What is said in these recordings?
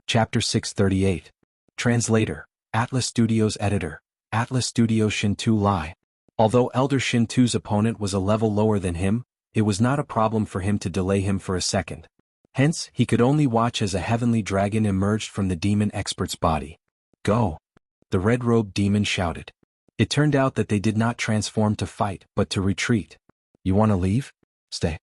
Chapter 638. Translator, Atlas Studios Editor, Atlas Studio Shin-Tu Lai. Although Elder Shin-Tu's opponent was a level lower than him, it was not a problem for him to delay him for a second. Hence, he could only watch as a heavenly dragon emerged from the demon expert's body. Go! The red-robed demon shouted. It turned out that they did not transform to fight, but to retreat. You want to leave? Stay.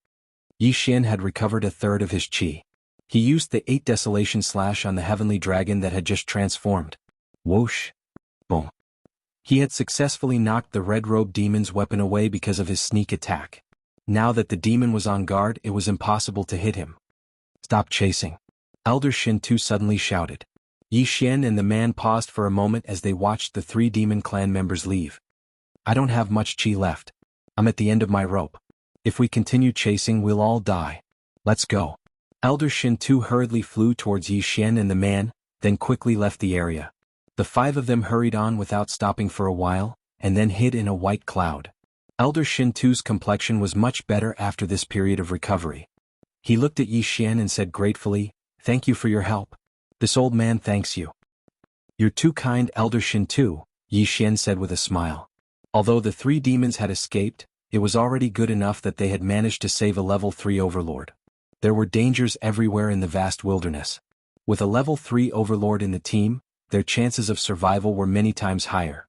Yi Xian had recovered a third of his qi. He used the 8 Desolation Slash on the heavenly dragon that had just transformed. Whoosh! Boom! He had successfully knocked the red-robed demon's weapon away because of his sneak attack. Now that the demon was on guard, it was impossible to hit him. Stop chasing! Elder Shin-Tu suddenly shouted. Yi Xian and the man paused for a moment as they watched the 3 demon clan members leave. I don't have much qi left. I'm at the end of my rope. If we continue chasing, we'll all die. Let's go. Elder Shin-Tu hurriedly flew towards Yi Xian and the man, then quickly left the area. The 5 of them hurried on without stopping for a while, and then hid in a white cloud. Elder Shin-Tu's complexion was much better after this period of recovery. He looked at Yi Xian and said gratefully, "Thank you for your help. This old man thanks you." "You're too kind, Elder Shin-Tu," Yi Xian said with a smile. Although the 3 demons had escaped, it was already good enough that they had managed to save a level 3 overlord. There were dangers everywhere in the vast wilderness. With a level 3 overlord in the team, their chances of survival were many times higher.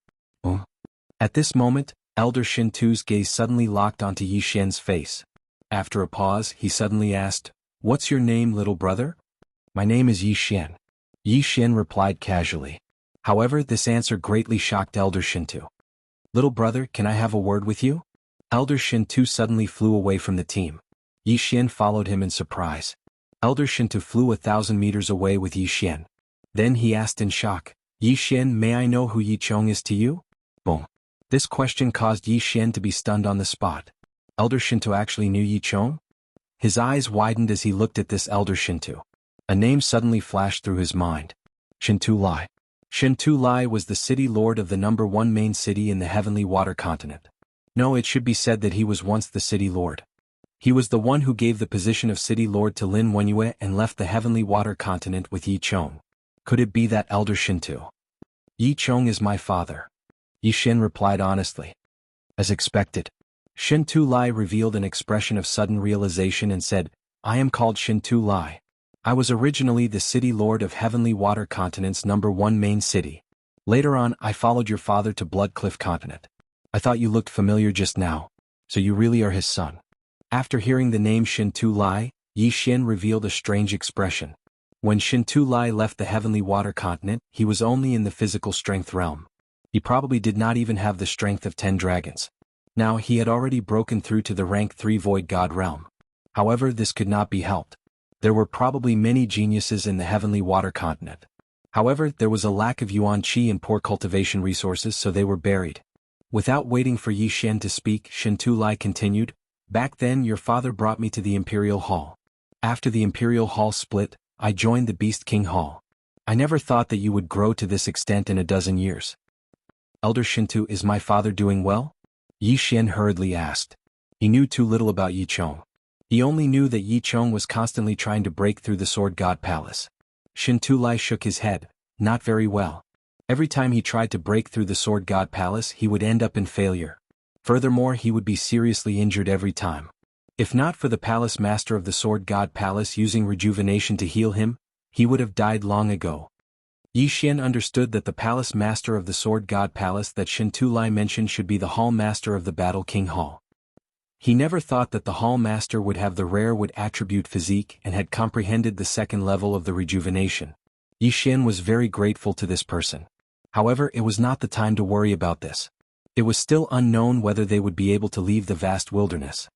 At this moment, Elder Shin-Tu's gaze suddenly locked onto Yi Xian's face. After a pause, he suddenly asked, "What's your name, little brother?" "My name is Yi Xian." Yi Xian replied casually. However, this answer greatly shocked Elder Shin-Tu. "Little brother, can I have a word with you?" Elder Shin-Tu suddenly flew away from the team. Yi Xian followed him in surprise. Elder Shin-Tu flew 1,000 meters away with Yi Xian. Then he asked in shock, "Yi Xian, may I know who Yi Chong is to you?" Boom. This question caused Yi Xian to be stunned on the spot. Elder Shin-Tu actually knew Yi Chong? His eyes widened as he looked at this Elder Shin-Tu. A name suddenly flashed through his mind. Shin-Tu Lai. Shin-Tu Lai was the city lord of the #1 main city in the Heavenly Water Continent. No, it should be said that he was once the city lord. He was the one who gave the position of city lord to Lin Wenyue and left the Heavenly Water Continent with Yi Chong. Could it be that Elder Shin-Tu? "Yi Chong is my father," Yi Xian replied honestly. As expected, Shin-Tu Lai revealed an expression of sudden realization and said, "I am called Shin-Tu Lai. I was originally the city lord of Heavenly Water Continent's #1 main city. Later on, I followed your father to Blood Cliff Continent. I thought you looked familiar just now. So you really are his son." After hearing the name Shin-Tu Lai, Yi Xian revealed a strange expression. When Shin-Tu Lai left the Heavenly Water Continent, he was only in the physical strength realm. He probably did not even have the strength of 10 dragons. Now he had already broken through to the rank 3 Void God realm. However, this could not be helped. There were probably many geniuses in the Heavenly Water Continent. However, there was a lack of Yuan Qi and poor cultivation resources, so they were buried. Without waiting for Yi Xian to speak, Shin-Tu Lai continued, "Back then your father brought me to the Imperial Hall. After the Imperial Hall split, I joined the Beast King Hall. I never thought that you would grow to this extent in a dozen years." "Elder Shin-Tu, is my father doing well?" Yi Xian hurriedly asked. He knew too little about Yi Chong. He only knew that Yi Chong was constantly trying to break through the Sword God Palace. Shin-Tu Lai shook his head. "Not very well. Every time he tried to break through the Sword God Palace, he would end up in failure. Furthermore, he would be seriously injured every time. If not for the Palace Master of the Sword God Palace using rejuvenation to heal him, he would have died long ago." Yi Xian understood that the Palace Master of the Sword God Palace that Shin-Tu Lai mentioned should be the Hall Master of the Battle King Hall. He never thought that the Hall Master would have the rare wood attribute physique and had comprehended the second level of the rejuvenation. Yi Xian was very grateful to this person. However, it was not the time to worry about this. It was still unknown whether they would be able to leave the vast wilderness.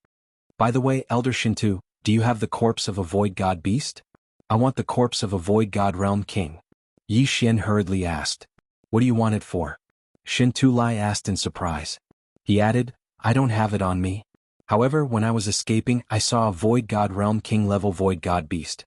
"By the way, Elder Shin-Tu, do you have the corpse of a Void God beast?" "I want the corpse of a Void God Realm King," Yi Xian hurriedly asked. "What do you want it for?" Shin-Tu Lai asked in surprise. He added, "I don't have it on me. However, when I was escaping, I saw a Void God Realm King level Void God beast.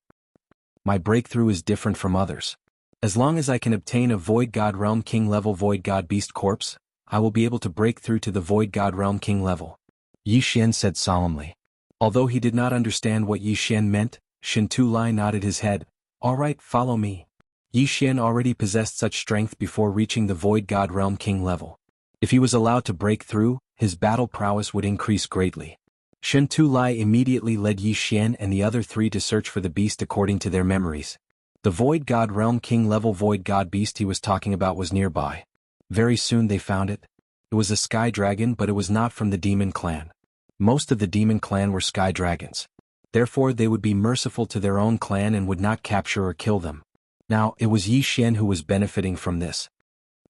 My breakthrough is different from others. As long as I can obtain a Void God Realm King level Void God beast corpse, I will be able to break through to the Void God Realm King level," Yi Xian said solemnly. Although he did not understand what Yi Xian meant, Shin-Tu Lai nodded his head. "All right, follow me." Yi Xian already possessed such strength before reaching the Void God Realm King level. If he was allowed to break through, his battle prowess would increase greatly. Shen Tulai immediately led Yi Xian and the other three to search for the beast according to their memories. The Void God Realm King level Void God beast he was talking about was nearby. Very soon they found it. It was a sky dragon, but it was not from the demon clan. Most of the demon clan were sky dragons. Therefore they would be merciful to their own clan and would not capture or kill them. Now, it was Yi Xian who was benefiting from this.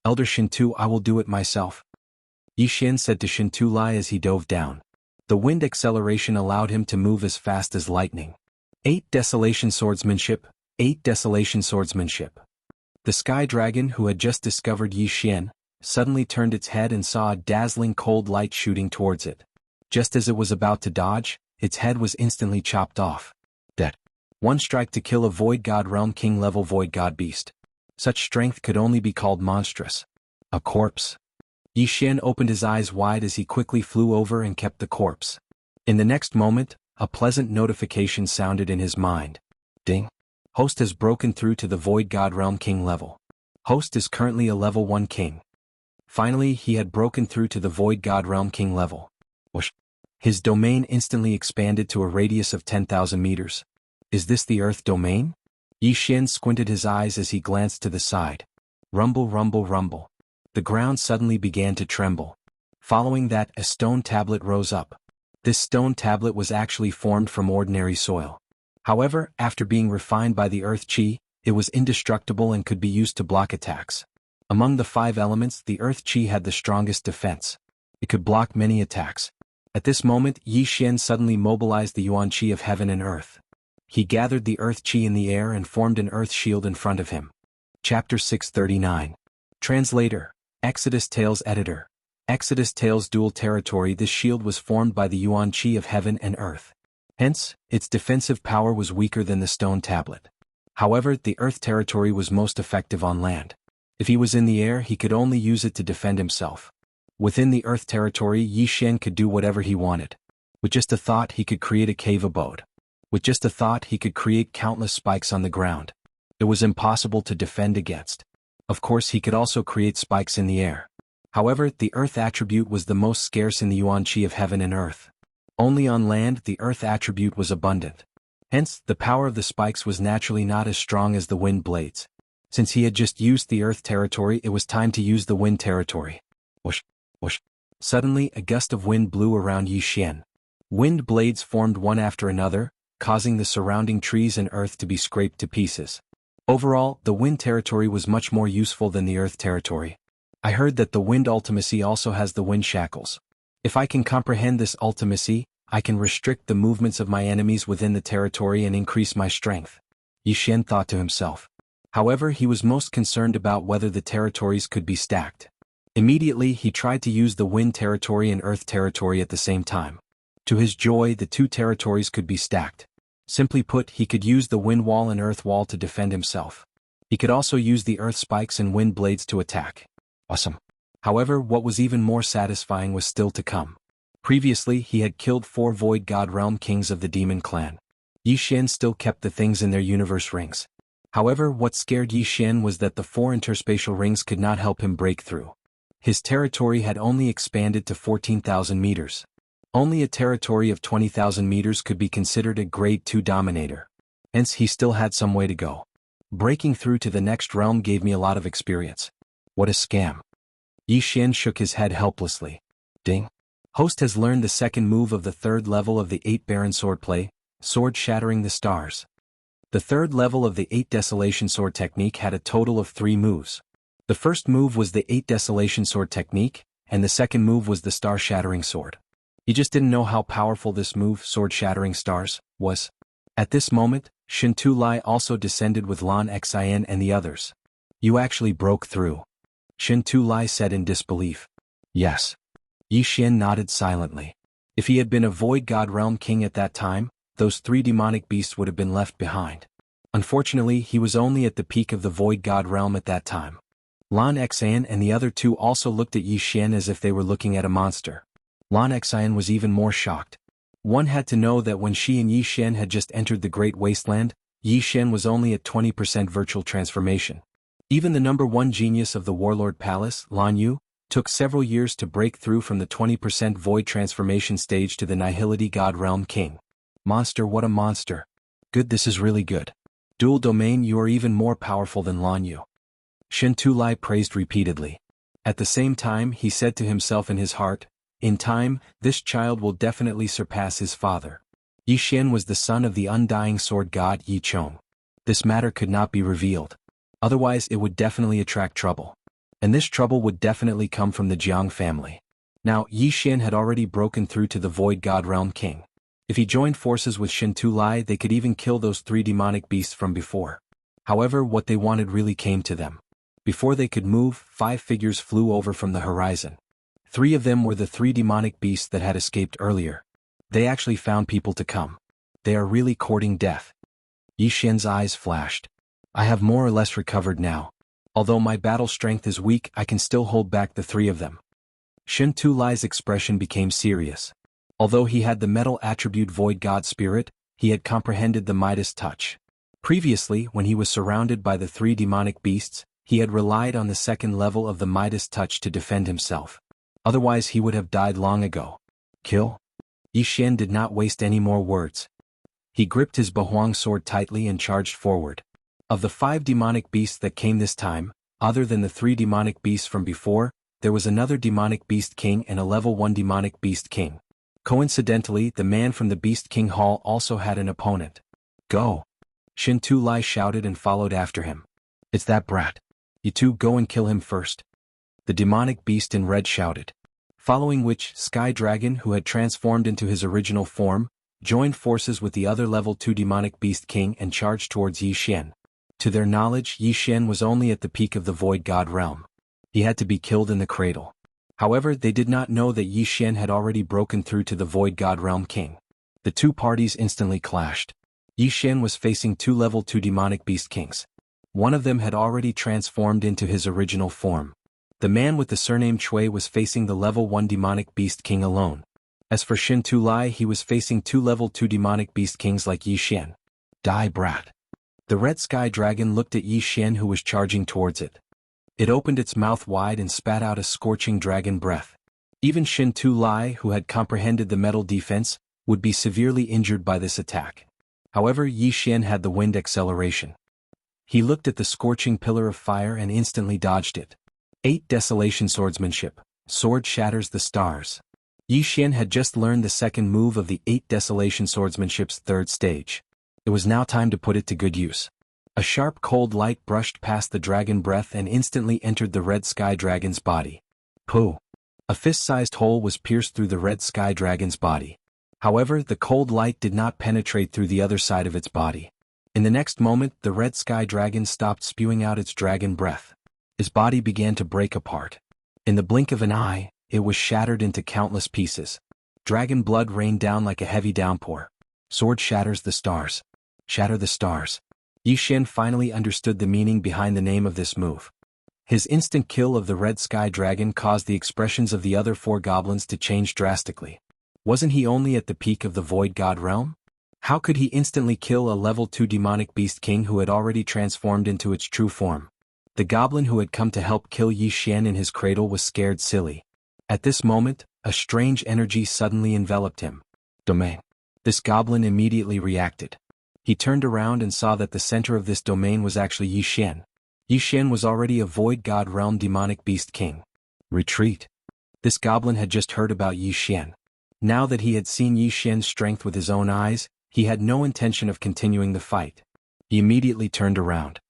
Elder Shintu, I will do it myself. Yi Xian said to Shintulai as he dove down. The wind acceleration allowed him to move as fast as lightning. 8 Desolation Swordsmanship, 8 Desolation Swordsmanship. The sky dragon who had just discovered Yi Xian, suddenly turned its head and saw a dazzling cold light shooting towards it. Just as it was about to dodge, its head was instantly chopped off. That. One strike to kill a Void God Realm King level Void God beast. Such strength could only be called monstrous. A corpse. Yi Xian opened his eyes wide as he quickly flew over and kept the corpse. In the next moment, a pleasant notification sounded in his mind. Ding. Host has broken through to the Void God Realm King level. Host is currently a level 1 king. Finally, he had broken through to the Void God Realm King level. Whoosh. His domain instantly expanded to a radius of 10,000 meters. Is this the Earth domain? Yi Xian squinted his eyes as he glanced to the side. Rumble, rumble, rumble. The ground suddenly began to tremble. Following that, a stone tablet rose up. This stone tablet was actually formed from ordinary soil. However, after being refined by the Earth Chi, it was indestructible and could be used to block attacks. Among the 5 elements, the Earth Chi had the strongest defense. It could block many attacks. At this moment, Yi Xian suddenly mobilized the Yuan Chi of heaven and earth. He gathered the Earth Chi in the air and formed an earth shield in front of him. Chapter 639. Translator. Exodus Tales Editor. Exodus Tales Dual Territory. This shield was formed by the Yuan Chi of heaven and earth. Hence, its defensive power was weaker than the stone tablet. However, the earth territory was most effective on land. If he was in the air, he could only use it to defend himself. Within the earth territory, Yi Xian could do whatever he wanted. With just a thought, he could create a cave abode. With just a thought, he could create countless spikes on the ground. It was impossible to defend against. Of course, he could also create spikes in the air. However, the earth attribute was the most scarce in the Yuan Chi of heaven and earth. Only on land the earth attribute was abundant. Hence, the power of the spikes was naturally not as strong as the wind blades. Since he had just used the earth territory, it was time to use the wind territory. Whoosh, whoosh. Suddenly, a gust of wind blew around Yi Xian. Wind blades formed one after another, causing the surrounding trees and earth to be scraped to pieces. Overall, the wind territory was much more useful than the earth territory. I heard that the wind ultimacy also has the wind shackles. If I can comprehend this ultimacy, I can restrict the movements of my enemies within the territory and increase my strength. Yi Xian thought to himself. However, he was most concerned about whether the territories could be stacked. Immediately, he tried to use the wind territory and earth territory at the same time. To his joy, the 2 territories could be stacked. Simply put, he could use the wind wall and earth wall to defend himself. He could also use the earth spikes and wind blades to attack. Awesome. However, what was even more satisfying was still to come. Previously, he had killed 4 Void God Realm Kings of the Demon Clan. Yi Xian still kept the things in their universe rings. However, what scared Yi Xian was that the 4 interspatial rings could not help him break through. His territory had only expanded to 14,000 meters. Only a territory of 20,000 meters could be considered a Grade 2 Dominator. Hence, he still had some way to go. Breaking through to the next realm gave me a lot of experience. What a scam. Yi Xian shook his head helplessly. Ding. Host has learned the second move of the 3rd level of the 8 Baron Swordplay, Sword Shattering the Stars. The 3rd level of the 8 Desolation Sword technique had a total of 3 moves. The first move was the 8 Desolation Sword technique, and the second move was the Star Shattering Sword. He just didn't know how powerful this move, Sword Shattering Stars, was. At this moment, Shintu Lai also descended with Lan Xian and the others. You actually broke through. Shintu Lai said in disbelief. Yes. Yi Xian nodded silently. If he had been a Void God Realm King at that time, those 3 demonic beasts would have been left behind. Unfortunately, he was only at the peak of the Void God Realm at that time. Lan Xian and the other 2 also looked at Yi Xian as if they were looking at a monster. Lan Xian was even more shocked. One had to know that when she and Yi Xian had just entered the Great Wasteland, Yi Xian was only at 20% virtual transformation. Even the number one genius of the Warlord Palace, Lan Yu, took several years to break through from the 20% void transformation stage to the Nihility God Realm King. Monster, what a monster. Good, this is really good. Dual domain, you are even more powerful than Lan Yu. Shen Tulai praised repeatedly. At the same time, he said to himself in his heart, in time, this child will definitely surpass his father. Yi Xian was the son of the undying sword god Yi Chong. This matter could not be revealed. Otherwise it would definitely attract trouble. And this trouble would definitely come from the Jiang family. Now, Yi Xian had already broken through to the Void God Realm King. If he joined forces with Shen Tulai, they could even kill those 3 demonic beasts from before. However, what they wanted really came to them. Before they could move, 5 figures flew over from the horizon. 3 of them were the 3 demonic beasts that had escaped earlier. They actually found people to come. They are really courting death. Yi Xian's eyes flashed. I have more or less recovered now. Although my battle strength is weak, I can still hold back the 3 of them. Shen Tulai's expression became serious. Although he had the metal attribute Void God Spirit, he had comprehended the Midas touch. Previously, when he was surrounded by the 3 demonic beasts, he had relied on the 2nd level of the Midas touch to defend himself. Otherwise he would have died long ago. Kill? Yi Xian did not waste any more words. He gripped his Bahuang sword tightly and charged forward. Of the 5 demonic beasts that came this time, other than the 3 demonic beasts from before, there was another demonic beast king and a level 1 demonic beast king. Coincidentally, the man from the Beast King Hall also had an opponent. Go! Shen Tulai shouted and followed after him. It's that brat. You two go and kill him first. The demonic beast in red shouted. Following which, Sky Dragon, who had transformed into his original form, joined forces with the other level 2 demonic beast king and charged towards Yi Xian. To their knowledge, Yi Xian was only at the peak of the Void God realm. He had to be killed in the cradle. However, they did not know that Yi Xian had already broken through to the Void God Realm King. The 2 parties instantly clashed. Yi Xian was facing 2 level 2 demonic beast kings. One of them had already transformed into his original form. The man with the surname Chui was facing the level 1 demonic beast king alone. As for Shen Tulai, he was facing 2 level 2 demonic beast kings like Yi Xian. Die, brat. The red sky dragon looked at Yi Xian, who was charging towards it. It opened its mouth wide and spat out a scorching dragon breath. Even Shen Tulai, who had comprehended the metal defense, would be severely injured by this attack. However, Yi Xian had the wind acceleration. He looked at the scorching pillar of fire and instantly dodged it. 8 Desolation Swordsmanship. Sword shatters the stars. Yi Xian had just learned the 2nd move of the 8 Desolation Swordsmanship's 3rd stage. It was now time to put it to good use. A sharp cold light brushed past the dragon breath and instantly entered the red sky dragon's body. Pooh! A fist-sized hole was pierced through the red sky dragon's body. However, the cold light did not penetrate through the other side of its body. In the next moment, the red sky dragon stopped spewing out its dragon breath. His body began to break apart. In the blink of an eye, it was shattered into countless pieces. Dragon blood rained down like a heavy downpour. Sword shatters the stars. Shatter the stars. Yi Xian finally understood the meaning behind the name of this move. His instant kill of the red sky dragon caused the expressions of the other 4 goblins to change drastically. Wasn't he only at the peak of the Void God realm? How could he instantly kill a level 2 demonic beast king who had already transformed into its true form? The goblin who had come to help kill Yi Xian in his cradle was scared silly. At this moment, a strange energy suddenly enveloped him. Domain. This goblin immediately reacted. He turned around and saw that the center of this domain was actually Yi Xian. Yi Xian was already a Void God Realm demonic beast king. Retreat. This goblin had just heard about Yi Xian. Now that he had seen Yi Xian's strength with his own eyes, he had no intention of continuing the fight. He immediately turned around.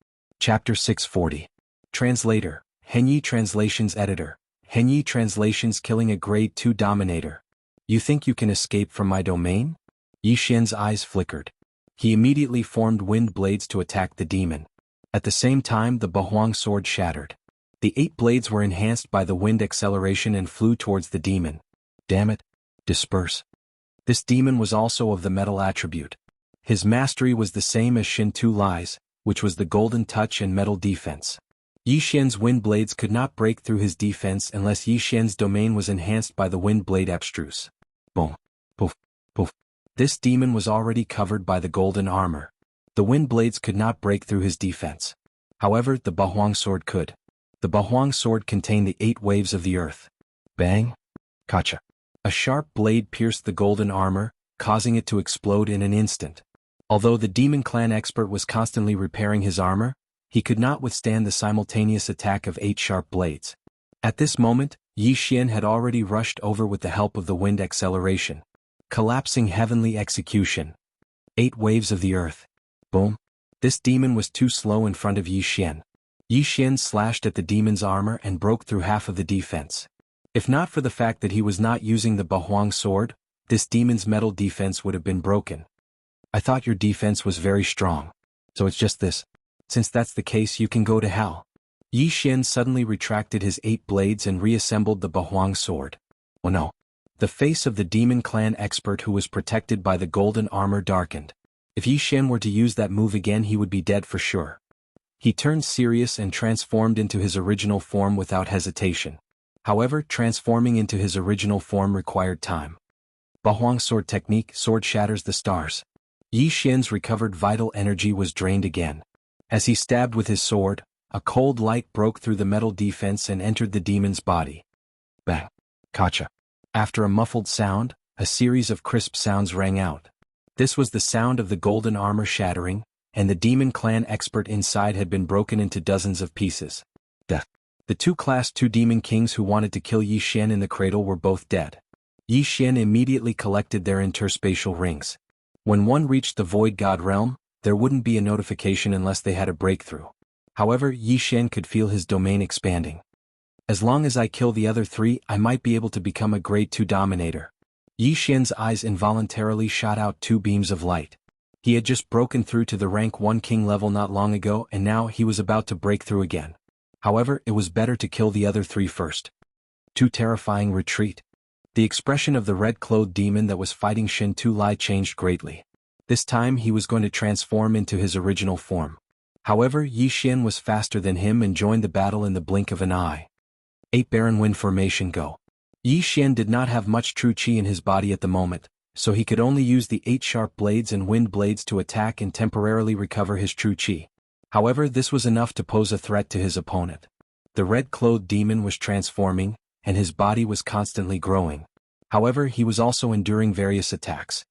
Chapter 640. Translator, Henyi Translations Editor. Henyi Translations killing a Grade 2 Dominator. You think you can escape from my domain? Yi Xian's eyes flickered. He immediately formed wind blades to attack the demon. At the same time, the Bahuang sword shattered. The 8 blades were enhanced by the wind acceleration and flew towards the demon. Damn it. Disperse. This demon was also of the metal attribute. His mastery was the same as Shen Tulai's, which was the golden touch and metal defense. Yi Xian's wind blades could not break through his defense unless Yi Xian's domain was enhanced by the wind blade abstruse. Boom. Poof. Poof. This demon was already covered by the golden armor. The wind blades could not break through his defense. However, the Bahuang sword could. The Bahuang sword contained the 8 waves of the earth. Bang! Kacha! A sharp blade pierced the golden armor, causing it to explode in an instant. Although the demon clan expert was constantly repairing his armor, he could not withstand the simultaneous attack of 8 sharp blades. At this moment, Yi Xian had already rushed over with the help of the wind acceleration. Collapsing heavenly execution. 8 waves of the earth. Boom. This demon was too slow in front of Yi Xian. Yi Xian slashed at the demon's armor and broke through half of the defense. If not for the fact that he was not using the Bahuang sword, this demon's metal defense would have been broken. I thought your defense was very strong. So it's just this. Since that's the case, you can go to hell. Yi Xian suddenly retracted his 8 blades and reassembled the Bahuang sword. Oh no. The face of the demon clan expert who was protected by the golden armor darkened. If Yi Xian were to use that move again, he would be dead for sure. He turned serious and transformed into his original form without hesitation. However, transforming into his original form required time. Bahuang sword technique, sword shatters the stars. Yi Xian's recovered vital energy was drained again. As he stabbed with his sword, a cold light broke through the metal defense and entered the demon's body. Bang! Kacha! After a muffled sound, a series of crisp sounds rang out. This was the sound of the golden armor shattering, and the demon clan expert inside had been broken into dozens of pieces. Death. The 2 Class 2 demon kings who wanted to kill Yi Xian in the cradle were both dead. Yi Xian immediately collected their interspatial rings. When one reached the Void God realm, there wouldn't be a notification unless they had a breakthrough. However, Yi Xian could feel his domain expanding. As long as I kill the other 3, I might be able to become a Grade 2 Dominator. Yi Xian's eyes involuntarily shot out 2 beams of light. He had just broken through to the rank 1 king level not long ago, and now he was about to break through again. However, it was better to kill the other 3 first. 2 terrifying retreat. The expression of the red-clothed demon that was fighting Shin Tu Lai changed greatly. This time he was going to transform into his original form. However, Yi Xian was faster than him and joined the battle in the blink of an eye. 8 Baron Wind Formation Go. Yi Xian did not have much true chi in his body at the moment, so he could only use the 8 sharp blades and wind blades to attack and temporarily recover his true chi. However, this was enough to pose a threat to his opponent. The red-clothed demon was transforming, and his body was constantly growing. However, he was also enduring various attacks.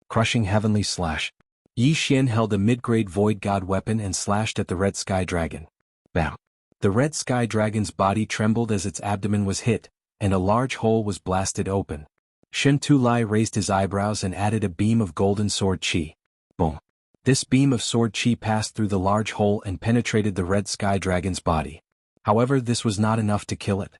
Crushing Heavenly Slash. Yi Xian held a mid-grade Void God weapon and slashed at the Red Sky Dragon. Bam! The Red Sky Dragon's body trembled as its abdomen was hit, and a large hole was blasted open. Shin Tu Lai raised his eyebrows and added a beam of golden sword chi. Boom! This beam of sword chi passed through the large hole and penetrated the Red Sky Dragon's body. However, this was not enough to kill it.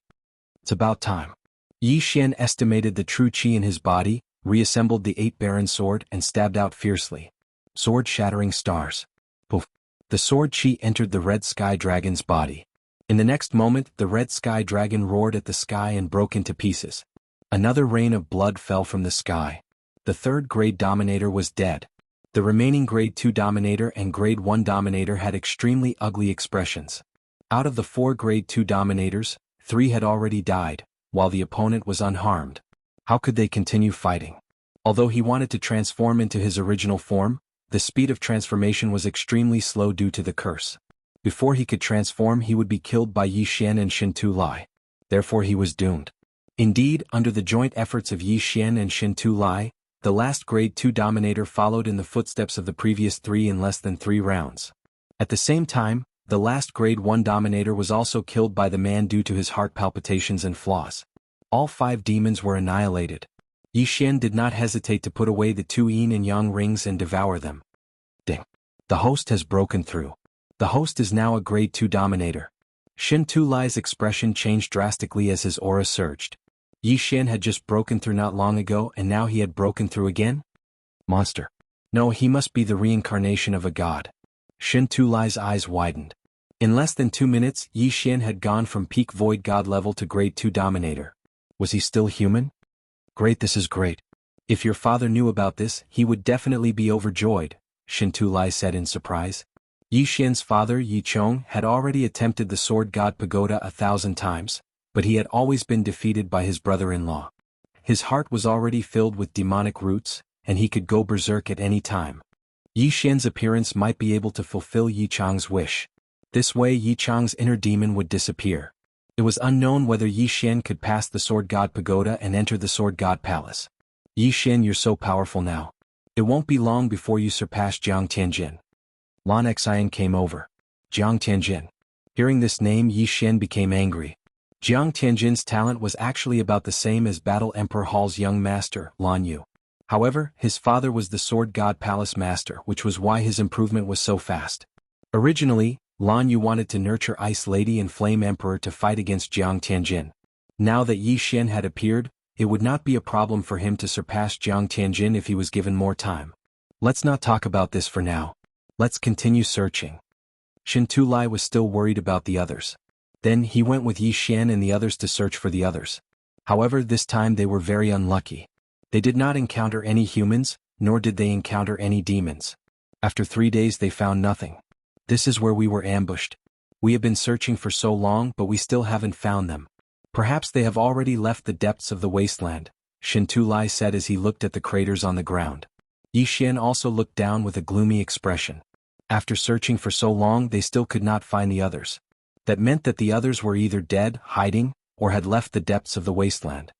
It's about time. Yi Xian estimated the true chi in his body, reassembled the 8 Baron sword and stabbed out fiercely. Sword shattering stars. Poof! The sword chi entered the Red Sky Dragon's body. In the next moment, the Red Sky Dragon roared at the sky and broke into pieces. Another rain of blood fell from the sky. The 3rd grade Dominator was dead. The remaining Grade 2 Dominator and Grade 1 Dominator had extremely ugly expressions. Out of the 4 Grade 2 Dominators, 3 had already died, while the opponent was unharmed. How could they continue fighting? Although he wanted to transform into his original form, the speed of transformation was extremely slow due to the curse. Before he could transform, he would be killed by Yi Xian and Shin Tu Lai. Therefore he was doomed. Indeed, under the joint efforts of Yi Xian and Shin Tu Lai, the last Grade 2 Dominator followed in the footsteps of the previous 3 in less than 3 rounds. At the same time, the last Grade 1 Dominator was also killed by the man due to his heart palpitations and flaws. All 5 demons were annihilated. Yi Xian did not hesitate to put away the 2 yin and yang rings and devour them. Ding! The host has broken through. The host is now a Grade 2 Dominator. Shin Tu Lai's expression changed drastically as his aura surged. Yi Xian had just broken through not long ago and now he had broken through again? Monster. No, he must be the reincarnation of a god. Shin Tu Lai's eyes widened. In less than 2 minutes, Yi Xian had gone from peak Void God level to Grade 2 Dominator. Was he still human? Great, this is great. If your father knew about this, he would definitely be overjoyed, Shin Tu Lai said in surprise. Yi Xian's father, Yi Chong, had already attempted the Sword God Pagoda 1,000 times, but he had always been defeated by his brother-in-law. His heart was already filled with demonic roots, and he could go berserk at any time. Yi Xian's appearance might be able to fulfill Yi Chang's wish. This way Yi Chang's inner demon would disappear. It was unknown whether Yi Xian could pass the Sword God Pagoda and enter the Sword God Palace. Yi Xian, you're so powerful now. It won't be long before you surpass Jiang Tianjin. Lan Xian came over. Jiang Tianjin. Hearing this name, Yi Xian became angry. Jiang Tianjin's talent was actually about the same as Battle Emperor Hall's young master, Lan Yu. However, his father was the Sword God Palace master, which was why his improvement was so fast. Originally, Lan Yu wanted to nurture Ice Lady and Flame Emperor to fight against Jiang Tianjin. Now that Yi Xian had appeared, it would not be a problem for him to surpass Jiang Tianjin if he was given more time. Let's not talk about this for now. Let's continue searching. Shen Tulai was still worried about the others. Then he went with Yi Xian and the others to search for the others. However, this time they were very unlucky. They did not encounter any humans, nor did they encounter any demons. After 3 days they found nothing. This is where we were ambushed. We have been searching for so long but we still haven't found them. Perhaps they have already left the depths of the wasteland, Shen Tulai said as he looked at the craters on the ground. Yi Xian also looked down with a gloomy expression. After searching for so long they still could not find the others. That meant that the others were either dead, hiding, or had left the depths of the wasteland.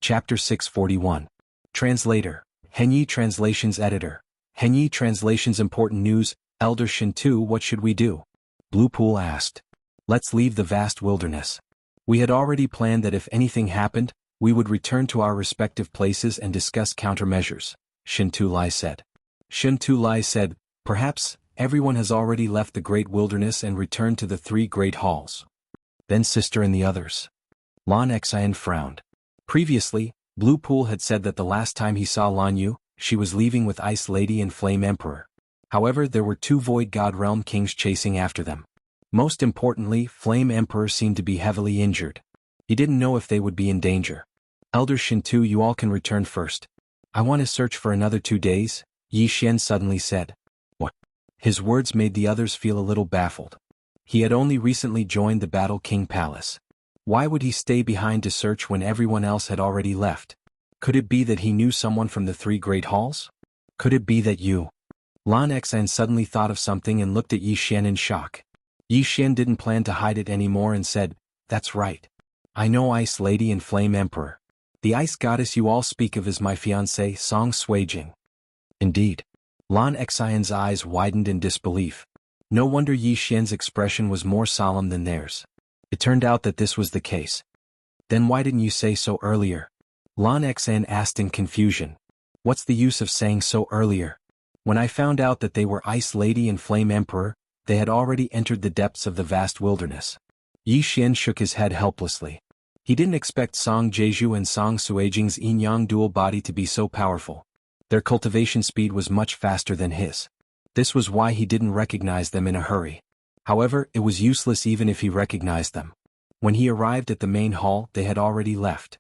Chapter 641. Translator. Henyi Translations Editor. Henyi Translations Important News. Elder Shintu, what should we do? Blue Pool asked. Let's leave the vast wilderness. We had already planned that if anything happened, we would return to our respective places and discuss countermeasures, Shintu Lai said. Shintu Lai said, perhaps, everyone has already left the great wilderness and returned to the 3 great halls. Then sister and the others. Lan Xian frowned. Previously, Blue Pool had said that the last time he saw Lan Yu, she was leaving with Ice Lady and Flame Emperor. However, there were 2 Void God Realm Kings chasing after them. Most importantly, Flame Emperor seemed to be heavily injured. He didn't know if they would be in danger. Elder Shintu, you all can return first. I want to search for another 2 days, Yi Xian suddenly said. What? His words made the others feel a little baffled. He had only recently joined the Battle King Palace. Why would he stay behind to search when everyone else had already left? Could it be that he knew someone from the 3 great halls? Could it be that you? Lan Xian suddenly thought of something and looked at Yi Xian in shock. Yi Xian didn't plan to hide it anymore and said, that's right. I know Ice Lady and Flame Emperor. The ice goddess you all speak of is my fiancée, Song Suijing. Indeed. Lan Xian's eyes widened in disbelief. No wonder Yi Xian's expression was more solemn than theirs. It turned out that this was the case. Then why didn't you say so earlier? Lan Xian asked in confusion. What's the use of saying so earlier? When I found out that they were Ice Lady and Flame Emperor, they had already entered the depths of the vast wilderness. Yi Xian shook his head helplessly. He didn't expect Song Jeju and Song Suijing's yin-yang dual body to be so powerful. Their cultivation speed was much faster than his. This was why he didn't recognize them in a hurry. However, it was useless even if he recognized them. When he arrived at the main hall, they had already left.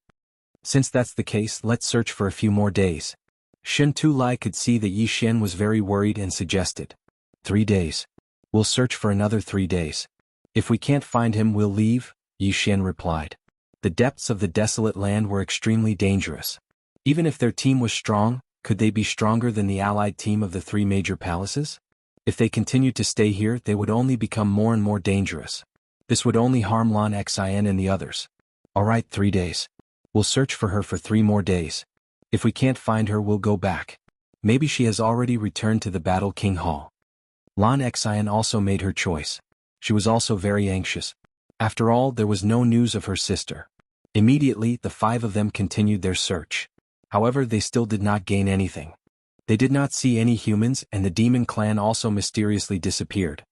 Since that's the case, let's search for a few more days. Shen Tulai could see that Yi Xian was very worried and suggested. 3 days. We'll search for another 3 days. If we can't find him, we'll leave, Yi Xian replied. The depths of the desolate land were extremely dangerous. Even if their team was strong, could they be stronger than the allied team of the 3 major palaces? If they continued to stay here, they would only become more and more dangerous. This would only harm Lan Xian and the others. Alright, 3 days. We'll search for her for 3 more days. If we can't find her, we'll go back. Maybe she has already returned to the Battle King Hall. Lan Xian also made her choice. She was also very anxious. After all, there was no news of her sister. Immediately, the 5 of them continued their search. However, they still did not gain anything. They did not see any humans, and the demon clan also mysteriously disappeared.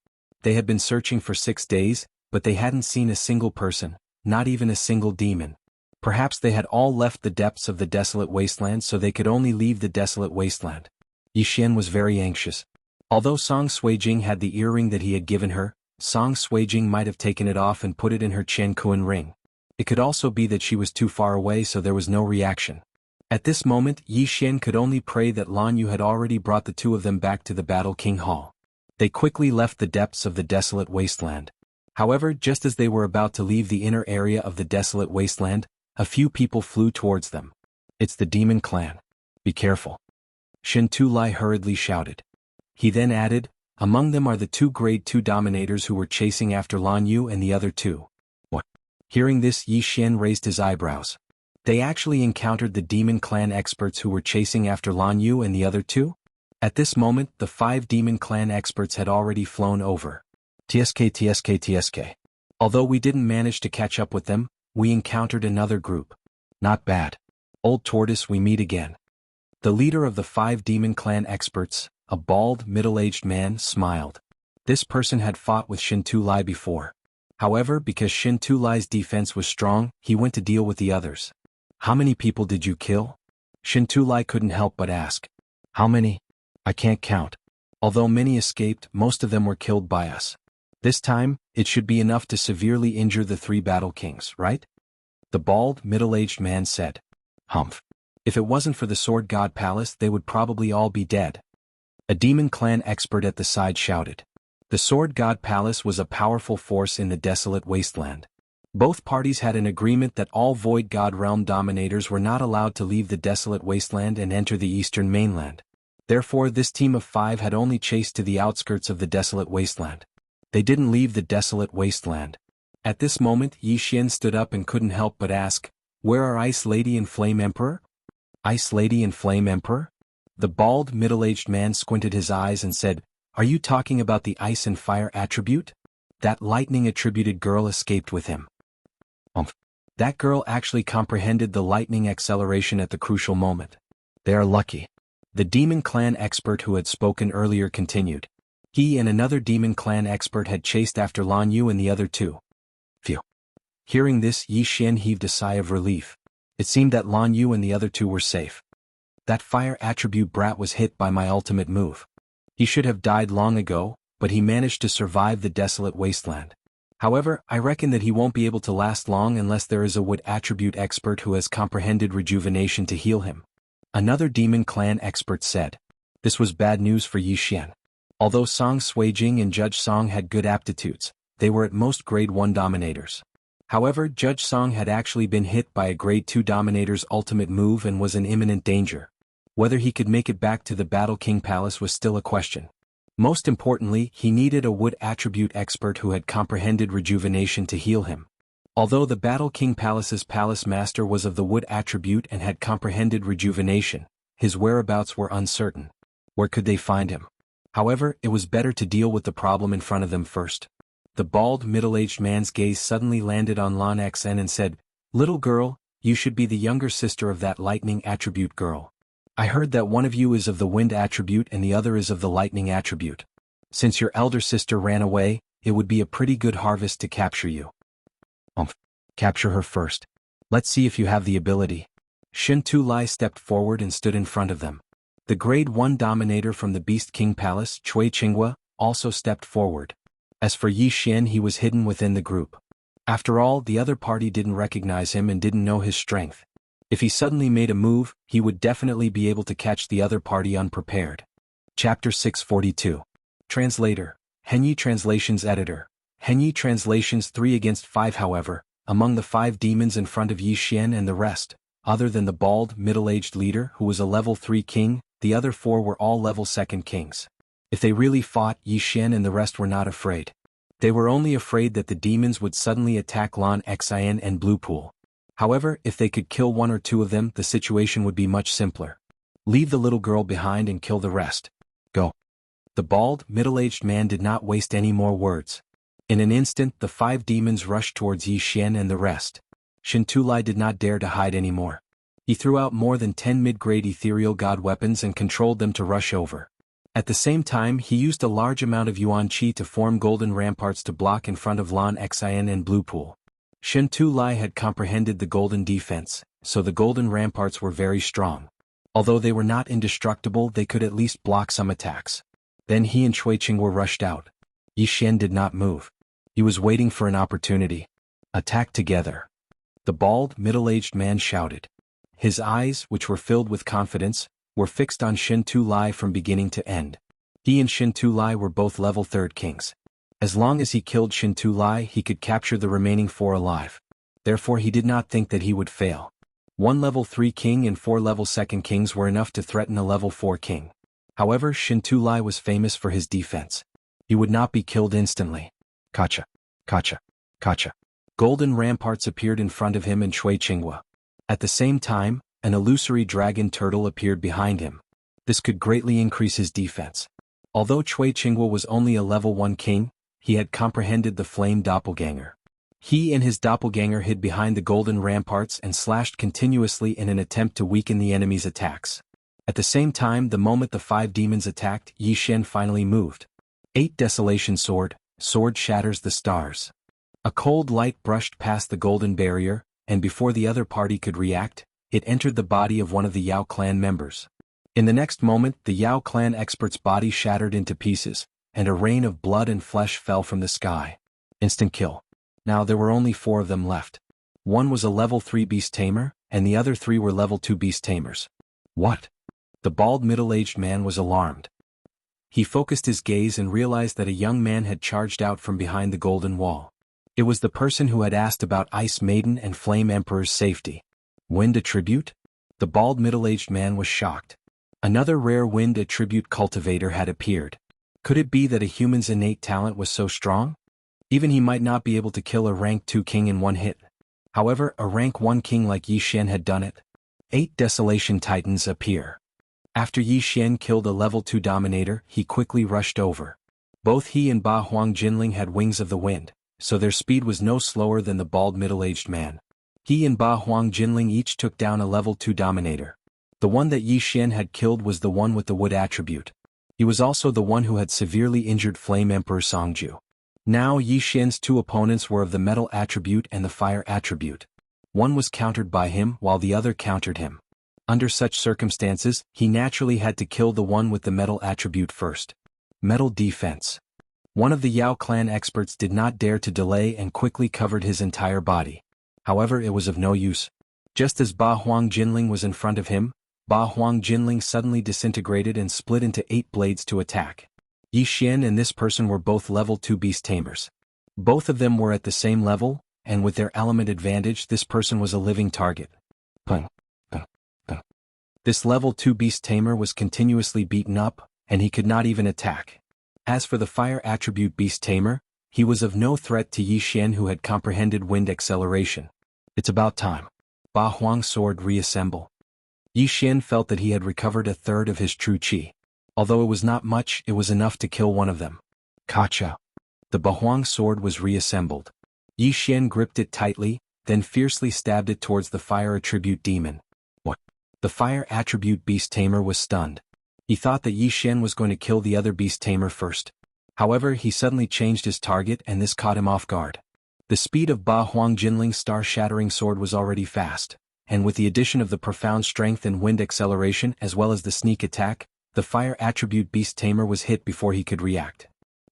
They had been searching for 6 days, but they hadn't seen a single person, not even a single demon. Perhaps they had all left the depths of the desolate wasteland so they could only leave the desolate wasteland. Yi Xian was very anxious. Although Song Suijing had the earring that he had given her, Song Suijing might have taken it off and put it in her Chen Kuan ring. It could also be that she was too far away so there was no reaction. At this moment, Yi Xian could only pray that Lan Yu had already brought the 2 of them back to the Battle King Hall. They quickly left the depths of the desolate wasteland. However, just as they were about to leave the inner area of the desolate wasteland, a few people flew towards them. It's the demon clan. Be careful. Shen Tulai hurriedly shouted. He then added, among them are the 2 grade 2 dominators who were chasing after Lan Yu and the other 2. What? Hearing this, Yi Xian raised his eyebrows. They actually encountered the demon clan experts who were chasing after Lan Yu and the other 2? At this moment, the 5 demon clan experts had already flown over. TSK. Although we didn't manage to catch up with them, we encountered another group. Not bad. Old Tortoise, we meet again. The leader of the 5 demon clan experts, a bald, middle-aged man, smiled. This person had fought with Shin Tu Lai before. However, because Shin Tu Lai's defense was strong, he went to deal with the others. How many people did you kill? Shin Tu Lai couldn't help but ask. How many? I can't count. Although many escaped, most of them were killed by us. This time, it should be enough to severely injure the 3 battle kings, right? The bald, middle-aged man said. Humph. If it wasn't for the Sword God Palace, they would probably all be dead. A demon clan expert at the side shouted. The Sword God Palace was a powerful force in the desolate wasteland. Both parties had an agreement that all Void God Realm dominators were not allowed to leave the desolate wasteland and enter the eastern mainland. Therefore, this team of 5 had only chased to the outskirts of the desolate wasteland. They didn't leave the desolate wasteland. At this moment, Yi Xian stood up and couldn't help but ask, where are Ice Lady and Flame Emperor? Ice Lady and Flame Emperor? The bald, middle-aged man squinted his eyes and said, are you talking about the ice and fire attribute? That lightning-attributed girl escaped with him. That girl actually comprehended the lightning acceleration at the crucial moment. They are lucky. The demon clan expert who had spoken earlier continued. He and another demon clan expert had chased after Lan Yu and the other 2. Phew. Hearing this, Yi Xian heaved a sigh of relief. It seemed that Lan Yu and the other 2 were safe. That fire attribute brat was hit by my ultimate move. He should have died long ago, but he managed to survive the desolate wasteland. However, I reckon that he won't be able to last long unless there is a wood attribute expert who has comprehended rejuvenation to heal him. Another demon clan expert said. This was bad news for Yi Xian. Although Song Suijing and Judge Song had good aptitudes, they were at most grade 1 dominators. However, Judge Song had actually been hit by a grade 2 dominator's ultimate move and was in imminent danger. Whether he could make it back to the Battle King Palace was still a question. Most importantly, he needed a wood attribute expert who had comprehended rejuvenation to heal him. Although the Battle King Palace's palace master was of the wood attribute and had comprehended rejuvenation, his whereabouts were uncertain. Where could they find him? However, it was better to deal with the problem in front of them first. The bald, middle-aged man's gaze suddenly landed on Lan Xen and said, little girl, you should be the younger sister of that lightning attribute girl. I heard that one of you is of the wind attribute and the other is of the lightning attribute. Since your elder sister ran away, it would be a pretty good harvest to capture you. Capture her first. Let's see if you have the ability. Shin Tu Lai stepped forward and stood in front of them. The grade 1 dominator from the Beast King Palace, Cui Qinghua, also stepped forward. As for Yi Xian, he was hidden within the group. After all, the other party didn't recognize him and didn't know his strength. If he suddenly made a move, he would definitely be able to catch the other party unprepared. Chapter 642. Translator. Henyi Translations Editor. Henyi Translations 3 against 5. However, among the 5 demons in front of Yi Xian and the rest, other than the bald, middle-aged leader who was a level 3 king, the other 4 were all level 2nd kings. If they really fought, Yi Xian and the rest were not afraid. They were only afraid that the demons would suddenly attack Lan Xian and Blue Pool. However, if they could kill 1 or 2 of them, the situation would be much simpler. Leave the little girl behind and kill the rest. Go. The bald, middle-aged man did not waste any more words. In an instant, the 5 demons rushed towards Yi Xian and the rest. Shin Tu Lai did not dare to hide anymore. He threw out more than 10 mid-grade ethereal god weapons and controlled them to rush over. At the same time, he used a large amount of Yuan Qi to form golden ramparts to block in front of Lan Xian and Blue Pool. Shin Tu Lai had comprehended the golden defense, so the golden ramparts were very strong. Although they were not indestructible, they could at least block some attacks. Then he and Cui Qing were rushed out. Yi Xian did not move. He was waiting for an opportunity. Attack together. The bald, middle-aged man shouted. His eyes, which were filled with confidence, were fixed on Shin Tu Lai from beginning to end. He and Shin Tu Lai were both level 3rd kings. As long as he killed Shin Tu Lai, he could capture the remaining 4 alive. Therefore he did not think that he would fail. 1 level 3 king and 4 level 2nd kings were enough to threaten a level 4 king. However, Shintulai was famous for his defense. He would not be killed instantly. Kacha. Kacha. Kacha. Golden ramparts appeared in front of him and Cui Qinghua. At the same time, an illusory dragon turtle appeared behind him. This could greatly increase his defense. Although Cui Qinghua was only a level 1 king, he had comprehended the flame doppelganger. He and his doppelganger hid behind the golden ramparts and slashed continuously in an attempt to weaken the enemy's attacks. At the same time, the moment the 5 demons attacked, Yi Xian finally moved. 8 Desolation Sword, sword shatters the stars. A cold light brushed past the golden barrier, and before the other party could react, it entered the body of one of the Yao clan members. In the next moment, the Yao clan expert's body shattered into pieces, and a rain of blood and flesh fell from the sky. Instant kill. Now there were only 4 of them left. One was a level 3 beast tamer, and the other 3 were level 2 beast tamers. What? The bald middle-aged man was alarmed. He focused his gaze and realized that a young man had charged out from behind the golden wall. It was the person who had asked about Ice Maiden and Flame Emperor's safety. Wind attribute? The bald middle-aged man was shocked. Another rare wind attribute cultivator had appeared. Could it be that a human's innate talent was so strong? Even he might not be able to kill a rank 2 king in one hit. However, a rank 1 king like Yi Xian had done it. 8 Desolation Titans appear. After Yi Xian killed a level 2 dominator, he quickly rushed over. Both he and Ba Huang Jinling had wings of the wind, so their speed was no slower than the bald middle-aged man. He and Ba Huang Jinling each took down a level 2 dominator. The one that Yi Xian had killed was the one with the wood attribute. He was also the one who had severely injured Flame Emperor Songju. Now Yi Xian's 2 opponents were of the metal attribute and the fire attribute. One was countered by him while the other countered him. Under such circumstances, he naturally had to kill the one with the metal attribute first. Metal defense. One of the Yao clan experts did not dare to delay and quickly covered his entire body. However, it was of no use. Just as Ba Huang Jinling was in front of him, Ba Huang Jinling suddenly disintegrated and split into 8 blades to attack. Yi Xian and this person were both level 2 beast tamers. Both of them were at the same level, and with their element advantage this person was a living target. Pung. This level 2 beast tamer was continuously beaten up, and he could not even attack. As for the fire attribute beast tamer, he was of no threat to Yi Xian who had comprehended wind acceleration. It's about time. Ba Huang's sword reassemble. Yi Xian felt that he had recovered a third of his true qi. Although it was not much, it was enough to kill one of them. Kacha. The Ba Huang sword was reassembled. Yi Xian gripped it tightly, then fiercely stabbed it towards the fire attribute demon. What? The fire attribute beast tamer was stunned. He thought that Yi Xian was going to kill the other beast tamer first. However, he suddenly changed his target and this caught him off guard. The speed of Ba Huang Jinling's star-shattering sword was already fast, and with the addition of the profound strength and wind acceleration as well as the sneak attack, the fire attribute beast tamer was hit before he could react.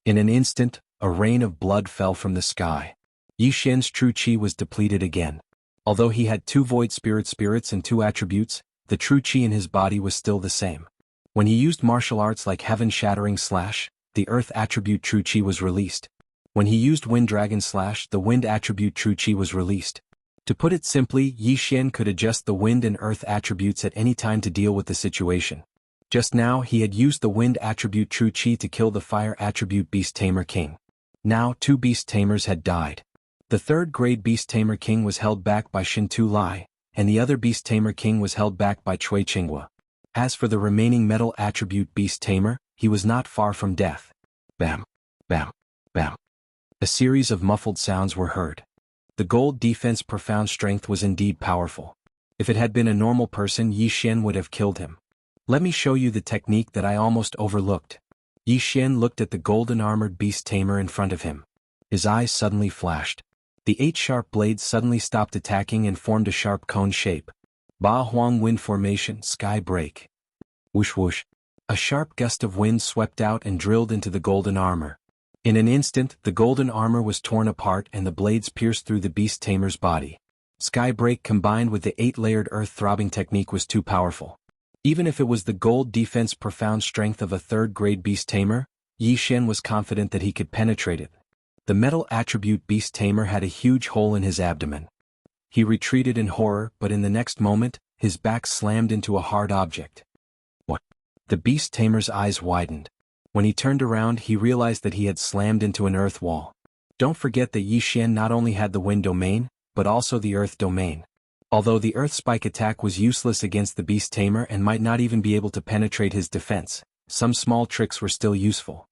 In an instant, a rain of blood fell from the sky. Yi Xian's true qi was depleted again. Although he had 2 void spirits and 2 attributes, the true qi in his body was still the same. When he used martial arts like Heaven Shattering Slash, the Earth attribute true qi was released. When he used Wind Dragon Slash, the Wind attribute true qi was released. To put it simply, Yi Xian could adjust the Wind and Earth attributes at any time to deal with the situation. Just now he had used the Wind attribute true qi to kill the Fire attribute Beast Tamer King. Now 2 Beast Tamers had died. The 3rd grade Beast Tamer King was held back by Shintulai, and the other Beast Tamer King was held back by Cui Qinghua. As for the remaining metal attribute Beast Tamer, he was not far from death. Bam, bam, bam. A series of muffled sounds were heard. The gold defense profound strength was indeed powerful. If it had been a normal person, Yi Xian would have killed him. Let me show you the technique that I almost overlooked. Yi Xian looked at the golden armored beast tamer in front of him. His eyes suddenly flashed. The 8 sharp blades suddenly stopped attacking and formed a sharp cone shape. Ba Huang wind formation, sky break. Whoosh whoosh. A sharp gust of wind swept out and drilled into the golden armor. In an instant, the golden armor was torn apart and the blades pierced through the beast tamer's body. Sky break combined with the 8-layered earth throbbing technique was too powerful. Even if it was the gold defense profound strength of a 3rd grade beast tamer, Yi Xian was confident that he could penetrate it. The metal attribute beast tamer had a huge hole in his abdomen. He retreated in horror, but in the next moment, his back slammed into a hard object. What? The beast tamer's eyes widened. When he turned around he realized that he had slammed into an earth wall. Don't forget that Yi Xian not only had the wind domain, but also the earth domain. Although the earth spike attack was useless against the beast tamer and might not even be able to penetrate his defense, some small tricks were still useful.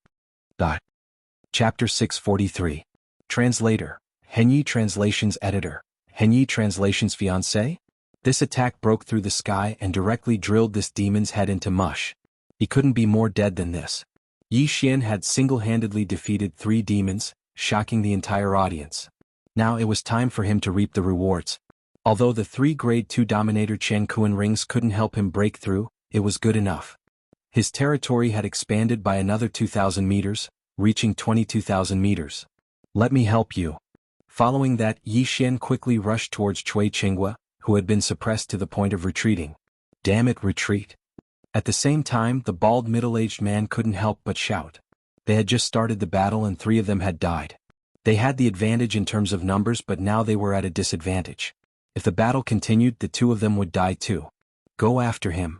Chapter 643. Translator. Henyi Translations Editor. Henyi Translations Fiancé? This attack broke through the sky and directly drilled this demon's head into mush. He couldn't be more dead than this. Yi Xian had single-handedly defeated 3 demons, shocking the entire audience. Now it was time for him to reap the rewards. Although the 3 Grade 2 Dominator Chen Kuan rings couldn't help him break through, it was good enough. His territory had expanded by another 2,000 meters, reaching 22,000 meters. Let me help you. Following that, Yi Xian quickly rushed towards Cui Qinghua, who had been suppressed to the point of retreating. Damn it, retreat. At the same time, the bald middle-aged man couldn't help but shout. They had just started the battle and 3 of them had died. They had the advantage in terms of numbers, but now they were at a disadvantage. If the battle continued, the 2 of them would die too. Go after him.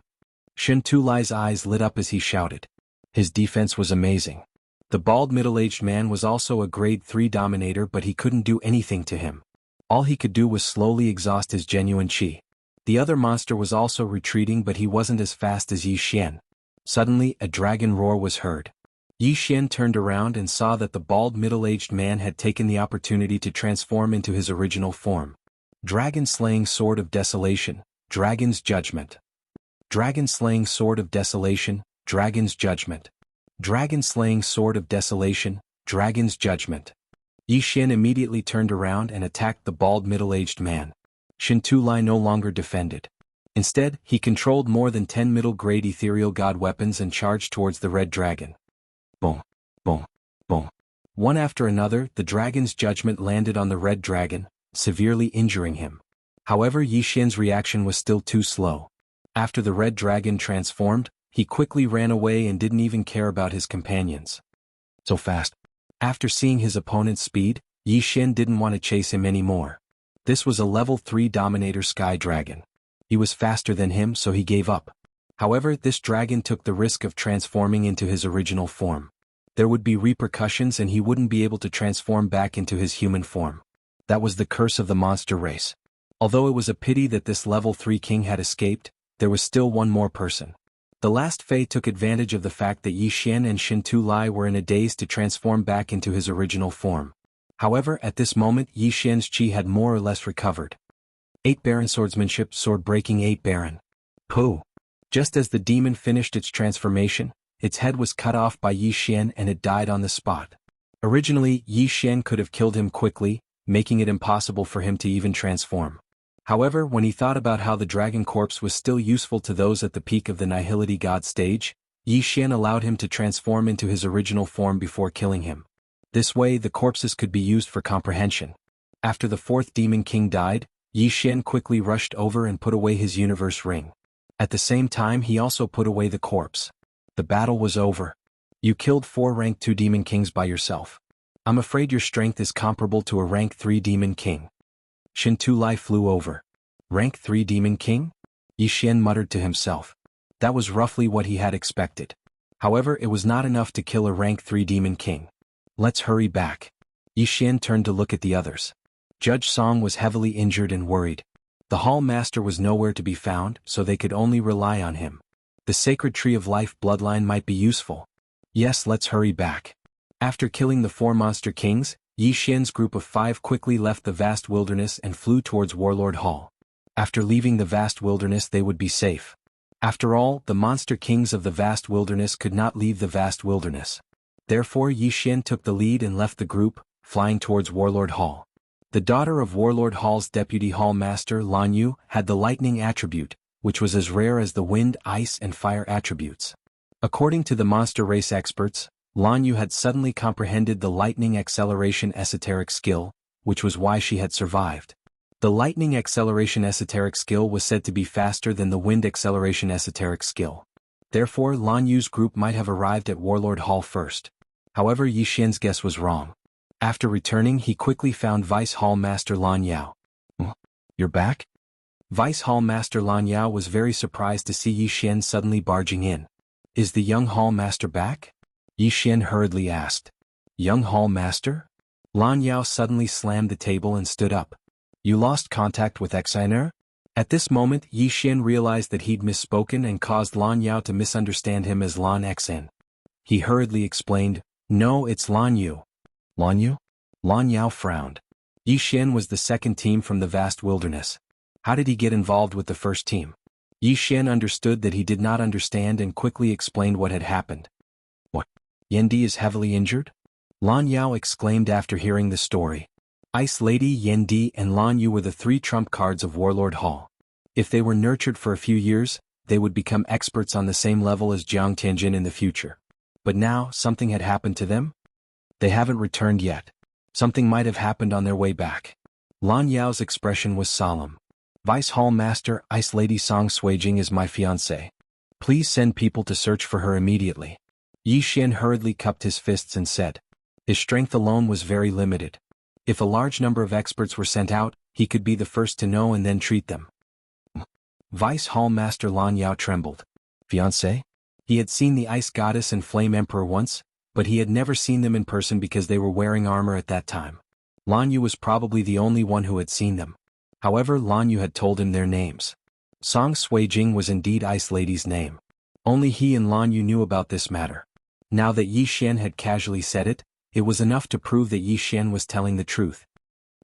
Shen Tulai's eyes lit up as he shouted. His defense was amazing. The bald middle-aged man was also a grade 3 dominator, but he couldn't do anything to him. All he could do was slowly exhaust his genuine qi. The other monster was also retreating, but he wasn't as fast as Yi Xian. Suddenly, a dragon roar was heard. Yi Xian turned around and saw that the bald middle-aged man had taken the opportunity to transform into his original form. Dragon-slaying sword of desolation, dragon's judgment. Dragon-slaying sword of desolation, dragon's judgment. Dragon-slaying sword of desolation, dragon's judgment. Yi Xian immediately turned around and attacked the bald middle-aged man. Shen Tulai no longer defended. Instead, he controlled more than 10 middle-grade ethereal god weapons and charged towards the red dragon. Boom, boom, boom. One after another, the dragon's judgment landed on the red dragon, severely injuring him. However, Yi Xian's reaction was still too slow. After the red dragon transformed, he quickly ran away and didn't even care about his companions. So fast. After seeing his opponent's speed, Yi Xian didn't want to chase him anymore. This was a level 3 Dominator Sky Dragon. He was faster than him, so he gave up. However, this dragon took the risk of transforming into his original form. There would be repercussions and he wouldn't be able to transform back into his human form. That was the curse of the monster race. Although it was a pity that this level 3 king had escaped, there was still one more person. The last Fei took advantage of the fact that Yi Xian and Shen Tulai were in a daze to transform back into his original form. However, at this moment Yi Xian's qi had more or less recovered. 8 Baron Swordsmanship, Sword Breaking 8 Baron. Pooh! Just as the demon finished its transformation, its head was cut off by Yi Xian and it died on the spot. Originally, Yi Xian could have killed him quickly, making it impossible for him to even transform. However, when he thought about how the dragon corpse was still useful to those at the peak of the Nihility God stage, Yi Xian allowed him to transform into his original form before killing him. This way the corpses could be used for comprehension. After the 4th Demon King died, Yi Xian quickly rushed over and put away his universe ring. At the same time he also put away the corpse. The battle was over. You killed 4 rank 2 Demon Kings by yourself. I'm afraid your strength is comparable to a rank 3 Demon King. Shen Tulai flew over. Rank 3 Demon King? Yi Xian muttered to himself. That was roughly what he had expected. However, it was not enough to kill a rank 3 Demon King. Let's hurry back. Yi Xian turned to look at the others. Judge Song was heavily injured and worried. The Hall Master was nowhere to be found, so they could only rely on him. The Sacred Tree of Life bloodline might be useful. Yes, let's hurry back. After killing the 4 Monster Kings, Yi Xian's group of 5 quickly left the vast wilderness and flew towards Warlord Hall. After leaving the vast wilderness they would be safe. After all, the Monster Kings of the vast wilderness could not leave the vast wilderness. Therefore Yi Xian took the lead and left the group, flying towards Warlord Hall. The daughter of Warlord Hall's deputy hall master Lan Yu had the lightning attribute, which was as rare as the wind, ice and fire attributes. According to the monster race experts, Lan Yu had suddenly comprehended the lightning acceleration esoteric skill, which was why she had survived. The lightning acceleration esoteric skill was said to be faster than the wind acceleration esoteric skill. Therefore Lan Yu's group might have arrived at Warlord Hall first. However, Yi Xian's guess was wrong. After returning he quickly found Vice Hall Master Lan Yao. You're back? Vice Hall Master Lan Yao was very surprised to see Yi Xian suddenly barging in. Is the young hall master back? Yi Xian hurriedly asked. Young hall master? Lan Yao suddenly slammed the table and stood up. You lost contact with Xiner? At this moment Yi Xian realized that he'd misspoken and caused Lan Yao to misunderstand him as Lan Xen. He hurriedly explained, No, it's Lan Yu. Lan Yu? Lan Yao frowned. Yi Xian was the second team from the vast wilderness. How did he get involved with the first team? Yi Xian understood that he did not understand and quickly explained what had happened. What? Yendi is heavily injured? Lan Yao exclaimed after hearing the story. Ice Lady, Yendi and Lan Yu were the three trump cards of Warlord Hall. If they were nurtured for a few years, they would become experts on the same level as Jiang Tianjin in the future. But now, something had happened to them? They haven't returned yet. Something might have happened on their way back. Lan Yao's expression was solemn. Vice Hall Master Ice Lady Song Suijing is my fiancée. Please send people to search for her immediately. Yi Xian hurriedly cupped his fists and said. His strength alone was very limited. If a large number of experts were sent out, he could be the first to know and then treat them. Vice Hall Master Lan Yao trembled. Fiancé? He had seen the Ice Goddess and Flame Emperor once, but he had never seen them in person because they were wearing armor at that time. Lan Yu was probably the only one who had seen them. However, Lan Yu had told him their names. Song Suijing was indeed Ice Lady's name. Only he and Lan Yu knew about this matter. Now that Yi Xian had casually said it, it was enough to prove that Yi Xian was telling the truth.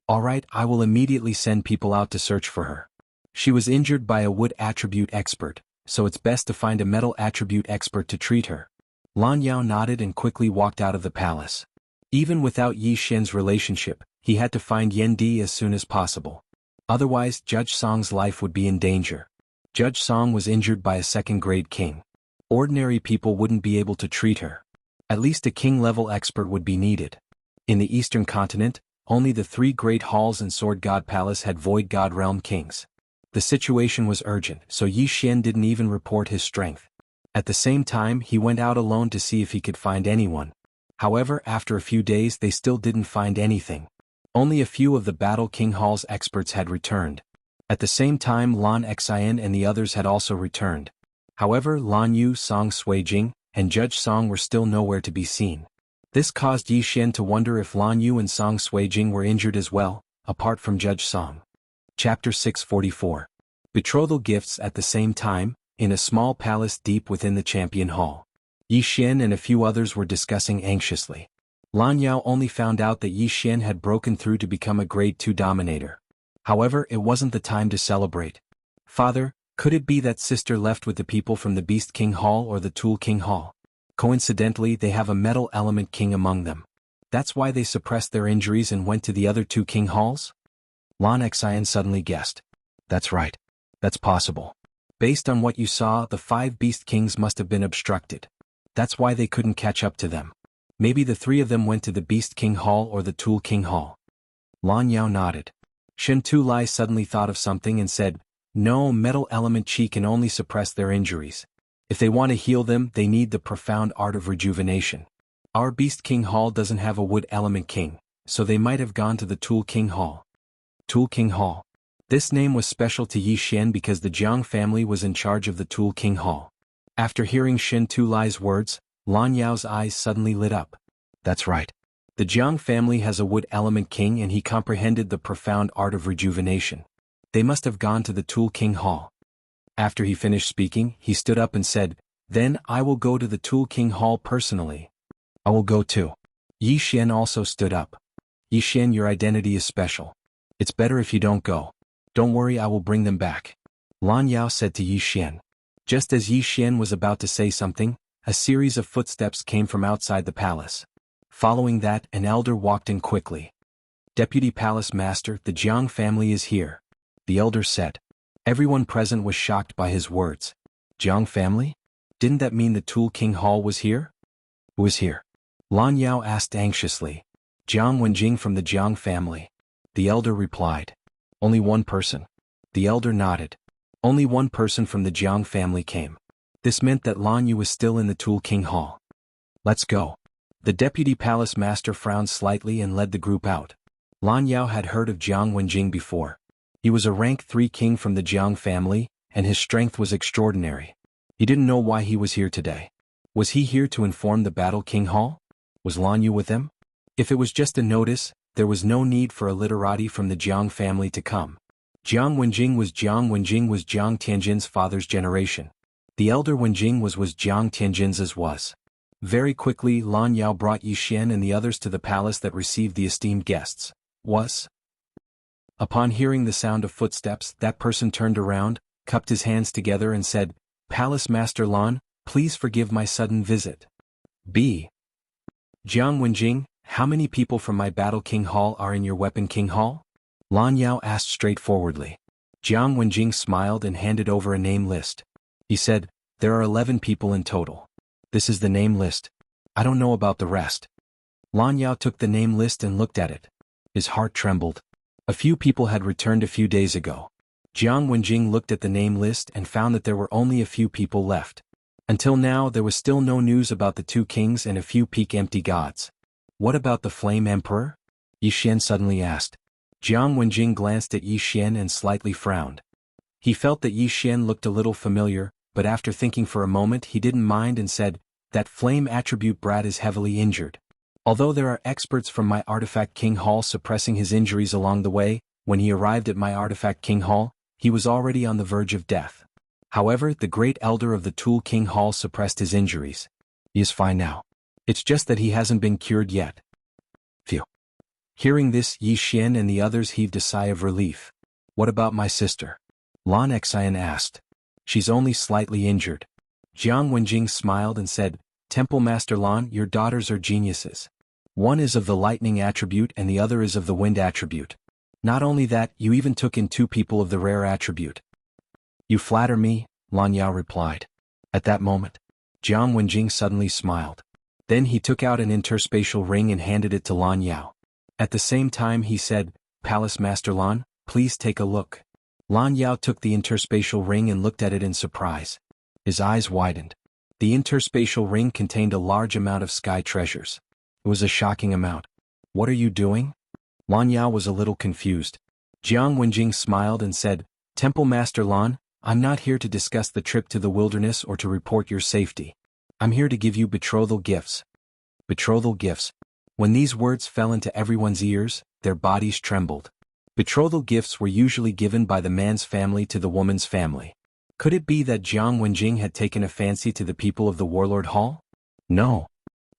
All right, I will immediately send people out to search for her. She was injured by a wood attribute expert, so it's best to find a metal attribute expert to treat her. Lan Yao nodded and quickly walked out of the palace. Even without Yi Xian's relationship, he had to find Yendi as soon as possible. Otherwise, Judge Song's life would be in danger. Judge Song was injured by a second-grade king. Ordinary people wouldn't be able to treat her. At least a king-level expert would be needed. In the Eastern continent, only the three great halls and Sword God Palace had Void God Realm kings. The situation was urgent, so Yi Xian didn't even report his strength. At the same time, he went out alone to see if he could find anyone. However, after a few days they still didn't find anything. Only a few of the Battle King Hall's experts had returned. At the same time Lan Xian and the others had also returned. However, Lan Yu, Song Suijing, and Judge Song were still nowhere to be seen. This caused Yi Xian to wonder if Lan Yu and Song Suijing were injured as well, apart from Judge Song. Chapter 644. Betrothal Gifts. At the same time, in a small palace deep within the Champion Hall, Yi Xian and a few others were discussing anxiously. Lan Yao only found out that Yi Xian had broken through to become a Grade 2 Dominator. However, it wasn't the time to celebrate. Father, could it be that sister left with the people from the Beast King Hall or the Tool King Hall? Coincidentally, they have a Metal Element King among them. That's why they suppressed their injuries and went to the other two King Halls? Lan Xian suddenly guessed. That's right. That's possible. Based on what you saw, the 5 Beast Kings must have been obstructed. That's why they couldn't catch up to them. Maybe the 3 of them went to the Beast King Hall or the Tool King Hall. Lan Yao nodded. Shen Tulai suddenly thought of something and said, No, Metal Element Chi can only suppress their injuries. If they want to heal them, they need the profound art of rejuvenation. Our Beast King Hall doesn't have a Wood Element King, so they might have gone to the Tool King Hall. Tool King Hall. This name was special to Yi Xian because the Jiang family was in charge of the Tool King Hall. After hearing Shen Tulai's words, Lan Yao's eyes suddenly lit up. That's right. The Jiang family has a Wood Element King and he comprehended the profound art of rejuvenation. They must have gone to the Tool King Hall. After he finished speaking, he stood up and said, Then I will go to the Tool King Hall personally. I will go too. Yi Xian also stood up. Yi Xian, your identity is special. It's better if you don't go. Don't worry, I will bring them back. Lan Yao said to Yi Xian. Just as Yi Xian was about to say something, a series of footsteps came from outside the palace. Following that, an elder walked in quickly. Deputy Palace Master, the Jiang family is here. The elder said. Everyone present was shocked by his words. Jiang family? Didn't that mean the Tool King Hall was here? Who is here? Lan Yao asked anxiously. Jiang Wenjing from the Jiang family. The elder replied. Only one person. The elder nodded. Only one person from the Jiang family came. This meant that Lan Yu was still in the Tool King Hall. Let's go. The Deputy Palace Master frowned slightly and led the group out. Lan Yao had heard of Jiang Wenjing before. He was a rank 3 king from the Jiang family, and his strength was extraordinary. He didn't know why he was here today. Was he here to inform the Battle King Hall? Was Lan Yu with him? If it was just a notice, there was no need for a literati from the Jiang family to come. Jiang Wenjing was Jiang Tianjin's father's generation. The elder Wenjing was Jiang Tianjin's as was. Very quickly Lan Yao brought Yi Xian and the others to the palace that received the esteemed guests. Upon hearing the sound of footsteps, that person turned around, cupped his hands together and said, "Palace Master Lan, please forgive my sudden visit." B. Jiang Wenjing, how many people from my Battle King Hall are in your Weapon King Hall? Lan Yao asked straightforwardly. Jiang Wenjing smiled and handed over a name list. He said, "There are 11 people in total. This is the name list. I don't know about the rest." Lan Yao took the name list and looked at it. His heart trembled. A few people had returned a few days ago. Jiang Wenjing looked at the name list and found that there were only a few people left. Until now there was still no news about the 2 kings and a few peak empty gods. What about the Flame Emperor? Yi Xian suddenly asked. Jiang Wenjing glanced at Yi Xian and slightly frowned. He felt that Yi Xian looked a little familiar, but after thinking for a moment he didn't mind and said, "That flame attribute brat is heavily injured. Although there are experts from my Artifact King Hall suppressing his injuries along the way, when he arrived at my Artifact King Hall, he was already on the verge of death. However, the great elder of the Tool King Hall suppressed his injuries. He is fine now. It's just that he hasn't been cured yet." Phew. Hearing this, Yi Xian and the others heaved a sigh of relief. "What about my sister?" Lan Xian asked. "She's only slightly injured." Jiang Wenjing smiled and said, "Temple Master Lan, your daughters are geniuses. One is of the lightning attribute and the other is of the wind attribute. Not only that, you even took in 2 people of the rare attribute." "You flatter me," Lan Yao replied. At that moment, Jiang Wenjing suddenly smiled. Then he took out an interspatial ring and handed it to Lan Yao. At the same time he said, "Palace Master Lan, please take a look." Lan Yao took the interspatial ring and looked at it in surprise. His eyes widened. The interspatial ring contained a large amount of sky treasures. It was a shocking amount. "What are you doing?" Lan Yao was a little confused. Jiang Wenjing smiled and said, "Temple Master Lan, I'm not here to discuss the trip to the wilderness or to report your safety. I'm here to give you betrothal gifts." Betrothal gifts. When these words fell into everyone's ears, their bodies trembled. Betrothal gifts were usually given by the man's family to the woman's family. Could it be that Jiang Wenjing had taken a fancy to the people of the Warlord Hall? No.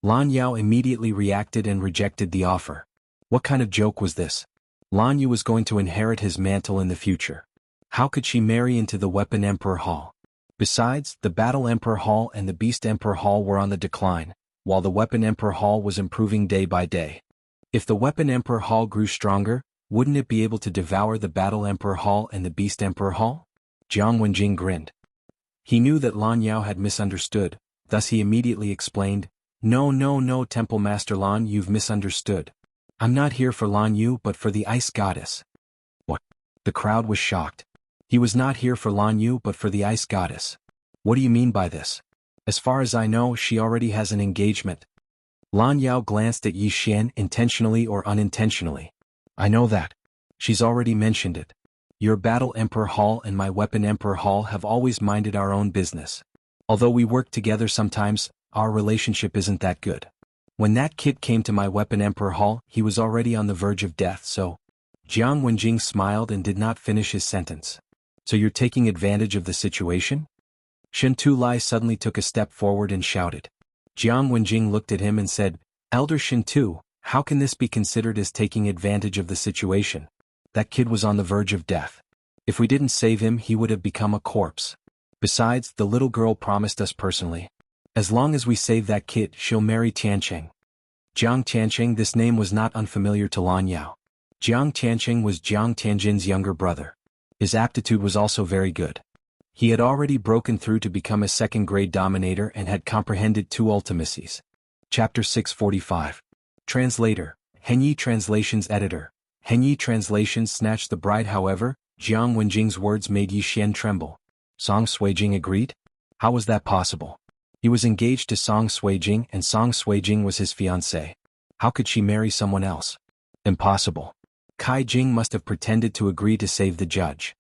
Lan Yao immediately reacted and rejected the offer. What kind of joke was this? Lan Yu was going to inherit his mantle in the future. How could she marry into the Weapon Emperor Hall? Besides, the Battle Emperor Hall and the Beast Emperor Hall were on the decline, while the Weapon Emperor Hall was improving day by day. If the Weapon Emperor Hall grew stronger, wouldn't it be able to devour the Battle Emperor Hall and the Beast Emperor Hall? Jiang Wenjing grinned. He knew that Lan Yao had misunderstood, thus he immediately explained, No, Temple Master Lan, you've misunderstood. I'm not here for Lan Yu but for the Ice Goddess." What? The crowd was shocked. He was not here for Lan Yu but for the Ice Goddess. What do you mean by this? As far as I know, she already has an engagement. Lan Yao glanced at Yi Xian intentionally or unintentionally. "I know that. She's already mentioned it. Your Battle Emperor Hall and my Weapon Emperor Hall have always minded our own business. Although we work together sometimes, our relationship isn't that good. When that kid came to my Weapon Emperor Hall, he was already on the verge of death, so..." Jiang Wenjing smiled and did not finish his sentence. "So you're taking advantage of the situation?" Shen Tulai suddenly took a step forward and shouted. Jiang Wenjing looked at him and said, "Elder Shen Tu, how can this be considered as taking advantage of the situation? That kid was on the verge of death. If we didn't save him, he would have become a corpse. Besides, the little girl promised us personally. As long as we save that kid, she'll marry Tiancheng." Jiang Tiancheng, this name was not unfamiliar to Lan Yao. Jiang Tiancheng was Jiang Tianjin's younger brother. His aptitude was also very good. He had already broken through to become a second-grade dominator and had comprehended 2 ultimacies. Chapter 645. Translator, Henyi Translations Editor. Henyi Translations snatched the bride. However, Jiang Wenjing's words made Yi Xian tremble. Song Suijing agreed? How was that possible? He was engaged to Song Suijing and Song Suijing was his fiancée. How could she marry someone else? Impossible. Kai Jing must have pretended to agree to save the judge.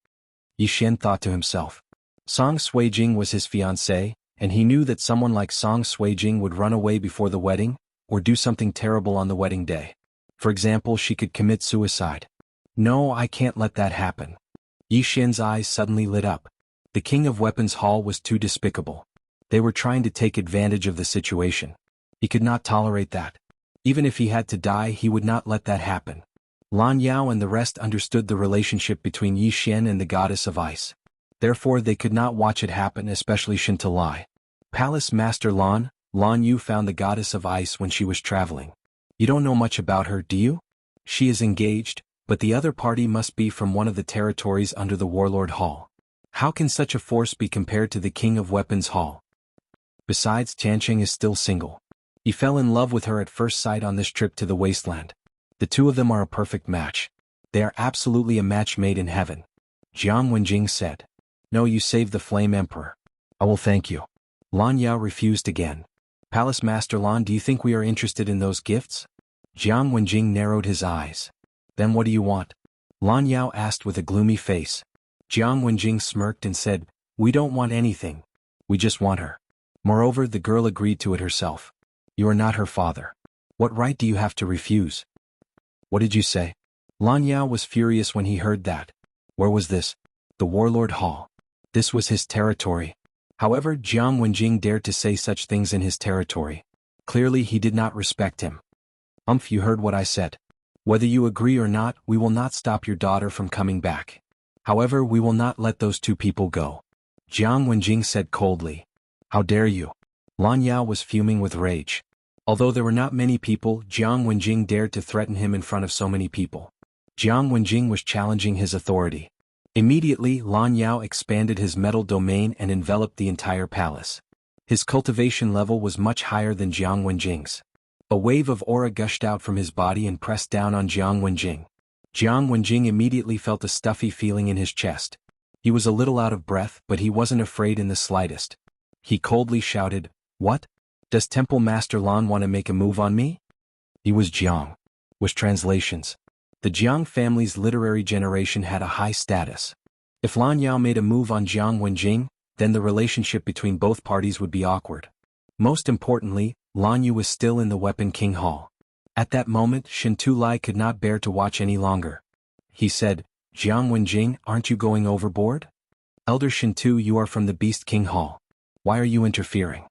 Yi Xian thought to himself. Song Suijing was his fiancée, And he knew that someone like Song Suijing would run away before the wedding, or do something terrible on the wedding day. For example, she could commit suicide. No, I can't let that happen. Yi Xian's eyes suddenly lit up. The King of Weapons Hall was too despicable. They were trying to take advantage of the situation. He could not tolerate that. Even if he had to die, he would not let that happen. Lan Yao and the rest understood the relationship between Yi Xian and the goddess of ice. Therefore they could not watch it happen, especially Shen Tulai. Palace Master Lan Yu found the goddess of ice when she was traveling. You don't know much about her, do you? She is engaged, but the other party must be from one of the territories under the Warlord Hall. How can such a force be compared to the King of Weapons Hall? Besides, Tianqing is still single. He fell in love with her at first sight on this trip to the wasteland. The two of them are a perfect match. They are absolutely a match made in heaven. Jiang Wenjing said. No, you saved the Flame Emperor. I will thank you. Lan Yao refused again. Palace Master Lan, do you think we are interested in those gifts? Jiang Wenjing narrowed his eyes. Then what do you want? Lan Yao asked with a gloomy face. Jiang Wenjing smirked and said, we don't want anything. We just want her. Moreover, the girl agreed to it herself. You are not her father. What right do you have to refuse? What did you say? Lan Yao was furious when he heard that. Where was this? The Warlord Hall. This was his territory. However, Jiang Wenjing dared to say such things in his territory. Clearly he did not respect him. You heard what I said. Whether you agree or not, we will not stop your daughter from coming back. However, we will not let those two people go. Jiang Wenjing said coldly. How dare you? Lan Yao was fuming with rage. Although there were not many people, Jiang Wenjing dared to threaten him in front of so many people. Jiang Wenjing was challenging his authority. Immediately, Lan Yao expanded his metal domain and enveloped the entire palace. His cultivation level was much higher than Jiang Wenjing's. A wave of aura gushed out from his body and pressed down on Jiang Wenjing. Jiang Wenjing immediately felt a stuffy feeling in his chest. He was a little out of breath, but he wasn't afraid in the slightest. He coldly shouted, What? Does Temple Master Lan want to make a move on me? He was Jiang. Was translations. The Jiang family's literary generation had a high status. If Lan Yao made a move on Jiang Wenjing, then the relationship between both parties would be awkward. Most importantly, Lan Yu was still in the Weapon King Hall. At that moment, Shen Tulai could not bear to watch any longer. He said, Jiang Wenjing, aren't you going overboard? Elder Shen Tu, you are from the Beast King Hall. Why are you interfering?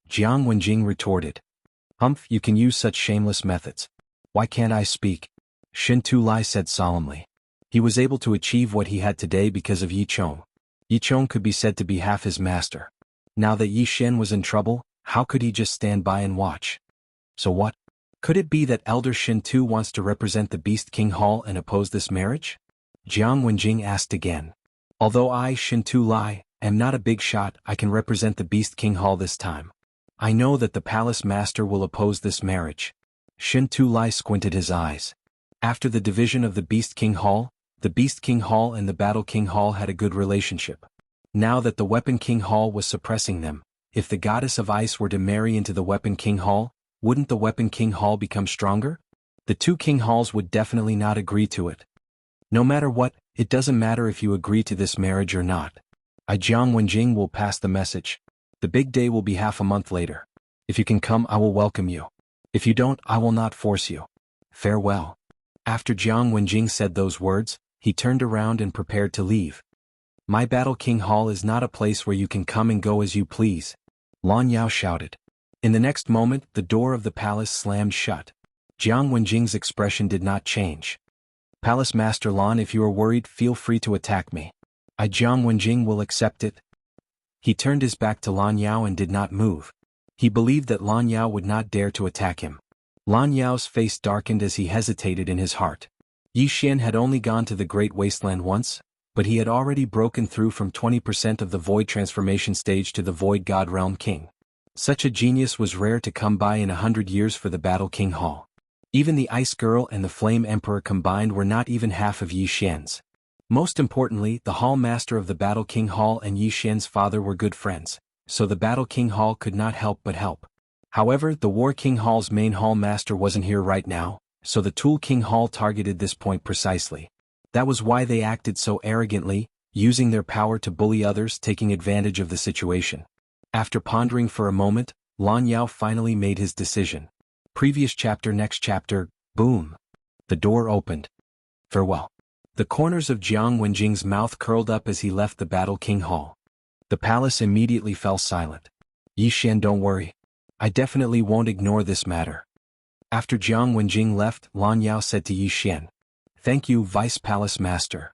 Jiang Wenjing retorted. You can use such shameless methods. Why can't I speak? Shen Tulai said solemnly. He was able to achieve what he had today because of Yi Chong. Yi Chong could be said to be half his master. Now that Yi Xian was in trouble, how could he just stand by and watch? So what? Could it be that Elder Shen Tu wants to represent the Beast King Hall and oppose this marriage? Jiang Wenjing asked again. Although I, Shen Tulai, am not a big shot, I can represent the Beast King Hall this time. I know that the Palace Master will oppose this marriage. Shen Tulai squinted his eyes. After the division of the Beast King Hall, the Beast King Hall and the Battle King Hall had a good relationship. Now that the Weapon King Hall was suppressing them, if the Goddess of Ice were to marry into the Weapon King Hall, wouldn't the Weapon King Hall become stronger? The two King Halls would definitely not agree to it. No matter what, it doesn't matter if you agree to this marriage or not. I, Jiang Wenjing, will pass the message. The big day will be half a month later. If you can come, I will welcome you. If you don't, I will not force you. Farewell. After Jiang Wenjing said those words, he turned around and prepared to leave. My Battle King Hall is not a place where you can come and go as you please. Lan Yao shouted. In the next moment, the door of the palace slammed shut. Jiang Wenjing's expression did not change. Palace Master Lan, if you are worried, feel free to attack me. I, Jiang Wenjing, will accept it. He turned his back to Lan Yao and did not move. He believed that Lan Yao would not dare to attack him. Lan Yao's face darkened as he hesitated in his heart. Yi Xian had only gone to the Great Wasteland once, but he had already broken through from 20% of the Void Transformation stage to the Void God Realm King. Such a genius was rare to come by in 100 years for the Battle King Hall. Even the Ice Girl and the Flame Emperor combined were not even half of Yi Xian's. Most importantly, the Hall Master of the Battle King Hall and Yi Xian's father were good friends, so the Battle King Hall could not help but help. However, the War King Hall's main Hall Master wasn't here right now, so the Tool King Hall targeted this point precisely. That was why they acted so arrogantly, using their power to bully others, taking advantage of the situation. After pondering for a moment, Lan Yao finally made his decision. Previous chapter, next chapter, boom. The door opened. Farewell. The corners of Jiang Wenjing's mouth curled up as he left the Battle King Hall. The palace immediately fell silent. Yi Xian, don't worry. I definitely won't ignore this matter. After Jiang Wenjing left, Lan Yao said to Yi Xian, "Thank you, Vice Palace Master."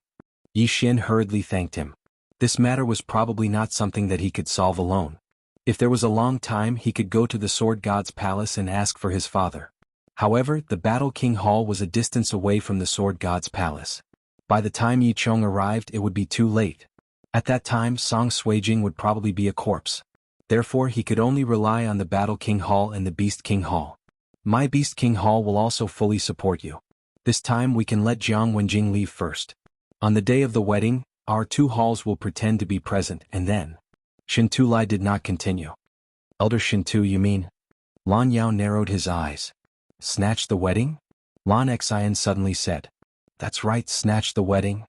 Yi Xian hurriedly thanked him. This matter was probably not something that he could solve alone. If there was a long time, he could go to the Sword God's palace and ask for his father. However, the Battle King Hall was a distance away from the Sword God's palace. By the time Yi Chong arrived, it would be too late. At that time, Song Suijing would probably be a corpse. Therefore, he could only rely on the Battle King Hall and the Beast King Hall. My Beast King Hall will also fully support you. This time we can let Jiang Wenjing leave first. On the day of the wedding, our two halls will pretend to be present, and then... Shin Tulai did not continue. Elder Shin Tu, you mean? Lan Yao narrowed his eyes. Snatch the wedding? Lan Xian suddenly said. That's right, snatch the wedding.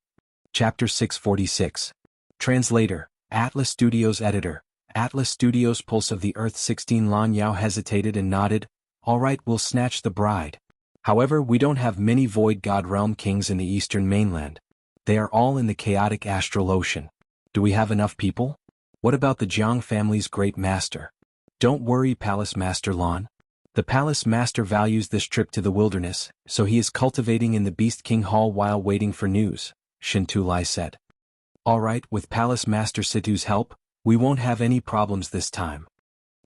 Chapter 646. Translator, Atlas Studios Editor, Atlas Studios Pulse of the Earth 16. Lan Yao hesitated and nodded. All right, we'll snatch the bride. However, we don't have many Void God Realm kings in the eastern mainland. They are all in the chaotic astral ocean. Do we have enough people? What about the Jiang family's great master? Don't worry, Palace Master Lan. The Palace Master values this trip to the wilderness, so he is cultivating in the Beast King Hall while waiting for news, Shin Tulai said. All right, with Palace Master Situ's help, we won't have any problems this time.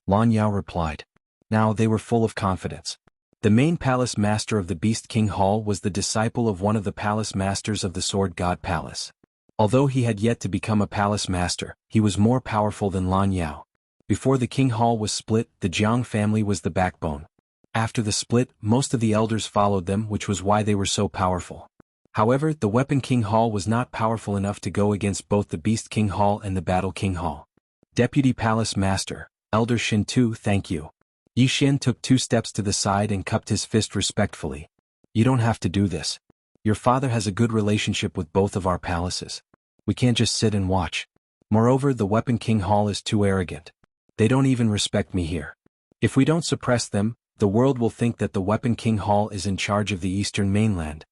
Lan Yao replied. Now they were full of confidence. The main Palace Master of the Beast King Hall was the disciple of one of the Palace Masters of the Sword God Palace. Although he had yet to become a Palace Master, he was more powerful than Lan Yao. Before the King Hall was split, the Jiang family was the backbone. After the split, most of the elders followed them, which was why they were so powerful. However, the Weapon King Hall was not powerful enough to go against both the Beast King Hall and the Battle King Hall. Deputy Palace Master, Elder Shin Tu, thank you. Yi Xian took 2 steps to the side and cupped his fist respectfully. You don't have to do this. Your father has a good relationship with both of our palaces. We can't just sit and watch. Moreover, the Weapon King Hall is too arrogant. They don't even respect me here. If we don't suppress them, the world will think that the Weapon King Hall is in charge of the eastern mainland.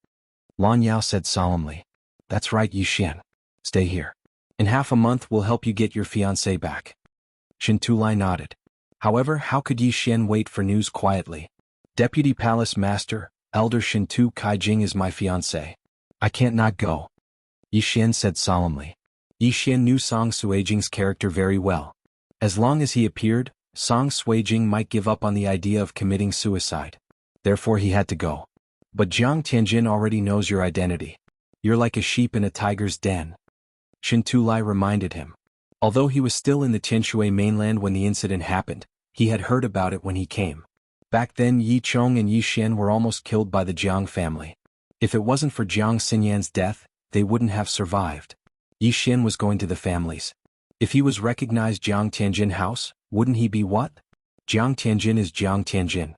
Lan Yao said solemnly. That's right, Yi Xian. Stay here. In half a month we'll help you get your fiancé back. Shin Tulai nodded. However, how could Yi Xian wait for news quietly? Deputy Palace Master, Elder Shin Tu Kaijing is my fiancé. I can't not go. Yi Xian said solemnly. Yi Xian knew Song Suijing's character very well. As long as he appeared, Song Suijing might give up on the idea of committing suicide. Therefore he had to go. But Jiang Tianjin already knows your identity. You're like a sheep in a tiger's den. Shin Tulai reminded him. Although he was still in the Tianshui mainland when the incident happened, he had heard about it when he came. Back then Yi Chong and Yi Xian were almost killed by the Jiang family. If it wasn't for Jiang Xinyan's death, they wouldn't have survived. Yi Xian was going to the families. If he was recognized Jiang Tianjin house, wouldn't he be what? Jiang Tianjin is Jiang Tianjin.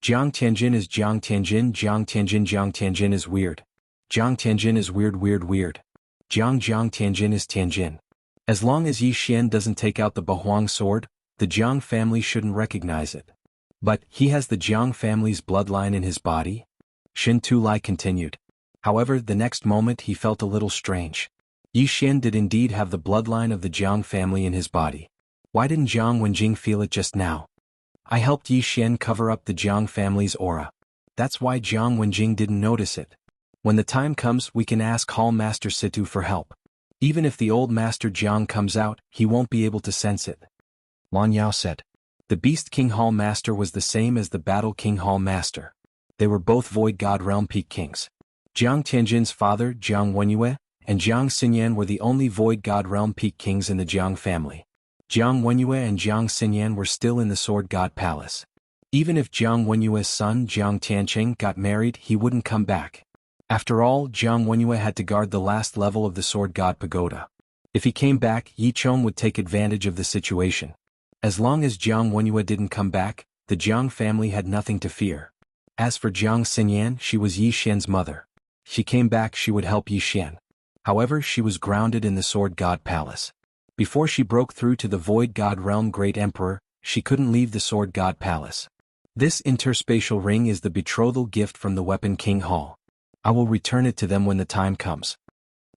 Jiang Tianjin is Jiang Tianjin. Jiang Tianjin is weird. Jiang Tianjin is weird. Jiang Tianjin is Tianjin. As long as Yi Xian doesn't take out the Bahuang sword, the Jiang family shouldn't recognize it. But he has the Jiang family's bloodline in his body? Shin Tulai continued. However, the next moment he felt a little strange. Yi Xian did indeed have the bloodline of the Jiang family in his body. Why didn't Jiang Wenjing feel it just now? I helped Yi Xian cover up the Jiang family's aura. That's why Jiang Wenjing didn't notice it. When the time comes, we can ask Hall Master Situ for help. Even if the old Master Jiang comes out, he won't be able to sense it. Lan Yao said. The Beast King Hall Master was the same as the Battle King Hall Master. They were both Void God Realm Peak Kings. Jiang Tianjin's father, Jiang Wenyue, and Jiang Xinyan were the only Void God Realm Peak Kings in the Jiang family. Jiang Wenyue and Jiang Xinyan were still in the Sword God Palace. Even if Jiang Wenyue's son Jiang Tianqing got married, he wouldn't come back. After all, Jiang Wenyue had to guard the last level of the Sword God Pagoda. If he came back, Yi Chong would take advantage of the situation. As long as Jiang Wenyue didn't come back, the Jiang family had nothing to fear. As for Jiang Xinyan, she was Yi Xian's mother. She came back, she would help Yi Xian. However, she was grounded in the Sword God Palace. Before she broke through to the Void God Realm Great Emperor, she couldn't leave the Sword God Palace. This interspatial ring is the betrothal gift from the Weapon King Hall. I will return it to them when the time comes.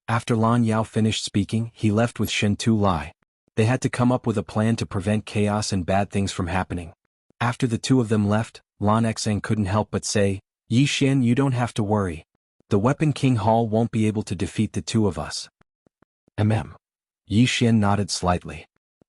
After Lan Yao finished speaking, he left with Shen Tu Lai. They had to come up with a plan to prevent chaos and bad things from happening. After the two of them left, Lan Xang couldn't help but say, "Yi Xian, you don't have to worry. The Weapon King Hall won't be able to defeat the two of us." Yi Xian nodded slightly.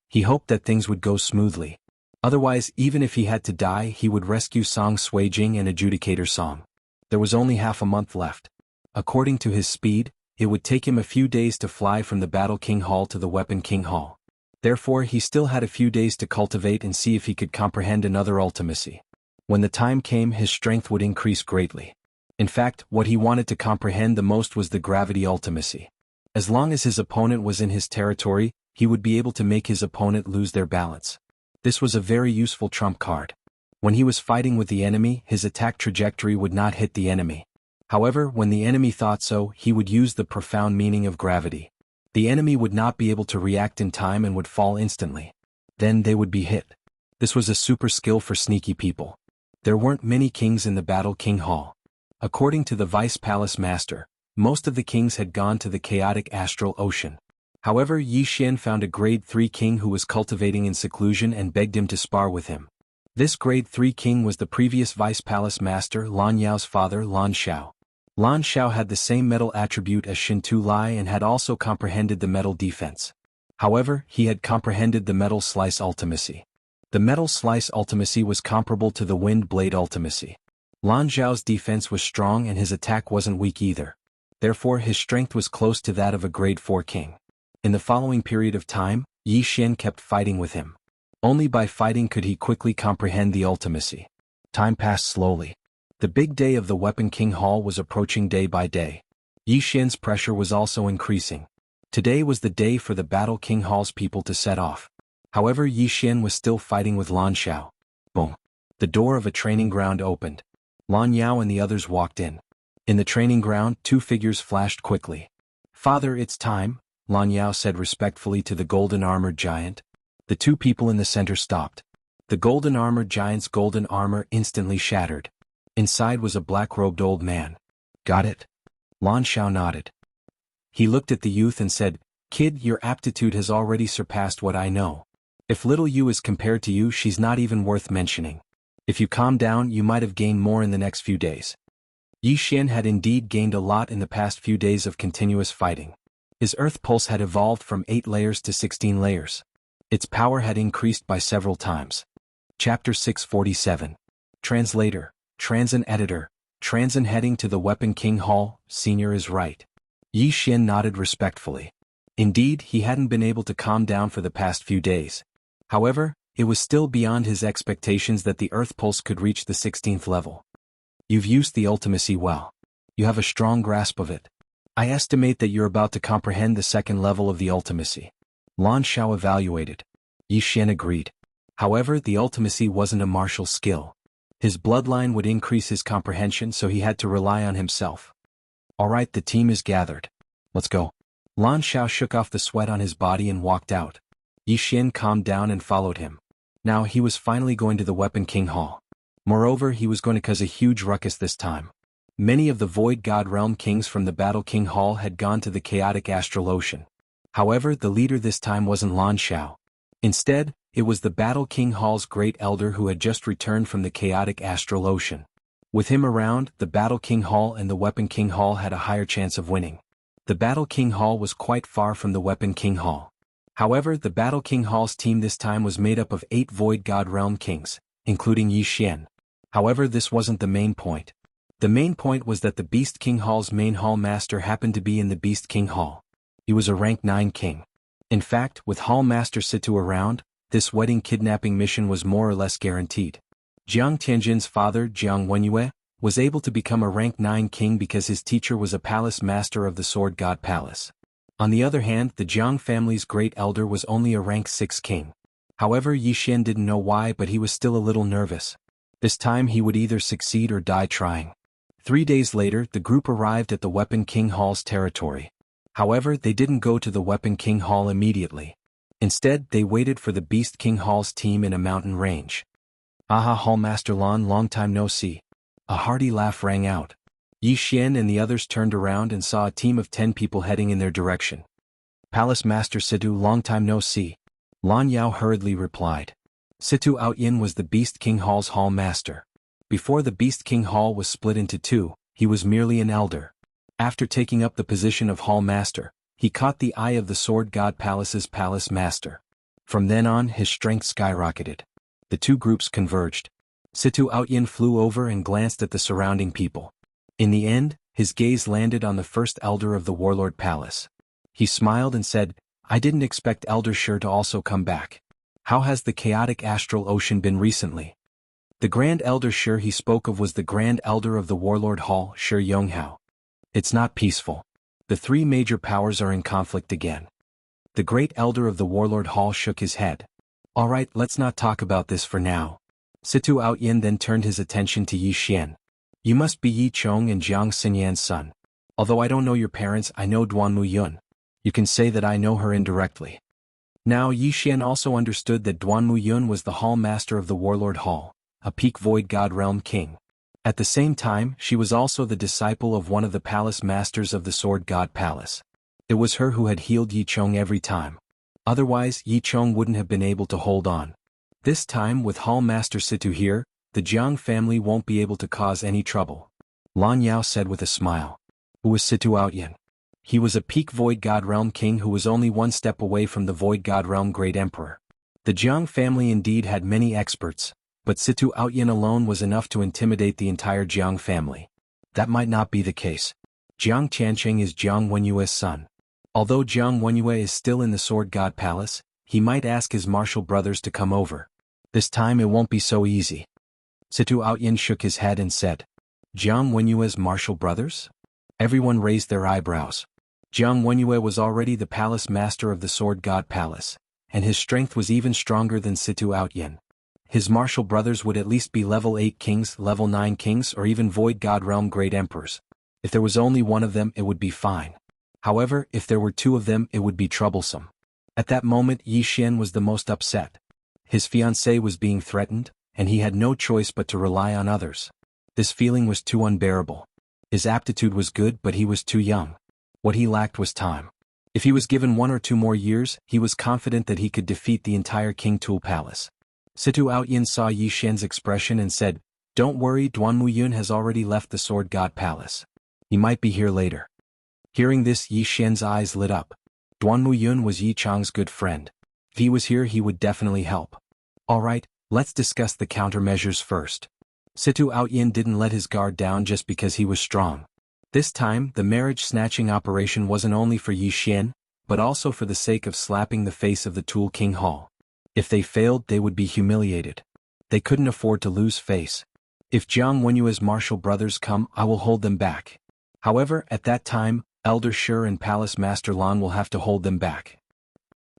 He hoped that things would go smoothly. Otherwise, even if he had to die, he would rescue Song Suijing and Adjudicator Song. There was only half a month left. According to his speed, it would take him a few days to fly from the Battle King Hall to the Weapon King Hall. Therefore, he still had a few days to cultivate and see if he could comprehend another ultimacy. When the time came, his strength would increase greatly. In fact, what he wanted to comprehend the most was the gravity ultimacy. As long as his opponent was in his territory, he would be able to make his opponent lose their balance. This was a very useful trump card. When he was fighting with the enemy, his attack trajectory would not hit the enemy. However, when the enemy thought so, he would use the profound meaning of gravity. The enemy would not be able to react in time and would fall instantly. Then they would be hit. This was a super skill for sneaky people. There weren't many kings in the Battle King Hall. According to the Vice Palace Master, most of the kings had gone to the chaotic astral ocean. However, Yi Xian found a grade 3 king who was cultivating in seclusion and begged him to spar with him. This grade 3 king was the previous Vice Palace Master Lan Yao's father Lan Xiao. Lan Xiao had the same metal attribute as Shen Tu Lai and had also comprehended the metal defense. However, he had comprehended the metal slice ultimacy. The metal slice ultimacy was comparable to the wind blade ultimacy. Lan Xiao's defense was strong and his attack wasn't weak either. Therefore, his strength was close to that of a grade 4 king. In the following period of time, Yi Xian kept fighting with him. Only by fighting could he quickly comprehend the ultimacy. Time passed slowly. The big day of the Weapon King Hall was approaching day by day. Yi Xian's pressure was also increasing. Today was the day for the Battle King Hall's people to set off. However, Yi Xian was still fighting with Lan Xiao. Boom. The door of a training ground opened. Lan Yao and the others walked in. In the training ground, two figures flashed quickly. "Father, it's time," Lan Yao said respectfully to the golden-armored giant. The two people in the center stopped. The golden-armored giant's golden armor instantly shattered. Inside was a black-robed old man. "Got it?" Lan Xiao nodded. He looked at the youth and said, "Kid, your aptitude has already surpassed what I know. If little Yu is compared to you, she's not even worth mentioning. If you calm down, you might have gained more in the next few days." Yi Xian had indeed gained a lot in the past few days of continuous fighting. His earth pulse had evolved from 8 layers to 16 layers. Its power had increased by several times. Chapter 647. Translator, Transin Editor, Transin heading to the Weapon King Hall, Senior is right. Yi Xian nodded respectfully. Indeed, he hadn't been able to calm down for the past few days. However, it was still beyond his expectations that the earth pulse could reach the 16th level. "You've used the ultimacy well. You have a strong grasp of it. I estimate that you're about to comprehend the second level of the ultimacy." Lan Xiao evaluated. Yi Xian agreed. However, the ultimacy wasn't a martial skill. His bloodline would increase his comprehension, so he had to rely on himself. "All right, the team is gathered. Let's go." Lan Xiao shook off the sweat on his body and walked out. Yi Xian calmed down and followed him. Now he was finally going to the Weapon King Hall. Moreover, he was going to cause a huge ruckus this time. Many of the Void God Realm kings from the Battle King Hall had gone to the chaotic astral ocean. However, the leader this time wasn't Lan Xiao. Instead, it was the Battle King Hall's great elder who had just returned from the chaotic astral ocean. With him around, the Battle King Hall and the Weapon King Hall had a higher chance of winning. The Battle King Hall was quite far from the Weapon King Hall. However, the Battle King Hall's team this time was made up of 8 Void God Realm kings, including Yi Xian. However, this wasn't the main point. The main point was that the Beast King Hall's main hall master happened to be in the Beast King Hall. He was a rank 9 king. In fact, with Hall Master Situ around, this wedding kidnapping mission was more or less guaranteed. Jiang Tianjin's father, Jiang Wenyue, was able to become a rank 9 king because his teacher was a palace master of the Sword God Palace. On the other hand, the Jiang family's great elder was only a rank 6 king. However, Yi Xian didn't know why, but he was still a little nervous. This time he would either succeed or die trying. 3 days later, the group arrived at the Weapon King Hall's territory. However, they didn't go to the Weapon King Hall immediately. Instead, they waited for the Beast King Hall's team in a mountain range. "Aha, Hallmaster Lan, long time no see." A hearty laugh rang out. Yi Xian and the others turned around and saw a team of 10 people heading in their direction. "Palace Master Situ, long time no see." Lan Yao hurriedly replied. Situ Outyin was the Beast King Hall's Hall Master. Before the Beast King Hall was split into two, he was merely an elder. After taking up the position of Hall Master, he caught the eye of the Sword God Palace's Palace Master. From then on, his strength skyrocketed. The two groups converged. Situ Outyin flew over and glanced at the surrounding people. In the end, his gaze landed on the first elder of the Warlord Palace. He smiled and said, "I didn't expect Elder Shi to also come back. How has the chaotic astral ocean been recently?" The Grand Elder Shi he spoke of was the Grand Elder of the Warlord Hall, Shi Yonghao. "It's not peaceful. The three major powers are in conflict again." The Great Elder of the Warlord Hall shook his head. "All right, let's not talk about this for now." Situ Outyin then turned his attention to Yi Xian. "You must be Yi Chong and Jiang Xinyan's son. Although I don't know your parents, I know Duanmu Yun. You can say that I know her indirectly." Now Yi Xian also understood that Duanmu Yun was the Hall Master of the Warlord Hall, a peak Void God Realm King. At the same time, she was also the disciple of one of the Palace Masters of the Sword God Palace. It was her who had healed Yi Chong every time. Otherwise, Yi Chong wouldn't have been able to hold on. This time with Hall Master Situ here, the Jiang family won't be able to cause any trouble. Lan Yao said with a smile. Who was Situ Outyin? He was a peak Void God Realm King who was only one step away from the Void God Realm Great Emperor. The Jiang family indeed had many experts, but Situ Outyin alone was enough to intimidate the entire Jiang family. That might not be the case. Jiang Qiancheng is Jiang Wenyue's son. Although Jiang Wenyue is still in the Sword God Palace, he might ask his martial brothers to come over. This time it won't be so easy. Situ Outyin shook his head and said, "Jiang Wenyue's martial brothers?" Everyone raised their eyebrows. Jiang Wenyue was already the palace master of the Sword God Palace, and his strength was even stronger than Situ Outyin. His martial brothers would at least be level 8 kings, level 9 kings, or even Void God Realm Great Emperors. If there was only one of them, it would be fine. However, if there were two of them, it would be troublesome. At that moment, Yi Xian was the most upset. His fiancée was being threatened, and he had no choice but to rely on others. This feeling was too unbearable. His aptitude was good, but he was too young. What he lacked was time. If he was given 1 or 2 more years, he was confident that he could defeat the entire King Tool Palace. Situ Outyin saw Yi Xian's expression and said, "Don't worry, Duanmu Yun has already left the Sword God Palace. He might be here later." Hearing this, Yi Xian's eyes lit up. Duanmu Yun was Yi Chang's good friend. If he was here, he would definitely help. All right, let's discuss the countermeasures first. Situ Outyin didn't let his guard down just because he was strong. This time, the marriage-snatching operation wasn't only for Yi Xian, but also for the sake of slapping the face of the Tool King Hall. If they failed, they would be humiliated. They couldn't afford to lose face. If Jiang Wenyue's martial brothers come, I will hold them back. However, at that time, Elder Shi and Palace Master Lan will have to hold them back.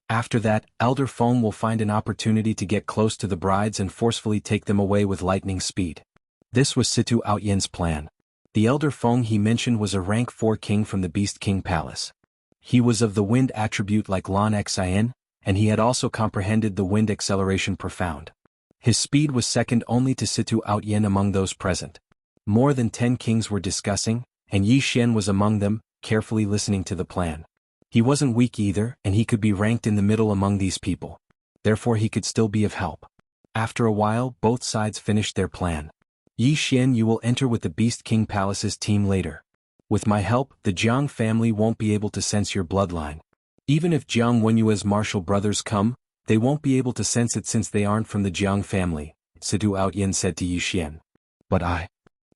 After that, Elder Feng will find an opportunity to get close to the brides and forcefully take them away with lightning speed. This was Situ Outyin's plan. The Elder Feng he mentioned was a rank 4 king from the Beast King Palace. He was of the wind attribute like Lan Xian, and he had also comprehended the wind acceleration profound. His speed was second only to Situ Outyin among those present. More than 10 kings were discussing, and Yi Xian was among them, carefully listening to the plan. He wasn't weak either, and he could be ranked in the middle among these people. Therefore he could still be of help. After a while, both sides finished their plan. Yi Xian, you will enter with the Beast King Palace's team later. With my help, the Jiang family won't be able to sense your bloodline. Even if Jiang Wenyue's martial brothers come, they won't be able to sense it since they aren't from the Jiang family, Situ Outyin said to Yi Xian. But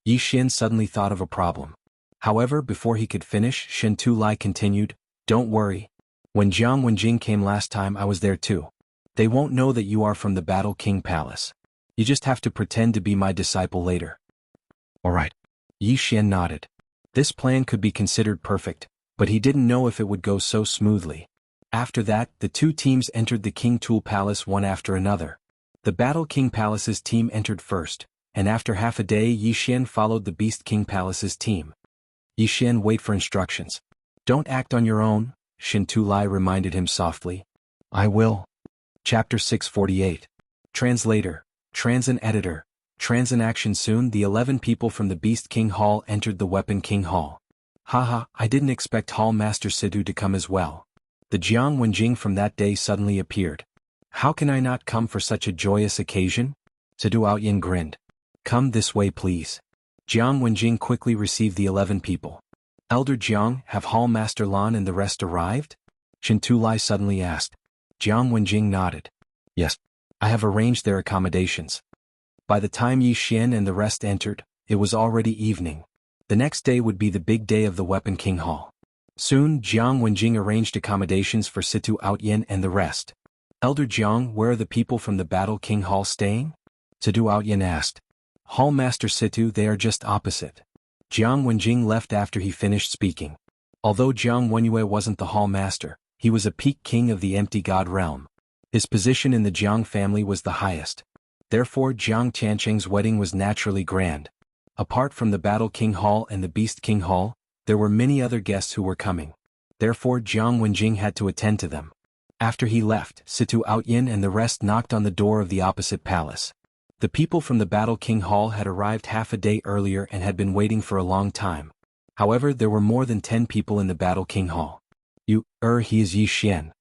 Yi Xian suddenly thought of a problem. However, before he could finish, Shen Tu Lai continued, "Don't worry. When Jiang Wenjing came last time, I was there too. They won't know that you are from the Battle King Palace. You just have to pretend to be my disciple later." Alright. Yi Xian nodded. This plan could be considered perfect, but he didn't know if it would go so smoothly. After that, the two teams entered the King Tool Palace one after another. The Battle King Palace's team entered first, and after half a day Yi Xian followed the Beast King Palace's team. Yi Xian, wait for instructions. Don't act on your own, Shen Tu Lai reminded him softly. I will. Chapter 648. Translator, Transin Editor, Transin Action. Soon the 11 people from the Beast King Hall entered the Weapon King Hall. Haha, I didn't expect Hall Master Sidhu to come as well. The Jiang Wenjing from that day suddenly appeared. How can I not come for such a joyous occasion? Sidhu Outyin grinned. Come this way please. Jiang Wenjing quickly received the 11 people. Elder Jiang, have Hall Master Lan and the rest arrived? Shin Tulai suddenly asked. Jiang Wenjing nodded. Yes. I have arranged their accommodations. By the time Yi Xian and the rest entered, it was already evening. The next day would be the big day of the Weapon King Hall. Soon Jiang Wenjing arranged accommodations for Sidhu Outyin and the rest. Elder Jiang, where are the people from the Battle King Hall staying? Sidhu Outyin asked. Hall Master Sidhu, they are just opposite. Jiang Wenjing left after he finished speaking. Although Jiang Wenyue wasn't the Hall Master, he was a peak king of the Empty God realm. His position in the Jiang family was the highest. Therefore Jiang Tiancheng's wedding was naturally grand. Apart from the Battle King Hall and the Beast King Hall, there were many other guests who were coming. Therefore Jiang Wenjing had to attend to them. After he left, Sidhu Outyin and the rest knocked on the door of the opposite palace. The people from the Battle King Hall had arrived half a day earlier and had been waiting for a long time. However, there were more than 10 people in the Battle King Hall. He is Yi Xian.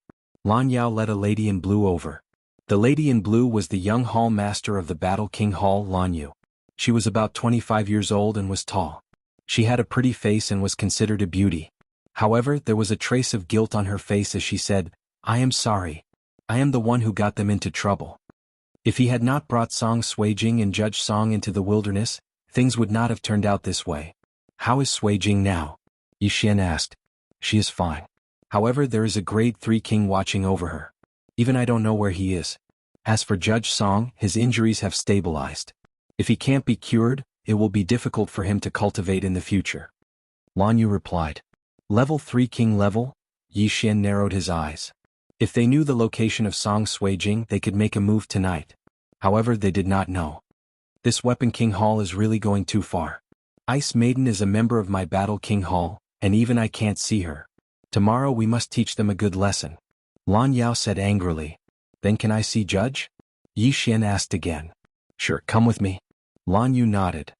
Lan Yao led a lady in blue over. The lady in blue was the young hall master of the Battle King Hall, Lan Yu. She was about 25 years old and was tall. She had a pretty face and was considered a beauty. However, there was a trace of guilt on her face as she said, I am sorry. I am the one who got them into trouble. If he had not brought Song Suijing and Judge Song into the wilderness, things would not have turned out this way. How is Suijing now? Yi Xian asked. She is fine. However, there is a grade 3 king watching over her. Even I don't know where he is. As for Judge Song, his injuries have stabilized. If he can't be cured, it will be difficult for him to cultivate in the future. Lan Yu replied. Level 3 king level? Yi Xian narrowed his eyes. If they knew the location of Song Suijing, they could make a move tonight. However, they did not know. This Weapon King Hall is really going too far. Ice Maiden is a member of my Battle King Hall, and even I can't see her. Tomorrow we must teach them a good lesson. Lan Yao said angrily. Then can I see Judge? Yi Xian asked again. Sure, come with me. Lan Yu nodded.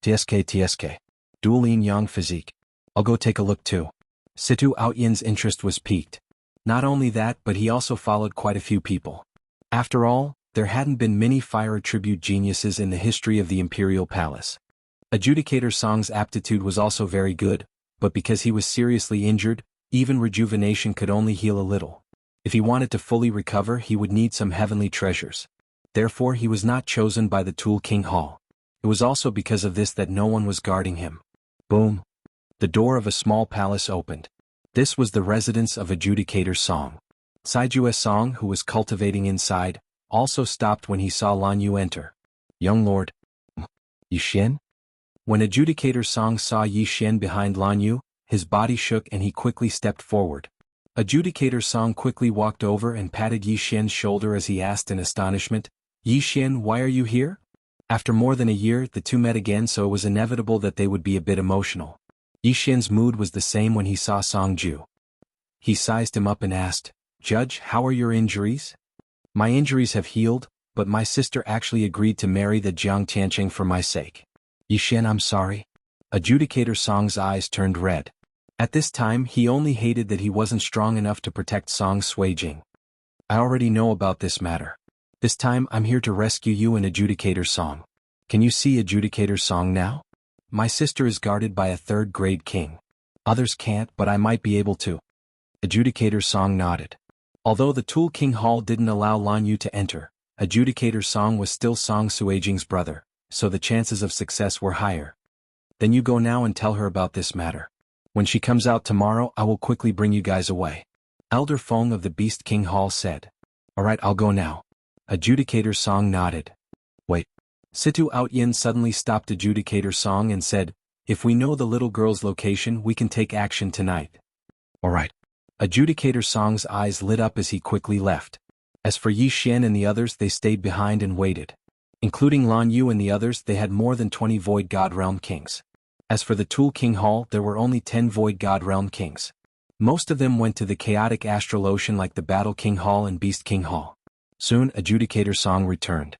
TSK. Dual yin yang physique. I'll go take a look too. Sidhu Outyin's interest was piqued. Not only that, but he also followed quite a few people. After all, there hadn't been many fire attribute geniuses in the history of the Imperial Palace. Adjudicator Song's aptitude was also very good, but because he was seriously injured, even rejuvenation could only heal a little. If he wanted to fully recover, he would need some heavenly treasures. Therefore he was not chosen by the Tool King Hall. It was also because of this that no one was guarding him. Boom. The door of a small palace opened. This was the residence of Adjudicator Song. Saijue Song, who was cultivating inside, also stopped when he saw Lan Yu enter. Young lord. Yi Xian? When Adjudicator Song saw Yi Xian behind Lan Yu, his body shook and he quickly stepped forward. Adjudicator Song quickly walked over and patted Yi Xian's shoulder as he asked in astonishment, Yi Xian, why are you here? After more than a year, the two met again, so it was inevitable that they would be a bit emotional. Yi Xian's mood was the same when he saw Song Ju. He sized him up and asked, Judge, how are your injuries? My injuries have healed, but my sister actually agreed to marry the Jiang Tiancheng for my sake. Yi Xian, I'm sorry. Adjudicator Song's eyes turned red. At this time he only hated that he wasn't strong enough to protect Song Suijing. I already know about this matter. This time I'm here to rescue you and Adjudicator Song. Can you see Adjudicator Song now? My sister is guarded by a 3rd grade king. Others can't, but I might be able to. Adjudicator Song nodded. Although the Tool King Hall didn't allow Lan Yu to enter, Adjudicator Song was still Song Suijing's brother, so the chances of success were higher. Then you go now and tell her about this matter. When she comes out tomorrow, I will quickly bring you guys away. Elder Feng of the Beast King Hall said. Alright, I'll go now. Adjudicator Song nodded. Wait. Sidhu Outyin suddenly stopped Adjudicator Song and said, If we know the little girl's location, we can take action tonight. Alright. Adjudicator Song's eyes lit up as he quickly left. As for Yi Xian and the others, they stayed behind and waited. Including Lan Yu and the others, they had more than 20 Void God Realm Kings. As for the Tool King Hall, there were only 10 Void God Realm Kings. Most of them went to the chaotic astral ocean like the Battle King Hall and Beast King Hall. Soon, Adjudicator Song returned.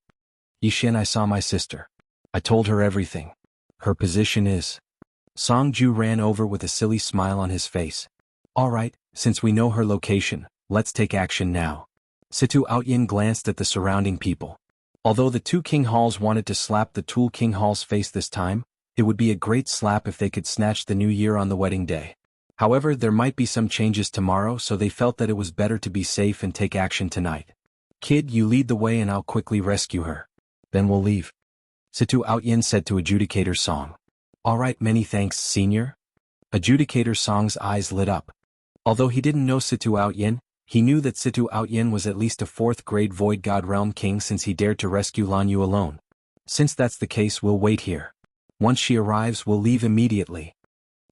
Yixin, I saw my sister. I told her everything. Her position is... Song Ju ran over with a silly smile on his face. All right, since we know her location, let's take action now. Situ Outyin glanced at the surrounding people. Although the two King Halls wanted to slap the Tool King Hall's face this time, it would be a great slap if they could snatch the new year on the wedding day. However, there might be some changes tomorrow, so they felt that it was better to be safe and take action tonight. Kid, you lead the way and I'll quickly rescue her. Then we'll leave. Situ Outyin said to Adjudicator Song. All right, many thanks, Senior. Adjudicator Song's eyes lit up. Although he didn't know Situ Outyin, he knew that Situ Outyin was at least a 4th-grade Void God Realm King since he dared to rescue Lan Yu alone. Since that's the case, we'll wait here. Once she arrives, we'll leave immediately.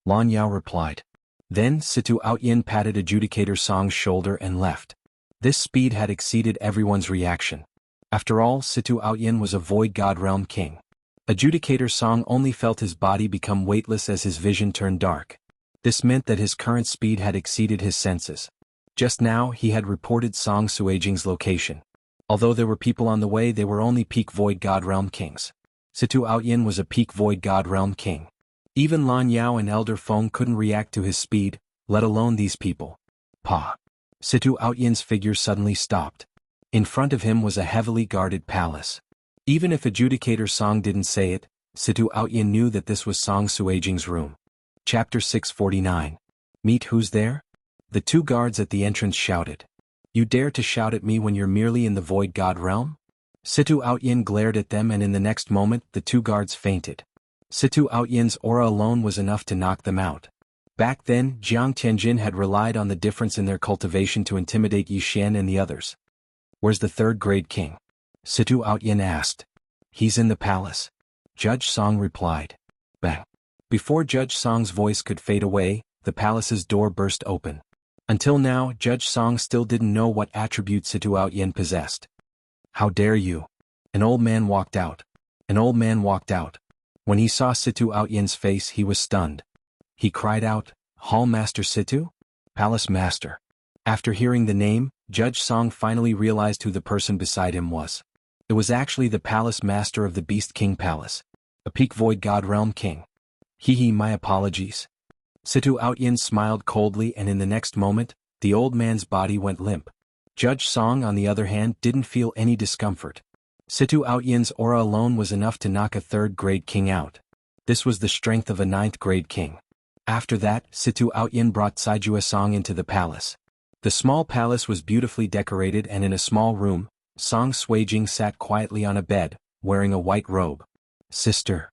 Lan Yao replied. Then, Situ Outyin patted Adjudicator Song's shoulder and left. This speed had exceeded everyone's reaction. After all, Situ Outyin was a Void God Realm King. Adjudicator Song only felt his body become weightless as his vision turned dark. This meant that his current speed had exceeded his senses. Just now, he had reported Song Suijing's location. Although there were people on the way, they were only peak Void God Realm Kings. Situ Outyin was a peak Void God Realm King. Even Lan Yao and Elder Feng couldn't react to his speed, let alone these people. Pa. Situ Outyin's figure suddenly stopped. In front of him was a heavily guarded palace. Even if Adjudicator Song didn't say it, Situ Outyin knew that this was Song Suijing's room. Chapter 649. Meet who's there? The two guards at the entrance shouted. You dare to shout at me when you're merely in the Void God realm? Situ Outyin glared at them, and in the next moment the two guards fainted. Situ Outyin's aura alone was enough to knock them out. Back then, Jiang Tianjin had relied on the difference in their cultivation to intimidate Yixian and the others. Where's the 3rd-grade king? Situ Outyin asked. He's in the palace. Judge Song replied. Bang. Before Judge Song's voice could fade away, the palace's door burst open. Until now, Judge Song still didn't know what attribute Situ Outyin possessed. How dare you? An old man walked out. An old man walked out. When he saw Situ Outyin's face, he was stunned. He cried out, Hall Master Situ? Palace Master. After hearing the name, Judge Song finally realized who the person beside him was. It was actually the Palace Master of the Beast King Palace. A peak Void God Realm King. Hee, my apologies. Situ Outyin smiled coldly, and in the next moment, the old man's body went limp. Judge Song, on the other hand, didn't feel any discomfort. Situ Outyin's aura alone was enough to knock a 3rd-grade king out. This was the strength of a 9th-grade king. After that, Situ Outyin brought Saijua Song into the palace. The small palace was beautifully decorated, and in a small room, Song Suijing sat quietly on a bed, wearing a white robe. Sister.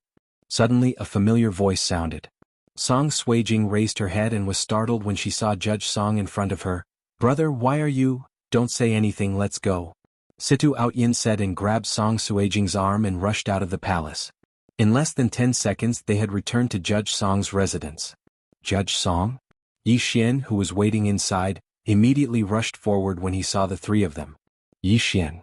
Suddenly a familiar voice sounded. Song Suijing raised her head and was startled when she saw Judge Song in front of her. Brother, why are you? Don't say anything, let's go. Situ Outyin said and grabbed Song Suijing's arm and rushed out of the palace. In less than 10 seconds they had returned to Judge Song's residence. Judge Song? Yixian, who was waiting inside, immediately rushed forward when he saw the three of them. Yixian.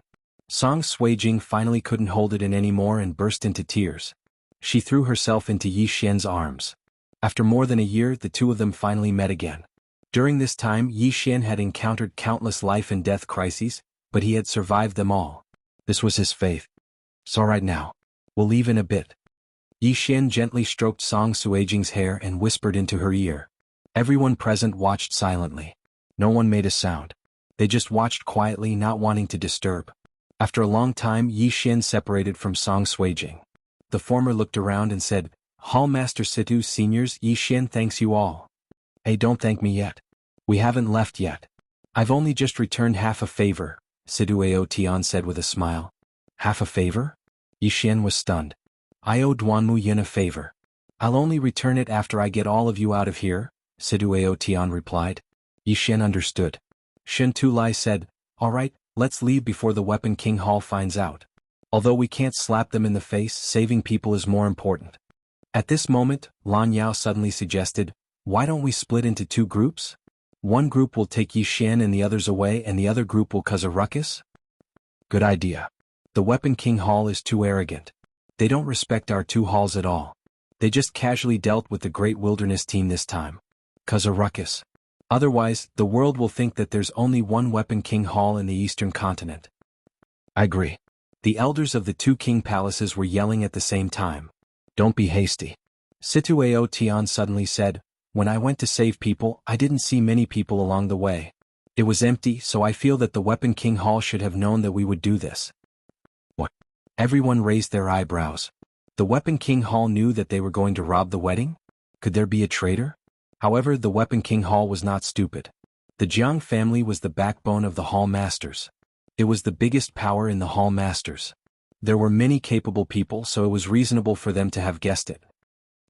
Song Suijing finally couldn't hold it in anymore and burst into tears. She threw herself into Yixian's arms. After more than a year, the two of them finally met again. During this time, Yixian had encountered countless life and death crises, but he had survived them all. This was his faith. It's all right now. We'll leave in a bit. Yixian gently stroked Song Suijing's hair and whispered into her ear. Everyone present watched silently. No one made a sound. They just watched quietly, not wanting to disturb. After a long time, Yixian separated from Song Suijing. The former looked around and said, Hall Master Situ, Seniors, Yixian thanks you all. Hey, don't thank me yet. We haven't left yet. I've only just returned half a favor, Situ Aotian said with a smile. Half a favor? Yixian was stunned. I owe Duanmu Yin a favor. I'll only return it after I get all of you out of here, Situ Aotian replied. Yixian understood. Shen Tulai said, all right, let's leave before the Weapon King Hall finds out. Although we can't slap them in the face, saving people is more important. At this moment, Lan Yao suddenly suggested, why don't we split into two groups? One group will take Yixian and the others away, and the other group will cause a ruckus? Good idea. The Weapon King Hall is too arrogant. They don't respect our two halls at all. They just casually dealt with the Great Wilderness team this time. Cause a ruckus. Otherwise, the world will think that there's only one Weapon King Hall in the Eastern continent. I agree. The elders of the two king palaces were yelling at the same time. Don't be hasty. Situao Tian suddenly said, when I went to save people, I didn't see many people along the way. It was empty, so I feel that the Weapon King Hall should have known that we would do this. What? Everyone raised their eyebrows. The Weapon King Hall knew that they were going to rob the wedding? Could there be a traitor? However, the Weapon King Hall was not stupid. The Jiang family was the backbone of the Hall Masters. It was the biggest power in the Hall Masters. There were many capable people, so it was reasonable for them to have guessed it.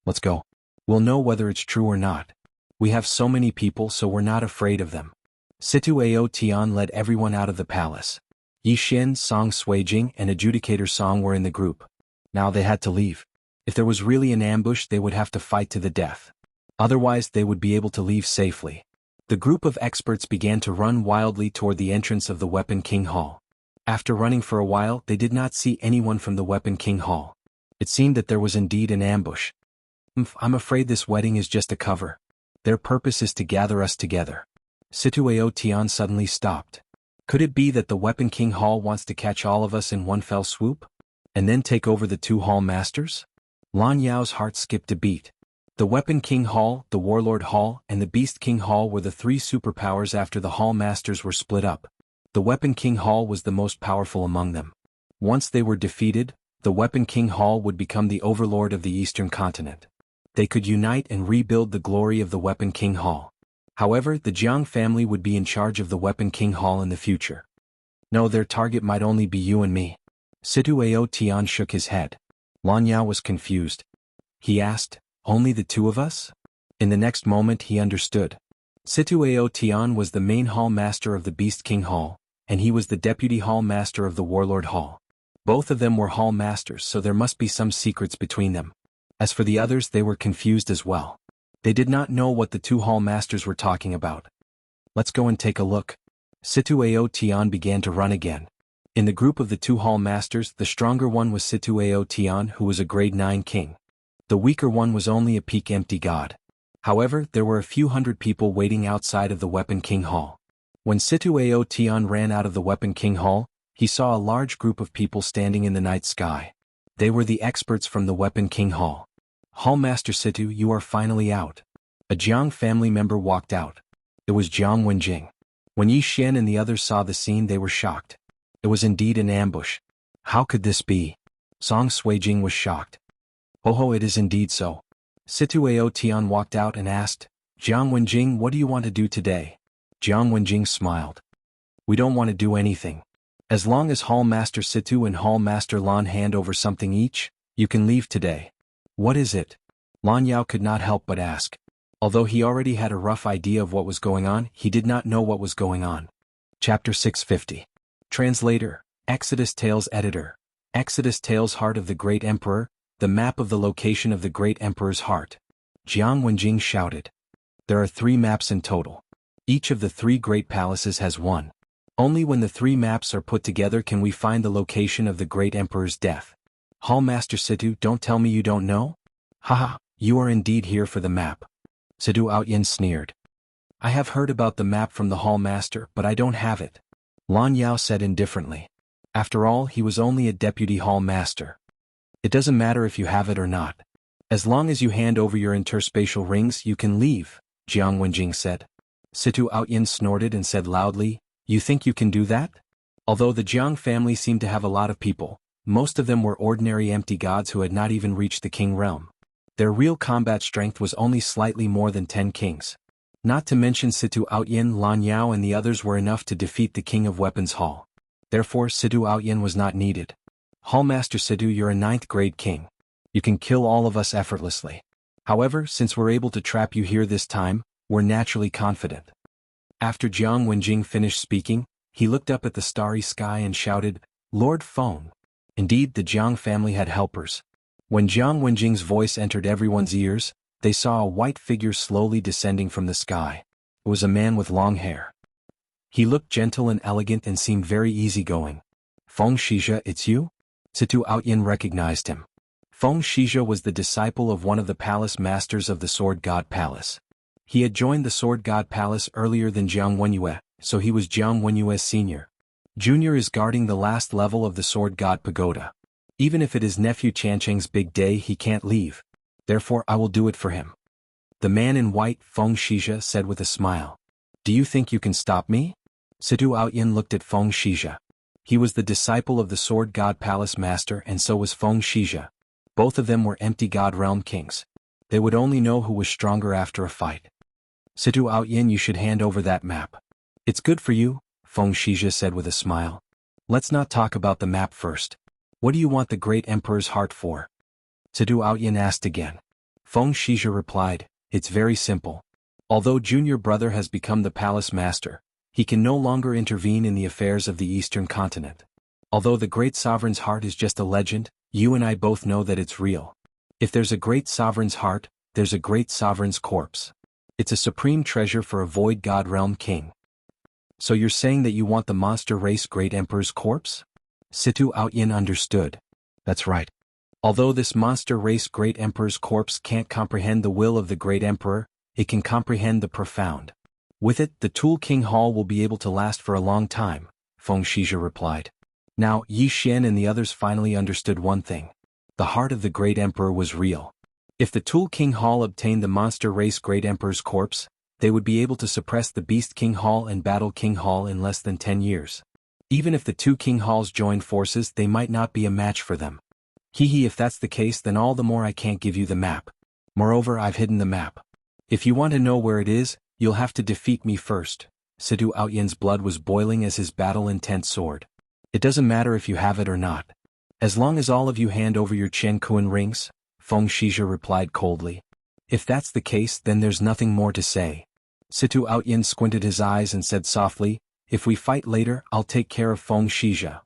Let's go. We'll know whether it's true or not. We have so many people, so we're not afraid of them. Situao Tian led everyone out of the palace. Yi Xin, Song Suijing, and Adjudicator Song were in the group. Now they had to leave. If there was really an ambush, they would have to fight to the death. Otherwise, they would be able to leave safely. The group of experts began to run wildly toward the entrance of the Weapon King Hall. After running for a while, they did not see anyone from the Weapon King Hall. It seemed that there was indeed an ambush. I'm afraid this wedding is just a cover. Their purpose is to gather us together. Situao Tian suddenly stopped. Could it be that the Weapon King Hall wants to catch all of us in one fell swoop? And then take over the two Hall Masters? Lan Yao's heart skipped a beat. The Weapon King Hall, the Warlord Hall, and the Beast King Hall were the three superpowers after the Hall Masters were split up. The Weapon King Hall was the most powerful among them. Once they were defeated, the Weapon King Hall would become the overlord of the Eastern continent. They could unite and rebuild the glory of the Weapon King Hall. However, the Jiang family would be in charge of the Weapon King Hall in the future. No, their target might only be you and me. Situao Tian shook his head. Lan Yao was confused. He asked, only the two of us? In the next moment he understood. Situao Tian was the main Hall Master of the Beast King Hall, and he was the Deputy Hall Master of the Warlord Hall. Both of them were Hall Masters, so there must be some secrets between them. As for the others, they were confused as well. They did not know what the two Hall Masters were talking about. Let's go and take a look. Situao Tian began to run again. In the group of the two Hall Masters, the stronger one was Situao Tian, who was a grade 9 king. The weaker one was only a peak empty god. However, there were a few hundred people waiting outside of the Weapon King Hall. When Situao Tian ran out of the Weapon King Hall, he saw a large group of people standing in the night sky. They were the experts from the Weapon King Hall. Hall Master Situ, you are finally out. A Jiang family member walked out. It was Jiang Wenjing. When Yi Xian and the others saw the scene, they were shocked. It was indeed an ambush. How could this be? Song Suijing was shocked. Oh, it is indeed so. Situao Tian walked out and asked, Jiang Wenjing, what do you want to do today? Jiang Wenjing smiled. We don't want to do anything. As long as Hall Master Situ and Hall Master Lan hand over something each, you can leave today. What is it? Lan Yao could not help but ask. Although he already had a rough idea of what was going on, he did not know what was going on. Chapter 650. Translator, Exodus Tales Editor. Exodus Tales Heart of the Great Emperor, the map of the location of the Great Emperor's heart. Jiang Wenjing shouted. There are 3 maps in total. Each of the 3 great palaces has one. Only when the 3 maps are put together can we find the location of the Great Emperor's death. Hall Master Situ, don't tell me you don't know? Haha, you are indeed here for the map. Situ Outyin sneered. I have heard about the map from the Hall Master, but I don't have it. Lan Yao said indifferently. After all, he was only a Deputy Hall Master. It doesn't matter if you have it or not. As long as you hand over your interspatial rings, you can leave, Jiang Wenjing said. Situ Outyin snorted and said loudly, you think you can do that? Although the Jiang family seemed to have a lot of people, most of them were ordinary empty gods who had not even reached the king realm. Their real combat strength was only slightly more than 10 kings. Not to mention Situ Outyin, Lan Yao and the others were enough to defeat the King of Weapons Hall. Therefore Situ Outyin was not needed. Hall Master Situ, you're a 9th grade king. You can kill all of us effortlessly. However, since we're able to trap you here this time, we're naturally confident. After Jiang Wenjing finished speaking, he looked up at the starry sky and shouted, Lord Feng. Indeed, the Jiang family had helpers. When Jiang Wenjing's voice entered everyone's ears, they saw a white figure slowly descending from the sky. It was a man with long hair. He looked gentle and elegant and seemed very easygoing. Feng Shizhe, it's you? Situ Outyin recognized him. Feng Shizhe was the disciple of one of the palace masters of the Sword God Palace. He had joined the Sword God Palace earlier than Jiang Wenyue, so he was Jiang Wenyue's senior. Junior is guarding the last level of the Sword God Pagoda. Even if it is nephew Chancheng's big day, he can't leave. Therefore I will do it for him. The man in white, Feng Shizhe, said with a smile. Do you think you can stop me? Situ Aoyan looked at Feng Shizhe. He was the disciple of the Sword God Palace Master, and so was Feng Shizhe. Both of them were empty God Realm kings. They would only know who was stronger after a fight. Situ Aoyan, you should hand over that map. It's good for you, Feng Shizhe said with a smile. Let's not talk about the map first. What do you want the great emperor's heart for? Situ Aoyan asked again. Feng Shizhe replied, it's very simple. Although junior brother has become the palace master, he can no longer intervene in the affairs of the eastern continent. Although the great sovereign's heart is just a legend, you and I both know that it's real. If there's a great sovereign's heart, there's a great sovereign's corpse. It's a supreme treasure for a void god realm king. So you're saying that you want the monster race great emperor's corpse? Situ Aoyan understood. That's right. Although this monster race great emperor's corpse can't comprehend the will of the great emperor, it can comprehend the profound. With it, the Tool King Hall will be able to last for a long time, Feng Shizhe replied. Now, Yi Xian and the others finally understood one thing. The heart of the great emperor was real. If the Tool King Hall obtained the monster race great emperor's corpse, they would be able to suppress the Beast King Hall and Battle King Hall in less than 10 years. Even if the two King Halls joined forces, they might not be a match for them. If that's the case, then all the more I can't give you the map. Moreover, I've hidden the map. If you want to know where it is, you'll have to defeat me first. Situ Aoyan's blood was boiling as his battle-intent soared. It doesn't matter if you have it or not. As long as all of you hand over your Chen Kuan rings, Feng Shizhe replied coldly. If that's the case, then there's nothing more to say. Situ Aoyan squinted his eyes and said softly, if we fight later, I'll take care of Feng Shizhe.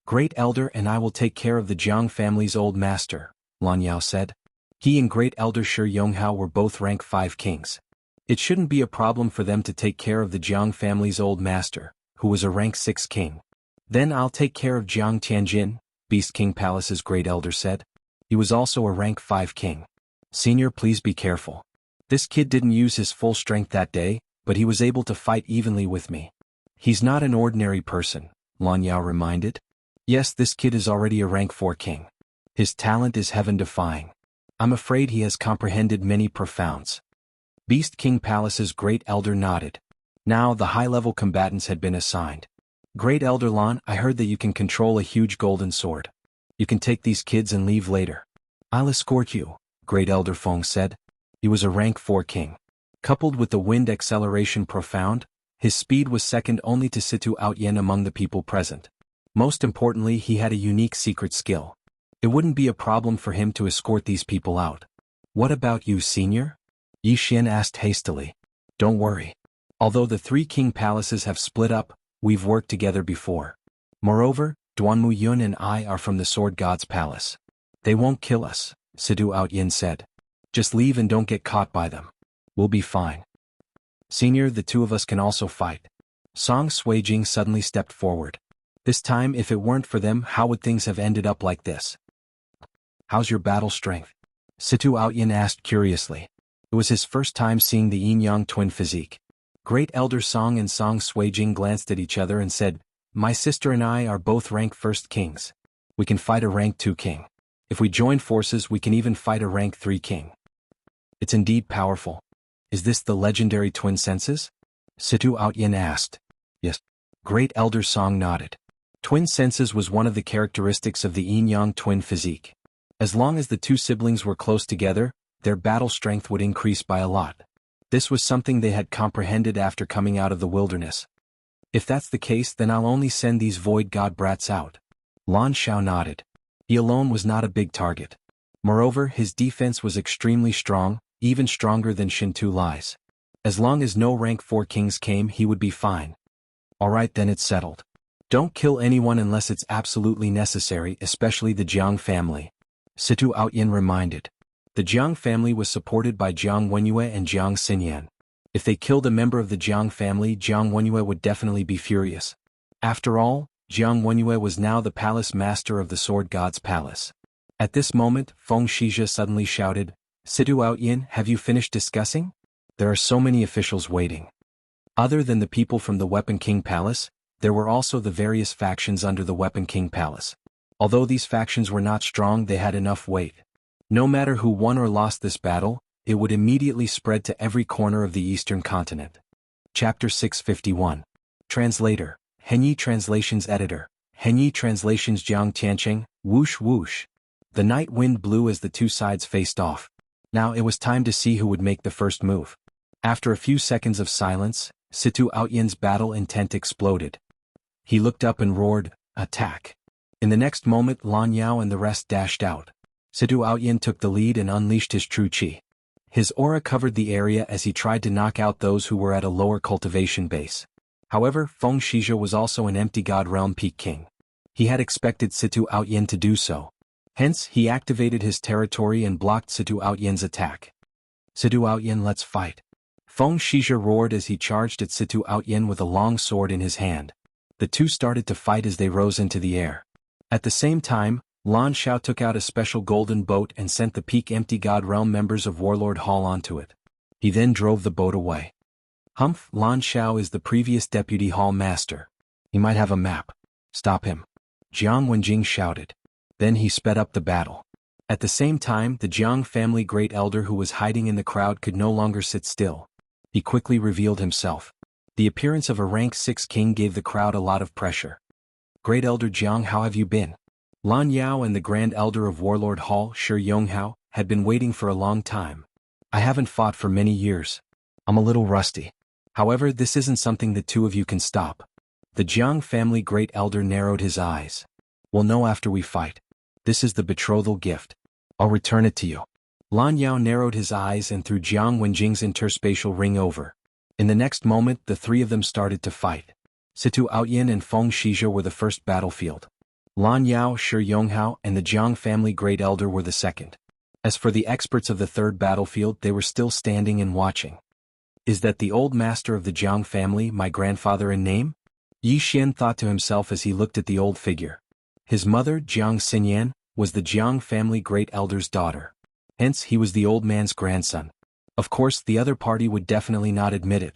Great Elder and I will take care of the Jiang family's old master, Lan Yao said. He and Great Elder Shi Yonghao were both rank 5 kings. It shouldn't be a problem for them to take care of the Jiang family's old master, who was a rank 6 king. Then I'll take care of Jiang Tianjin, Beast King Palace's Great Elder said. He was also a rank 5 king. Senior, please be careful. This kid didn't use his full strength that day, but he was able to fight evenly with me. He's not an ordinary person, Lan Yao reminded. Yes, this kid is already a rank 4 king. His talent is heaven-defying. I'm afraid he has comprehended many profounds. Beast King Palace's Great Elder nodded. Now the high-level combatants had been assigned. Great Elder Lan, I heard that you can control a huge golden sword. You can take these kids and leave later. I'll escort you, Great Elder Feng said. He was a rank 4 king. Coupled with the wind acceleration profound, his speed was second only to Situ Aoyan among the people present. Most importantly, he had a unique secret skill. It wouldn't be a problem for him to escort these people out. What about you, senior? Yi Xian asked hastily. Don't worry. Although the 3 king palaces have split up, we've worked together before. Moreover, Duanmu Yun and I are from the Sword God's palace. They won't kill us, Situ Aoyan said. Just leave and don't get caught by them. We'll be fine. Senior, the 2 of us can also fight. Song Suijing suddenly stepped forward. This time, if it weren't for them, how would things have ended up like this? How's your battle strength? Situ Aoyan asked curiously. It was his first time seeing the yin-yang twin physique. Great Elder Song and Song Suijing glanced at each other and said, My sister and I are both rank 1st kings. We can fight a rank 2 king. If we join forces, we can even fight a rank 3 king. It's indeed powerful. Is this the legendary twin senses? Situ Aoyan asked. Yes. Great Elder Song nodded. Twin senses was one of the characteristics of the yin-yang twin physique. As long as the 2 siblings were close together, their battle strength would increase by a lot. This was something they had comprehended after coming out of the wilderness. If that's the case, then I'll only send these void god brats out. Lan Shao nodded. He alone was not a big target. Moreover, his defense was extremely strong, even stronger than Shintu Lai's. As long as no rank 4 kings came, he would be fine. Alright, then it's settled. Don't kill anyone unless it's absolutely necessary, especially the Jiang family. Situ Aoyan reminded. The Jiang family was supported by Jiang Wenyue and Jiang Xinyan. If they killed a member of the Jiang family, Jiang Wenyue would definitely be furious. After all, Jiang Wenyue was now the palace master of the Sword God's palace. At this moment, Feng Shizhe suddenly shouted, Situ Aoyan, have you finished discussing? There are so many officials waiting. Other than the people from the Weapon King Palace, there were also the various factions under the Weapon King Palace. Although these factions were not strong, they had enough weight. No matter who won or lost this battle, it would immediately spread to every corner of the eastern continent. Chapter 651. Translator, Henyi Translations Editor, Henyi Translations Jiang Tiancheng, whoosh whoosh. The night wind blew as the two sides faced off. Now it was time to see who would make the first move. After a few seconds of silence, Situ Outyen's battle intent exploded. He looked up and roared, "Attack!" In the next moment Lan Yao and the rest dashed out. Situ Outyen took the lead and unleashed his true qi. His aura covered the area as he tried to knock out those who were at a lower cultivation base. However, Feng Shizhe was also an empty god realm peak king. He had expected Situ Outyen to do so. Hence, he activated his territory and blocked Situ Outyen's attack. "Situ Outyen, let's fight!" Feng Shizhe roared as he charged at Situ Outyen with a long sword in his hand. The two started to fight as they rose into the air. At the same time, Lan Xiao took out a special golden boat and sent the peak empty god realm members of Warlord Hall onto it. He then drove the boat away. "Humph, Lan Xiao is the previous deputy hall master. He might have a map. Stop him!" Jiang Wenjing shouted. Then he sped up the battle. At the same time, the Jiang family great elder who was hiding in the crowd could no longer sit still. He quickly revealed himself. The appearance of a rank 6 king gave the crowd a lot of pressure. "Great Elder Jiang, how have you been?" Lan Yao and the Grand Elder of Warlord Hall, Shi Yonghao, had been waiting for a long time. "I haven't fought for many years. I'm a little rusty. However, this isn't something the two of you can stop." The Jiang family great elder narrowed his eyes. "We'll know after we fight. This is the betrothal gift. I'll return it to you." Lan Yao narrowed his eyes and threw Jiang Wenjing's interspatial ring over. In the next moment, the three of them started to fight. Situ Outyen and Feng Shizhe were the first battlefield. Lan Yao, Shi Yonghao, and the Jiang family great elder were the second. As for the experts of the third battlefield, they were still standing and watching. "Is that the old master of the Jiang family, my grandfather in name?" Yi Xian thought to himself as he looked at the old figure. His mother, Jiang Xinyan, was the Jiang family great elder's daughter. Hence, he was the old man's grandson. Of course, the other party would definitely not admit it.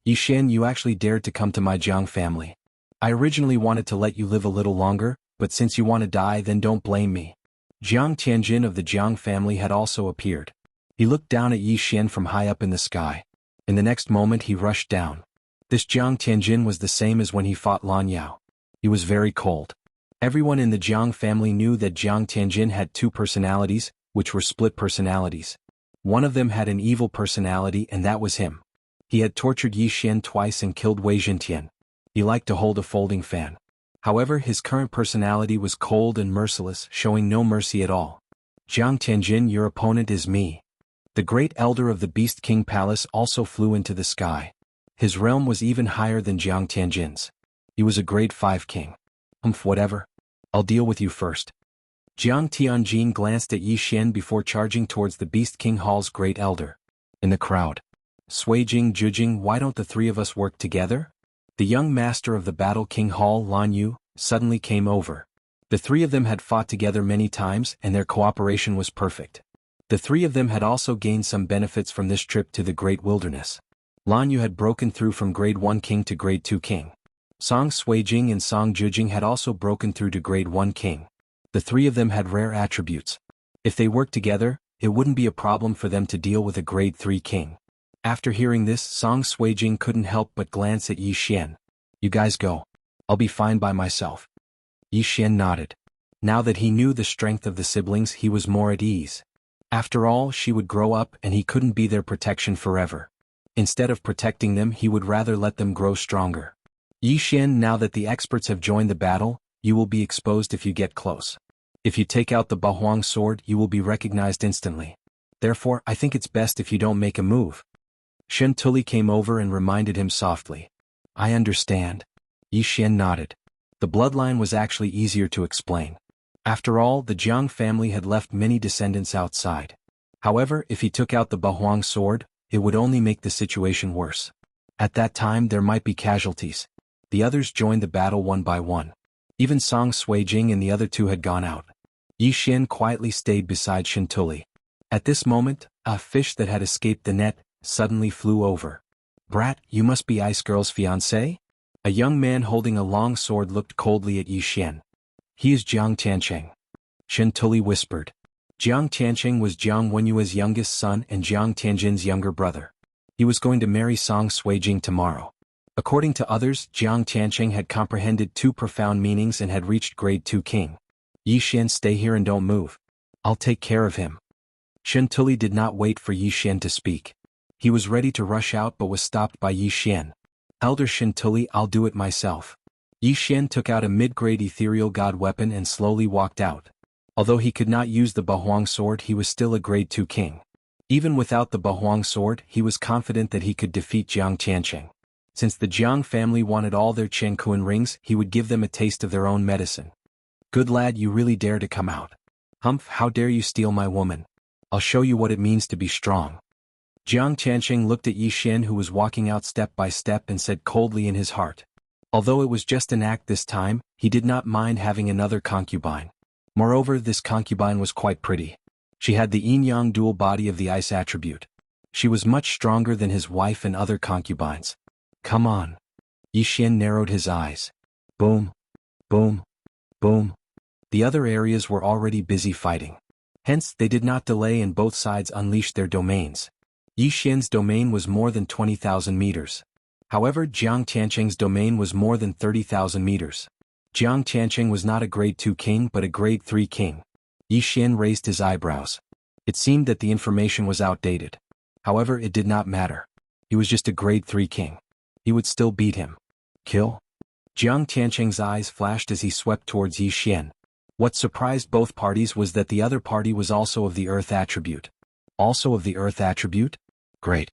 "Yi Xian, you actually dared to come to my Jiang family. I originally wanted to let you live a little longer, but since you want to die, then don't blame me." Jiang Tianjin of the Jiang family had also appeared. He looked down at Yi Xian from high up in the sky. In the next moment he rushed down. This Jiang Tianjin was the same as when he fought Lan Yao. He was very cold. Everyone in the Jiang family knew that Jiang Tianjin had two personalities, which were split personalities. One of them had an evil personality, and that was him. He had tortured Yi Xian twice and killed Wei Zhentian. He liked to hold a folding fan. However, his current personality was cold and merciless, showing no mercy at all. "Jiang Tianjin, your opponent is me." The great elder of the Beast King Palace also flew into the sky. His realm was even higher than Jiang Tianjin's. He was a grade 5 king. Whatever. I'll deal with you first." Jiang Tianjin glanced at Yi Xian before charging towards the Beast King Hall's great elder. In the crowd. "Suijing Jujing, why don't the three of us work together?" The young master of the Battle King Hall, Lan Yu, suddenly came over. The three of them had fought together many times and their cooperation was perfect. The three of them had also gained some benefits from this trip to the Great Wilderness. Lan Yu had broken through from grade 1 king to grade 2 king. Song Suijing and Song Jujing had also broken through to grade 1 king. The three of them had rare attributes. If they worked together, it wouldn't be a problem for them to deal with a grade 3 king. After hearing this, Song Suijing couldn't help but glance at Yi Xian. "You guys go. I'll be fine by myself." Yi Xian nodded. Now that he knew the strength of the siblings, he was more at ease. After all, she would grow up and he couldn't be their protection forever. Instead of protecting them, he would rather let them grow stronger. "Yi Xian, now that the experts have joined the battle, you will be exposed if you get close. If you take out the Bahuang sword, you will be recognized instantly. Therefore, I think it's best if you don't make a move." Shen Tuli came over and reminded him softly. "I understand." Yi Xian nodded. The bloodline was actually easier to explain. After all, the Jiang family had left many descendants outside. However, if he took out the Bahuang sword, it would only make the situation worse. At that time there might be casualties. The others joined the battle one by one. Even Song Suijing and the other two had gone out. Yi Xian quietly stayed beside Shen Tuli. At this moment, a fish that had escaped the net, suddenly flew over. "Brat, you must be Ice Girl's fiancé?" A young man holding a long sword looked coldly at Yi Xian. "He is Jiang Tiancheng," Shen Tuli whispered. Jiang Tiancheng was Jiang Wenyue's youngest son and Jiang Tianjin's younger brother. He was going to marry Song Suijing tomorrow. According to others, Jiang Tiancheng had comprehended two profound meanings and had reached grade 2 king. "Yi Xian, stay here and don't move. I'll take care of him." Shen Tuli did not wait for Yi Xian to speak. He was ready to rush out but was stopped by Yi Xian. "Elder Shen Tuli, I'll do it myself." Yi Xian took out a mid-grade ethereal god weapon and slowly walked out. Although he could not use the Bahuang sword, he was still a grade 2 king. Even without the Bahuang sword, he was confident that he could defeat Jiang Tiancheng. Since the Jiang family wanted all their Qianquan rings, he would give them a taste of their own medicine. "Good lad, you really dare to come out. Humph, how dare you steal my woman? I'll show you what it means to be strong." Jiang Tiancheng looked at Yi Xian, who was walking out step by step, and said coldly in his heart. Although it was just an act this time, he did not mind having another concubine. Moreover, this concubine was quite pretty. She had the yin-yang dual body of the ice attribute. She was much stronger than his wife and other concubines. "Come on." Yi Xian narrowed his eyes. Boom. Boom. Boom. The other areas were already busy fighting. Hence, they did not delay and both sides unleashed their domains. Yi Xian's domain was more than 20,000 meters. However, Jiang Tiancheng's domain was more than 30,000 meters. Jiang Tiancheng was not a grade 2 king but a grade 3 king. Yi Xian raised his eyebrows. It seemed that the information was outdated. However, it did not matter. He was just a grade 3 king. He would still beat him. "Kill?" Jiang Tiancheng's eyes flashed as he swept towards Yi Xian. What surprised both parties was that the other party was also of the earth attribute. Also of the earth attribute? Great.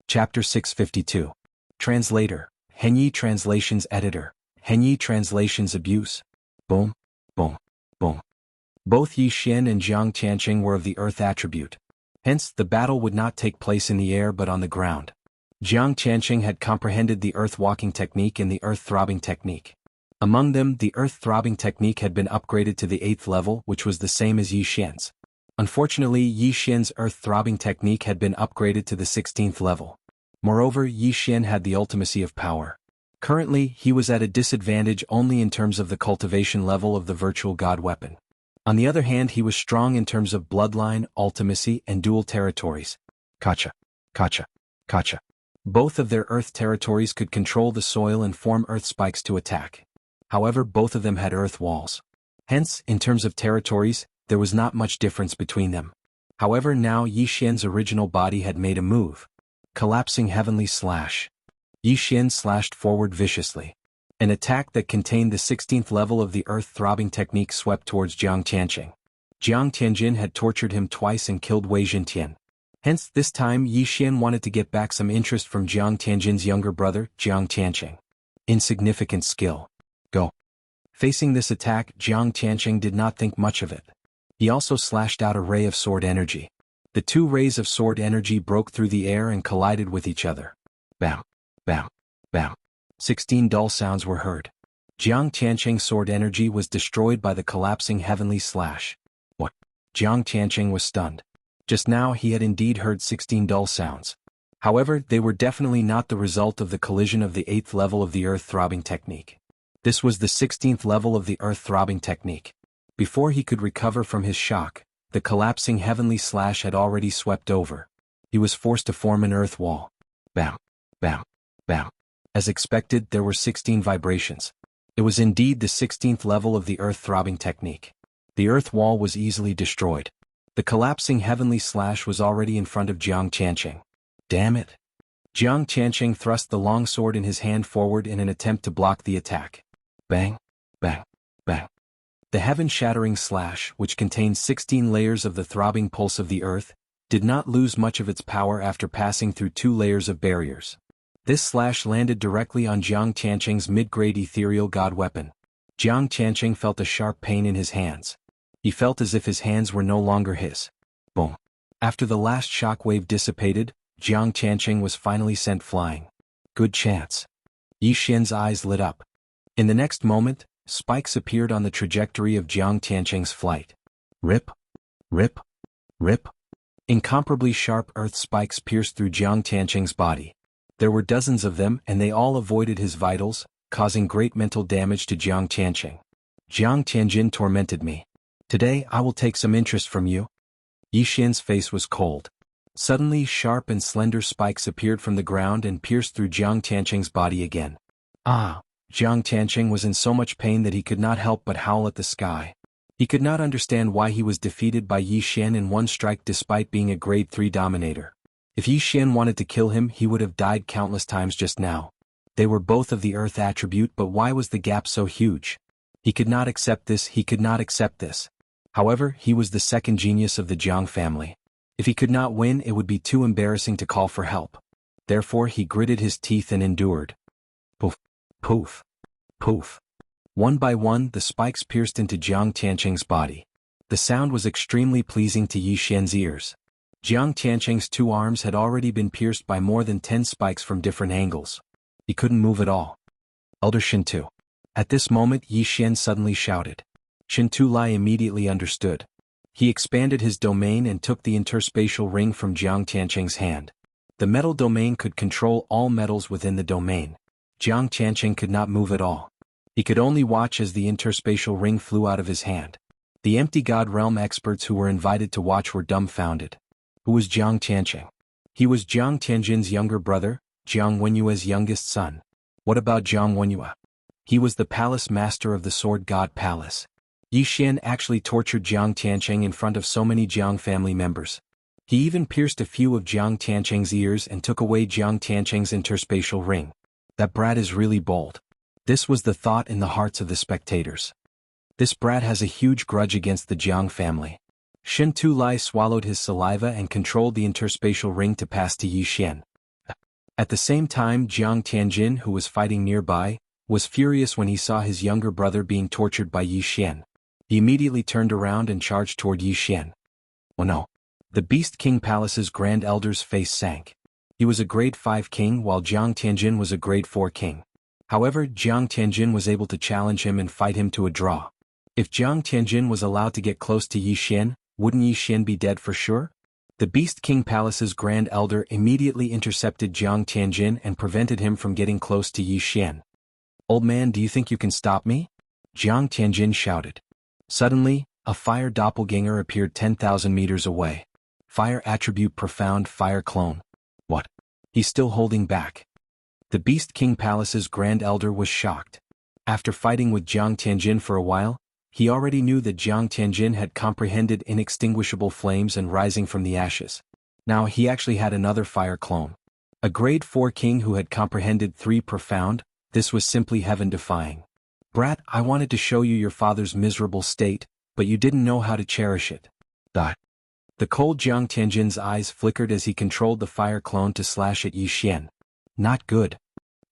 Chapter 652. Translator, Henyi Translations Editor, Henyi Translations Abuse. Boom, boom, boom. Both Yi Xian and Jiang Tiancheng were of the earth attribute. Hence, the battle would not take place in the air but on the ground. Jiang Tiancheng had comprehended the earth-walking technique and the earth-throbbing technique. Among them, the earth-throbbing technique had been upgraded to the 8th level, which was the same as Yi Xian's. Unfortunately, Yi Xian's earth-throbbing technique had been upgraded to the 16th level. Moreover, Yi Xian had the ultimacy of power. Currently, he was at a disadvantage only in terms of the cultivation level of the virtual god weapon. On the other hand, he was strong in terms of bloodline, ultimacy, and dual territories. Kacha. Kacha. Kacha. Both of their earth territories could control the soil and form earth spikes to attack. However, both of them had earth walls. Hence, in terms of territories, there was not much difference between them. However, now Yi Xian's original body had made a move. Collapsing heavenly slash. Yi Xian slashed forward viciously. An attack that contained the 16th level of the earth-throbbing technique swept towards Jiang Tiancheng. Jiang Tianjin had tortured him twice and killed Wei Zhentian. Hence, this time Yi Xian wanted to get back some interest from Jiang Tianjin's younger brother, Jiang Tiancheng. Insignificant skill. Go. Facing this attack, Jiang Tiancheng did not think much of it. He also slashed out a ray of sword energy. The two rays of sword energy broke through the air and collided with each other. Bam. Bam. Bam. 16 dull sounds were heard. Jiang Tiancheng's sword energy was destroyed by the collapsing heavenly slash. What? Jiang Tiancheng was stunned. Just now he had indeed heard 16 dull sounds. However, they were definitely not the result of the collision of the 8th level of the earth-throbbing technique. This was the 16th level of the earth-throbbing technique. Before he could recover from his shock, the collapsing heavenly slash had already swept over. He was forced to form an earth wall. Bam. Bam. Bam. As expected, there were 16 vibrations. It was indeed the 16th level of the earth-throbbing technique. The earth wall was easily destroyed. The collapsing heavenly slash was already in front of Jiang Tiancheng. Damn it. Jiang Tiancheng thrust the long sword in his hand forward in an attempt to block the attack. Bang. Bang. Bang. The heaven-shattering slash, which contained 16 layers of the throbbing pulse of the earth, did not lose much of its power after passing through 2 layers of barriers. This slash landed directly on Jiang Tiancheng's mid-grade ethereal god weapon. Jiang Tiancheng felt a sharp pain in his hands. He felt as if his hands were no longer his. Boom. After the last shockwave dissipated, Jiang Tiancheng was finally sent flying. Good chance. Yi Xian's eyes lit up. In the next moment, spikes appeared on the trajectory of Jiang Tiancheng's flight. Rip. Rip. Rip. Incomparably sharp earth spikes pierced through Jiang Tianqing's body. There were dozens of them and they all avoided his vitals, causing great mental damage to Jiang Tianqing. Jiang Tianjin tormented me. Today I will take some interest from you. Yi Xian's face was cold. Suddenly sharp and slender spikes appeared from the ground and pierced through Jiang Tianqing's body again. Ah! Jiang Tianqing was in so much pain that he could not help but howl at the sky. He could not understand why he was defeated by Yi Xian in one strike despite being a grade 3 dominator. If Yi Xian wanted to kill him he would have died countless times just now. They were both of the earth attribute, but why was the gap so huge? He could not accept this, he could not accept this. However, he was the second genius of the Jiang family. If he could not win it would be too embarrassing to call for help. Therefore he gritted his teeth and endured. Poof, poof, poof. One by one the spikes pierced into Jiang Tianqing's body. The sound was extremely pleasing to Yi Xian's ears. Jiang Tianqing's 2 arms had already been pierced by more than 10 spikes from different angles. He couldn't move at all. Elder Shintu. At this moment Yi Xian suddenly shouted. Shintu Lai immediately understood. He expanded his domain and took the interspatial ring from Jiang Tianqing's hand. The metal domain could control all metals within the domain. Jiang Tianqing could not move at all. He could only watch as the interspatial ring flew out of his hand. The empty God realm experts who were invited to watch were dumbfounded. Who was Jiang Tianqing? He was Jiang Tianjin's younger brother, Jiang Wenyue's youngest son. What about Jiang Wenyue? He was the palace master of the Sword God Palace. Yi Xian actually tortured Jiang Tianqing in front of so many Jiang family members. He even pierced a few of Jiang Tianqing's ears and took away Jiang Tianqing's interspatial ring. That brat is really bold. This was the thought in the hearts of the spectators. This brat has a huge grudge against the Jiang family. Shintu Lai swallowed his saliva and controlled the interspatial ring to pass to Yi Xian. At the same time Jiang Tianjin, who was fighting nearby, was furious when he saw his younger brother being tortured by Yi Xian. He immediately turned around and charged toward Yi Xian. Oh no! The Beast King Palace's Grand Elder's face sank. He was a grade 5 king while Jiang Tianjin was a grade 4 king. However, Jiang Tianjin was able to challenge him and fight him to a draw. If Jiang Tianjin was allowed to get close to Yi Xian, wouldn't Yi Xian be dead for sure? The Beast King Palace's Grand Elder immediately intercepted Jiang Tianjin and prevented him from getting close to Yi Xian. Old man, do you think you can stop me? Jiang Tianjin shouted. Suddenly, a fire doppelganger appeared 10,000 meters away. Fire attribute profound fire clone. What? He's still holding back. The Beast King Palace's Grand Elder was shocked. After fighting with Jiang Tianjin for a while, he already knew that Jiang Tianjin had comprehended inextinguishable flames and rising from the ashes. Now he actually had another fire clone. A grade 4 king who had comprehended 3 profound, this was simply heaven-defying. Brat, I wanted to show you your father's miserable state, but you didn't know how to cherish it. The cold Jiang Tianjin's eyes flickered as he controlled the fire clone to slash at Yi Xian. Not good.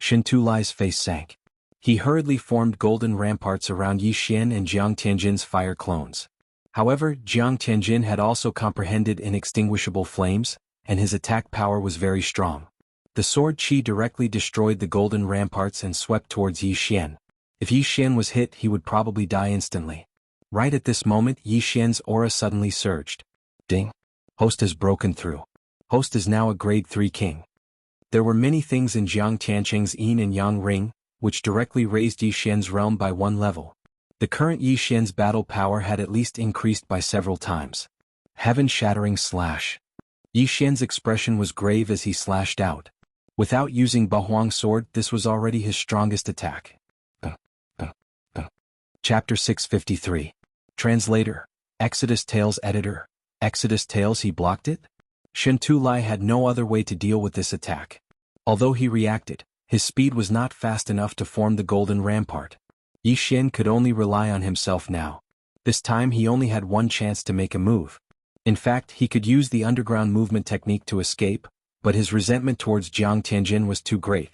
Shintu Lai's face sank. He hurriedly formed golden ramparts around Yi Xian and Jiang Tianjin's fire clones. However, Jiang Tianjin had also comprehended inextinguishable flames, and his attack power was very strong. The sword qi directly destroyed the golden ramparts and swept towards Yi Xian. If Yi Xian was hit he would probably die instantly. Right at this moment Yi Xian's aura suddenly surged. Ding! Host has broken through. Host is now a grade 3 king. There were many things in Jiang Tianqing's yin and yang ring, which directly raised Yi Xian's realm by 1 level. The current Yi Xian's battle power had at least increased by several times. Heaven-shattering slash. Yi Xian's expression was grave as he slashed out. Without using Bahuang sword, this was already his strongest attack. Chapter 653. Translator. Exodus Tales Editor. Exodus Tales. He blocked it? Shintu Lai had no other way to deal with this attack. Although he reacted, his speed was not fast enough to form the golden rampart. Yi Xian could only rely on himself now. This time he only had one chance to make a move. In fact, he could use the underground movement technique to escape, but his resentment towards Jiang Tianjin was too great.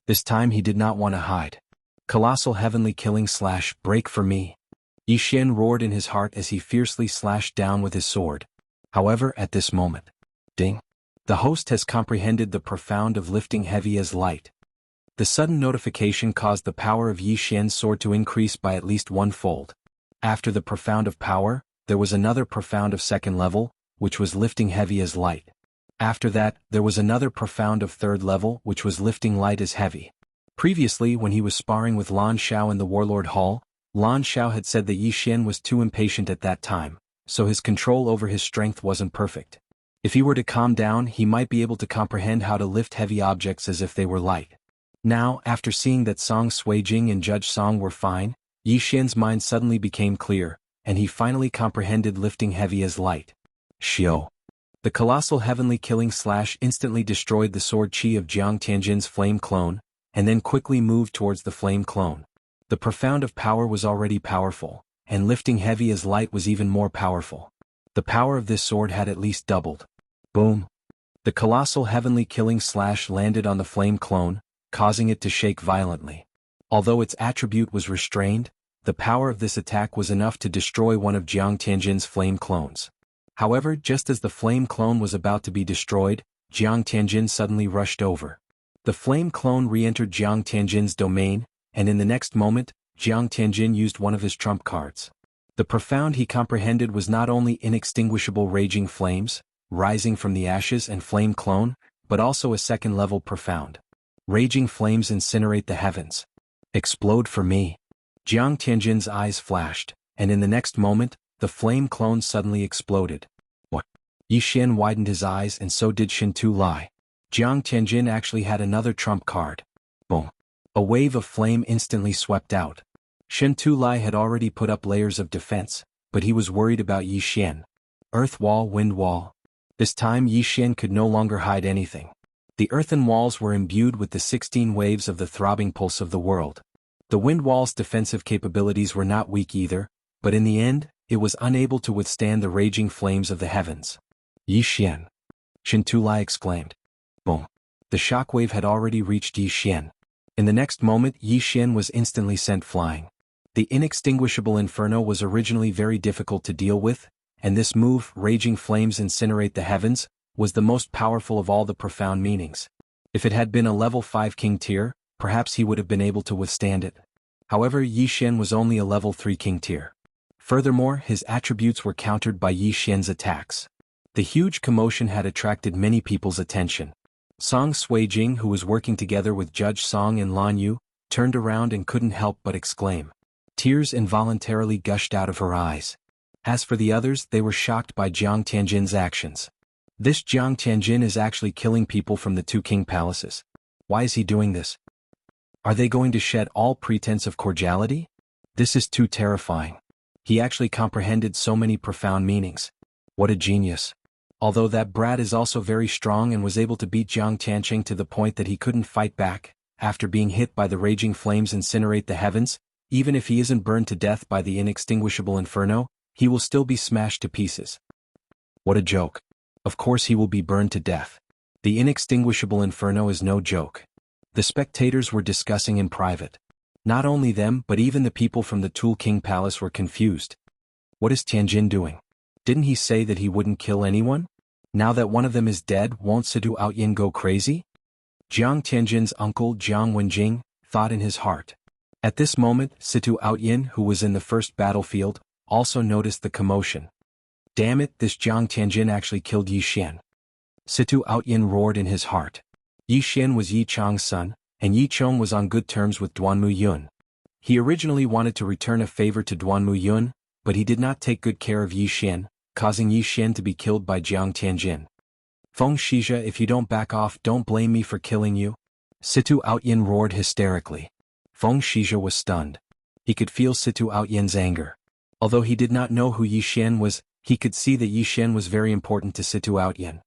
This time he did not want to hide. Colossal heavenly killing slash, break for me. Yi Xian roared in his heart as he fiercely slashed down with his sword. However, at this moment, ding! The host has comprehended the profound of lifting heavy as light. The sudden notification caused the power of Yi Xian's sword to increase by at least 1-fold. After the profound of power, there was another profound of 2nd level, which was lifting heavy as light. After that, there was another profound of third level, which was lifting light as heavy. Previously, when he was sparring with Lan Xiao in the Warlord Hall, Lan Xiao had said that Yi Xian was too impatient at that time, so his control over his strength wasn't perfect. If he were to calm down, he might be able to comprehend how to lift heavy objects as if they were light. Now, after seeing that Song Suijing and Judge Song were fine, Yi Xian's mind suddenly became clear, and he finally comprehended lifting heavy as light. Xiao. The colossal heavenly killing slash instantly destroyed the sword chi of Jiang Tianjin's flame clone, and then quickly moved towards the flame clone. The profound of power was already powerful, and lifting heavy as light was even more powerful. The power of this sword had at least doubled. Boom. The colossal heavenly killing slash landed on the flame clone, causing it to shake violently. Although its attribute was restrained, the power of this attack was enough to destroy one of Jiang Tianjin's flame clones. However, just as the flame clone was about to be destroyed, Jiang Tianjin suddenly rushed over. The flame clone re-entered Jiang Tianjin's domain, and in the next moment, Jiang Tianjin used one of his trump cards. The profound he comprehended was not only inextinguishable raging flames, rising from the ashes and flame clone, but also a second-level profound. Raging flames incinerate the heavens. Explode for me. Jiang Tianjin's eyes flashed, and in the next moment, the flame clone suddenly exploded. What? Yi Xian widened his eyes and so did Shin Tu Lai. Jiang Tianjin actually had another trump card. Boom. A wave of flame instantly swept out. Shin Tu Lai had already put up layers of defense, but he was worried about Yi Xian. Earth wall, wind wall. This time Yi Xian could no longer hide anything. The earthen walls were imbued with the 16 waves of the throbbing pulse of the world. The wind wall's defensive capabilities were not weak either, but in the end, it was unable to withstand the raging flames of the heavens. Yi Xian. Shin Tu Lai exclaimed. Boom. The shockwave had already reached Yi Xian. In the next moment, Yi Xian was instantly sent flying. The inextinguishable inferno was originally very difficult to deal with, and this move, raging flames incinerate the heavens, was the most powerful of all the profound meanings. If it had been a level 5 king tier, perhaps he would have been able to withstand it. However, Yi Xian was only a level 3 king tier. Furthermore, his attributes were countered by Yi Xian's attacks. The huge commotion had attracted many people's attention. Song Suijing, who was working together with Judge Song and Lan Yu, turned around and couldn't help but exclaim. Tears involuntarily gushed out of her eyes. As for the others, they were shocked by Jiang Tianjin's actions. This Jiang Tianjin is actually killing people from the 2 king palaces. Why is he doing this? Are they going to shed all pretense of cordiality? This is too terrifying. He actually comprehended so many profound meanings. What a genius. Although that brat is also very strong and was able to beat Jiang Tianqing to the point that he couldn't fight back, after being hit by the raging flames incinerate the heavens, even if he isn't burned to death by the inextinguishable inferno, he will still be smashed to pieces. What a joke. Of course he will be burned to death. The inextinguishable inferno is no joke. The spectators were discussing in private. Not only them but even the people from the Tool King Palace were confused. What is Tianjin doing? Didn't he say that he wouldn't kill anyone? Now that one of them is dead, won't Situ Outyin go crazy? Jiang Tianjin's uncle Jiang Wenjing thought in his heart. At this moment, Situ Outyin, who was in the first battlefield, also noticed the commotion. Damn it, this Jiang Tianjin actually killed Yi Xian. Situ Outyin roared in his heart. Yi Xian was Yi Chong's son, and Yi Chong was on good terms with Duanmu Yun. He originally wanted to return a favor to Duanmu Yun, but he did not take good care of Yi Xian, causing Yi Xian to be killed by Jiang Tianjin. Feng Shizha, if you don't back off, don't blame me for killing you. Situ Outyin roared hysterically. Feng Shizha was stunned. He could feel Situ Outyin's anger. Although he did not know who Yi Xian was, he could see that Yi Xian was very important to Situ Outyin.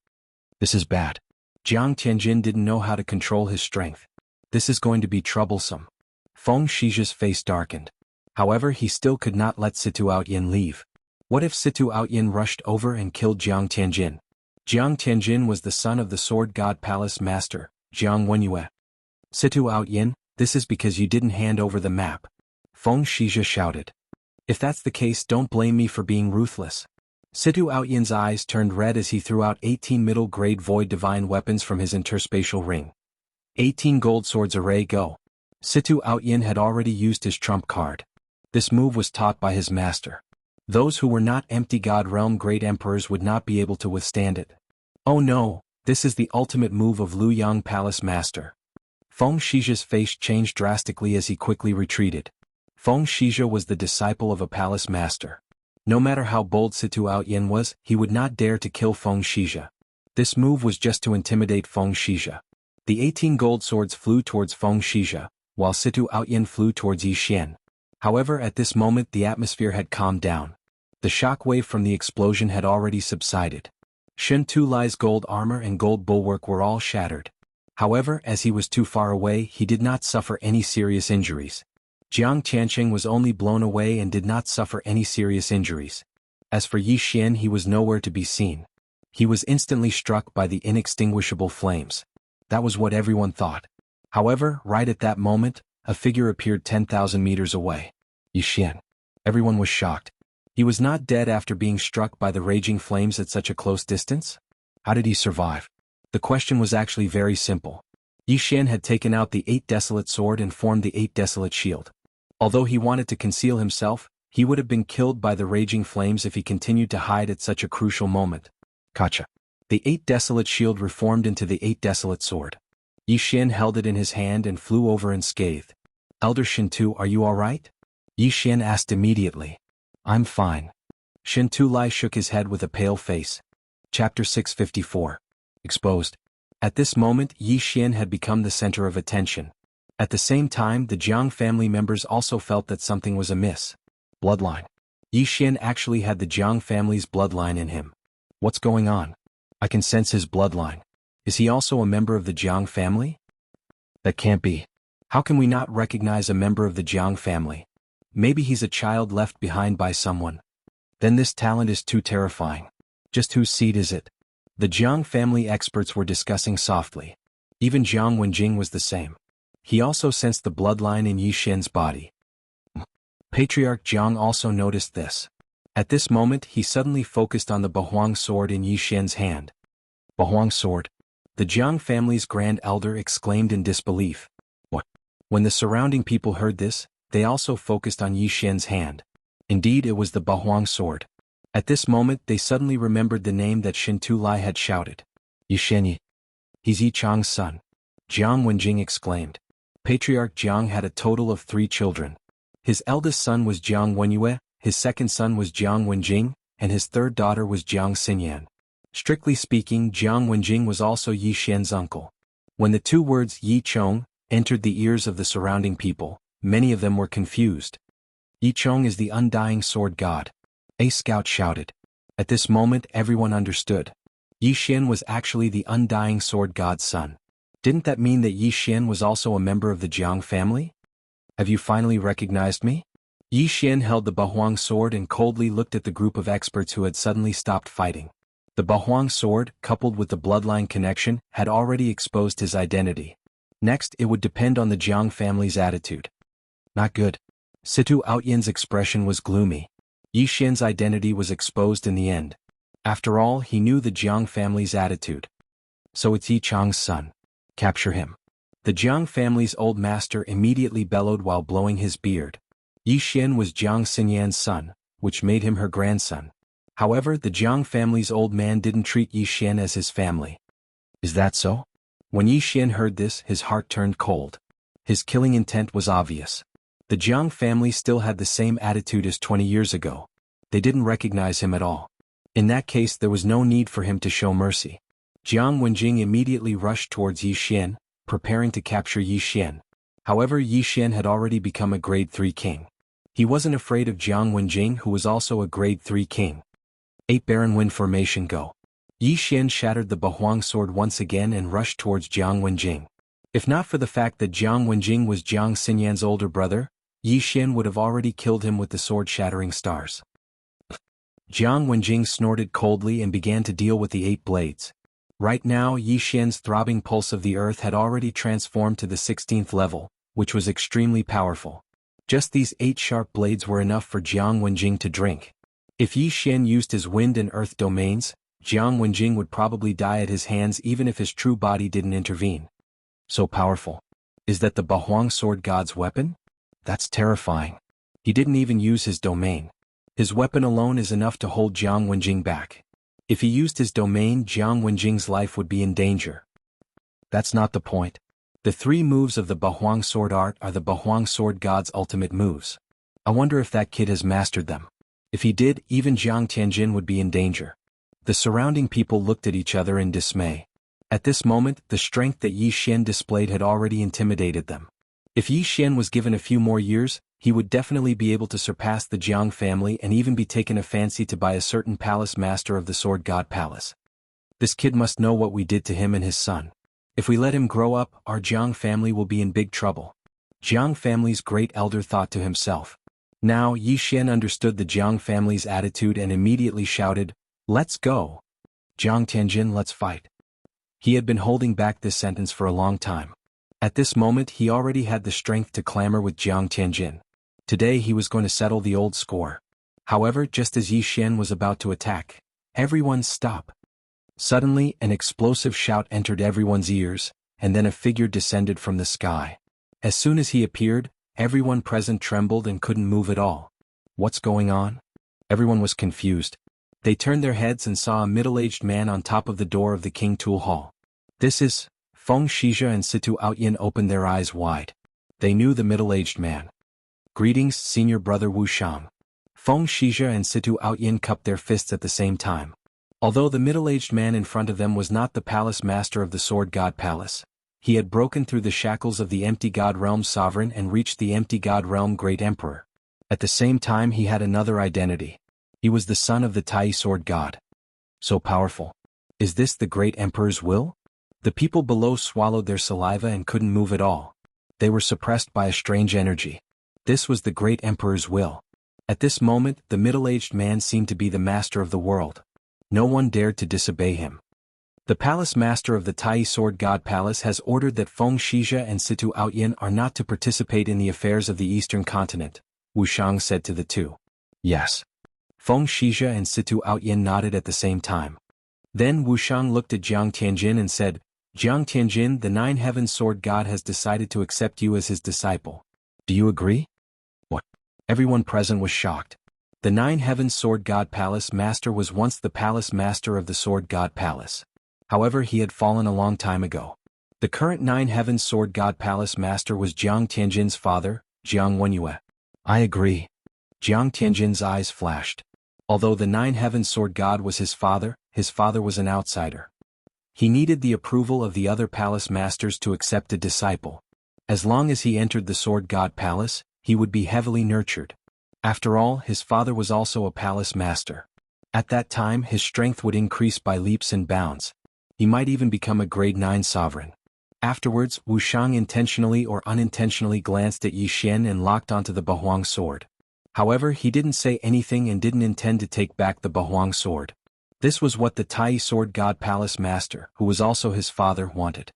This is bad. Jiang Tianjin didn't know how to control his strength. This is going to be troublesome. Feng Shizha's face darkened. However, he still could not let Situ Outyin leave. What if Situ Outyin rushed over and killed Jiang Tianjin? Jiang Tianjin was the son of the Sword God Palace Master, Jiang Wenyue. Situ Outyin, this is because you didn't hand over the map. Feng Shizha shouted. If that's the case, don't blame me for being ruthless. Situ Outyin's eyes turned red as he threw out 18 middle-grade void divine weapons from his interspatial ring. 18 gold swords array go. Situ Outyin had already used his trump card. This move was taught by his master. Those who were not empty God realm great emperors would not be able to withstand it. Oh no, this is the ultimate move of Liu Yang Palace Master. Feng Shijia's face changed drastically as he quickly retreated. Feng Shijia was the disciple of a palace master. No matter how bold Situ Outyin was, he would not dare to kill Feng Shijia. This move was just to intimidate Feng Shijia. The 18 gold swords flew towards Feng Shijia, while Situ Outyin flew towards Yi Xian. However, at this moment the atmosphere had calmed down. The shock wave from the explosion had already subsided. Shen Tulai's gold armor and gold bulwark were all shattered. However, as he was too far away, he did not suffer any serious injuries. Jiang Tianqing was only blown away and did not suffer any serious injuries. As for Yi Xian, he was nowhere to be seen. He was instantly struck by the inextinguishable flames. That was what everyone thought. However, right at that moment, a figure appeared 10,000 meters away. Yi Xian. Everyone was shocked. He was not dead after being struck by the raging flames at such a close distance? How did he survive? The question was actually very simple. Yi Xian had taken out the 8 desolate sword and formed the 8 desolate shield. Although he wanted to conceal himself, he would have been killed by the raging flames if he continued to hide at such a crucial moment. Gotcha. The 8 desolate shield reformed into the 8 desolate sword. Yi Xian held it in his hand and flew over unscathed. Elder Shintu, are you alright? Yi Xian asked immediately. I'm fine. Shen Tulai shook his head with a pale face. Chapter 654. Exposed. At this moment, Yi Xian had become the center of attention. At the same time, the Jiang family members also felt that something was amiss. Bloodline. Yi Xian actually had the Jiang family's bloodline in him. What's going on? I can sense his bloodline. Is he also a member of the Jiang family? That can't be. How can we not recognize a member of the Jiang family? Maybe he's a child left behind by someone. Then this talent is too terrifying. Just whose seed is it? The Jiang family experts were discussing softly. Even Jiang Wenjing was the same. He also sensed the bloodline in Yi Xian's body. Patriarch Jiang also noticed this. At this moment he suddenly focused on the Bahuang sword in Yi Xian's hand. Bahuang sword? The Jiang family's grand elder exclaimed in disbelief. What? When the surrounding people heard this, they also focused on Yi Xian's hand. Indeed, it was the Bahuang sword. At this moment they suddenly remembered the name that Shen Tulai had shouted. Yi Xian. He's Yi Chang's son. Jiang Wenjing exclaimed. Patriarch Jiang had a total of 3 children. His eldest son was Jiang Wenyue, his second son was Jiang Wenjing, and his third daughter was Jiang Xinyan. Strictly speaking, Jiang Wenjing was also Yi Xian's uncle. When the 2 words Yi Chong entered the ears of the surrounding people, many of them were confused. Yi Chong is the undying sword god. A scout shouted. At this moment everyone understood. Yi Xian was actually the undying sword god's son. Didn't that mean that Yi Xian was also a member of the Jiang family? Have you finally recognized me? Yi Xian held the Bahuang sword and coldly looked at the group of experts who had suddenly stopped fighting. The Bahuang sword, coupled with the bloodline connection, had already exposed his identity. Next, it would depend on the Jiang family's attitude. Not good. Situ Outyan's expression was gloomy. Yi Xian's identity was exposed in the end. After all, he knew the Jiang family's attitude. So it's Yi Chang's son. Capture him. The Jiang family's old master immediately bellowed while blowing his beard. Yi Xian was Jiang Xinyan's son, which made him her grandson. However, the Jiang family's old man didn't treat Yi Xian as his family. Is that so? When Yi Xian heard this, his heart turned cold. His killing intent was obvious. The Jiang family still had the same attitude as 20 years ago. They didn't recognize him at all. In that case, there was no need for him to show mercy. Jiang Wenjing immediately rushed towards Yi Xian, preparing to capture Yi Xian. However, Yi Xian had already become a grade 3 king. He wasn't afraid of Jiang Wenjing, who was also a grade 3 king. 8 Baron Wind formation go. Yi Xian shattered the Bahuang sword once again and rushed towards Jiang Wenjing. If not for the fact that Jiang Wenjing was Jiang Xinyan's older brother, Yi Xian would have already killed him with the sword-shattering stars. Jiang Wenjing snorted coldly and began to deal with the 8 blades. Right now, Yi Xian's throbbing pulse of the earth had already transformed to the 16th level, which was extremely powerful. Just these 8 sharp blades were enough for Jiang Wenjing to drink. If Yi Xian used his wind and earth domains, Jiang Wenjing would probably die at his hands even if his true body didn't intervene. So powerful. Is that the Bahuang sword god's weapon? That's terrifying. He didn't even use his domain. His weapon alone is enough to hold Jiang Wenjing back. If he used his domain, Jiang Wenjing's life would be in danger. That's not the point. The 3 moves of the Bahuang sword art are the Bahuang sword god's ultimate moves. I wonder if that kid has mastered them. If he did, even Jiang Tianjin would be in danger. The surrounding people looked at each other in dismay. At this moment, the strength that Yi Xian displayed had already intimidated them. If Yi Xian was given a few more years, he would definitely be able to surpass the Jiang family and even be taken a fancy to by a certain palace master of the Sword God Palace. This kid must know what we did to him and his son. If we let him grow up, our Jiang family will be in big trouble. Jiang family's great elder thought to himself. Now Yi Xian understood the Jiang family's attitude and immediately shouted, "Let's go! Jiang Tianjin, let's fight." He had been holding back this sentence for a long time. At this moment he already had the strength to clamor with Jiang Tianjin. Today he was going to settle the old score. However, just as Yi Xian was about to attack, everyone stop. Suddenly an explosive shout entered everyone's ears, and then a figure descended from the sky. As soon as he appeared, everyone present trembled and couldn't move at all. What's going on? Everyone was confused. They turned their heads and saw a middle-aged man on top of the door of the King Tool Hall. This is... Feng Shizhe and Situ Outyin opened their eyes wide. They knew the middle-aged man. "Greetings, senior brother Wu Shang." Feng Shizhe and Situ Outyin cupped their fists at the same time. Although the middle-aged man in front of them was not the palace master of the Sword God Palace, he had broken through the shackles of the Empty God Realm sovereign and reached the Empty God Realm Great Emperor. At the same time he had another identity. He was the son of the Tai Sword God. So powerful. Is this the Great Emperor's will? The people below swallowed their saliva and couldn't move at all. They were suppressed by a strange energy. This was the Great Emperor's will. At this moment, the middle-aged man seemed to be the master of the world. No one dared to disobey him. The palace master of the Tai Sword God Palace has ordered that Feng Shizhe and Situ Outyin are not to participate in the affairs of the Eastern Continent, Wu Shang said to the 2. Yes. Feng Shizhe and Situ Outyin nodded at the same time. Then Wu Shang looked at Jiang Tianjin and said, "Jiang Tianjin, the 9 Heaven Sword God has decided to accept you as his disciple. Do you agree?" What? Everyone present was shocked. The 9 Heaven Sword God Palace master was once the palace master of the Sword God Palace. However, he had fallen a long time ago. The current 9 Heaven Sword God Palace master was Jiang Tianjin's father, Jiang Wenyue. I agree. Jiang Tianjin's eyes flashed. Although the 9 Heaven Sword God was his father was an outsider. He needed the approval of the other palace masters to accept a disciple. As long as he entered the Sword God Palace, he would be heavily nurtured. After all, his father was also a palace master. At that time his strength would increase by leaps and bounds. He might even become a grade 9 sovereign. Afterwards, Wu Shang intentionally or unintentionally glanced at Yi Xian and locked onto the Bahuang sword. However, he didn't say anything and didn't intend to take back the Bahuang sword. This was what the Tai Sword God Palace master, who was also his father, wanted.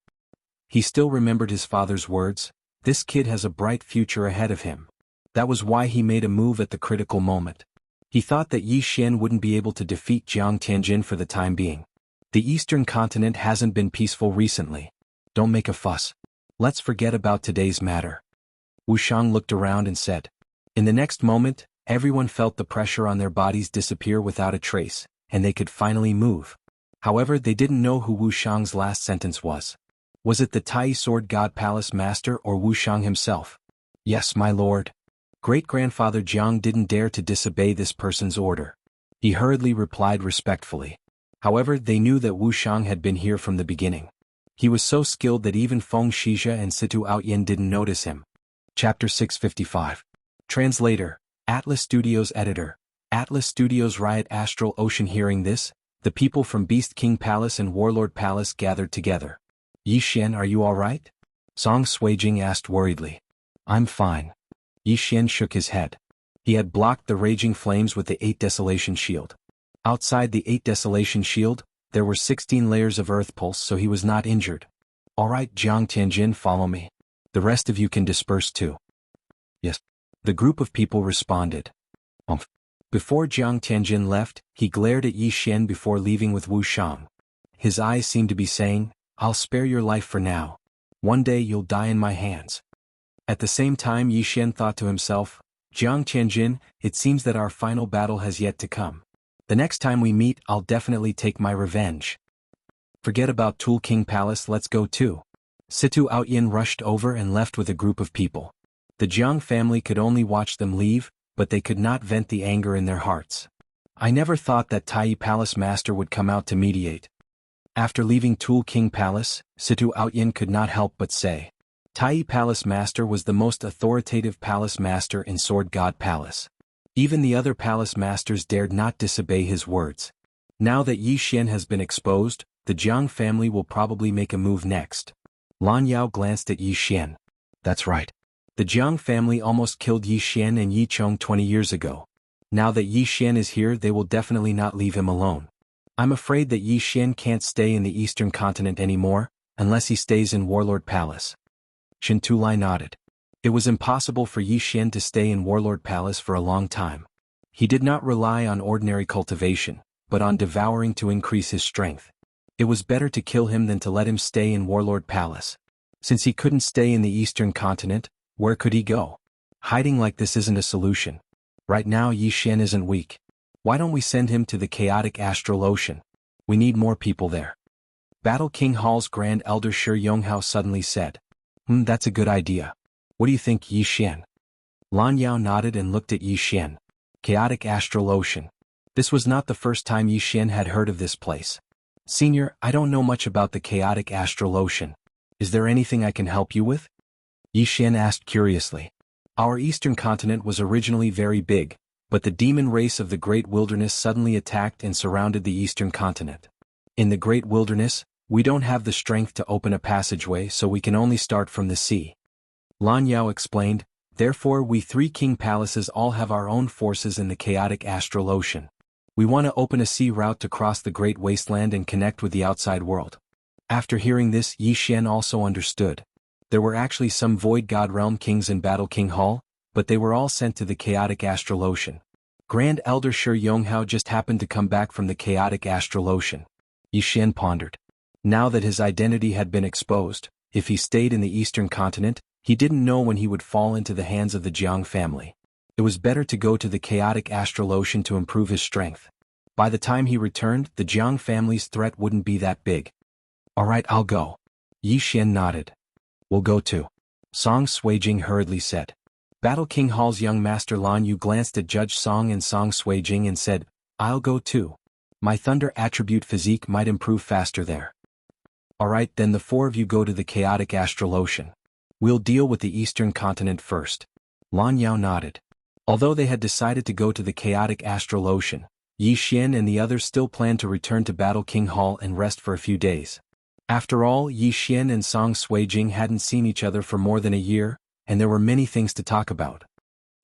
He still remembered his father's words, "This kid has a bright future ahead of him." That was why he made a move at the critical moment. He thought that Yi Xian wouldn't be able to defeat Jiang Tianjin for the time being. The Eastern Continent hasn't been peaceful recently. Don't make a fuss. Let's forget about today's matter. Wu Shang looked around and said. In the next moment, everyone felt the pressure on their bodies disappear without a trace, and they could finally move. However, they didn't know who Wu Shang's last sentence was. Was it the Tai Sword God Palace Master or Wu Shang himself? Yes, my lord. Great-grandfather Jiang didn't dare to disobey this person's order. He hurriedly replied respectfully. However, they knew that Wu Shang had been here from the beginning. He was so skilled that even Feng Shizhe and Situ Outyin didn't notice him. Chapter 655. Translator, Atlas Studios Editor. Atlas Studios Riot Astral Ocean. Hearing this, the people from Beast King Palace and Warlord Palace gathered together. Yi Xian, are you alright? Song Suijing asked worriedly. I'm fine. Yi Xian shook his head. He had blocked the raging flames with the 8 Desolation Shield. Outside the 8 Desolation Shield, there were 16 layers of Earth Pulse, so he was not injured. Alright, Jiang Tianjin, follow me. The rest of you can disperse too. Yes. The group of people responded. Before Jiang Tianjin left, he glared at Yi Xian before leaving with Wu Shang. His eyes seemed to be saying, I'll spare your life for now. One day you'll die in my hands. At the same time, Yi Xian thought to himself, Jiang Tianjin, it seems that our final battle has yet to come. The next time we meet, I'll definitely take my revenge. Forget about Tool King Palace, let's go too. Situ Outyin rushed over and left with a group of people. The Jiang family could only watch them leave, but they could not vent the anger in their hearts. I never thought that Tai Palace Master would come out to mediate. After leaving Tool King Palace, Situ Outyin could not help but say. Tai Palace Master was the most authoritative palace master in Sword God Palace. Even the other palace masters dared not disobey his words. Now that Yi Xian has been exposed, the Jiang family will probably make a move next. Lan Yao glanced at Yi Xian. That's right. The Jiang family almost killed Yi Xian and Yi Chong 20 years ago. Now that Yi Xian is here, they will definitely not leave him alone. I'm afraid that Yi Xian can't stay in the eastern continent anymore, unless he stays in Warlord Palace. Shin Tulai nodded. It was impossible for Yi Xian to stay in Warlord Palace for a long time. He did not rely on ordinary cultivation, but on devouring to increase his strength. It was better to kill him than to let him stay in Warlord Palace. Since he couldn't stay in the eastern continent, where could he go? Hiding like this isn't a solution. Right now Yi Xian isn't weak. Why don't we send him to the chaotic astral ocean? We need more people there. Battle King Hall's Grand Elder Shi Yonghao suddenly said. That's a good idea. What do you think, Yi Xian? Lan Yao nodded and looked at Yi Xian. Chaotic astral ocean. This was not the first time Yi Xian had heard of this place. Senior, I don't know much about the chaotic astral ocean. Is there anything I can help you with? Yi Xian asked curiously. Our eastern continent was originally very big, but the demon race of the Great Wilderness suddenly attacked and surrounded the eastern continent. In the Great Wilderness, we don't have the strength to open a passageway, so we can only start from the sea. Lan Yao explained, therefore we three king palaces all have our own forces in the chaotic astral ocean. We want to open a sea route to cross the great wasteland and connect with the outside world. After hearing this, Yi Xian also understood. There were actually some Void God Realm kings in Battle King Hall, but they were all sent to the chaotic astral ocean. Grand Elder Shi Yonghao just happened to come back from the chaotic astral ocean. Yi Xian pondered. Now that his identity had been exposed, if he stayed in the eastern continent, he didn't know when he would fall into the hands of the Jiang family. It was better to go to the chaotic astral ocean to improve his strength. By the time he returned, the Jiang family's threat wouldn't be that big. Alright, I'll go. Yi Xian nodded. We'll go too. Song Suijing hurriedly said. Battle King Hall's young master Lan Yu glanced at Judge Song and Song Suijing and said, I'll go too. My thunder attribute physique might improve faster there. Alright, then the four of you go to the chaotic astral ocean. We'll deal with the eastern continent first. Lan Yao nodded. Although they had decided to go to the chaotic astral ocean, Yi Xian and the others still planned to return to Battle King Hall and rest for a few days. After all, Yi Xian and Song Suijing hadn't seen each other for more than a year, and there were many things to talk about.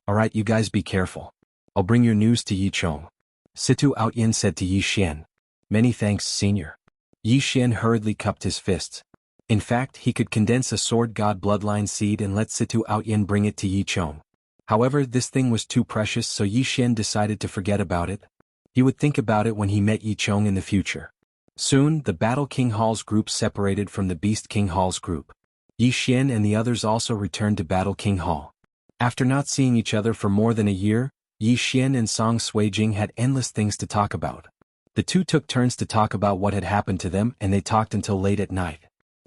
Alright, you guys be careful. I'll bring your news to Yi Chong. Situ Outyin said to Yi Xian. Many thanks, senior. Yi Xian hurriedly cupped his fists. In fact, he could condense a sword god bloodline seed and let Situ Outyin bring it to Yi Chong. However, this thing was too precious, so Yi Xian decided to forget about it. He would think about it when he met Yi Chong in the future. Soon, the Battle King Hall's group separated from the Beast King Hall's group. Yi Xian and the others also returned to Battle King Hall. After not seeing each other for more than a year, Yi Xian and Song Suijing had endless things to talk about. The two took turns to talk about what had happened to them, and they talked until late at night.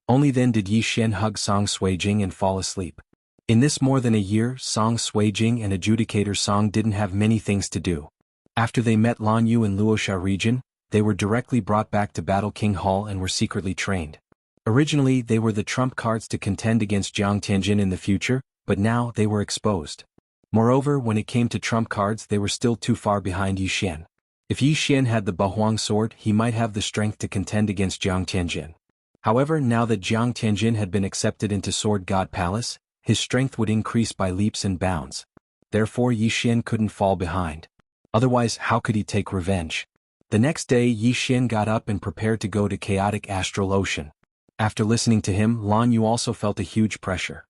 Only then did Yi Xian hug Song Suijing and fall asleep. In this more than a year, Song Suijing and Adjudicator Song didn't have many things to do. After they met Lan Yu in Luosha region, they were directly brought back to Battle King Hall and were secretly trained. Originally, they were the trump cards to contend against Jiang Tianjin in the future, but now they were exposed. Moreover, when it came to trump cards, they were still too far behind Yi Xian. If Yi Xian had the Bahuang sword, he might have the strength to contend against Jiang Tianjin. However, now that Jiang Tianjin had been accepted into Sword God Palace, his strength would increase by leaps and bounds. Therefore Yi Xian couldn't fall behind. Otherwise, how could he take revenge? The next day Yi Xian got up and prepared to go to chaotic astral ocean. After listening to him, Lan Yu also felt a huge pressure.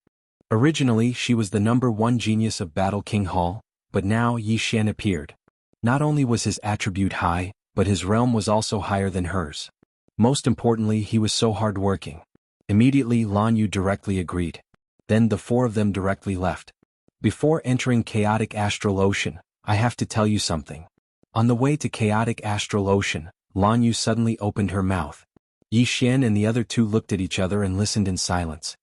Originally, she was the #1 genius of Battle King Hall, but now Yi Xian appeared. Not only was his attribute high, but his realm was also higher than hers. Most importantly, he was so hardworking. Immediately Lan Yu directly agreed. Then the four of them directly left. Before entering chaotic astral ocean, I have to tell you something. On the way to chaotic astral ocean, Lan Yu suddenly opened her mouth. Yi Xian and the other two looked at each other and listened in silence.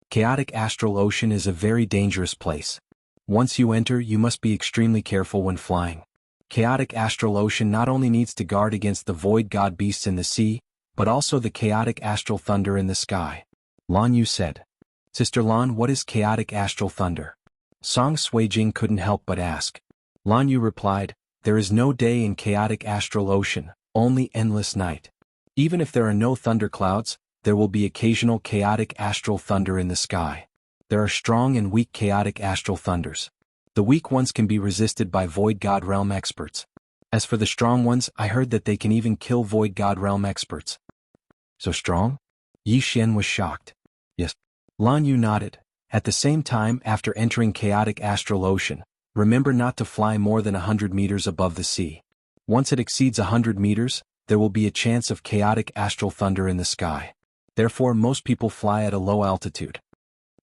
Chaotic astral ocean is a very dangerous place. Once you enter, you must be extremely careful when flying. Chaotic astral ocean not only needs to guard against the void god beasts in the sea, but also the chaotic astral thunder in the sky. Lan Yu said. Sister Lan, what is chaotic astral thunder? Song Suijing couldn't help but ask. Lan Yu replied, there is no day in chaotic astral ocean, only endless night. Even if there are no thunderclouds, there will be occasional chaotic astral thunder in the sky. There are strong and weak chaotic astral thunders. The weak ones can be resisted by Void God Realm experts. As for the strong ones, I heard that they can even kill Void God Realm experts. So strong? Yi Xian was shocked. Yes. Lan Yu nodded. At the same time, after entering chaotic astral ocean, remember not to fly more than 100 meters above the sea. Once it exceeds 100 meters, there will be a chance of chaotic astral thunder in the sky. Therefore, most people fly at a low altitude.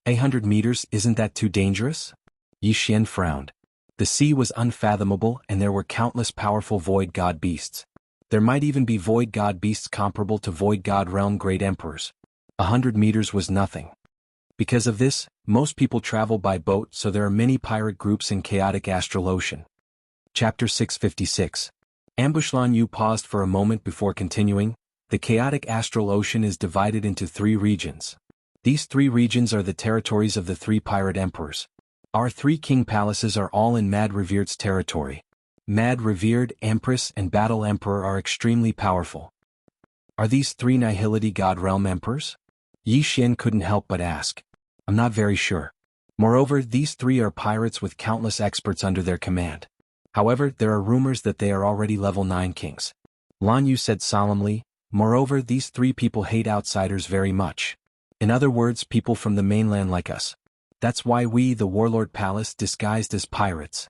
100 meters, isn't that too dangerous? Yi Xian frowned. The sea was unfathomable and there were countless powerful void god beasts. There might even be void god beasts comparable to void god realm great emperors. 100 meters was nothing. Because of this, most people travel by boat, so there are many pirate groups in chaotic astral ocean. Chapter 656. Ambush. Lan Yu paused for a moment before continuing. The chaotic astral ocean is divided into 3 regions. These 3 regions are the territories of the 3 pirate emperors. Our 3 king palaces are all in Mad Revered's territory. Mad Revered, Empress, and Battle Emperor are extremely powerful. Are these 3 Nihility God Realm emperors? Yi Xian couldn't help but ask. I'm not very sure. Moreover, these 3 are pirates with countless experts under their command. However, there are rumors that they are already level 9 kings. Lan Yu said solemnly. Moreover, these 3 people hate outsiders very much. In other words, people from the mainland like us. That's why we, the Warlord Palace, disguised as pirates.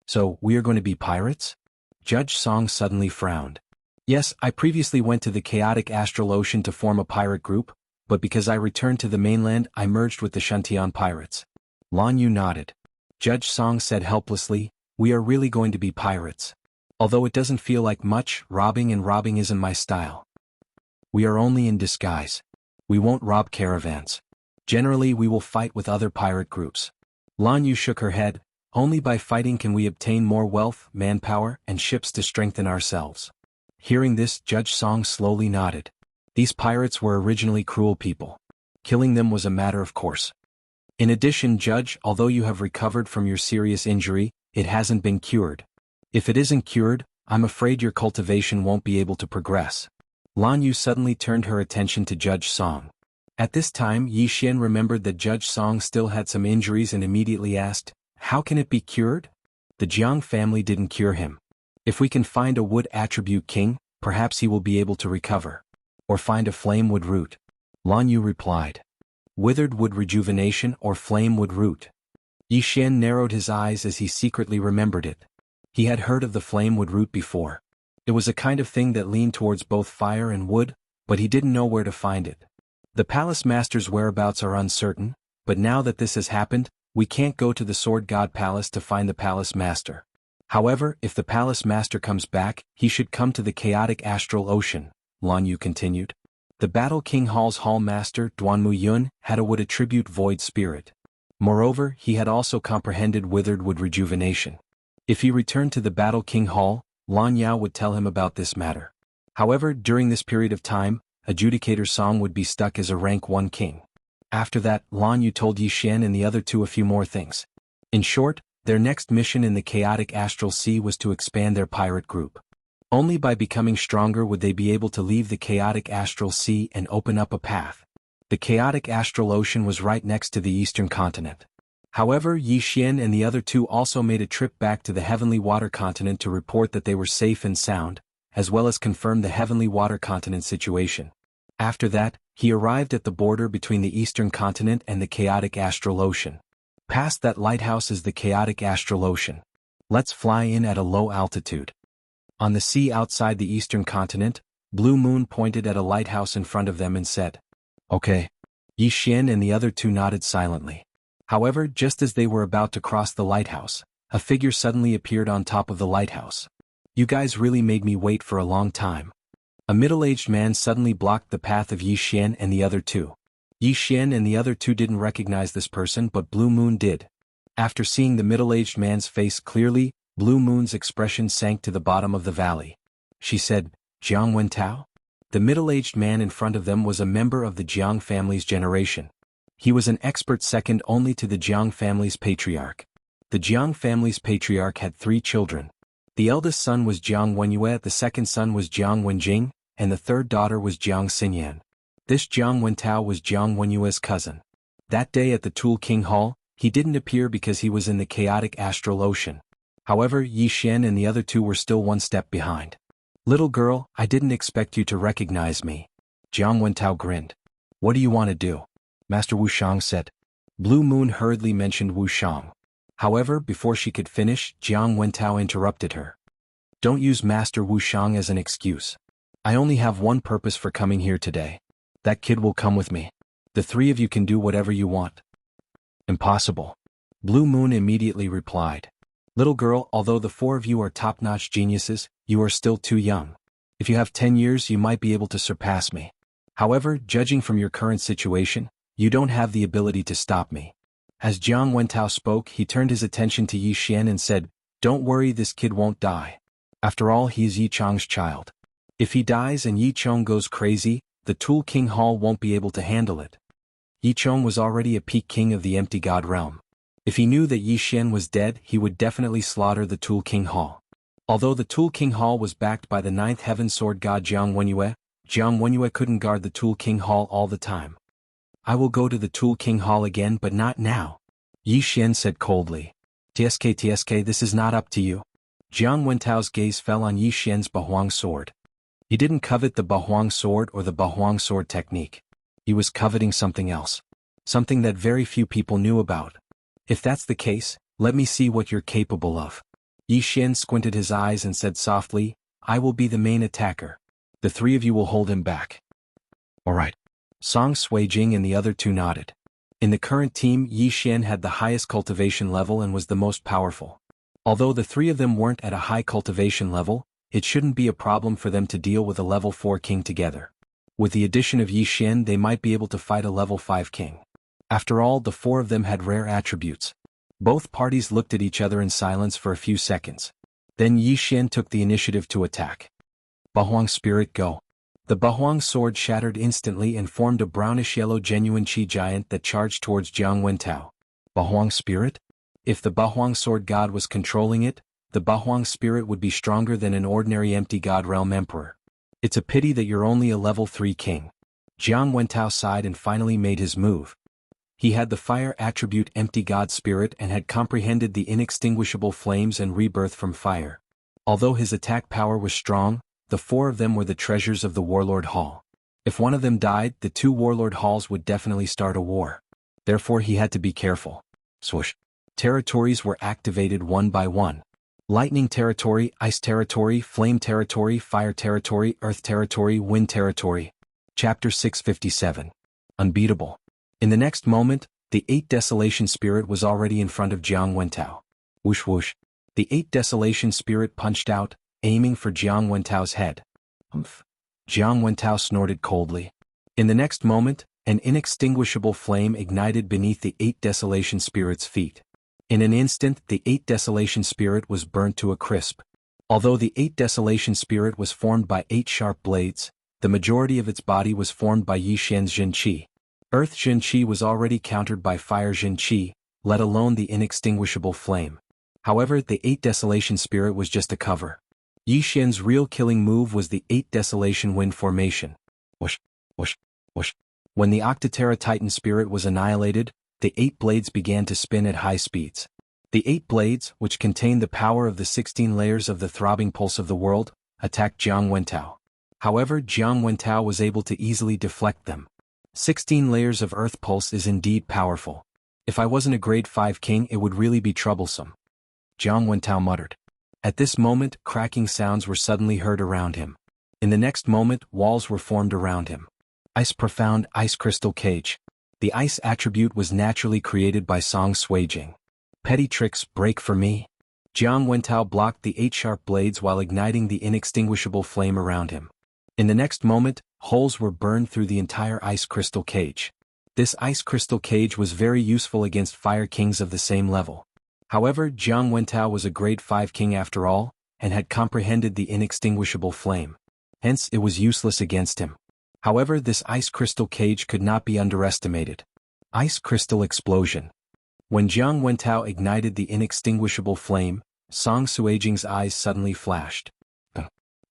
So, we are going to be pirates? Judge Song suddenly frowned. Yes, I previously went to the chaotic astral ocean to form a pirate group, but because I returned to the mainland, I merged with the Shantian pirates. Lan Yu nodded. Judge Song said helplessly, we are really going to be pirates. Although it doesn't feel like much, robbing isn't my style. We are only in disguise. We won't rob caravans. Generally, we will fight with other pirate groups. Lan Yu shook her head. Only by fighting can we obtain more wealth, manpower, and ships to strengthen ourselves. Hearing this, Judge Song slowly nodded. These pirates were originally cruel people. Killing them was a matter of course. In addition, Judge, although you have recovered from your serious injury, it hasn't been cured. If it isn't cured, I'm afraid your cultivation won't be able to progress. Lan Yu suddenly turned her attention to Judge Song. At this time, Yi Xian remembered that Judge Song still had some injuries and immediately asked, how can it be cured? The Jiang family didn't cure him. If we can find a wood attribute king, perhaps he will be able to recover. Or find a flame wood root. Lan Yu replied. Withered wood rejuvenation or flame wood root. Yi Xian narrowed his eyes as he secretly remembered it. He had heard of the flame wood root before. It was a kind of thing that leaned towards both fire and wood, but he didn't know where to find it. The palace master's whereabouts are uncertain, but now that this has happened, we can't go to the Sword God Palace to find the palace master. However, if the palace master comes back, he should come to the chaotic astral ocean, Lan Yu continued. The Battle King Hall's hall master, Duanmu Yun, had a wood attribute void spirit. Moreover, he had also comprehended withered wood rejuvenation. If he returned to the Battle King Hall, Lan Yao would tell him about this matter. However, during this period of time, Adjudicator Song would be stuck as a rank 1 king. After that, Lan Yu told Yi Xian and the other 2 a few more things. In short, their next mission in the chaotic astral sea was to expand their pirate group. Only by becoming stronger would they be able to leave the chaotic astral sea and open up a path. The chaotic astral ocean was right next to the eastern continent. However, Yi Xian and the other 2 also made a trip back to the Heavenly Water Continent to report that they were safe and sound, as well as confirm the Heavenly Water Continent situation. After that, he arrived at the border between the Eastern Continent and the chaotic astral ocean. Past that lighthouse is the chaotic astral ocean. Let's fly in at a low altitude. On the sea outside the Eastern Continent, Blue Moon pointed at a lighthouse in front of them and said, Okay. Yi Xian and the other 2 nodded silently. However, just as they were about to cross the lighthouse, a figure suddenly appeared on top of the lighthouse. You guys really made me wait for a long time. A middle-aged man suddenly blocked the path of Yi Xian and the other two. Yi Xian and the other two didn't recognize this person, but Blue Moon did. After seeing the middle-aged man's face clearly, Blue Moon's expression sank to the bottom of the valley. She said, "Jiang Wentao?" The middle-aged man in front of them was a member of the Jiang family's generation. He was an expert second only to the Jiang family's patriarch. The Jiang family's patriarch had 3 children. The eldest son was Jiang Wenyue, the second son was Jiang Wenjing, and the third daughter was Jiang Xinyan. This Jiang Wentao was Jiang Wenyue's cousin. That day at the Tool King Hall, he didn't appear because he was in the chaotic astral ocean. However, Yi Xian and the other two were still one step behind. "Little girl, I didn't expect you to recognize me." Jiang Wentao grinned. "What do you want to do?" Master Wu Shang said. Blue Moon hurriedly mentioned Wu Shang. However, before she could finish, Jiang Wentao interrupted her. "Don't use Master Wu Shang as an excuse. I only have one purpose for coming here today. That kid will come with me. The 3 of you can do whatever you want." "Impossible." Blue Moon immediately replied. "Little girl, although the 4 of you are top-notch geniuses, you are still too young. If you have 10 years you might be able to surpass me. However, judging from your current situation, you don't have the ability to stop me." As Jiang Wentao spoke, he turned his attention to Yi Xian and said, "Don't worry, this kid won't die. After all, he is Yi Chong's child. If he dies and Yi Chong goes crazy, the Tool King Hall won't be able to handle it." Yi Chong was already a peak king of the Empty God realm. If he knew that Yi Xian was dead, he would definitely slaughter the Tool King Hall. Although the Tool King Hall was backed by the 9th Heaven Sword God Jiang Wenyue couldn't guard the Tool King Hall all the time. "I will go to the Tool King Hall again, but not now," Yi Xian said coldly. TSK, this is not up to you." Jiang Wentao's gaze fell on Yi Xian's Bahuang sword. He didn't covet the Bahuang sword or the Bahuang sword technique. He was coveting something else. Something that very few people knew about. "If that's the case, let me see what you're capable of." Yi Xian squinted his eyes and said softly, "I will be the main attacker. The 3 of you will hold him back." "All right." Song Suijing and the other 2 nodded. In the current team, Yi Xian had the highest cultivation level and was the most powerful. Although the 3 of them weren't at a high cultivation level, it shouldn't be a problem for them to deal with a level 4 king together. With the addition of Yi Xian, they might be able to fight a level 5 king. After all, the 4 of them had rare attributes. Both parties looked at each other in silence for a few seconds. Then Yi Xian took the initiative to attack. "Bahuang Spirit, go." The Bahuang sword shattered instantly and formed a brownish-yellow genuine Qi giant that charged towards Jiang Wentao. Bahuang Spirit? If the Bahuang sword god was controlling it, the Bahuang Spirit would be stronger than an ordinary empty god realm emperor. It's a pity that you're only a level 3 king. Jiang Wentao sighed and finally made his move. He had the fire attribute Empty God Spirit and had comprehended the inextinguishable flames and rebirth from fire. Although his attack power was strong, the 4 of them were the treasures of the Warlord Hall. If one of them died, the 2 Warlord Halls would definitely start a war. Therefore he had to be careful. Swoosh. Territories were activated one by one. Lightning territory, ice territory, flame territory, fire territory, earth territory, wind territory. Chapter 657. Unbeatable. In the next moment, the 8 Desolation Spirit was already in front of Jiang Wentao. Whoosh whoosh. The 8 Desolation Spirit punched out, aiming for Jiang Wentao's head. Humph. Jiang Wentao snorted coldly. In the next moment, an inextinguishable flame ignited beneath the 8 Desolation Spirit's feet. In an instant, the 8 Desolation Spirit was burnt to a crisp. Although the 8 Desolation Spirit was formed by 8 sharp blades, the majority of its body was formed by Yi Xian's Jin Qi. Earth Jin Qi was already countered by Fire Jin Qi, let alone the inextinguishable flame. However, the 8 Desolation Spirit was just a cover. Yi Xian's real killing move was the 8 Desolation Wind Formation. Whoosh, whoosh, whoosh. When the Octoterra Titan Spirit was annihilated, the 8 blades began to spin at high speeds. The 8 blades, which contained the power of the 16 layers of the throbbing pulse of the world, attacked Jiang Wentao. However, Jiang Wentao was able to easily deflect them. 16 layers of earth pulse is indeed powerful. If I wasn't a grade 5 king, it would really be troublesome. Jiang Wentao muttered. At this moment, cracking sounds were suddenly heard around him. In the next moment, walls were formed around him. Ice profound ice crystal cage. The ice attribute was naturally created by Song Suijing. Petty tricks break for me. Jiang Wentao blocked the 8 sharp blades while igniting the inextinguishable flame around him. In the next moment, holes were burned through the entire ice crystal cage. This ice crystal cage was very useful against fire kings of the same level. However, Jiang Wentao was a grade 5 king after all, and had comprehended the inextinguishable flame. Hence it was useless against him. However, this ice crystal cage could not be underestimated. Ice crystal explosion. When Jiang Wentao ignited the inextinguishable flame, Song Suijing's eyes suddenly flashed.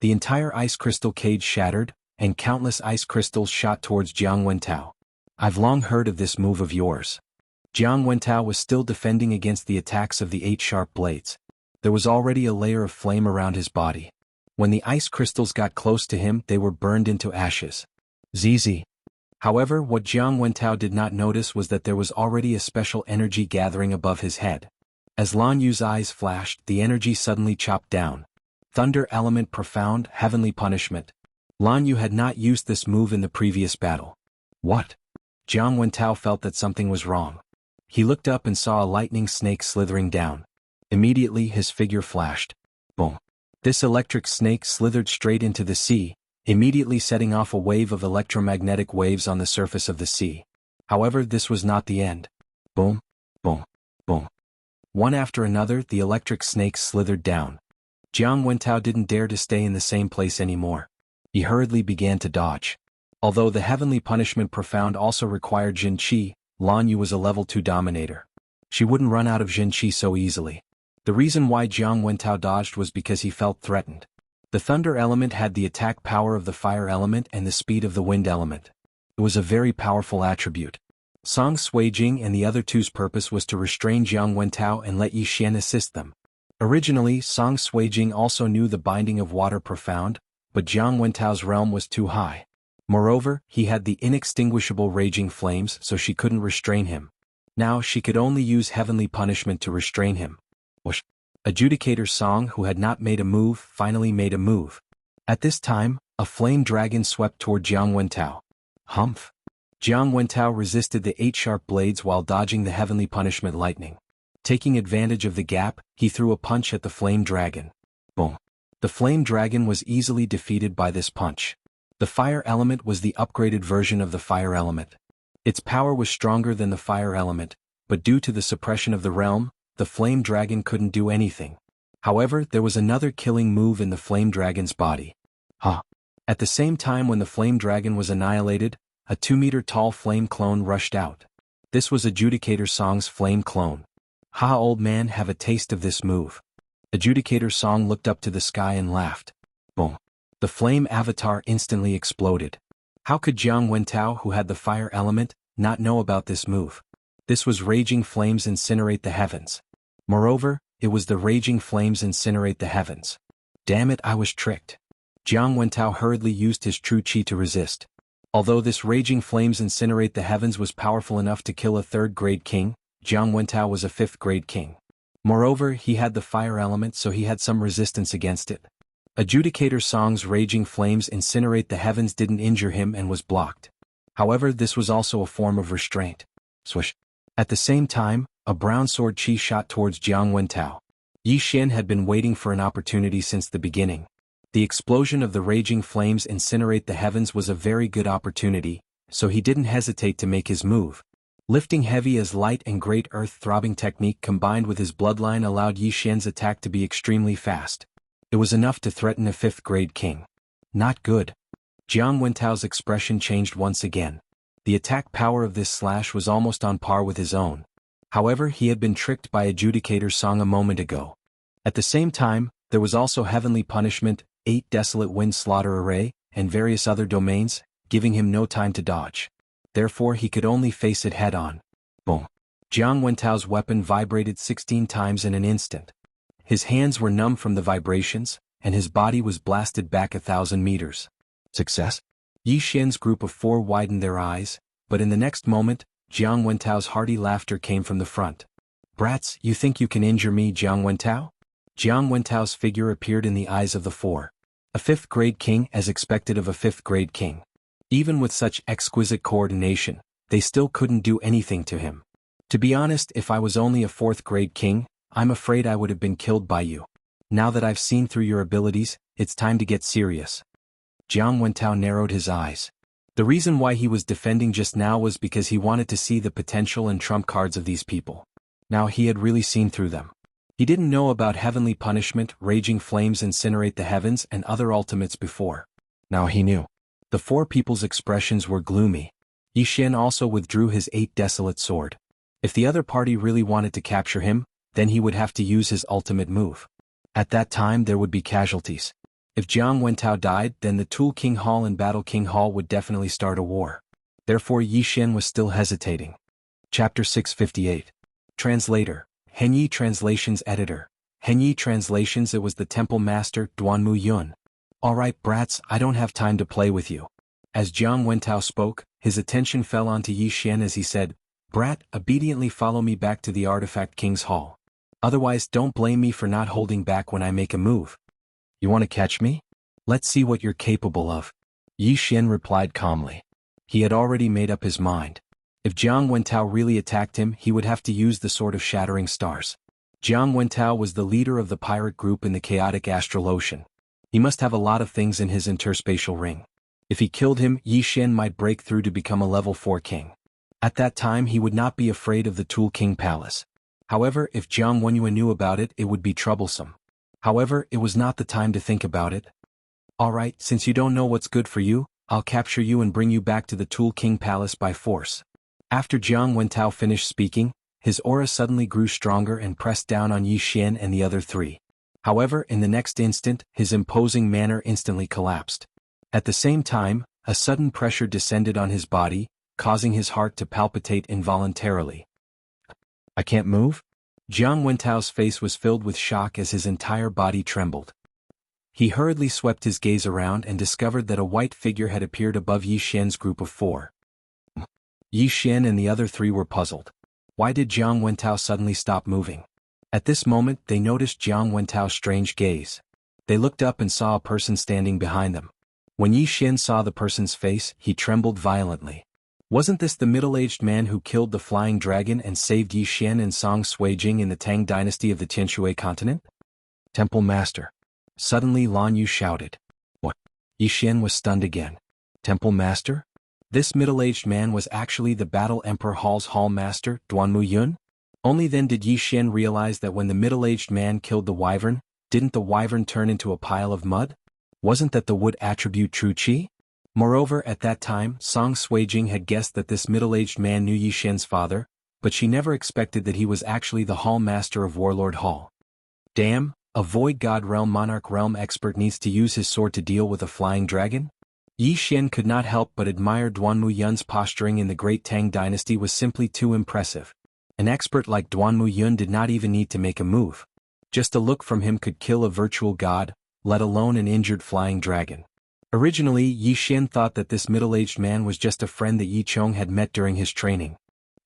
The entire ice crystal cage shattered, and countless ice crystals shot towards Jiang Wentao. I've long heard of this move of yours. Jiang Wentao was still defending against the attacks of the 8 sharp blades. There was already a layer of flame around his body. When the ice crystals got close to him, they were burned into ashes. ZZ. However, what Jiang Wentao did not notice was that there was already a special energy gathering above his head. As Lan Yu's eyes flashed, the energy suddenly chopped down. Thunder element profound, heavenly punishment. Lan Yu had not used this move in the previous battle. What? Jiang Wentao felt that something was wrong. He looked up and saw a lightning snake slithering down. Immediately his figure flashed. Boom. This electric snake slithered straight into the sea, immediately setting off a wave of electromagnetic waves on the surface of the sea. However, this was not the end. Boom, boom, boom. One after another, the electric snakes slithered down. Jiang Wentao didn't dare to stay in the same place anymore. He hurriedly began to dodge. Although the heavenly punishment profound also required Jin Qi, Lan Yu was a level 2 dominator. She wouldn't run out of Jin Qi so easily. The reason why Jiang Wentao dodged was because he felt threatened. The thunder element had the attack power of the fire element and the speed of the wind element. It was a very powerful attribute. Song Suijing and the other two's purpose was to restrain Jiang Wentao and let Yi Xian assist them. Originally, Song Suijing also knew the binding of water profound, but Jiang Wentao's realm was too high. Moreover, he had the inextinguishable raging flames, so she couldn't restrain him. Now she could only use heavenly punishment to restrain him. Whoosh. Adjudicator Song, who had not made a move, finally made a move. At this time, a flame dragon swept toward Jiang Wentao. Humph. Jiang Wentao resisted the 8 sharp blades while dodging the heavenly punishment lightning. Taking advantage of the gap, he threw a punch at the flame dragon. Boom. The flame dragon was easily defeated by this punch. The fire element was the upgraded version of the fire element. Its power was stronger than the fire element, but due to the suppression of the realm, the flame dragon couldn't do anything. However, there was another killing move in the flame dragon's body. At the same time when the flame dragon was annihilated, a 2-meter-tall flame clone rushed out. This was Adjudicator Song's flame clone. Old man, have a taste of this move. Adjudicator Song looked up to the sky and laughed. Boom. The flame avatar instantly exploded. How could Jiang Wentao, who had the fire element, not know about this move? This was raging flames incinerate the heavens. Moreover, it was the raging flames incinerate the heavens. Damn it, I was tricked. Jiang Wentao hurriedly used his true qi to resist. Although this raging flames incinerate the heavens was powerful enough to kill a 3rd-grade king, Jiang Wentao was a 5th-grade king. Moreover, he had the fire element, so he had some resistance against it. Adjudicator Song's raging flames incinerate the heavens didn't injure him and was blocked. However, this was also a form of restraint. Swish. At the same time, a brown sword qi shot towards Jiang Wentao. Yi Xian had been waiting for an opportunity since the beginning. The explosion of the raging flames incinerate the heavens was a very good opportunity, so he didn't hesitate to make his move. Lifting heavy as light and great earth-throbbing technique combined with his bloodline allowed Yi Xian's attack to be extremely fast. It was enough to threaten a 5th-grade king. Not good. Jiang Wentao's expression changed once again. The attack power of this slash was almost on par with his own. However, he had been tricked by Adjudicator Song a moment ago. At the same time, there was also heavenly punishment, 8 desolate wind slaughter array, and various other domains, giving him no time to dodge. Therefore he could only face it head-on. Boom. Jiang Wentao's weapon vibrated 16 times in an instant. His hands were numb from the vibrations, and his body was blasted back 1,000 meters. Success? Yi Xian's group of 4 widened their eyes, but in the next moment, Jiang Wentao's hearty laughter came from the front. Brats, you think you can injure me, Jiang Wentao? Jiang Wentao's figure appeared in the eyes of the 4. A 5th-grade king as expected of a 5th-grade king. Even with such exquisite coordination, they still couldn't do anything to him. To be honest, if I was only a 4th grade king, I'm afraid I would have been killed by you. Now that I've seen through your abilities, it's time to get serious. Jiang Wentao narrowed his eyes. The reason why he was defending just now was because he wanted to see the potential and trump cards of these people. Now he had really seen through them. He didn't know about heavenly punishment, raging flames incinerate the heavens and other ultimates before. Now he knew. The 4 people's expressions were gloomy. Yi Xian also withdrew his 8 desolate sword. If the other party really wanted to capture him, then he would have to use his ultimate move. At that time there would be casualties. If Jiang Wentao died, then the Tool King Hall and Battle King Hall would definitely start a war. Therefore Yi Xian was still hesitating. Chapter 658. Translator. Henyi Translations Editor. Henyi Translations. It was the Temple Master, Duanmu Yun. Alright brats, I don't have time to play with you. As Jiang Wentao spoke, his attention fell onto Yi Xian as he said, Brat, obediently follow me back to the Artifact King's Hall. Otherwise don't blame me for not holding back when I make a move. You want to catch me? Let's see what you're capable of. Yi Xian replied calmly. He had already made up his mind. If Jiang Wentao really attacked him, he would have to use the Sword of Shattering Stars. Jiang Wentao was the leader of the pirate group in the chaotic astral ocean. He must have a lot of things in his interspatial ring. If he killed him, Yi Xian might break through to become a level 4 king. At that time he would not be afraid of the Tool King Palace. However, if Jiang Wenyue knew about it, it would be troublesome. However, it was not the time to think about it. Alright, since you don't know what's good for you, I'll capture you and bring you back to the Tool King Palace by force. After Jiang Wentao finished speaking, his aura suddenly grew stronger and pressed down on Yi Xian and the other 3. However, in the next instant, his imposing manner instantly collapsed. At the same time, a sudden pressure descended on his body, causing his heart to palpitate involuntarily. I can't move? Jiang Wentao's face was filled with shock as his entire body trembled. He hurriedly swept his gaze around and discovered that a white figure had appeared above Yi Xian's group of 4. Yi Xian and the other 3 were puzzled. Why did Jiang Wentao suddenly stop moving? At this moment they noticed Jiang Wentao's strange gaze. They looked up and saw a person standing behind them. When Yi Xian saw the person's face, he trembled violently. Wasn't this the middle-aged man who killed the flying dragon and saved Yi Xian and Song Suijing in the Tang dynasty of the Tianshui continent? Temple Master. Suddenly Lan Yu shouted. What? Yi Xian was stunned again. Temple Master? This middle-aged man was actually the Battle Emperor Hall's Hall Master, Duanmu Yun? Only then did Yi Xian realize that when the middle-aged man killed the wyvern, didn't the wyvern turn into a pile of mud? Wasn't that the wood attribute true qi? Moreover, at that time, Song Suijing had guessed that this middle-aged man knew Yi Xian's father, but she never expected that he was actually the Hall Master of Warlord Hall. Damn, a Void God Realm Monarch Realm expert needs to use his sword to deal with a flying dragon? Yi Xian could not help but admire Duanmu Yun's posturing in the Great Tang dynasty was simply too impressive. An expert like Duanmu Yun did not even need to make a move. Just a look from him could kill a virtual god, let alone an injured flying dragon. Originally, Yi Xian thought that this middle-aged man was just a friend that Yi Chong had met during his training.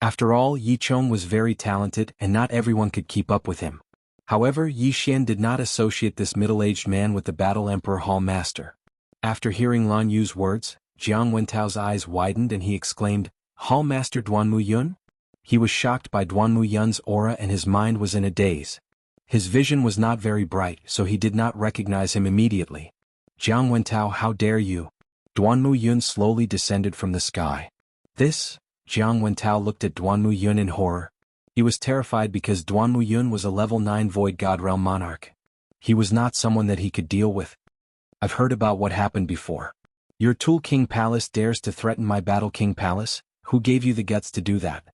After all, Yi Chong was very talented and not everyone could keep up with him. However, Yi Xian did not associate this middle-aged man with the Battle Emperor Hall Master. After hearing Lan Yu's words, Jiang Wentao's eyes widened and he exclaimed, Hall Master Duanmu Yun? He was shocked by Duanmu Yun's aura and his mind was in a daze. His vision was not very bright, so he did not recognize him immediately. Jiang Wentao, how dare you? Duanmu Yun slowly descended from the sky. This? Jiang Wentao looked at Duanmu Yun in horror. He was terrified because Duanmu Yun was a level 9 Void God Realm Monarch. He was not someone that he could deal with. I've heard about what happened before. Your Tool King Palace dares to threaten my Battle King Palace? Who gave you the guts to do that?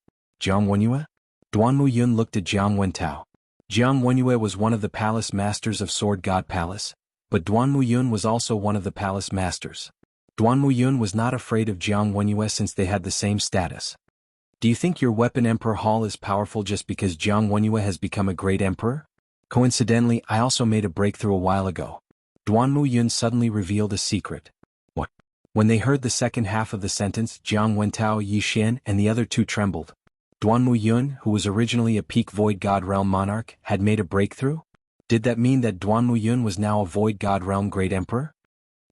Jiang Wenyue? Duanmu Yun looked at Jiang Wentao. Jiang Wenyue was one of the palace masters of Sword God Palace, but Duanmu Yun was also one of the palace masters. Duanmu Yun was not afraid of Jiang Wenyue since they had the same status. Do you think your Weapon Emperor Hall is powerful just because Jiang Wenyue has become a great emperor? Coincidentally, I also made a breakthrough a while ago. Duanmu Yun suddenly revealed a secret. What? When they heard the second half of the sentence, Jiang Wentao, Yi Xian, and the other 2 trembled. Duanmu Yun, who was originally a peak Void God Realm Monarch, had made a breakthrough? Did that mean that Duanmu Yun was now a Void God Realm Great Emperor?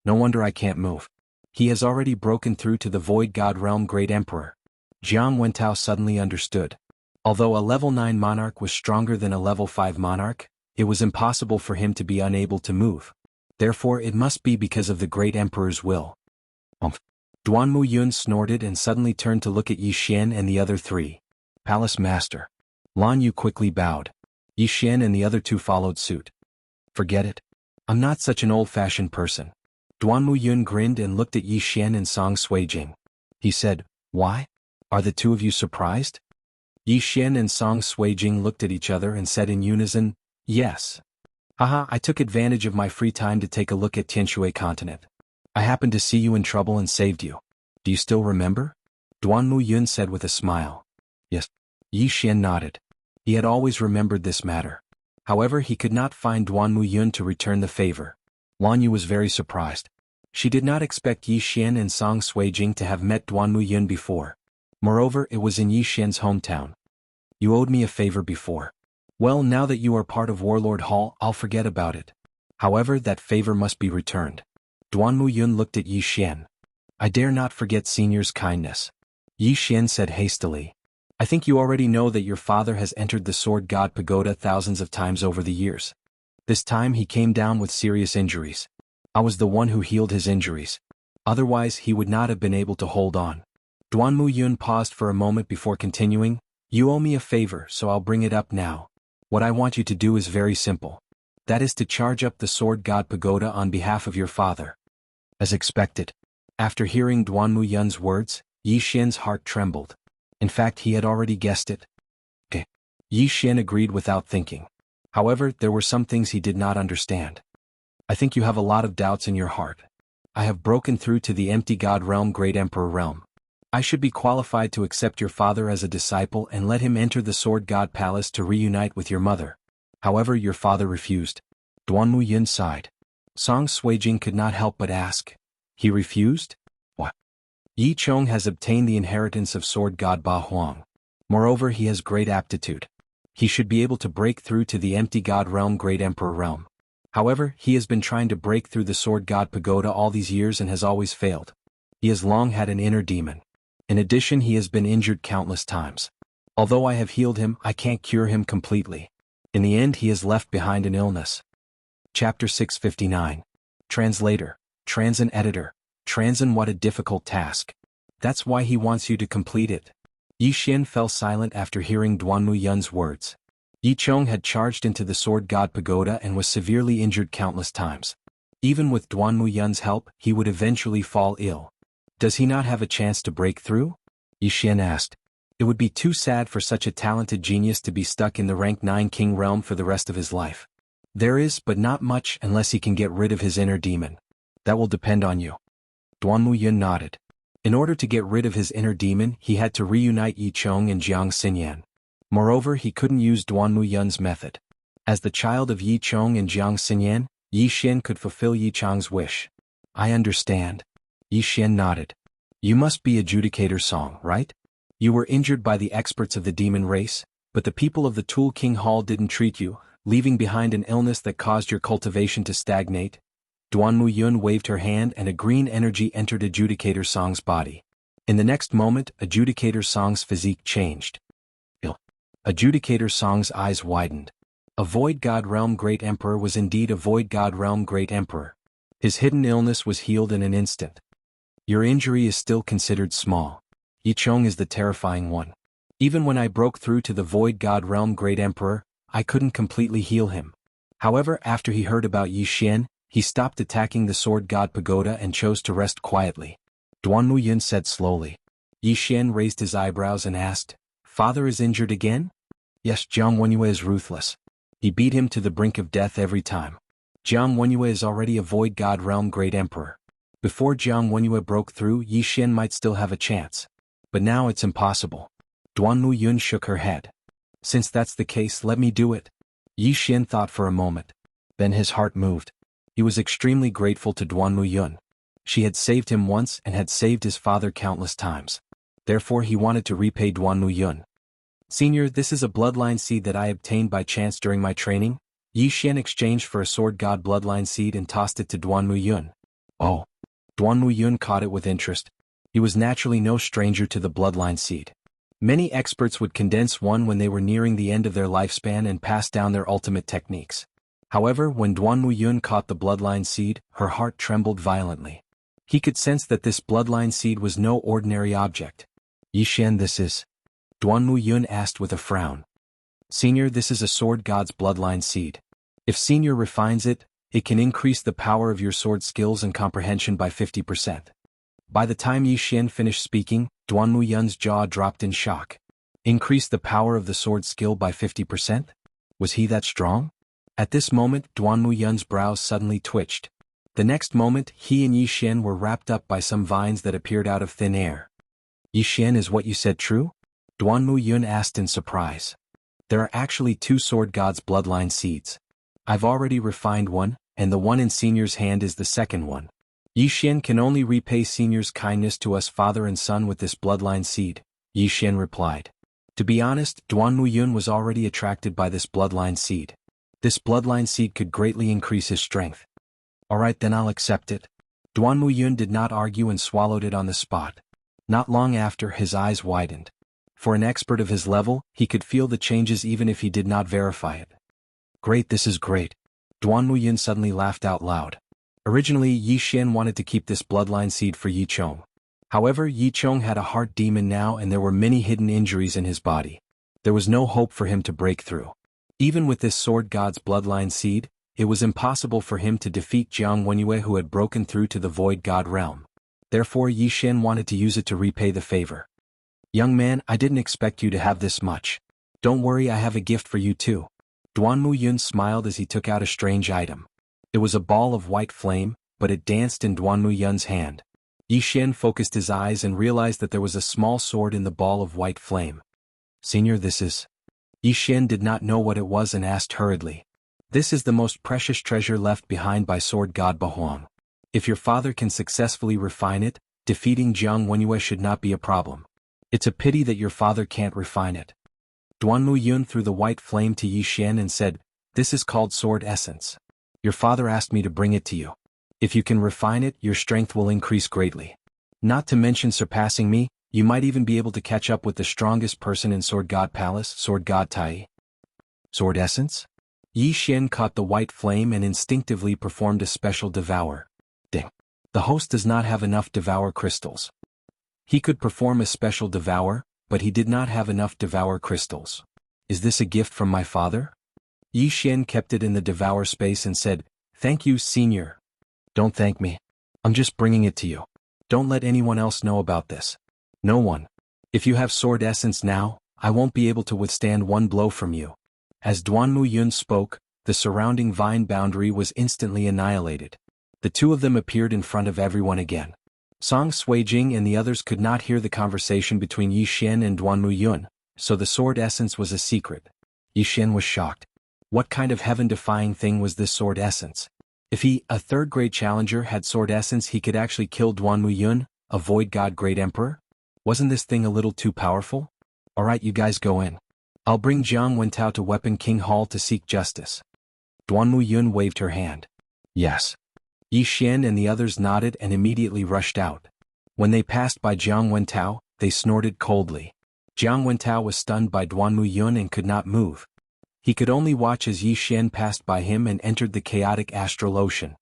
No wonder I can't move. He has already broken through to the Void God Realm Great Emperor. Jiang Wentao suddenly understood. Although a level 9 monarch was stronger than a level 5 monarch, it was impossible for him to be unable to move. Therefore it must be because of the great emperor's will. Duanmu Yun snorted and suddenly turned to look at Yi Xian and the other three. Palace Master. Lan Yu quickly bowed. Yi Xian and the other two followed suit. Forget it. I'm not such an old-fashioned person. Duanmu Yun grinned and looked at Yi Xian and Song Suijing. He said, Why? Are the two of you surprised? Yi Xian and Song Suijing looked at each other and said in unison, Yes. Haha, I took advantage of my free time to take a look at Tianshui continent. I happened to see you in trouble and saved you. Do you still remember? Duanmu Yun said with a smile. Yes. Yi Xian nodded. He had always remembered this matter. However, he could not find Duanmu Yun to return the favor. Lan Yu was very surprised. She did not expect Yi Xian and Song Suijing to have met Duanmu Yun before. Moreover, it was in Yi Xian's hometown. You owed me a favor before. Well, now that you are part of Warlord Hall, I'll forget about it. However, that favor must be returned. Duanmu Yun looked at Yi Xian. I dare not forget Senior's kindness. Yi Xian said hastily. I think you already know that your father has entered the Sword God Pagoda thousands of times over the years. This time he came down with serious injuries. I was the one who healed his injuries. Otherwise he would not have been able to hold on. Duanmu Yun paused for a moment before continuing. You owe me a favor, so I'll bring it up now. What I want you to do is very simple. That is to charge up the Sword God Pagoda on behalf of your father. As expected. After hearing Duanmu Yun's words, Yi Xian's heart trembled. In fact, he had already guessed it. Okay. Yi Xian agreed without thinking. However, there were some things he did not understand. I think you have a lot of doubts in your heart. I have broken through to the empty God realm, Great Emperor realm. I should be qualified to accept your father as a disciple and let him enter the Sword God Palace to reunite with your mother. However, your father refused. Duanmu Yun sighed. Song Suijing could not help but ask. He refused? What? Yi Chong has obtained the inheritance of Sword God Ba Huang. Moreover, he has great aptitude. He should be able to break through to the empty God realm, Great Emperor realm. However, he has been trying to break through the Sword God Pagoda all these years and has always failed. He has long had an inner demon. In addition, he has been injured countless times. Although I have healed him, I can't cure him completely. In the end, he has left behind an illness. Chapter 659. Translator, Transin Editor. Transin, what a difficult task. That's why he wants you to complete it. Yi Xian fell silent after hearing Duanmu Yun's words. Yi Chong had charged into the Sword God Pagoda and was severely injured countless times. Even with Duanmu Yun's help, he would eventually fall ill. Does he not have a chance to break through? Yi Xian asked. It would be too sad for such a talented genius to be stuck in the rank 9 king realm for the rest of his life. There is, but not much unless he can get rid of his inner demon. That will depend on you. Duanmu Yun nodded. In order to get rid of his inner demon, he had to reunite Yi Chong and Jiang Xinyan. Moreover, he couldn't use Duanmu Yun's method. As the child of Yi Chong and Jiang Xinyan, Yi Xian could fulfill Yi Chong's wish. I understand. Yi Xian nodded. You must be Adjudicator Song, right? You were injured by the experts of the demon race, but the people of the Tool King Hall didn't treat you, leaving behind an illness that caused your cultivation to stagnate. Duanmu Yun waved her hand and a green energy entered Adjudicator Song's body. In the next moment, Adjudicator Song's physique changed. Adjudicator Song's eyes widened. A Void God Realm Great Emperor was indeed a Void God Realm Great Emperor. His hidden illness was healed in an instant. Your injury is still considered small. Yi Chong is the terrifying one. Even when I broke through to the Void God Realm Great Emperor, I couldn't completely heal him. However, after he heard about Yi Xian, he stopped attacking the Sword God Pagoda and chose to rest quietly. Duanmu Yun said slowly. Yi Xian raised his eyebrows and asked, Father is injured again? Yes, Jiang Wenyue is ruthless. He beat him to the brink of death every time. Jiang Wenyue is already a Void God Realm Great Emperor. Before Jiang Wenyue broke through, Yi Xian might still have a chance. But now it's impossible. Duanmu Yun shook her head. Since that's the case, let me do it. Yi Xian thought for a moment. Then his heart moved. He was extremely grateful to Duanmu Yun. She had saved him once and had saved his father countless times. Therefore he wanted to repay Duanmu Yun. Senior, this is a bloodline seed that I obtained by chance during my training. Yi Xian exchanged for a Sword God bloodline seed and tossed it to Duanmu Yun. Oh. Duanmu Yun caught it with interest. He was naturally no stranger to the bloodline seed. Many experts would condense one when they were nearing the end of their lifespan and pass down their ultimate techniques. However, when Duanmu Yun caught the bloodline seed, her heart trembled violently. He could sense that this bloodline seed was no ordinary object. Yishan, this is? Duanmu Yun asked with a frown. Senior, this is a sword god's bloodline seed. If Senior refines it, it can increase the power of your sword skills and comprehension by 50%. By the time Yishan finished speaking, Duanmu Yun's jaw dropped in shock. Increase the power of the sword skill by 50%? Was he that strong? At this moment, Duanmu Yun's brows suddenly twitched. The next moment, he and Yishan were wrapped up by some vines that appeared out of thin air. Yishan, is what you said true? Duanmu Yun asked in surprise. There are actually 2 sword gods' bloodline seeds. I've already refined one, and the one in Senior's hand is the second one. Yishan can only repay Senior's kindness to us father and son with this bloodline seed, Yishan replied. To be honest, Duanmu Yun was already attracted by this bloodline seed. This bloodline seed could greatly increase his strength. Alright, then I'll accept it. Duanmu Yun did not argue and swallowed it on the spot. Not long after, his eyes widened. For an expert of his level, he could feel the changes even if he did not verify it. Great, this is great. Duanmu Yun suddenly laughed out loud. Originally, Yishan wanted to keep this bloodline seed for Yichong. However, Yichong had a heart demon now and there were many hidden injuries in his body. There was no hope for him to break through. Even with this sword god's bloodline seed, it was impossible for him to defeat Jiang Wenyue, who had broken through to the void god realm. Therefore, Yishan wanted to use it to repay the favor. Young man, I didn't expect you to have this much. Don't worry, I have a gift for you too. Duanmu Yun smiled as he took out a strange item. It was a ball of white flame, but it danced in Duanmu Yun's hand. Yishan focused his eyes and realized that there was a small sword in the ball of white flame. Senior, this is? Yishan did not know what it was and asked hurriedly. This is the most precious treasure left behind by sword god Bahuang. If your father can successfully refine it, defeating Jiang Wenyue should not be a problem. It's a pity that your father can't refine it. Duanmu Yun threw the white flame to Yishan and said, This is called sword essence. Your father asked me to bring it to you. If you can refine it, your strength will increase greatly. Not to mention surpassing me, you might even be able to catch up with the strongest person in Sword God Palace, Sword God Tai. Sword essence? Yishan caught the white flame and instinctively performed a special devour. Ding. The host does not have enough devour crystals. He could perform a special devour, but he did not have enough devour crystals. Is this a gift from my father? Yishan kept it in the devour space and said, Thank you, Senior. Don't thank me. I'm just bringing it to you. Don't let anyone else know about this. No one. If you have sword essence now, I won't be able to withstand one blow from you. As Duanmu Yun spoke, the surrounding vine boundary was instantly annihilated. The two of them appeared in front of everyone again. Song Suijing and the others could not hear the conversation between Yishan and Duanmu Yun, so the sword essence was a secret. Yishan was shocked. What kind of heaven-defying thing was this sword essence? If he, a third-grade challenger, had sword essence, he could actually kill Duanmu Yun, a void god great emperor? Wasn't this thing a little too powerful? Alright, you guys go in. I'll bring Jiang Wentao to Weapon King Hall to seek justice. Duanmu Yun waved her hand. Yes. Yishan and the others nodded and immediately rushed out. When they passed by Jiang Wentao, they snorted coldly. Jiang Wentao was stunned by Duanmu Yun and could not move. He could only watch as Yishan passed by him and entered the chaotic astral ocean.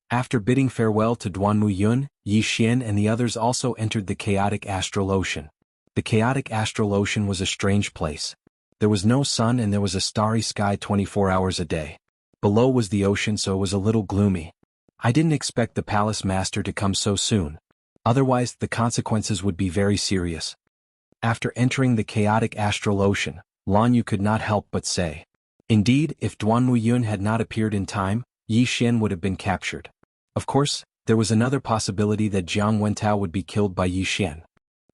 After bidding farewell to Duanmu Yun, Yishan and the others also entered the chaotic astral ocean. The chaotic astral ocean was a strange place. There was no sun and there was a starry sky 24 hours a day. Below was the ocean, so it was a little gloomy. I didn't expect the palace master to come so soon. Otherwise, the consequences would be very serious. After entering the chaotic astral ocean, Lan Yu could not help but say, Indeed, if Duanmu Yun had not appeared in time, Yishan would have been captured. Of course, there was another possibility that Jiang Wentao would be killed by Yishan.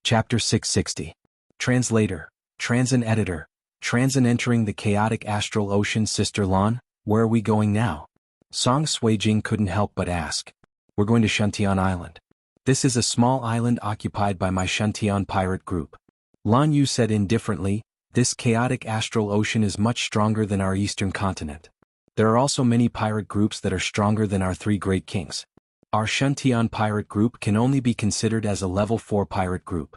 Chapter 660. Translator, Transin Editor, Transin entering the chaotic astral ocean. Sister Lan, where are we going now? Song Suijing couldn't help but ask. We're going to Shuntian Island. This is a small island occupied by my Shuntian pirate group. Lan Yu said indifferently, This chaotic astral ocean is much stronger than our eastern continent. There are also many pirate groups that are stronger than our 3 great kings. Our Shuntian pirate group can only be considered as a level 4 pirate group.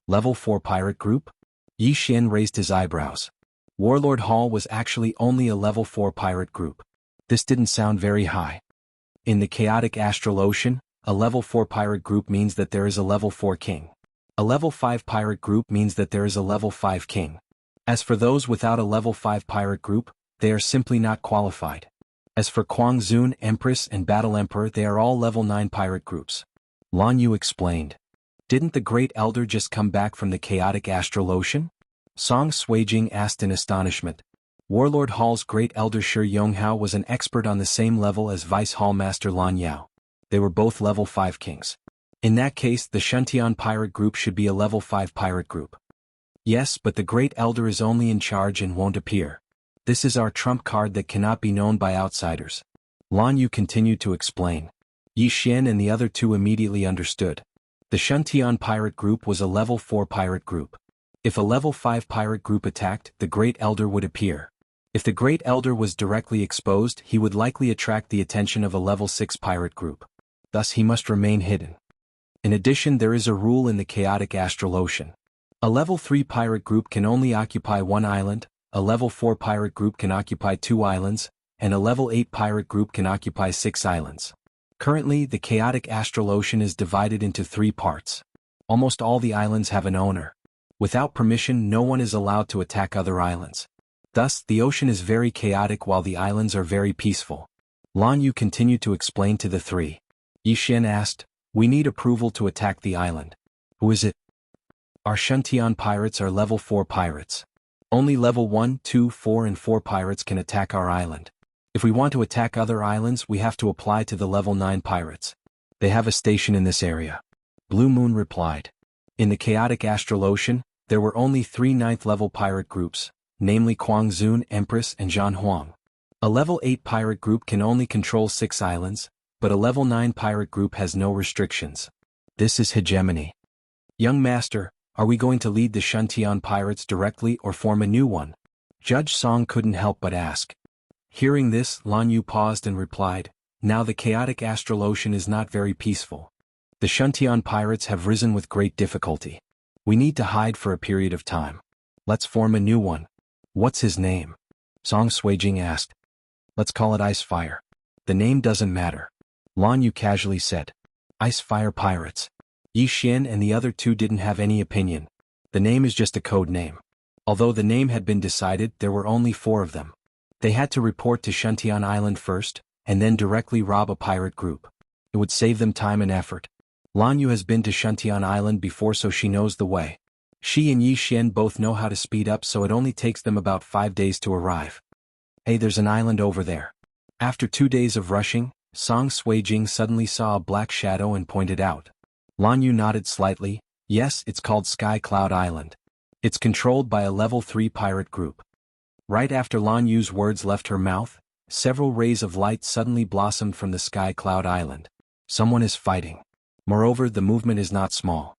Level 4 pirate group? Yi Xian raised his eyebrows. Warlord Hall was actually only a level 4 pirate group. This didn't sound very high. In the chaotic astral ocean, a level 4 pirate group means that there is a level 4 king. A level 5 pirate group means that there is a level 5 king. As for those without a level 5 pirate group, they are simply not qualified. As for Kuang Zun, Empress and Battle Emperor, they are all level 9 pirate groups. Lan Yu explained. Didn't the Great Elder just come back from the chaotic astral ocean? Song Suijing asked in astonishment. Warlord Hall's Great Elder Shi Yonghao was an expert on the same level as Vice Hall Master Lan Yao. They were both level 5 kings. In that case, the Shuntian pirate group should be a level 5 pirate group. Yes, but the Great Elder is only in charge and won't appear. This is our trump card that cannot be known by outsiders. Lan Yu continued to explain. Yi Xian and the other two immediately understood. The Shuntian pirate group was a level 4 pirate group. If a level 5 pirate group attacked, the Great Elder would appear. If the Great Elder was directly exposed, he would likely attract the attention of a level 6 pirate group. Thus he must remain hidden. In addition, there is a rule in the chaotic astral ocean. A level 3 pirate group can only occupy one island, a level 4 pirate group can occupy 2 islands, and a level 8 pirate group can occupy 6 islands. Currently, the chaotic astral ocean is divided into 3 parts. Almost all the islands have an owner. Without permission, no one is allowed to attack other islands. Thus, the ocean is very chaotic while the islands are very peaceful. Lan Yu continued to explain to the 3. Yi Xian asked, "We need approval to attack the island. Who is it?" Our Shuntian pirates are level 4 pirates. Only level 1, 2, 4 and 4 pirates can attack our island. If we want to attack other islands, we have to apply to the level 9 pirates. They have a station in this area. Blue Moon replied. In the chaotic astral ocean, there were only 3 9th level pirate groups, namely Kuang Zun, Empress and Zhan Huang. A level 8 pirate group can only control 6 islands, but a level 9 pirate group has no restrictions. This is hegemony. Young Master, are we going to lead the Shuntian pirates directly or form a new one? Judge Song couldn't help but ask. Hearing this, Lan Yu paused and replied, now the chaotic astral ocean is not very peaceful. The Shuntian pirates have risen with great difficulty. We need to hide for a period of time. Let's form a new one. What's his name? Song Suijing asked. Let's call it Ice Fire. The name doesn't matter. Lan Yu casually said. Ice Fire Pirates. Yi Xian and the other two didn't have any opinion. The name is just a code name. Although the name had been decided, there were only 4 of them. They had to report to Shuntian Island first, and then directly rob a pirate group. It would save them time and effort. Lan Yu has been to Shuntian Island before, so she knows the way. She and Yi Xian both know how to speed up, so it only takes them about 5 days to arrive. Hey, there's an island over there. After 2 days of rushing, Song Suijing suddenly saw a black shadow and pointed out. Lan Yu nodded slightly. Yes, it's called Sky Cloud Island. It's controlled by a level 3 pirate group. Right after Lan Yu's words left her mouth, several rays of light suddenly blossomed from the Sky Cloud Island. Someone is fighting. Moreover, the movement is not small.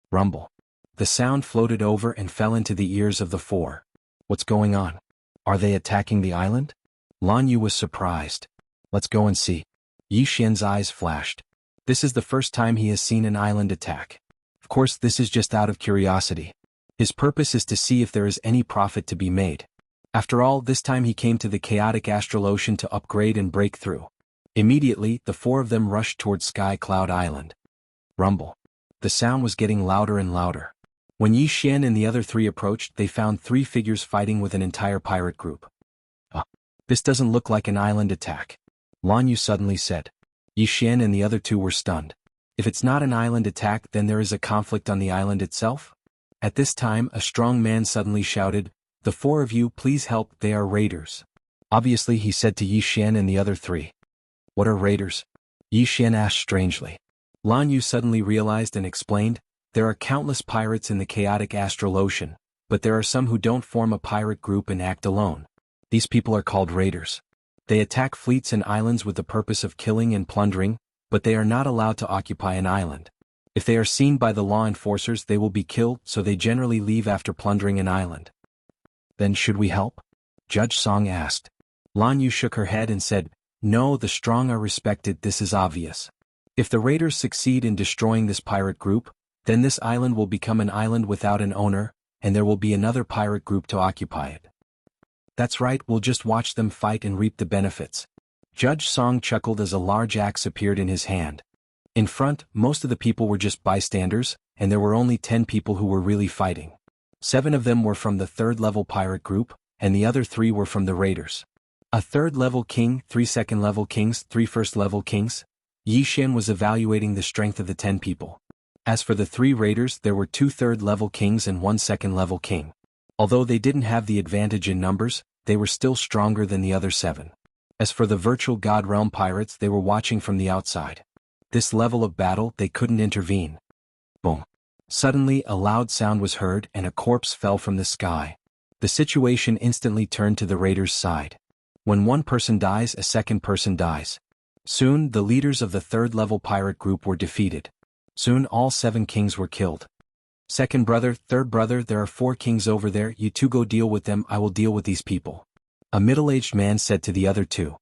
Rumble. The sound floated over and fell into the ears of the 4. What's going on? Are they attacking the island? Lan Yu was surprised. Let's go and see. Yi Xian's eyes flashed. This is the first time he has seen an island attack. Of course, this is just out of curiosity. His purpose is to see if there is any profit to be made. After all, this time he came to the chaotic astral ocean to upgrade and break through. Immediately, the 4 of them rushed towards Sky Cloud Island. Rumble. The sound was getting louder and louder. When Yi Xian and the other 3 approached, they found 3 figures fighting with an entire pirate group. This doesn't look like an island attack. Lan Yu suddenly said. Yi Xian and the other 2 were stunned. If it's not an island attack, then there is a conflict on the island itself? At this time, a strong man suddenly shouted, the 4 of you, please help, they are raiders. Obviously, he said to Yi Xian and the other 3. What are raiders? Yi Xian asked strangely. Lan Yu suddenly realized and explained, there are countless pirates in the chaotic astral ocean, but there are some who don't form a pirate group and act alone. These people are called raiders. They attack fleets and islands with the purpose of killing and plundering, but they are not allowed to occupy an island. If they are seen by the law enforcers, they will be killed, so they generally leave after plundering an island. Then should we help? Judge Song asked. Lan Yu shook her head and said, no, the strong are respected, this is obvious. If the raiders succeed in destroying this pirate group, then this island will become an island without an owner, and there will be another pirate group to occupy it. That's right, we'll just watch them fight and reap the benefits. Judge Song chuckled as a large axe appeared in his hand. In front, most of the people were just bystanders, and there were only 10 people who were really fighting. 7 of them were from the 3rd-level pirate group, and the other 3 were from the raiders. A 3rd-level king, 3 2nd-level kings, 3 1st-level kings. Yi Xian was evaluating the strength of the 10 people. As for the 3 raiders, there were 2 3rd-level kings and 1 2nd-level king. Although they didn't have the advantage in numbers, they were still stronger than the other 7. As for the virtual God Realm pirates, they were watching from the outside. This level of battle, they couldn't intervene. Boom. Suddenly, a loud sound was heard and a corpse fell from the sky. The situation instantly turned to the raiders' side. When one person dies, a second person dies. Soon, the leaders of the 3rd-level pirate group were defeated. Soon all 7 kings were killed. Second brother, third brother, there are 4 kings over there, you 2 go deal with them, I will deal with these people. A middle-aged man said to the other 2.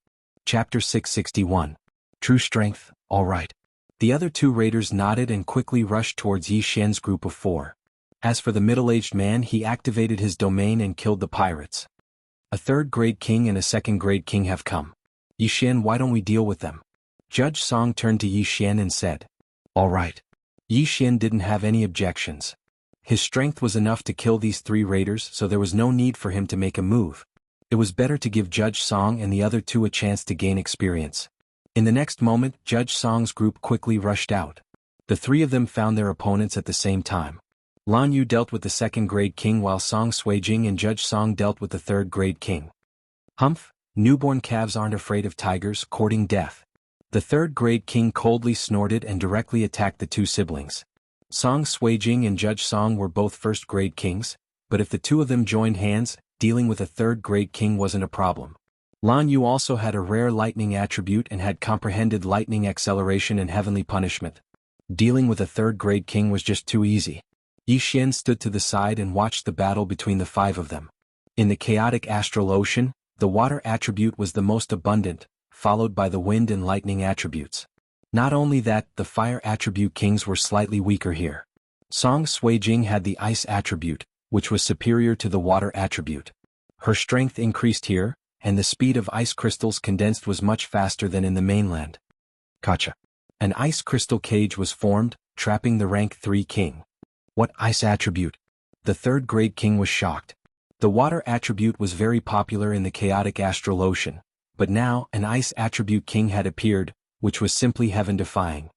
Chapter 661. True strength, all right. The other 2 raiders nodded and quickly rushed towards Yi Xian's group of 4. As for the middle-aged man, he activated his domain and killed the pirates. A 3rd-grade king and a 2nd-grade king have come. Yi Xian, why don't we deal with them? Judge Song turned to Yi Xian and said. All right. Yi Xian didn't have any objections. His strength was enough to kill these 3 raiders, so there was no need for him to make a move. It was better to give Judge Song and the other 2 a chance to gain experience. In the next moment, Judge Song's group quickly rushed out. The 3 of them found their opponents at the same time. Lan Yu dealt with the 2nd-grade king while Song Suijing and Judge Song dealt with the 3rd-grade king. Humph, newborn calves aren't afraid of tigers, courting death. The 3rd-grade king coldly snorted and directly attacked the 2 siblings. Song Suijing and Judge Song were both 1st-grade kings, but if the 2 of them joined hands, dealing with a 3rd-grade king wasn't a problem. Lan Yu also had a rare lightning attribute and had comprehended lightning acceleration and heavenly punishment. Dealing with a 3rd-grade king was just too easy. Yi Xian stood to the side and watched the battle between the 5 of them. In the chaotic astral ocean, the water attribute was the most abundant, followed by the wind and lightning attributes. Not only that, the fire attribute kings were slightly weaker here. Song Suijing had the ice attribute, which was superior to the water attribute. Her strength increased here, and the speed of ice crystals condensed was much faster than in the mainland. Gotcha. An ice crystal cage was formed, trapping the rank 3 king. What ice attribute? The 3rd-grade king was shocked. The water attribute was very popular in the chaotic astral ocean, but now an ice attribute king had appeared, which was simply heaven-defying.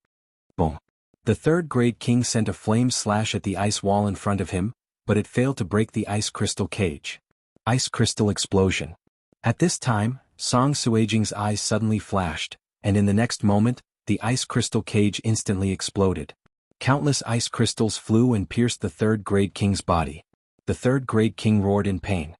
Boom. The 3rd-grade king sent a flame slash at the ice wall in front of him, but it failed to break the ice crystal cage. Ice crystal explosion. At this time, Song Suijing's eyes suddenly flashed, and in the next moment, the ice crystal cage instantly exploded. Countless ice crystals flew and pierced the 3rd-grade king's body. The 3rd-grade king roared in pain.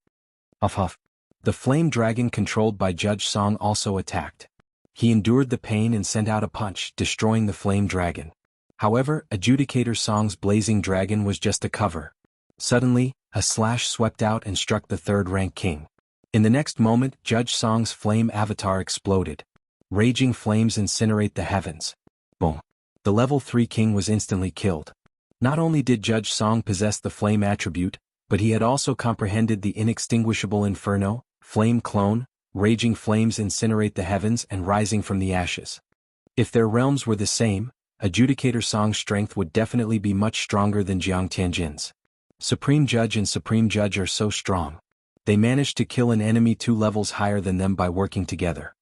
Huff huff. The flame dragon controlled by Judge Song also attacked. He endured the pain and sent out a punch, destroying the flame dragon. However, Adjudicator Song's blazing dragon was just a cover. Suddenly, a slash swept out and struck the 3rd-rank king. In the next moment, Judge Song's flame avatar exploded. Raging flames incinerate the heavens. Boom. The level 3 king was instantly killed. Not only did Judge Song possess the flame attribute, but he had also comprehended the inextinguishable inferno, flame clone, raging flames incinerate the heavens and rising from the ashes. If their realms were the same, Adjudicator Song's strength would definitely be much stronger than Jiang Tianjin's. Supreme Judge and Supreme Judge are so strong. They managed to kill an enemy 2 levels higher than them by working together.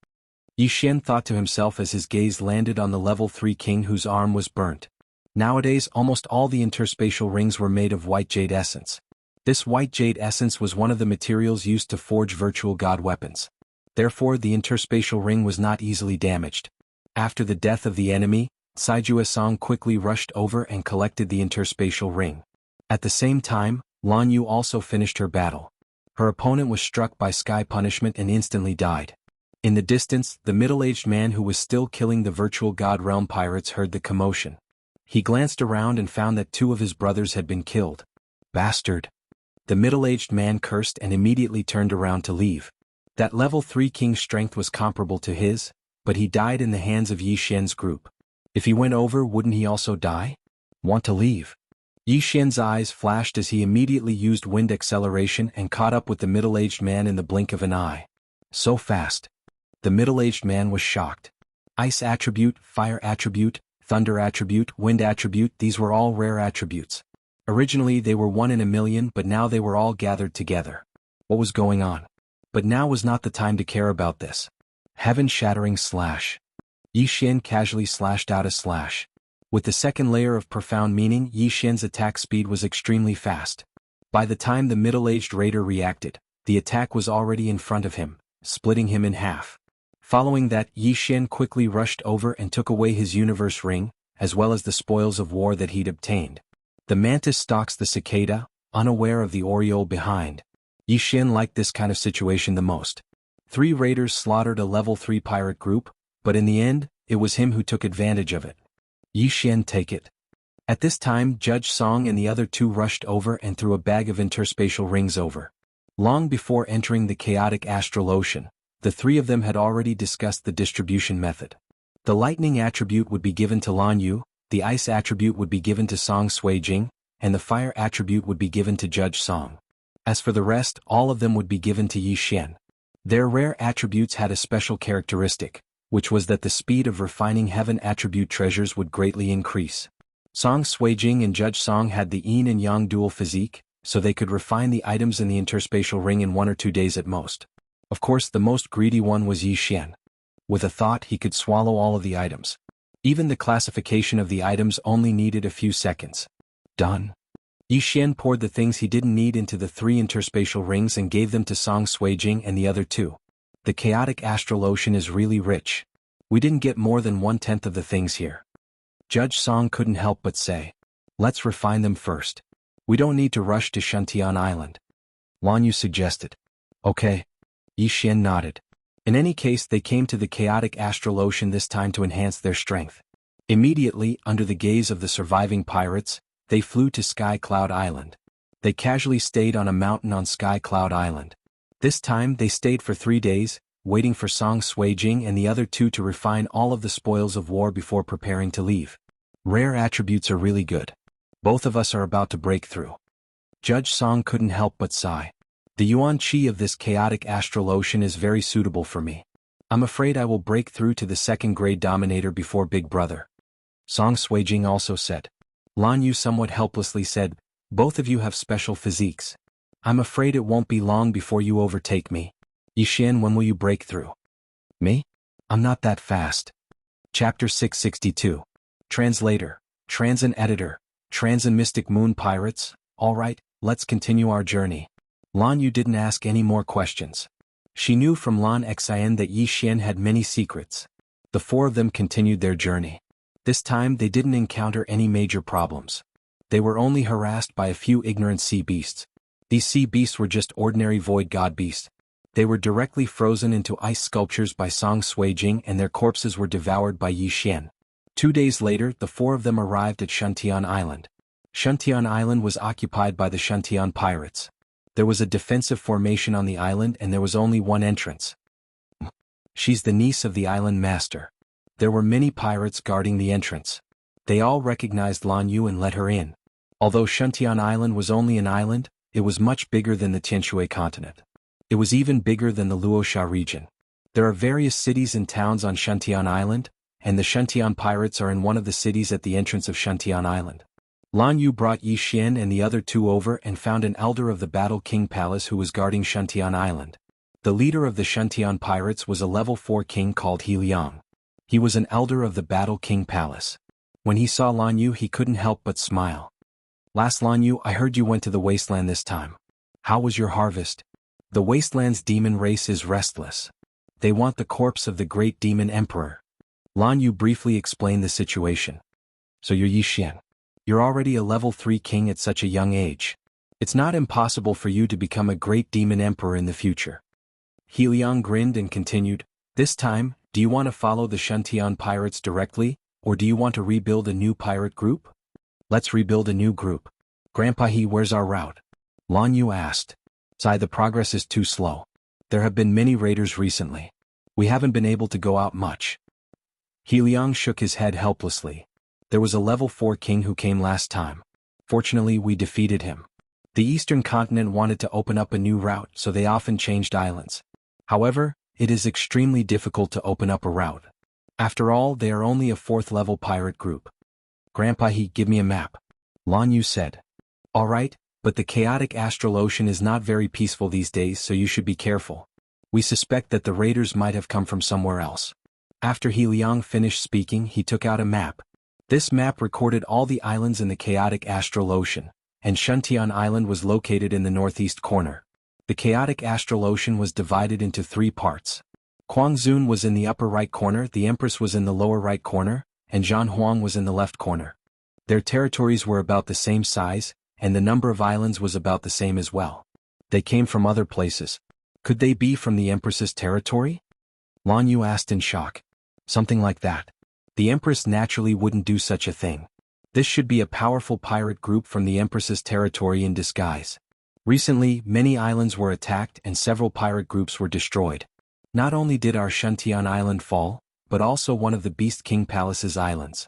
Yi Xian thought to himself as his gaze landed on the level 3 king whose arm was burnt. Nowadays almost all the interspatial rings were made of white jade essence. This white jade essence was one of the materials used to forge virtual god weapons. Therefore the interspatial ring was not easily damaged. After the death of the enemy, Saijue Song quickly rushed over and collected the interspatial ring. At the same time, Lan Yu also finished her battle. Her opponent was struck by sky punishment and instantly died. In the distance, the middle-aged man who was still killing the virtual god realm pirates heard the commotion. He glanced around and found that 2 of his brothers had been killed. Bastard! The middle-aged man cursed and immediately turned around to leave. That level 3 king's strength was comparable to his, but he died in the hands of Yi Xian's group. If he went over, wouldn't he also die? Want to leave? Yi Xian's eyes flashed as he immediately used wind acceleration and caught up with the middle-aged man in the blink of an eye. So fast. The middle-aged man was shocked. Ice attribute, fire attribute, thunder attribute, wind attribute, these were all rare attributes. Originally they were 1 in a million, but now they were all gathered together. What was going on? But now was not the time to care about this. Heaven-shattering slash. Yi Xian casually slashed out a slash. With the second layer of profound meaning, Yi Xian's attack speed was extremely fast. By the time the middle-aged raider reacted, the attack was already in front of him, splitting him in half. Following that, Yi Xian quickly rushed over and took away his universe ring, as well as the spoils of war that he'd obtained. The mantis stalks the cicada, unaware of the oriole behind. Yi Xian liked this kind of situation the most. 3 raiders slaughtered a level 3 pirate group, but in the end, it was him who took advantage of it. Yi Xian, take it. At this time, Judge Song and the other 2 rushed over and threw a bag of interspatial rings over. Long before entering the chaotic astral ocean, the 3 of them had already discussed the distribution method. The lightning attribute would be given to Lan Yu, the ice attribute would be given to Song Suijing, and the fire attribute would be given to Judge Song. As for the rest, all of them would be given to Yi Xian. Their rare attributes had a special characteristic, which was that the speed of refining heaven attribute treasures would greatly increase. Song Suijing and Judge Song had the yin and yang dual physique, so they could refine the items in the interspatial ring in 1 or 2 days at most. Of course, the most greedy one was Yi Xian. With a thought, he could swallow all of the items. Even the classification of the items only needed a few seconds. Done. Yi Xian poured the things he didn't need into the 3 interspatial rings and gave them to Song Suijing and the other 2. The chaotic astral ocean is really rich. We didn't get more than 1/10 of the things here. Judge Song couldn't help but say, let's refine them first. We don't need to rush to Shuntian Island. Lan Yu suggested. Okay. Yi Xian nodded. In any case, they came to the chaotic astral ocean this time to enhance their strength. Immediately, under the gaze of the surviving pirates, they flew to Sky Cloud Island. They casually stayed on a mountain on Sky Cloud Island. This time they stayed for 3 days, waiting for Song Suijing and the other 2 to refine all of the spoils of war before preparing to leave. Rare attributes are really good. Both of us are about to break through. Judge Song couldn't help but sigh. The yuan qi of this chaotic astral ocean is very suitable for me. I'm afraid I will break through to the 2nd grade dominator before Big Brother. Song Suijing also said. Lan Yu somewhat helplessly said, both of you have special physiques. I'm afraid it won't be long before you overtake me. Yi Xian, when will you break through? Me? I'm not that fast. Chapter 662. Translator, Transin Editor, Transin Mystic Moon Pirates, alright, let's continue our journey. Lan Yu didn't ask any more questions. She knew from Lan Xian that Yi Xian had many secrets. The 4 of them continued their journey. This time they didn't encounter any major problems. They were only harassed by a few ignorant sea beasts. These sea beasts were just ordinary void god beasts. They were directly frozen into ice sculptures by Song Suijing and their corpses were devoured by Yi Xian. 2 days later, the 4 of them arrived at Shuntian Island. Shuntian Island was occupied by the Shuntian pirates. There was a defensive formation on the island and there was only one entrance. She's the niece of the island master. There were many pirates guarding the entrance. They all recognized Lan Yu and let her in. Although Shuntian Island was only an island, it was much bigger than the Tianshui continent. It was even bigger than the Luosha region. There are various cities and towns on Shuntian Island, and the Shuntian pirates are in one of the cities at the entrance of Shuntian Island. Lan Yu brought Yi Xian and the other 2 over and found an elder of the Battle King Palace who was guarding Shuntian Island. The leader of the Shuntian pirates was a level 4 king called He Liang. He was an elder of the Battle King Palace. When he saw Lan Yu, he couldn't help but smile. Last Lan Yu, I heard you went to the wasteland this time. How was your harvest? The wasteland's demon race is restless. They want the corpse of the great demon emperor. Lan Yu briefly explained the situation. So you're Yi Xian. You're already a level 3 king at such a young age. It's not impossible for you to become a great demon emperor in the future. He Liang grinned and continued, this time, do you want to follow the Shuntian pirates directly, or do you want to rebuild a new pirate group? Let's rebuild a new group. Grandpa He, where's our route? Lan Yu asked. Sigh, the progress is too slow. There have been many raiders recently. We haven't been able to go out much. He Liang shook his head helplessly. There was a level 4 king who came last time. Fortunately we defeated him. The eastern continent wanted to open up a new route, so they often changed islands. However, it is extremely difficult to open up a route. After all, they are only a 4th level pirate group. Grandpa, give me a map. Lan Yu said. Alright, but the chaotic astral ocean is not very peaceful these days, so you should be careful. We suspect that the raiders might have come from somewhere else. After He Liang finished speaking, he took out a map. This map recorded all the islands in the chaotic astral ocean, and Shuntian Island was located in the northeast corner. The chaotic astral ocean was divided into 3 parts. Guangzhou was in the upper right corner, the Empress was in the lower right corner, and Jianghu was in the left corner. Their territories were about the same size, and the number of islands was about the same as well. They came from other places. Could they be from the Empress's territory? Lan Yu asked in shock. Something like that. The Empress naturally wouldn't do such a thing. This should be a powerful pirate group from the Empress's territory in disguise. Recently, many islands were attacked and several pirate groups were destroyed. Not only did our Shuntian Island fall, but also one of the Beast King Palace's islands.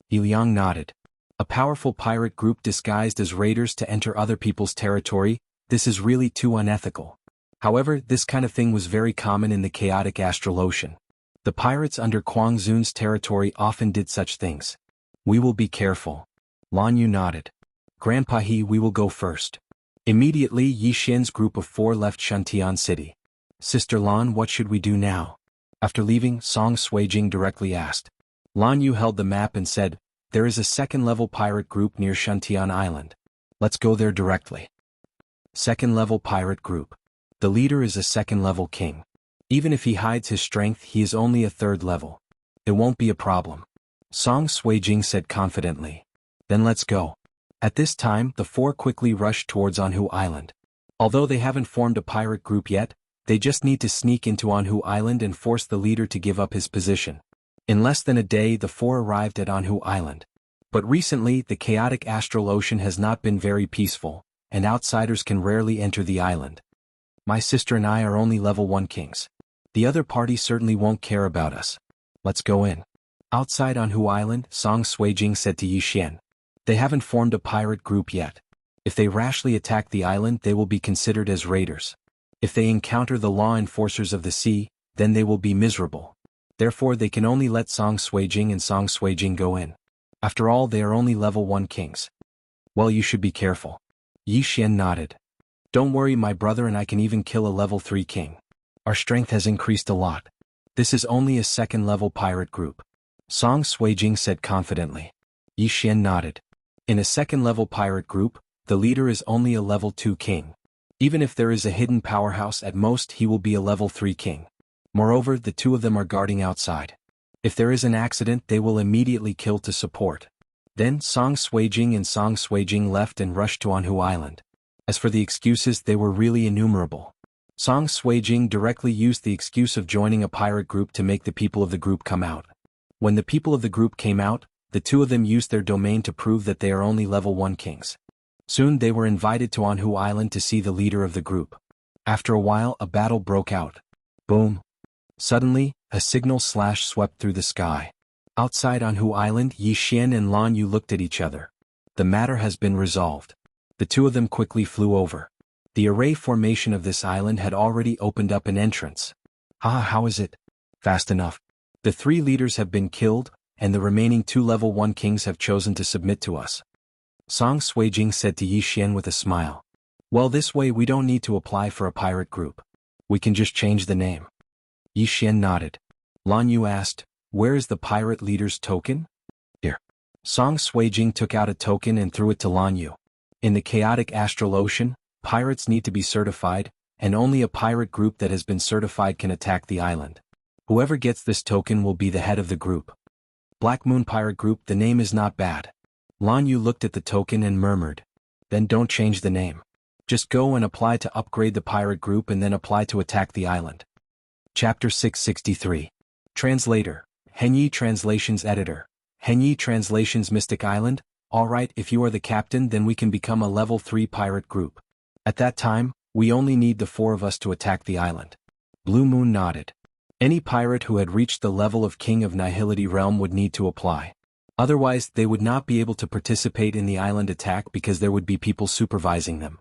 He Liang nodded. A powerful pirate group disguised as raiders to enter other people's territory, this is really too unethical. However, this kind of thing was very common in the chaotic astral ocean. The pirates under Guangzhou's territory often did such things. We will be careful. Lan Yu nodded. Grandpa, we will go first. Immediately Yi Xian's group of 4 left Shuntian City. Sister Lan, what should we do now? After leaving, Song Suijing directly asked. Lan Yu held the map and said, there is a 2nd-level pirate group near Shuntian Island. Let's go there directly. 2nd-level pirate group. The leader is a 2nd-level king. Even if he hides his strength, he is only a 3rd level. It won't be a problem. Song Suijing said confidently. Then let's go. At this time, the 4 quickly rushed towards Anhu Island. Although they haven't formed a pirate group yet, they just need to sneak into Anhu Island and force the leader to give up his position. In less than a day, the 4 arrived at Anhu Island. But recently, the chaotic astral ocean has not been very peaceful, and outsiders can rarely enter the island. My sister and I are only level 1 kings. The other party certainly won't care about us. Let's go in. Outside Anhu Island, Song Suijing said to Yi Xian. They haven't formed a pirate group yet. If they rashly attack the island, they will be considered as raiders. If they encounter the law enforcers of the sea, then they will be miserable. Therefore they can only let Song Suijing and Song Suijing go in. After all, they are only level 1 kings. Well, you should be careful. Yi Xian nodded. Don't worry, my brother and I can even kill a level 3 king. Our strength has increased a lot. This is only a 2nd-level pirate group. Song Suijing said confidently. Yi Xian nodded. In a 2nd-level pirate group, the leader is only a level 2 king. Even if there is a hidden powerhouse, at most he will be a level 3 king. Moreover, the 2 of them are guarding outside. If there is an accident, they will immediately kill to support. Then Song Suijing and Song Suijing left and rushed to Anhu Island. As for the excuses, they were really innumerable. Song Suijing directly used the excuse of joining a pirate group to make the people of the group come out. When the people of the group came out, the 2 of them used their domain to prove that they are only level 1 kings. Soon they were invited to Anhu Island to see the leader of the group. After a while, a battle broke out. Boom. Suddenly, a signal slash swept through the sky. Outside Anhu Island, Yi Xian and Lan Yu looked at each other. The matter has been resolved. The 2 of them quickly flew over. The array formation of this island had already opened up an entrance. How is it? Fast enough. The 3 leaders have been killed, and the remaining 2 level 1 kings have chosen to submit to us. Song Suijing said to Yi Xian with a smile. Well, this way we don't need to apply for a pirate group. We can just change the name. Yi Xian nodded. Lan Yu asked, where is the pirate leader's token? Here. Song Suijing took out a token and threw it to Lan Yu. In the chaotic astral ocean, pirates need to be certified, and only a pirate group that has been certified can attack the island. Whoever gets this token will be the head of the group. Black Moon Pirate Group, the name is not bad. Lan Yu looked at the token and murmured. Then don't change the name. Just go and apply to upgrade the pirate group and then apply to attack the island. Chapter 663. Translator. Henyi Translations Editor. Henyi Translations Mystic Island. Alright, if you are the captain, then we can become a level 3 pirate group. At that time, we only need the 4 of us to attack the island. Blue Moon nodded. Any pirate who had reached the level of King of Nihility Realm would need to apply. Otherwise, they would not be able to participate in the island attack because there would be people supervising them.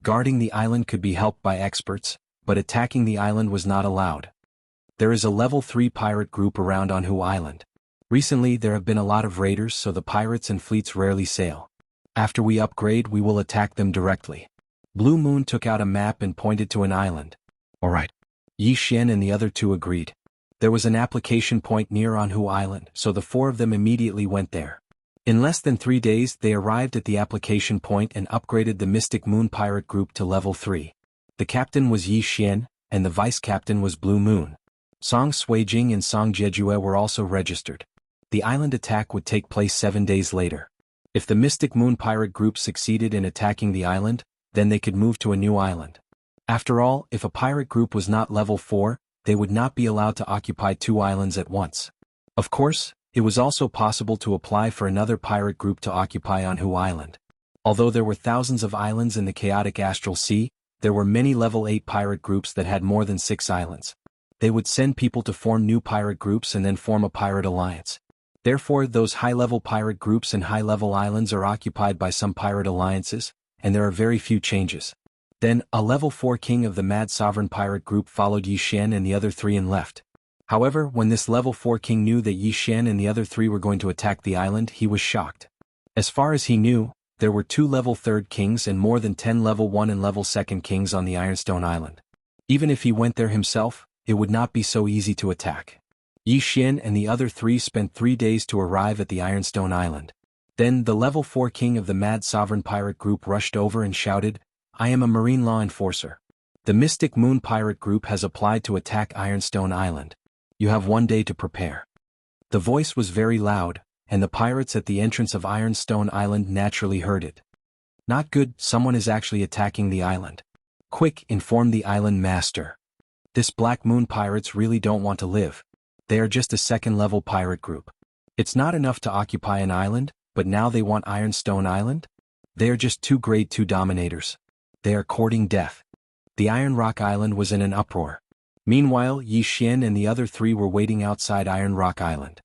Guarding the island could be helped by experts, but attacking the island was not allowed. There is a level 3 pirate group around Jianghu Island. Recently there have been a lot of raiders, so the pirates and fleets rarely sail. After we upgrade, we will attack them directly. Blue Moon took out a map and pointed to an island. Alright. Yi Xian and the other two agreed. There was an application point near Jianghu Island, so the four of them immediately went there. In less than 3 days they arrived at the application point and upgraded the Mystic Moon Pirate Group to level 3. The captain was Yi Xian, and the vice-captain was Blue Moon. Song Suijing and Song Jejue were also registered. The island attack would take place 7 days later. If the Mystic Moon Pirate Group succeeded in attacking the island, then they could move to a new island. After all, if a pirate group was not level 4, they would not be allowed to occupy 2 islands at once. Of course, it was also possible to apply for another pirate group to occupy Jianghu Island. Although there were thousands of islands in the chaotic astral sea, there were many level 8 pirate groups that had more than 6 islands. They would send people to form new pirate groups and then form a pirate alliance. Therefore, those high-level pirate groups and high-level islands are occupied by some pirate alliances, and there are very few changes. Then, a level 4 king of the Mad Sovereign Pirate Group followed Yi Xian and the other 3 and left. However, when this level 4 king knew that Yi Xian and the other 3 were going to attack the island, he was shocked. As far as he knew, there were 2 level 3rd kings and more than 10 level 1 and level 2nd kings on the Ironstone Island. Even if he went there himself, it would not be so easy to attack. Yi Xian and the other 3 spent 3 days to arrive at the Ironstone Island. Then the level 4 king of the Mad Sovereign Pirate Group rushed over and shouted, "I am a marine law enforcer. The Mystic Moon Pirate Group has applied to attack Ironstone Island. You have 1 day to prepare." The voice was very loud, and the pirates at the entrance of Ironstone Island naturally heard it. "Not good, someone is actually attacking the island. Quick, inform the island master. This Black Moon pirates really don't want to live. They are just a 2nd-level pirate group. It's not enough to occupy an island, but now they want Ironstone Island? They are just 2 grade 2 dominators. They are courting death." The Iron Rock Island was in an uproar. Meanwhile, Yi Xian and the other 3 were waiting outside Iron Rock Island.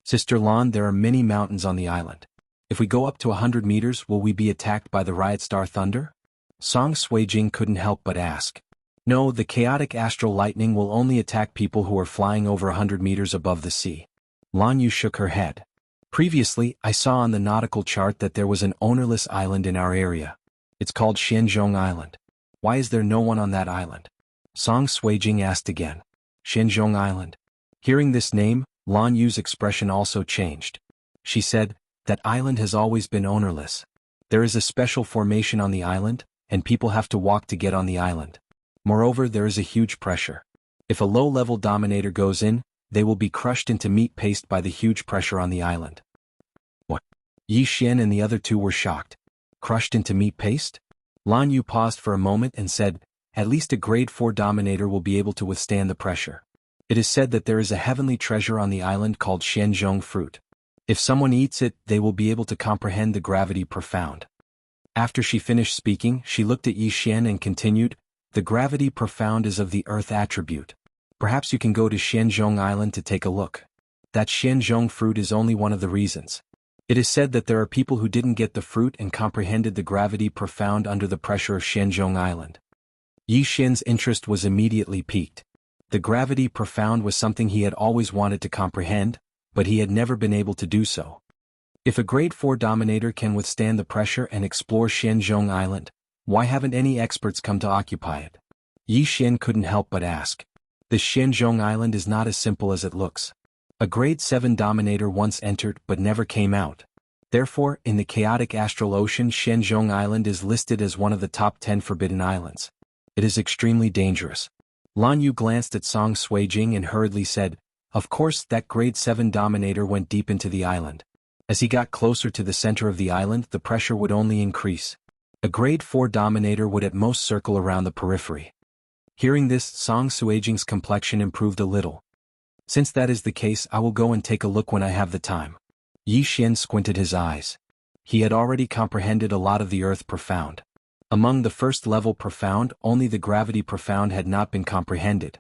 "Sister Lan, there are many mountains on the island. If we go up to 100 meters, will we be attacked by the Riot Star Thunder?" Song Suijing couldn't help but ask. "No, the chaotic astral lightning will only attack people who are flying over 100 meters above the sea." Lan Yu shook her head. "Previously, I saw on the nautical chart that there was an ownerless island in our area. It's called Shenzhong Island. Why is there no one on that island?" Song Suijing asked again. "Shenzhong Island." Hearing this name, Lan Yu's expression also changed. She said, "That island has always been ownerless. There is a special formation on the island, and people have to walk to get on the island. Moreover, there is a huge pressure. If a low-level dominator goes in, they will be crushed into meat paste by the huge pressure on the island." What? Yi Xian and the other 2 were shocked. Crushed into meat paste? Lan Yu paused for a moment and said, "At least a grade 4 dominator will be able to withstand the pressure. It is said that there is a heavenly treasure on the island called Shenzhong fruit. If someone eats it, they will be able to comprehend the gravity profound." After she finished speaking, she looked at Yi Xian and continued, "The gravity profound is of the earth attribute. Perhaps you can go to Shenzhong Island to take a look. That Shenzhong fruit is only one of the reasons. It is said that there are people who didn't get the fruit and comprehended the gravity profound under the pressure of Shenzhong Island." Yi Xian's interest was immediately piqued. The gravity profound was something he had always wanted to comprehend, but he had never been able to do so. If a grade 4 dominator can withstand the pressure and explore Shenzhong Island, why haven't any experts come to occupy it? Yi Xian couldn't help but ask. The Shenzhong Island is not as simple as it looks. A grade 7 dominator once entered but never came out. Therefore, in the chaotic astral ocean, Shenzhong Island is listed as one of the top 10 forbidden islands. It is extremely dangerous. Lan Yu glanced at Song Suijing and hurriedly said, "Of course, that grade 7 dominator went deep into the island. As he got closer to the center of the island, the pressure would only increase. A grade 4 dominator would at most circle around the periphery." Hearing this, Song Suijing's complexion improved a little. "Since that is the case, I will go and take a look when I have the time." Yi Xian squinted his eyes. He had already comprehended a lot of the earth profound. Among the 1st level profound, only the gravity profound had not been comprehended.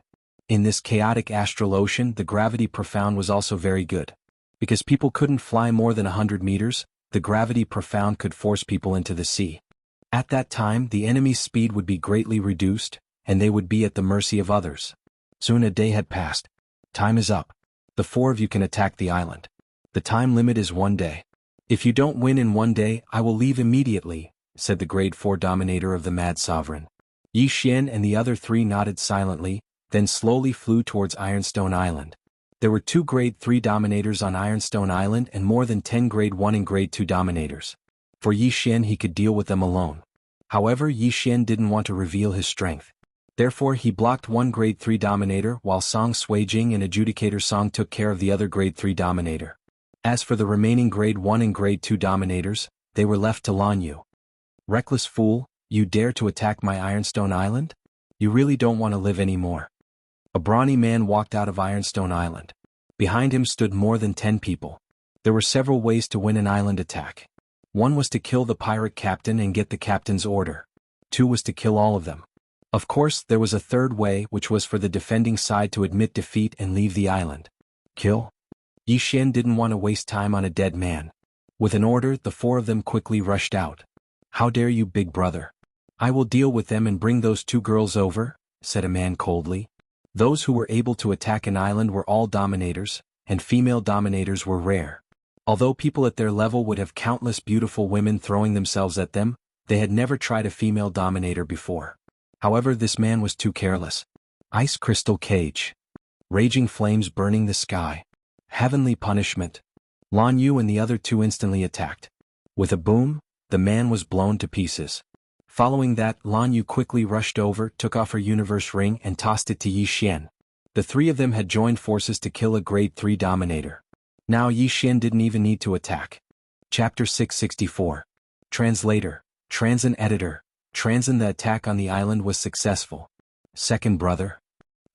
In this chaotic astral ocean, the gravity profound was also very good. Because people couldn't fly more than 100 meters, the gravity profound could force people into the sea. At that time, the enemy's speed would be greatly reduced, and they would be at the mercy of others. Soon a day had passed. Time is up. The four of you can attack the island. The time limit is 1 day. If you don't win in 1 day, I will leave immediately, said the grade 4 dominator of the Mad Sovereign. Yi Xian and the other 3 nodded silently, then slowly flew towards Ironstone Island. There were 2 grade 3 dominators on Ironstone Island and more than 10 grade 1 and grade 2 dominators. For Yi Xian, he could deal with them alone. However, Yi Xian didn't want to reveal his strength. Therefore, he blocked 1 grade 3 dominator while Song Suijing and Adjudicator Song took care of the other grade 3 dominator. As for the remaining grade 1 and grade 2 dominators, they were left to Lan Yu. Reckless fool, you dare to attack my Ironstone Island? You really don't want to live anymore. A brawny man walked out of Ironstone Island. Behind him stood more than 10 people. There were several ways to win an island attack. 1 was to kill the pirate captain and get the captain's order. 2 was to kill all of them. Of course, there was a third way, which was for the defending side to admit defeat and leave the island. Kill? Yi Xian didn't want to waste time on a dead man. With an order, the 4 of them quickly rushed out. How dare you, big brother? I will deal with them and bring those 2 girls over, said a man coldly. Those who were able to attack an island were all dominators, and female dominators were rare. Although people at their level would have countless beautiful women throwing themselves at them, they had never tried a female dominator before. However, this man was too careless. Ice crystal cage. Raging flames burning the sky. Heavenly punishment. Lan Yu and the other 2 instantly attacked. With a boom, the man was blown to pieces. Following that, Lan Yu quickly rushed over, took off her universe ring and tossed it to Yi Xian. The 3 of them had joined forces to kill a grade 3 dominator. Now Yi Xian didn't even need to attack. Chapter 664. Translator, Transin Editor, Transin. The attack on the island was successful. Second brother.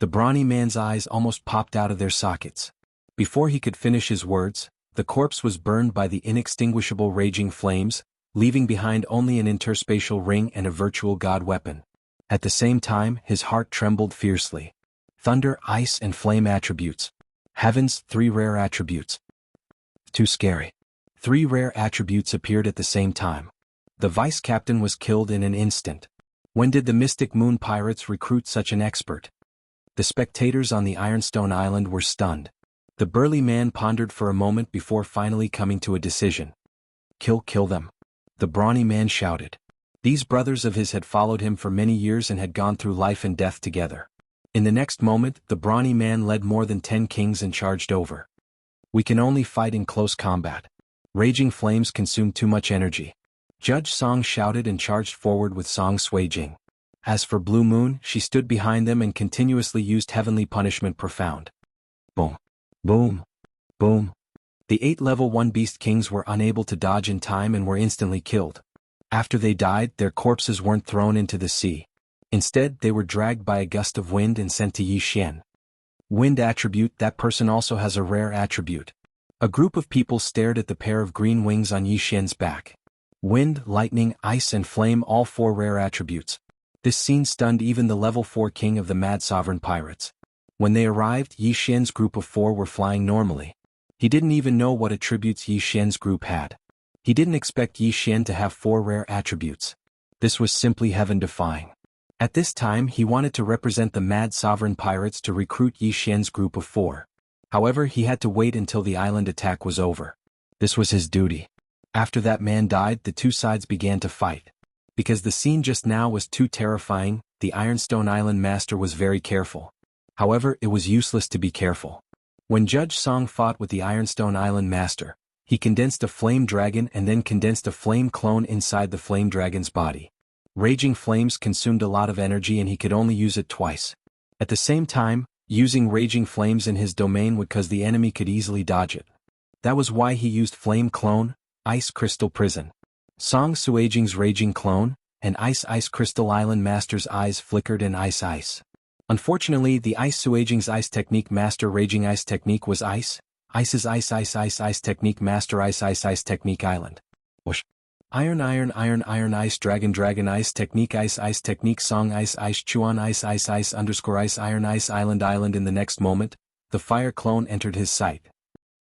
The brawny man's eyes almost popped out of their sockets. Before he could finish his words, the corpse was burned by the inextinguishable raging flames, leaving behind only an interspatial ring and a virtual god weapon. At the same time, his heart trembled fiercely. Thunder, ice and flame attributes. Heavens, 3 rare attributes. Too scary. 3 rare attributes appeared at the same time. The vice captain was killed in an instant. When did the Mystic Moon pirates recruit such an expert? The spectators on the Ironstone Island were stunned. The burly man pondered for a moment before finally coming to a decision. Kill them. The brawny man shouted. These brothers of his had followed him for many years and had gone through life and death together. In the next moment, the brawny man led more than 10 kings and charged over. We can only fight in close combat. Raging flames consume too much energy. Judge Song shouted and charged forward with Song Suijing. As for Blue Moon, she stood behind them and continuously used Heavenly Punishment Profound. Boom. Boom. Boom. The 8 level 1 beast kings were unable to dodge in time and were instantly killed. After they died, their corpses weren't thrown into the sea. Instead, they were dragged by a gust of wind and sent to Yi Xian. Wind attribute. That person also has a rare attribute. A group of people stared at the pair of green wings on Yi Xian's back. Wind, lightning, ice and flame, all 4 rare attributes. This scene stunned even the level 4 king of the Mad Sovereign pirates. When they arrived, Yi Xian's group of 4 were flying normally. He didn't even know what attributes Yi Xian's group had. He didn't expect Yi Xian to have 4 rare attributes. This was simply heaven-defying. At this time, he wanted to represent the Mad Sovereign pirates to recruit Yi Xian's group of 4. However, he had to wait until the island attack was over. This was his duty. After that man died, the 2 sides began to fight. Because the scene just now was too terrifying, the Ironstone Island master was very careful. However, it was useless to be careful. When Judge Song fought with the Ironstone Island master, he condensed a flame dragon and then condensed a flame clone inside the flame dragon's body. Raging flames consumed a lot of energy and he could only use it twice. At the same time, using raging flames in his domain would cause the enemy could easily dodge it. That was why he used flame clone, ice crystal prison. Song Suijing's raging clone, and ice crystal island master's eyes flickered and ice. Unfortunately, the Ice Suijing's ice technique master raging ice technique was ice's ice technique master ice technique island. Whoosh. Iron iron iron iron ice dragon dragon ice technique song ice chuan ice underscore ice iron ice island island. In the next moment, the fire clone entered his sight.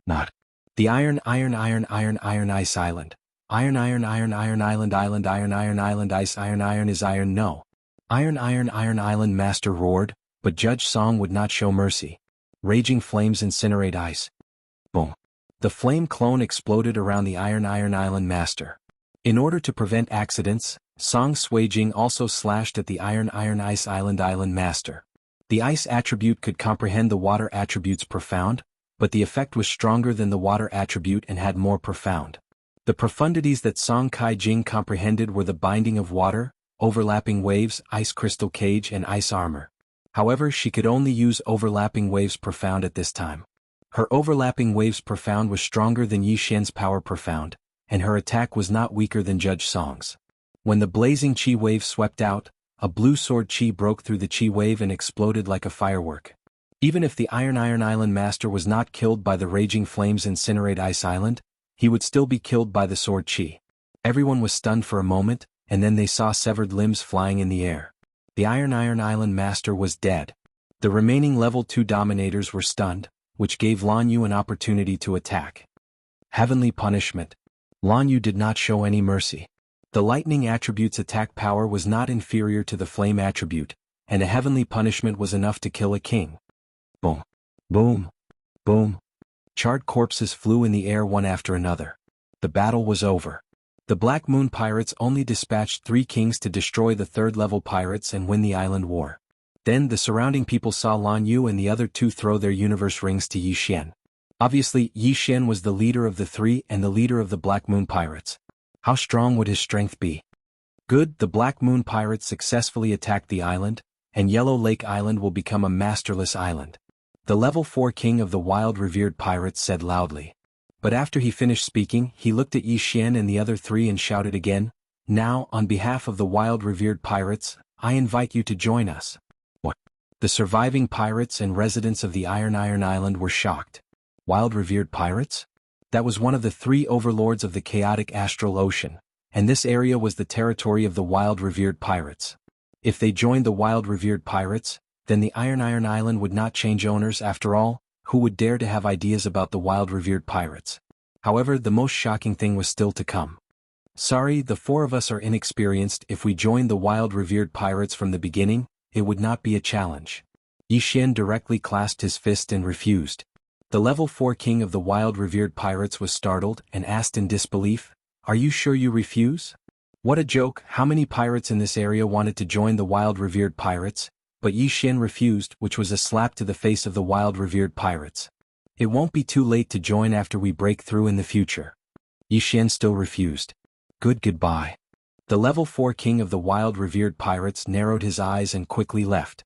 Not. The iron iron iron iron iron ice island. Iron iron iron iron island island iron iron island ice iron is iron no. Iron iron iron island master roared, but Judge Song would not show mercy. Raging flames incinerate ice. Boom. The flame clone exploded around the iron iron island master. In order to prevent accidents, Song Suijing also slashed at the iron iron ice island master. The ice attribute could comprehend the water attribute's profound, but the effect was stronger than the water attribute and had more profound. The profundities that Song Kai-jing comprehended were the binding of water, overlapping waves, ice crystal cage and ice armor. However, she could only use overlapping waves profound at this time. Her overlapping waves profound was stronger than Yi Xian's power profound, and her attack was not weaker than Judge Song's. When the blazing chi wave swept out, a blue sword chi broke through the chi wave and exploded like a firework. Even if the iron island master was not killed by the raging flames incinerate ice island, he would still be killed by the sword chi. Everyone was stunned for a moment, and then they saw severed limbs flying in the air. The iron island master was dead. The remaining level 2 dominators were stunned, which gave Lan Yu an opportunity to attack. Heavenly punishment. Lan Yu did not show any mercy. The lightning attribute's attack power was not inferior to the flame attribute, and a heavenly punishment was enough to kill a king. Boom. Boom. Boom. Charred corpses flew in the air one after another. The battle was over. The Black Moon pirates only dispatched 3 kings to destroy the 3rd-level pirates and win the island war. Then the surrounding people saw Lan Yu and the other 2 throw their universe rings to Yi Xian. Obviously, Yi Xian was the leader of the 3 and the leader of the Black Moon pirates. How strong would his strength be? Good, the Black Moon pirates successfully attacked the island, and Yellow Lake Island will become a masterless island. The level 4 king of the wild revered pirates said loudly. But after he finished speaking, he looked at Yi Xian and the other 3 and shouted again, "Now, on behalf of the wild revered pirates, I invite you to join us." What? The surviving pirates and residents of the iron island were shocked. Wild revered pirates? That was one of the 3 overlords of the chaotic astral ocean, and this area was the territory of the wild revered pirates. If they joined the wild revered pirates, then the iron island would not change owners after all. Who would dare to have ideas about the wild revered pirates? However, the most shocking thing was still to come. Sorry, the 4 of us are inexperienced. If we joined the wild revered pirates from the beginning, it would not be a challenge. Yi Xian directly clasped his fist and refused. The level 4 king of the wild revered pirates was startled and asked in disbelief, "Are you sure you refuse?" What a joke! How many pirates in this area wanted to join the wild revered pirates? But Yi Xian refused, which was a slap to the face of the wild revered pirates. It won't be too late to join after we break through in the future. Yi Xian still refused. Goodbye. The level 4 king of the wild revered pirates narrowed his eyes and quickly left.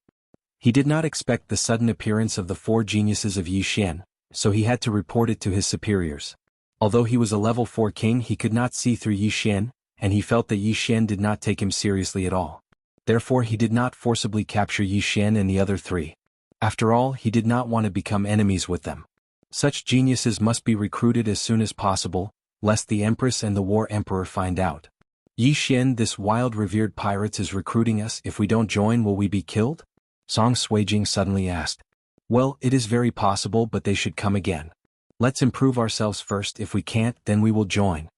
He did not expect the sudden appearance of the 4 geniuses of Yi Xian, so he had to report it to his superiors. Although he was a level 4 king, he could not see through Yi Xian, and he felt that Yi Xian did not take him seriously at all. Therefore he did not forcibly capture Yi Xian and the other 3. After all, he did not want to become enemies with them. Such geniuses must be recruited as soon as possible, lest the Empress and the War Emperor find out. Yi Xian, this wild revered pirates is recruiting us. If we don't join, will we be killed? Song Suijing suddenly asked. Well, it is very possible, but they should come again. Let's improve ourselves first. If we can't, then we will join.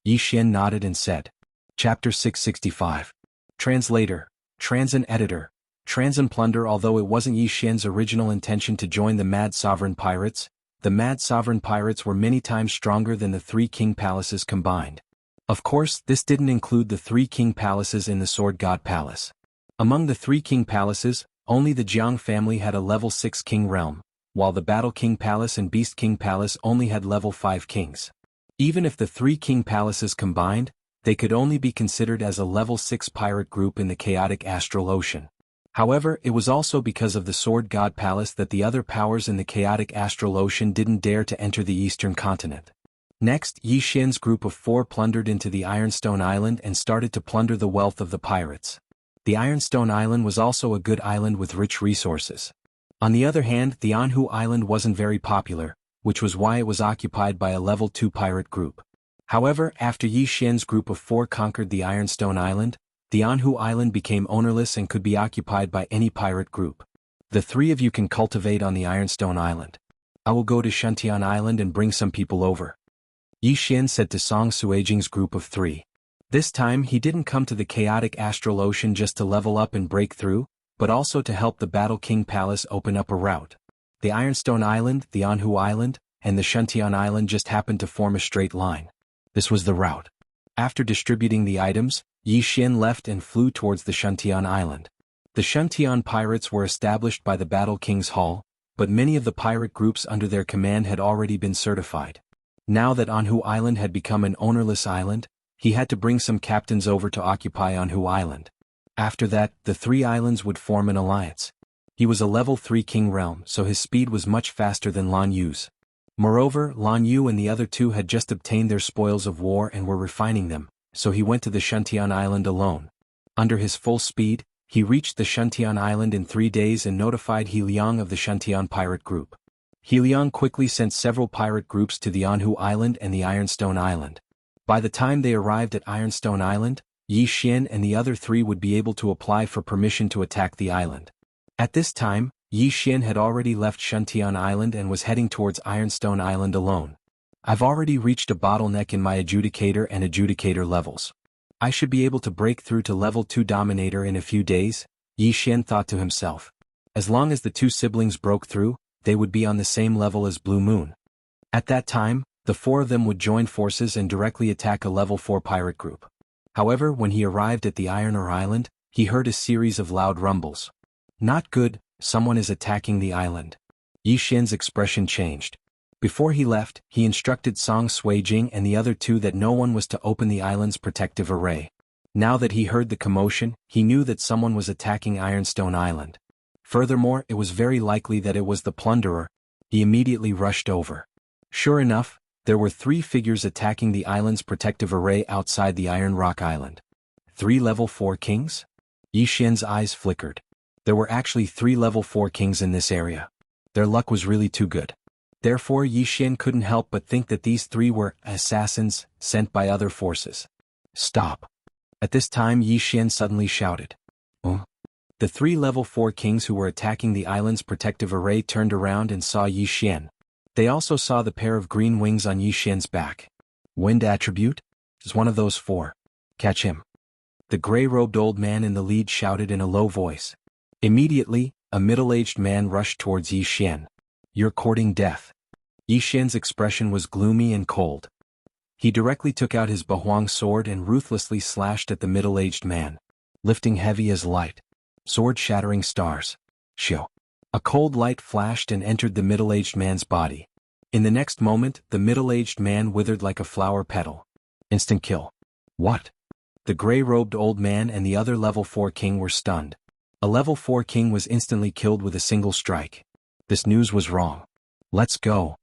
Yi Xian nodded and said. Chapter 665. Translator, Transin Editor, Transin Plunder. Although it wasn't Yi Xian's original intention to join the Mad Sovereign Pirates, the Mad Sovereign Pirates were many times stronger than the 3 king palaces combined. Of course, this didn't include the 3 king palaces in the Sword God Palace. Among the 3 king palaces, only the Jianghu family had a level 6 king realm, while the Battle King Palace and Beast King Palace only had level 5 kings. Even if the 3 king palaces combined, they could only be considered as a level 6 pirate group in the chaotic astral ocean. However, it was also because of the Sword God Palace that the other powers in the chaotic astral ocean didn't dare to enter the eastern continent. Next, Yi Xian's group of 4 plundered into the Ironstone Island and started to plunder the wealth of the pirates. The Ironstone Island was also a good island with rich resources. On the other hand, the Anhu Island wasn't very popular, which was why it was occupied by a level 2 pirate group. However, after Yi Xian's group of 4 conquered the Ironstone Island, the Anhu Island became ownerless and could be occupied by any pirate group. The 3 of you can cultivate on the Ironstone Island. I will go to Shuntian Island and bring some people over. Yi Xian said to Song Suijing's group of 3. This time he didn't come to the chaotic astral ocean just to level up and break through, but also to help the Battle King Palace open up a route. The Ironstone Island, the Anhu Island, and the Shuntian Island just happened to form a straight line. This was the route. After distributing the items, Yi Xian left and flew towards the Shuntian Island. The Shuntian pirates were established by the Battle King's Hall, but many of the pirate groups under their command had already been certified. Now that Anhu Island had become an ownerless island, he had to bring some captains over to occupy Anhu Island. After that, the 3 islands would form an alliance. He was a level 3 king realm, so his speed was much faster than Lan Yu's. Moreover, Lan Yu and the other 2 had just obtained their spoils of war and were refining them, so he went to the Shuntian Island alone. Under his full speed, he reached the Shuntian Island in 3 days and notified He Liang of the Shuntian pirate group. He Liang quickly sent several pirate groups to the Anhu Island and the Ironstone Island. By the time they arrived at Ironstone Island, Yi Xian and the other 3 would be able to apply for permission to attack the island. At this time, Yi Xian had already left Shuntian Island and was heading towards Ironstone Island alone. I've already reached a bottleneck in my adjudicator and adjudicator levels. I should be able to break through to level 2 Dominator in a few days, Yi Xian thought to himself. As long as the 2 siblings broke through, they would be on the same level as Blue Moon. At that time, the 4 of them would join forces and directly attack a level 4 pirate group. However, when he arrived at the Iron Ore Island, he heard a series of loud rumbles. Not good, someone is attacking the island. Yi Xian's expression changed. Before he left, he instructed Song Suijing and the other 2 that no one was to open the island's protective array. Now that he heard the commotion, he knew that someone was attacking Ironstone Island. Furthermore, it was very likely that it was the plunderer. He immediately rushed over. Sure enough, there were 3 figures attacking the island's protective array outside the Iron Rock Island. 3 level 4 kings? Yi Xian's eyes flickered. There were actually 3 level 4 kings in this area. Their luck was really too good. Therefore, Yi Xian couldn't help but think that these 3 were assassins sent by other forces. Stop. At this time Yi Xian suddenly shouted. Oh. The 3 level 4 kings who were attacking the island's protective array turned around and saw Yi Xian. They also saw the pair of green wings on Yi Xian's back. Wind attribute? Is one of those 4. Catch him. The gray-robed old man in the lead shouted in a low voice. Immediately, a middle-aged man rushed towards Yi Xian. You're courting death. Yi Xian's expression was gloomy and cold. He directly took out his Bahuang sword and ruthlessly slashed at the middle-aged man, lifting heavy as light. Sword shattering stars. Shio. A cold light flashed and entered the middle-aged man's body. In the next moment, the middle-aged man withered like a flower petal. Instant kill. What? The gray-robed old man and the other level 4 king were stunned. A level 4 king was instantly killed with a single strike. This news was wrong. Let's go.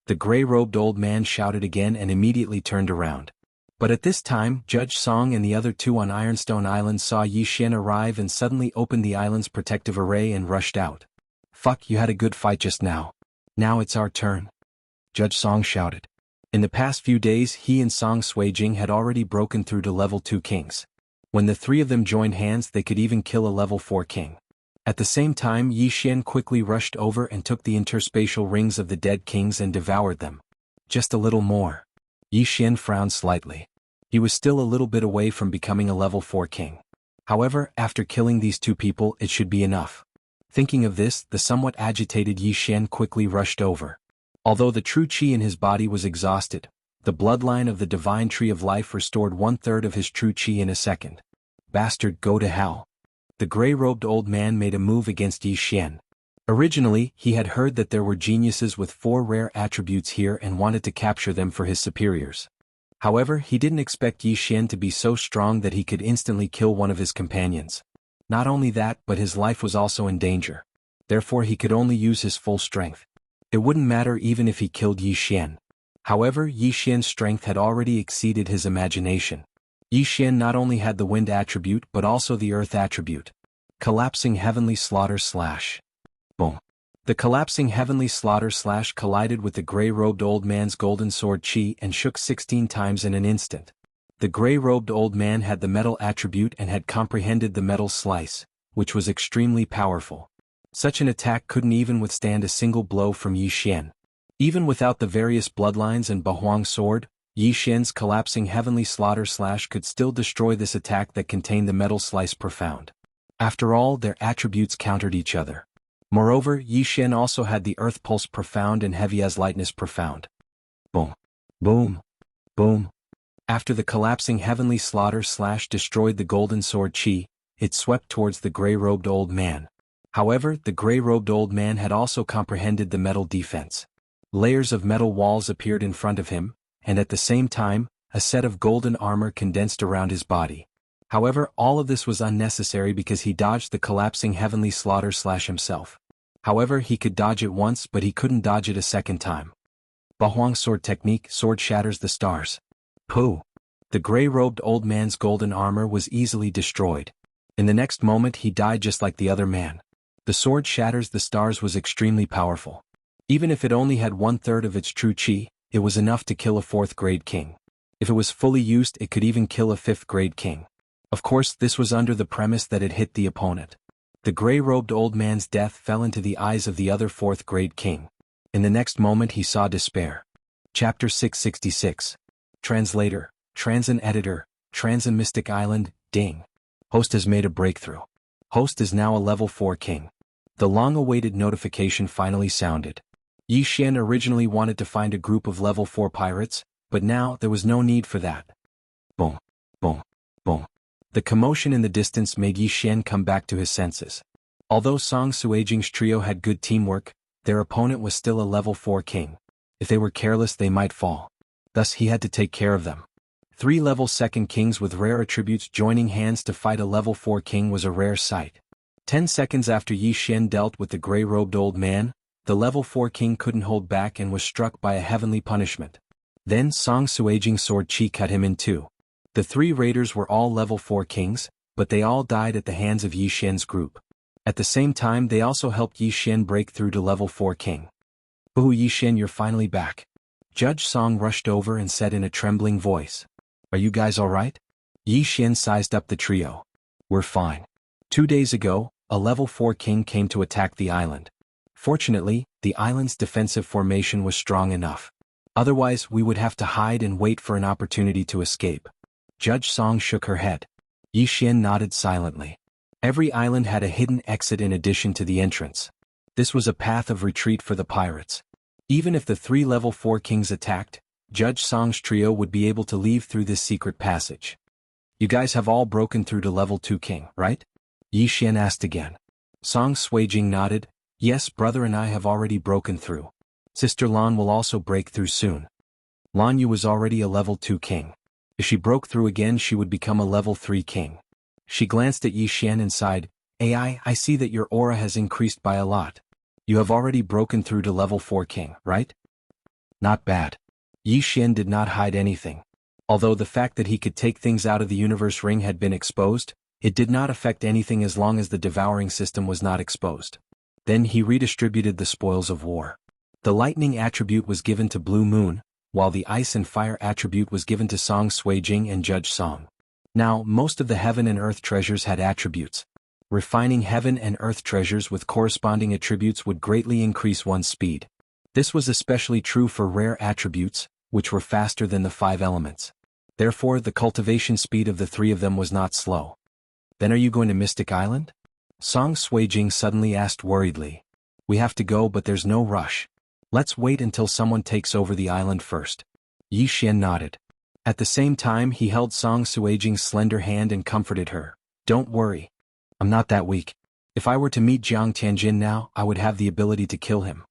The gray-robed old man shouted again and immediately turned around. But at this time, Judge Song and the other 2 on Ironstone Island saw Yi Xian arrive and suddenly opened the island's protective array and rushed out. Fuck, you had a good fight just now. Now it's our turn. Judge Song shouted. In the past few days he and Song Suijing had already broken through to level 2 kings. When the 3 of them joined hands they could even kill a level 4 king. At the same time Yi Xian quickly rushed over and took the interspatial rings of the dead kings and devoured them. Just a little more. Yi Xian frowned slightly. He was still a little bit away from becoming a level 4 king. However, after killing these 2 people it should be enough. Thinking of this, the somewhat agitated Yi Xian quickly rushed over. Although the true qi in his body was exhausted, the bloodline of the divine tree of life restored 1/3 of his true qi in a second. Bastard, go to hell. The gray-robed old man made a move against Yi Xian. Originally, he had heard that there were geniuses with 4 rare attributes here and wanted to capture them for his superiors. However, he didn't expect Yi Xian to be so strong that he could instantly kill one of his companions. Not only that, but his life was also in danger. Therefore he could only use his full strength. It wouldn't matter even if he killed Yi Xian. However, Yi Xian's strength had already exceeded his imagination. Yi Xian not only had the wind attribute but also the earth attribute. Collapsing heavenly slaughter slash. Boom. The collapsing heavenly slaughter slash collided with the gray-robed old man's golden sword chi and shook 16 times in an instant. The gray-robed old man had the metal attribute and had comprehended the metal slice, which was extremely powerful. Such an attack couldn't even withstand a single blow from Yi Xian. Even without the various bloodlines and Bahuang sword, Yi Xian's collapsing heavenly slaughter slash could still destroy this attack that contained the metal slice profound. After all, their attributes countered each other. Moreover, Yi Xian also had the earth pulse profound and heavy as lightness profound. Boom. Boom. Boom. After the collapsing heavenly slaughter slash destroyed the golden sword chi, it swept towards the gray-robed old man. However, the gray-robed old man had also comprehended the metal defense. Layers of metal walls appeared in front of him, and at the same time, a set of golden armor condensed around his body. However, all of this was unnecessary because he dodged the collapsing heavenly slaughter slash himself. However, he could dodge it once but he couldn't dodge it a second time. Bahuang sword technique, sword shatters the stars. Pooh! The gray-robed old man's golden armor was easily destroyed. In the next moment he died just like the other man. The sword shatters the stars was extremely powerful. Even if it only had 1/3 of its true chi, it was enough to kill a 4th-grade king. If it was fully used, it could even kill a 5th-grade king. Of course, this was under the premise that it hit the opponent. The gray-robed old man's death fell into the eyes of the other 4th-grade king. In the next moment he saw despair. Chapter 666. Translator, Transin Editor, Transin Mystic Island, Ding. Host has made a breakthrough. Host is now a level 4 king. The long-awaited notification finally sounded. Yi Xian originally wanted to find a group of level 4 pirates, but now there was no need for that. Boom. Boom. Boom. The commotion in the distance made Yi Xian come back to his senses. Although Song Suijing's trio had good teamwork, their opponent was still a level 4 king. If they were careless they might fall. Thus he had to take care of them. 3 level 2nd kings with rare attributes joining hands to fight a level 4 king was a rare sight. 10 seconds after Yi Xian dealt with the gray-robed old man, the level 4 king couldn't hold back and was struck by a heavenly punishment. Then Song Suijing's sword chi cut him in two. The 3 raiders were all level 4 kings, but they all died at the hands of Yi Xian's group. At the same time they also helped Yi Xian break through to level 4 king. "Boo Yi Xian, you're finally back." Judge Song rushed over and said in a trembling voice. "Are you guys alright?" Yi Xian sized up the trio. "We're fine. 2 days ago, a level 4 king came to attack the island. Fortunately, the island's defensive formation was strong enough. Otherwise we would have to hide and wait for an opportunity to escape." Judge Song shook her head. Yi Xian nodded silently. Every island had a hidden exit in addition to the entrance. This was a path of retreat for the pirates. Even if the 3 level 4 kings attacked, Judge Song's trio would be able to leave through this secret passage. "You guys have all broken through to level 2 king, right?" Yi Xian asked again. Song Suijing nodded. "Yes, brother and I have already broken through. Sister Lan will also break through soon. Lan Yu was already a level 2 king. If she broke through again she would become a level 3 king." She glanced at Yi Xian and sighed. I see that your aura has increased by a lot. You have already broken through to level 4 king, right?" "Not bad." Yi Xian did not hide anything. Although the fact that he could take things out of the universe ring had been exposed, it did not affect anything as long as the devouring system was not exposed. Then he redistributed the spoils of war. The lightning attribute was given to Blue Moon, while the ice and fire attribute was given to Song Suijing and Judge Song. Now, most of the heaven and earth treasures had attributes. Refining heaven and earth treasures with corresponding attributes would greatly increase one's speed. This was especially true for rare attributes, which were faster than the 5 elements. Therefore, the cultivation speed of the 3 of them was not slow. "Then are you going to Mystic Island?" Song Suijing suddenly asked worriedly. "We have to go, but there's no rush. Let's wait until someone takes over the island first." Yi Xian nodded. At the same time he held Song Suijing's slender hand and comforted her. "Don't worry. I'm not that weak. If I were to meet Jiang Tianjin now, I would have the ability to kill him."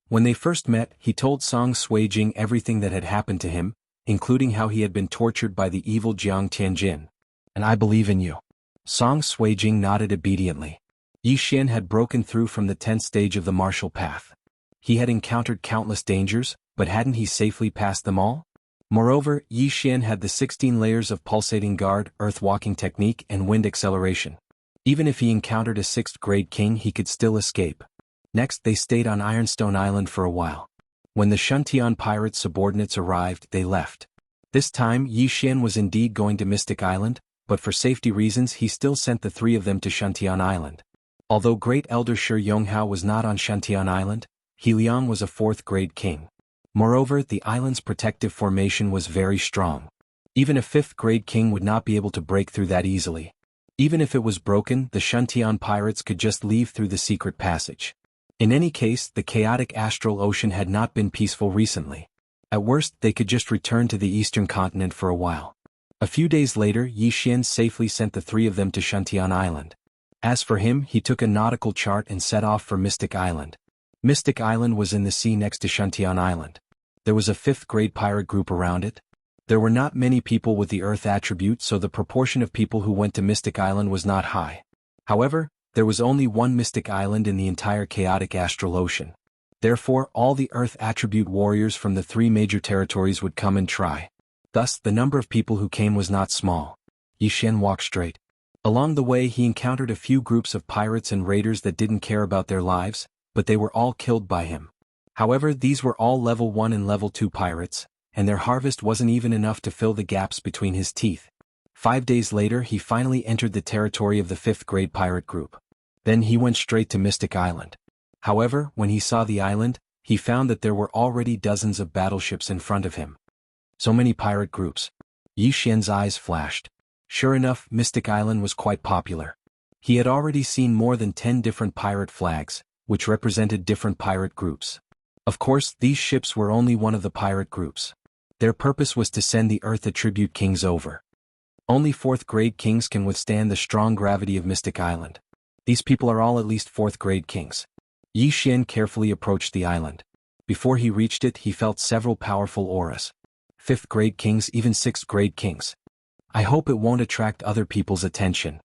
When they first met, he told Song Suijing everything that had happened to him, including how he had been tortured by the evil Jiang Tianjin. "And I believe in you." Song Suijing nodded obediently. Yi Xian had broken through from the 10th stage of the martial path. He had encountered countless dangers, but hadn't he safely passed them all? Moreover, Yi Xian had the 16 layers of pulsating guard, earth walking technique and wind acceleration. Even if he encountered a 6th grade king he could still escape. Next they stayed on Ironstone Island for a while. When the Shuntian pirates' subordinates arrived, they left. This time Yi Xian was indeed going to Mystic Island, but for safety reasons he still sent the three of them to Shuntian Island. Although Great Elder Shi Yonghao was not on Shuntian Island, He Liang was a fourth-grade king. Moreover, the island's protective formation was very strong. Even a fifth-grade king would not be able to break through that easily. Even if it was broken, the Shuntian pirates could just leave through the secret passage. In any case, the chaotic astral ocean had not been peaceful recently. At worst, they could just return to the eastern continent for a while. A few days later, Yi Xian safely sent the three of them to Shuntian Island. As for him, he took a nautical chart and set off for Mystic Island. Mystic Island was in the sea next to Shuntian Island. There was a fifth-grade pirate group around it. There were not many people with the Earth attribute, so the proportion of people who went to Mystic Island was not high. However, there was only one Mystic Island in the entire chaotic astral ocean. Therefore, all the Earth attribute warriors from the three major territories would come and try. Thus, the number of people who came was not small. Yi Xian walked straight. Along the way he encountered a few groups of pirates and raiders that didn't care about their lives, but they were all killed by him. However, these were all level 1 and level 2 pirates, and their harvest wasn't even enough to fill the gaps between his teeth. 5 days later he finally entered the territory of the 5th-grade pirate group. Then he went straight to Mystic Island. However, when he saw the island, he found that there were already dozens of battleships in front of him. So many pirate groups. Yi Xian's eyes flashed. Sure enough, Mystic Island was quite popular. He had already seen more than 10 different pirate flags, which represented different pirate groups. Of course, these ships were only one of the pirate groups. Their purpose was to send the Earth attribute kings over. Only 4th-grade kings can withstand the strong gravity of Mystic Island. These people are all at least 4th-grade kings. Yi Xian carefully approached the island. Before he reached it, he felt several powerful auras. 5th-grade kings, even 6th-grade kings. I hope it won't attract other people's attention.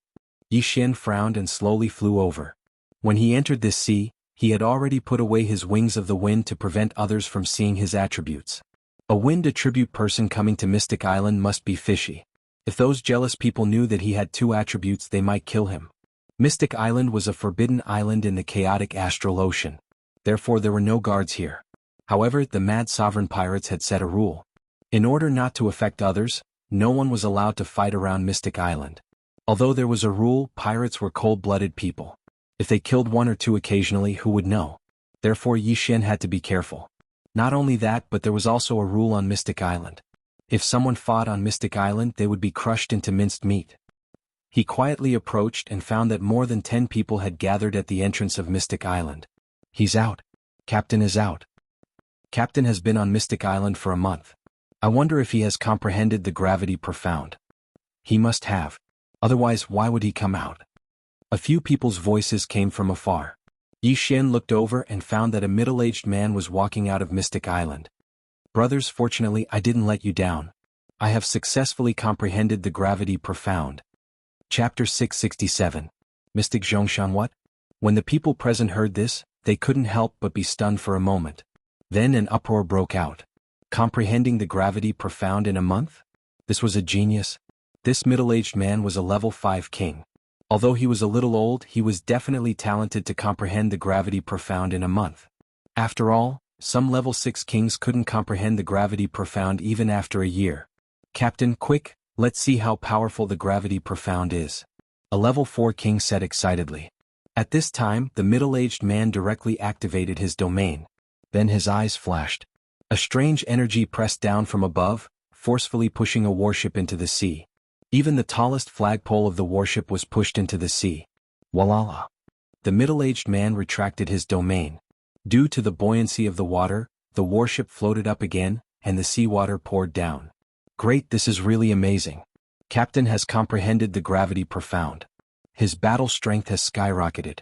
Yi Xian frowned and slowly flew over. When he entered this sea, he had already put away his wings of the wind to prevent others from seeing his attributes. A wind attribute person coming to Mystic Island must be fishy. If those jealous people knew that he had 2 attributes, they might kill him. Mystic Island was a forbidden island in the chaotic astral ocean. Therefore there were no guards here. However, the mad sovereign pirates had set a rule. In order not to affect others, no one was allowed to fight around Mystic Island. Although there was a rule, pirates were cold-blooded people. If they killed 1 or 2 occasionally, who would know? Therefore Yi Xian had to be careful. Not only that, but there was also a rule on Mystic Island. If someone fought on Mystic Island, they would be crushed into minced meat. He quietly approached and found that more than 10 people had gathered at the entrance of Mystic Island. He's out. Captain is out. Captain has been on Mystic Island for a month. I wonder if he has comprehended the gravity profound. He must have. Otherwise, why would he come out? A few people's voices came from afar. Yi Xian looked over and found that a middle-aged man was walking out of Mystic Island. Brothers, fortunately I didn't let you down. I have successfully comprehended the gravity profound. Chapter 667. Mystic Zhongshan. What? When the people present heard this, they couldn't help but be stunned for a moment. Then an uproar broke out. Comprehending the gravity profound in a month? This was a genius. This middle-aged man was a level 5 king. Although he was a little old, he was definitely talented to comprehend the gravity profound in a month. After all, some level 6 kings couldn't comprehend the gravity profound even after a year. Captain, quick, let's see how powerful the gravity profound is. A level 4 king said excitedly. At this time, the middle-aged man directly activated his domain. Then his eyes flashed. A strange energy pressed down from above, forcefully pushing a warship into the sea. Even the tallest flagpole of the warship was pushed into the sea. Walala. The middle-aged man retracted his domain. Due to the buoyancy of the water, the warship floated up again, and the seawater poured down. Great, this is really amazing. Captain has comprehended the gravity profound. His battle strength has skyrocketed.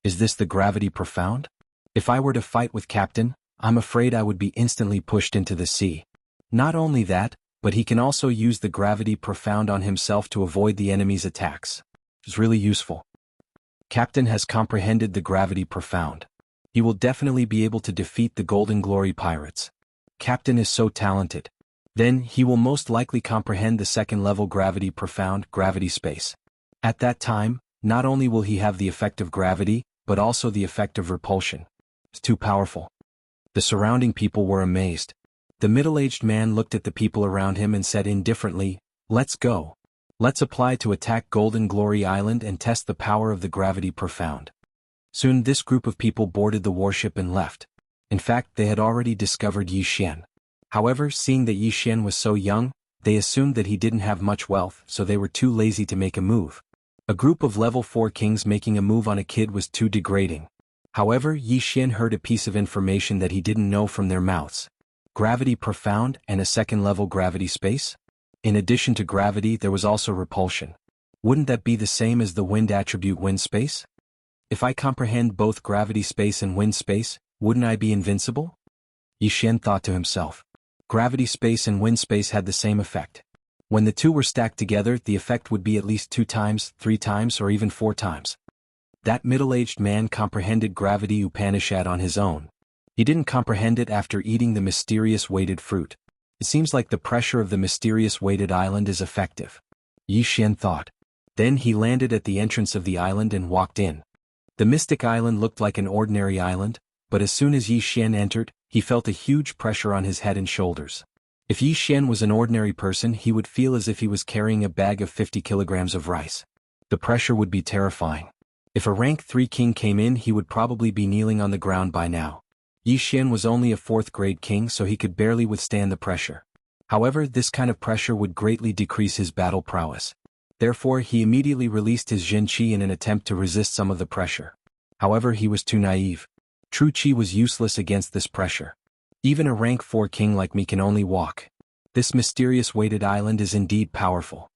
Is this the gravity profound? If I were to fight with Captain, I'm afraid I would be instantly pushed into the sea. Not only that, but he can also use the gravity profound on himself to avoid the enemy's attacks. It's really useful. Captain has comprehended the gravity profound. He will definitely be able to defeat the Golden Glory pirates. Captain is so talented. Then he will most likely comprehend the 2nd level gravity profound, gravity space. At that time, not only will he have the effect of gravity, but also the effect of repulsion. It's too powerful. The surrounding people were amazed. The middle-aged man looked at the people around him and said indifferently, "Let's go. Let's apply to attack Golden Glory Island and test the power of the gravity profound." Soon this group of people boarded the warship and left. In fact, they had already discovered Yi Xian. However, seeing that Yi Xian was so young, they assumed that he didn't have much wealth, so they were too lazy to make a move. A group of level 4 kings making a move on a kid was too degrading. However, Yi Xian heard a piece of information that he didn't know from their mouths. Gravity profound and a second-level gravity space? In addition to gravity, there was also repulsion. Wouldn't that be the same as the wind attribute wind space? If I comprehend both gravity space and wind space, wouldn't I be invincible? Yi Xian thought to himself. Gravity space and wind space had the same effect. When the two were stacked together, the effect would be at least 2 times, 3 times, or even 4 times. That middle-aged man comprehended gravity Upanishad on his own. He didn't comprehend it after eating the mysterious weighted fruit. It seems like the pressure of the mysterious weighted island is effective. Yi Xian thought. Then he landed at the entrance of the island and walked in. The mystic island looked like an ordinary island, but as soon as Yi Xian entered, he felt a huge pressure on his head and shoulders. If Yi Xian was an ordinary person, he would feel as if he was carrying a bag of 50 kilograms of rice. The pressure would be terrifying. If a rank 3 king came in, he would probably be kneeling on the ground by now. Yi Xian was only a 4th grade king, so he could barely withstand the pressure. However, this kind of pressure would greatly decrease his battle prowess. Therefore, he immediately released his Jin Qi in an attempt to resist some of the pressure. However, he was too naive. True Qi was useless against this pressure. Even a rank 4 king like me can only walk. This mysterious weighted island is indeed powerful.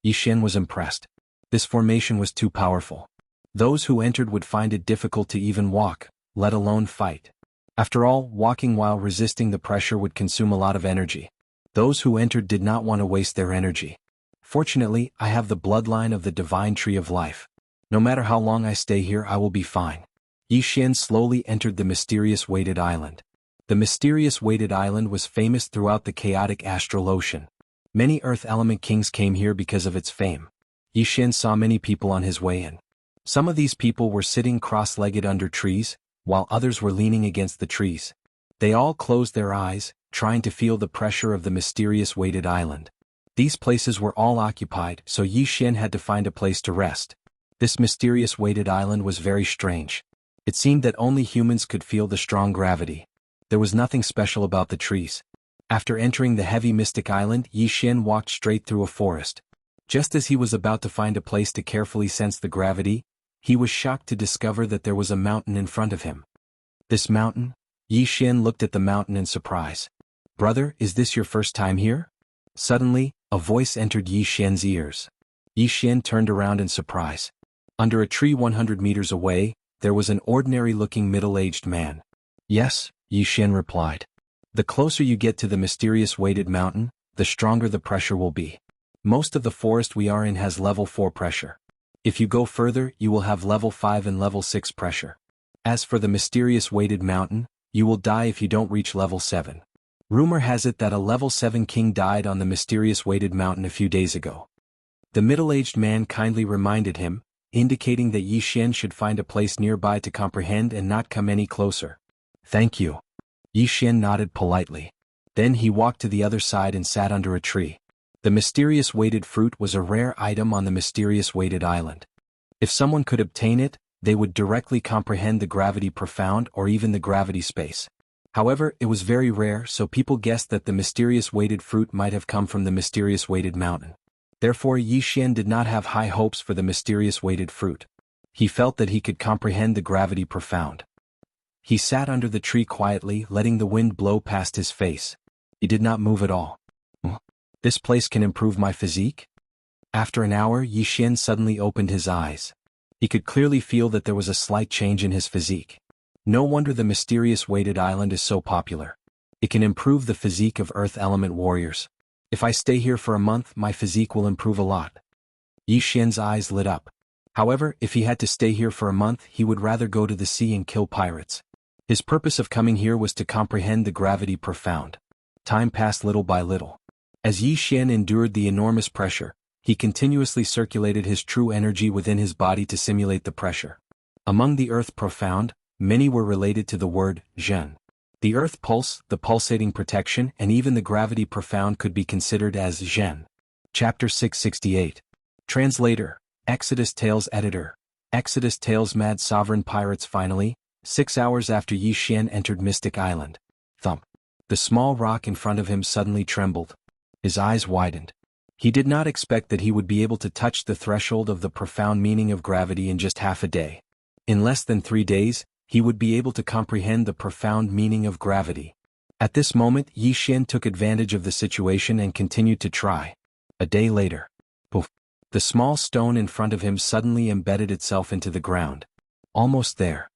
Yi Xian was impressed. This formation was too powerful. Those who entered would find it difficult to even walk, let alone fight. After all, walking while resisting the pressure would consume a lot of energy. Those who entered did not want to waste their energy. Fortunately, I have the bloodline of the divine tree of life. No matter how long I stay here, I will be fine. Yi Xian slowly entered the mysterious weighted island. The mysterious weighted island was famous throughout the chaotic astral ocean. Many earth element kings came here because of its fame. Yi Xian saw many people on his way in. Some of these people were sitting cross-legged under trees, while others were leaning against the trees. They all closed their eyes, trying to feel the pressure of the mysterious weighted island. These places were all occupied, so Yi Xian had to find a place to rest. This mysterious weighted island was very strange. It seemed that only humans could feel the strong gravity. There was nothing special about the trees. After entering the heavy mystic island, Yi Xian walked straight through a forest. Just as he was about to find a place to carefully sense the gravity, he was shocked to discover that there was a mountain in front of him. This mountain? Yi Xian looked at the mountain in surprise. "Brother, is this your first time here?" Suddenly, a voice entered Yi Xian's ears. Yi Xian turned around in surprise. Under a tree 100 meters away, there was an ordinary-looking middle-aged man. "Yes," Yi Xian replied. "The closer you get to the mysterious weighted mountain, the stronger the pressure will be. Most of the forest we are in has level 4 pressure. If you go further, you will have level 5 and level 6 pressure. As for the mysterious weighted mountain, you will die if you don't reach level 7. Rumor has it that a level 7 king died on the mysterious weighted mountain a few days ago." The middle-aged man kindly reminded him, indicating that Yi Xian should find a place nearby to comprehend and not come any closer. "Thank you." Yi Xian nodded politely. Then he walked to the other side and sat under a tree. The mysterious weighted fruit was a rare item on the mysterious weighted island. If someone could obtain it, they would directly comprehend the gravity profound or even the gravity space. However, it was very rare, so people guessed that the mysterious weighted fruit might have come from the mysterious weighted mountain. Therefore, Yi Xian did not have high hopes for the mysterious weighted fruit. He felt that he could comprehend the gravity profound. He sat under the tree quietly, letting the wind blow past his face. He did not move at all. This place can improve my physique? After an hour, Yi Xian suddenly opened his eyes. He could clearly feel that there was a slight change in his physique. No wonder the mysterious weighted island is so popular. It can improve the physique of earth element warriors. If I stay here for a month, my physique will improve a lot. Yi Xian's eyes lit up. However, if he had to stay here for a month, he would rather go to the sea and kill pirates. His purpose of coming here was to comprehend the gravity profound. Time passed little by little. As Yi Xian endured the enormous pressure, he continuously circulated his true energy within his body to simulate the pressure. Among the earth profound, many were related to the word Zhen. The earth pulse, the pulsating protection, and even the gravity profound could be considered as Zhen. Chapter 668. Translator, Exodus Tales Editor. Exodus Tales. Mad Sovereign Pirates. Finally, 6 hours after Yi Xian entered Mystic Island. Thump. The small rock in front of him suddenly trembled. His eyes widened. He did not expect that he would be able to touch the threshold of the profound meaning of gravity in just half a day. In less than 3 days, he would be able to comprehend the profound meaning of gravity. At this moment, Yi Xian took advantage of the situation and continued to try. A day later. Poof. The small stone in front of him suddenly embedded itself into the ground. Almost there.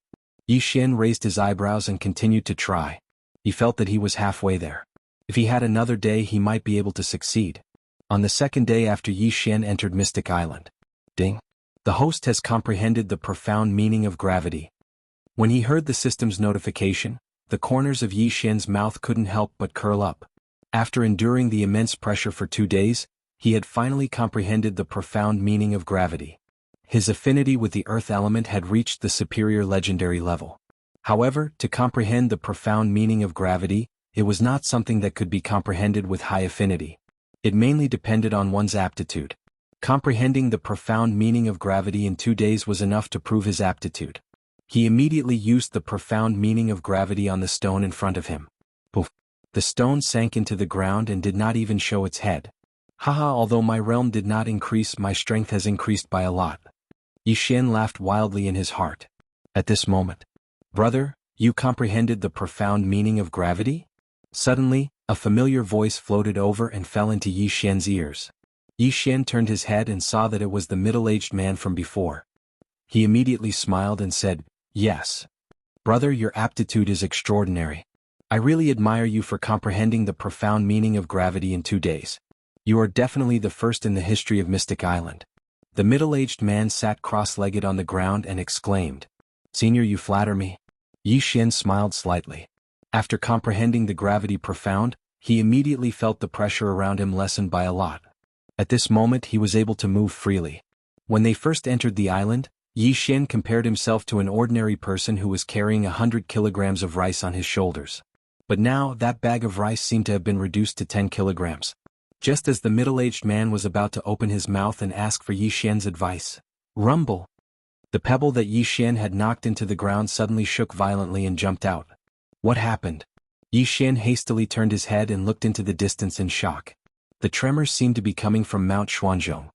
Yi Xian raised his eyebrows and continued to try. He felt that he was halfway there. If he had another day, he might be able to succeed. On the second day after Yi Xian entered Mystic Island. Ding. The host has comprehended the profound meaning of gravity. When he heard the system's notification, the corners of Yi Xian's mouth couldn't help but curl up. After enduring the immense pressure for 2 days, he had finally comprehended the profound meaning of gravity. His affinity with the earth element had reached the superior legendary level. However, to comprehend the profound meaning of gravity, it was not something that could be comprehended with high affinity. It mainly depended on one's aptitude. Comprehending the profound meaning of gravity in 2 days was enough to prove his aptitude. He immediately used the profound meaning of gravity on the stone in front of him. Poof! The stone sank into the ground and did not even show its head. Haha, although my realm did not increase, my strength has increased by a lot. Yi Xian laughed wildly in his heart. At this moment. Brother, you comprehended the profound meaning of gravity? Suddenly, a familiar voice floated over and fell into Yi Xian's ears. Yi Xian turned his head and saw that it was the middle-aged man from before. He immediately smiled and said, "Yes. Brother, your aptitude is extraordinary. I really admire you for comprehending the profound meaning of gravity in 2 days. You are definitely the first in the history of Mystic Island." The middle-aged man sat cross-legged on the ground and exclaimed, "Senior, you flatter me." Yi Xian smiled slightly. After comprehending the gravity profound, he immediately felt the pressure around him lessen by a lot. At this moment he was able to move freely. When they first entered the island, Yi Xian compared himself to an ordinary person who was carrying 100 kilograms of rice on his shoulders. But now that bag of rice seemed to have been reduced to 10 kilograms. Just as the middle-aged man was about to open his mouth and ask for Yi Xian's advice, rumble! The pebble that Yi Xian had knocked into the ground suddenly shook violently and jumped out. What happened? Yi Xian hastily turned his head and looked into the distance in shock. The tremors seemed to be coming from Mount Xuanzhong.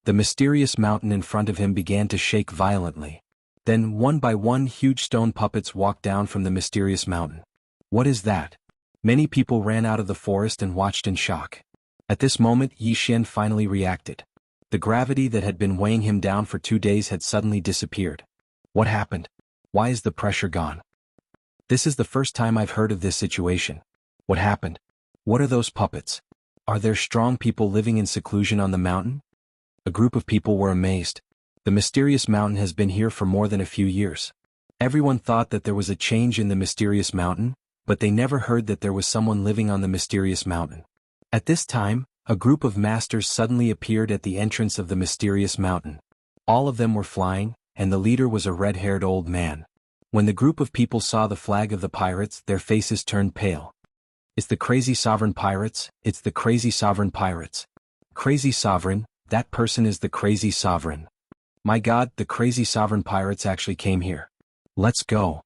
The mysterious mountain in front of him began to shake violently. Then, one by one, huge stone puppets walked down from the mysterious mountain. What is that? Many people ran out of the forest and watched in shock. At this moment, Yi Xian finally reacted. The gravity that had been weighing him down for 2 days had suddenly disappeared. What happened? Why is the pressure gone? This is the first time I've heard of this situation. What happened? What are those puppets? Are there strong people living in seclusion on the mountain? A group of people were amazed. The mysterious mountain has been here for more than a few years. Everyone thought that there was a change in the mysterious mountain, but they never heard that there was someone living on the mysterious mountain. At this time, a group of masters suddenly appeared at the entrance of the mysterious mountain. All of them were flying, and the leader was a red-haired old man. When the group of people saw the flag of the pirates, their faces turned pale. It's the crazy sovereign pirates, it's the crazy sovereign pirates. Crazy sovereign, that person is the crazy sovereign. My God, the crazy sovereign pirates actually came here. Let's go.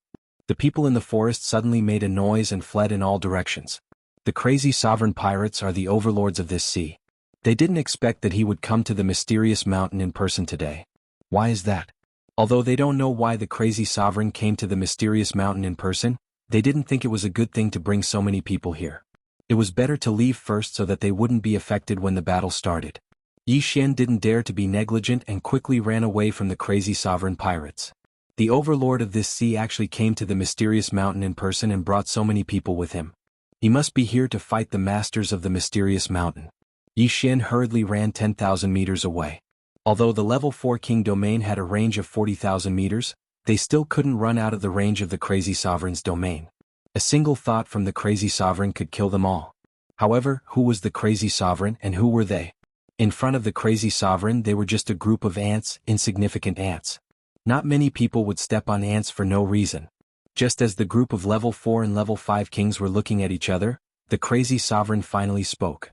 The people in the forest suddenly made a noise and fled in all directions. The crazy sovereign pirates are the overlords of this sea. They didn't expect that he would come to the mysterious mountain in person today. Why is that? Although they don't know why the crazy sovereign came to the mysterious mountain in person, they didn't think it was a good thing to bring so many people here. It was better to leave first so that they wouldn't be affected when the battle started. Yi Xian didn't dare to be negligent and quickly ran away from the crazy sovereign pirates. The overlord of this sea actually came to the mysterious mountain in person and brought so many people with him. He must be here to fight the masters of the mysterious mountain. Yi Xian hurriedly ran 10,000 meters away. Although the level 4 king domain had a range of 40,000 meters, they still couldn't run out of the range of the crazy sovereign's domain. A single thought from the crazy sovereign could kill them all. However, who was the crazy sovereign and who were they? In front of the crazy sovereign they were just a group of ants, insignificant ants. Not many people would step on ants for no reason. Just as the group of level 4 and level 5 kings were looking at each other, the crazy sovereign finally spoke.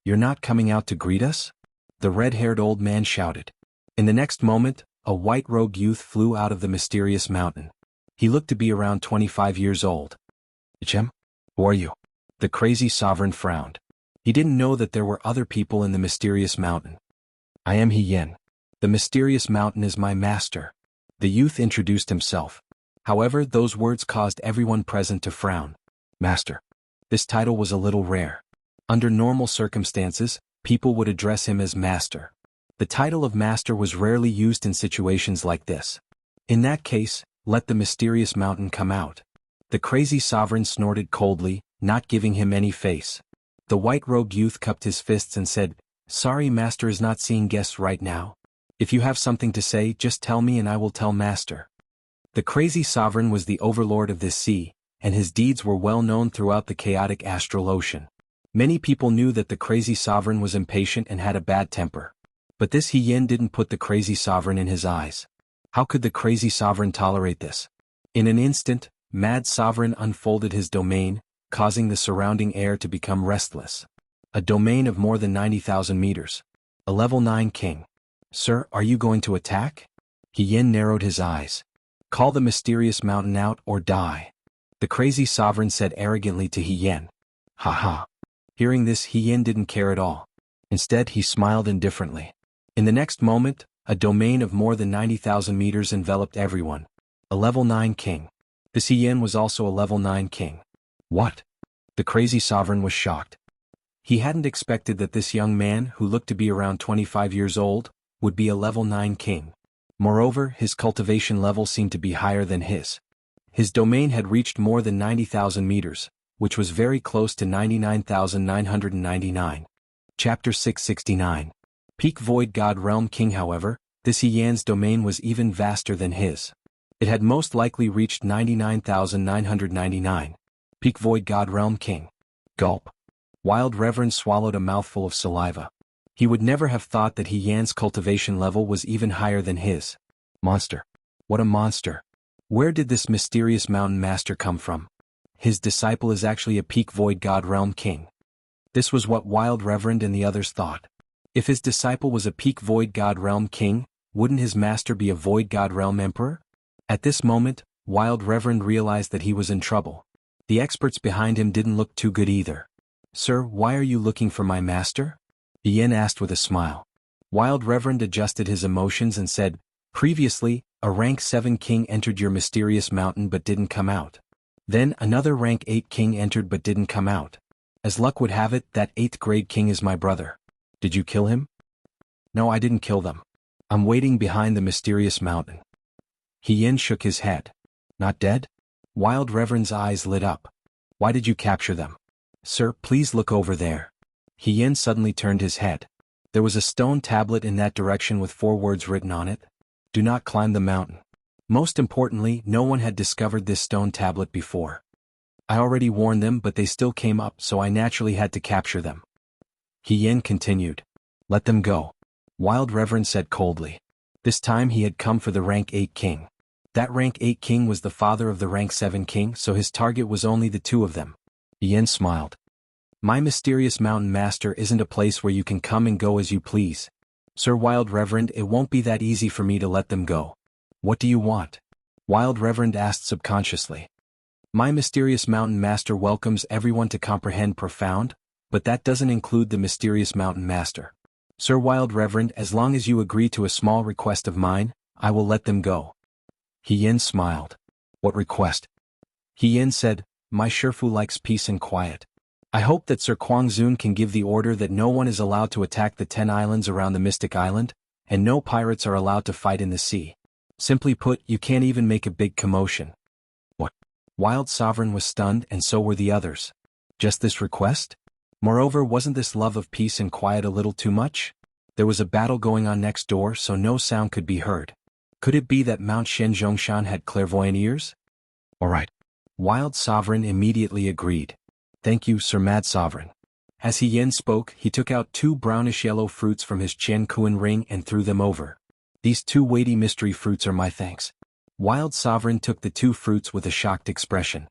"You're not coming out to greet us?" the red-haired old man shouted. In the next moment, a white-robed youth flew out of the mysterious mountain. He looked to be around 25 years old. "Chem? Who are you?" The crazy sovereign frowned. He didn't know that there were other people in the mysterious mountain. "I am He Yin. The mysterious mountain is my master." The youth introduced himself. However, those words caused everyone present to frown. Master. This title was a little rare. Under normal circumstances, people would address him as master. The title of master was rarely used in situations like this. In that case, let the mysterious mountain come out. The crazy sovereign snorted coldly, not giving him any face. The white-robed youth cupped his fists and said, "Sorry, master is not seeing guests right now. If you have something to say, just tell me and I will tell master." The crazy sovereign was the overlord of this sea, and his deeds were well known throughout the chaotic astral ocean. Many people knew that the crazy sovereign was impatient and had a bad temper. But this He Yin didn't put the crazy sovereign in his eyes. How could the crazy sovereign tolerate this? In an instant, Mad Sovereign unfolded his domain, causing the surrounding air to become restless. A domain of more than 90,000 meters. A level 9 king. "Sir, are you going to attack?" He Yin narrowed his eyes. "Call the mysterious mountain out or die." The crazy sovereign said arrogantly to He Yin. "Ha ha." Hearing this, He Yin didn't care at all. Instead, he smiled indifferently. In the next moment, a domain of more than 90,000 meters enveloped everyone. A level 9 king. This He Yin was also a level 9 king. What? The crazy sovereign was shocked. He hadn't expected that this young man, who looked to be around 25 years old, would be a level 9 king. Moreover, his cultivation level seemed to be higher than his. His domain had reached more than 90,000 meters, which was very close to 99,999. Chapter 669. Peak Void God Realm King. However, this He Yan's domain was even vaster than his. It had most likely reached 99,999. Peak Void God Realm King. Gulp. Wild Reverend swallowed a mouthful of saliva. He would never have thought that He Yan's cultivation level was even higher than his. Monster. What a monster. Where did this mysterious mountain master come from? His disciple is actually a Peak Void God Realm King. This was what Wild Reverend and the others thought. If his disciple was a Peak Void God Realm King, wouldn't his master be a Void God Realm Emperor? At this moment, Wild Reverend realized that he was in trouble. The experts behind him didn't look too good either. "Sir, why are you looking for my master?" He Yin asked with a smile. Wild Reverend adjusted his emotions and said, "Previously, a rank 7 king entered your mysterious mountain but didn't come out. Then another rank 8 king entered but didn't come out. As luck would have it, that 8th grade king is my brother. Did you kill him?" "No, I didn't kill them. I'm waiting behind the mysterious mountain." He Yin shook his head. "Not dead?" Wild Reverend's eyes lit up. "Why did you capture them?" "Sir, please look over there." He Yin suddenly turned his head. There was a stone tablet in that direction with 4 words written on it. "Do not climb the mountain." Most importantly, no one had discovered this stone tablet before. "I already warned them, but they still came up, so I naturally had to capture them." He Yin continued. "Let them go." Wild Reverend said coldly. This time he had come for the rank 8 king. That rank 8 king was the father of the rank 7 king, so his target was only the 2 of them. He Yin smiled. "My mysterious mountain master isn't a place where you can come and go as you please. Sir Wild Reverend, it won't be that easy for me to let them go." "What do you want?" Wild Reverend asked subconsciously. "My mysterious mountain master welcomes everyone to comprehend profound, but that doesn't include the mysterious mountain master. Sir Wild Reverend, as long as you agree to a small request of mine, I will let them go." He Yin smiled. "What request?" He Yin said, "My Shifu likes peace and quiet. I hope that Sir Quangzun can give the order that no one is allowed to attack the 10 islands around the Mystic Island, and no pirates are allowed to fight in the sea. Simply put, you can't even make a big commotion." "What?" Wild Sovereign was stunned, and so were the others. Just this request? Moreover, wasn't this love of peace and quiet a little too much? There was a battle going on next door, so no sound could be heard. Could it be that Mount Shenzhongshan had clairvoyant ears? "All right." Wild Sovereign immediately agreed. "Thank you, Sir Mad Sovereign." As He Yin spoke, he took out 2 brownish-yellow fruits from his Chen Kuan ring and threw them over. These 2 weighty mystery fruits are my thanks. Wild Sovereign took the 2 fruits with a shocked expression.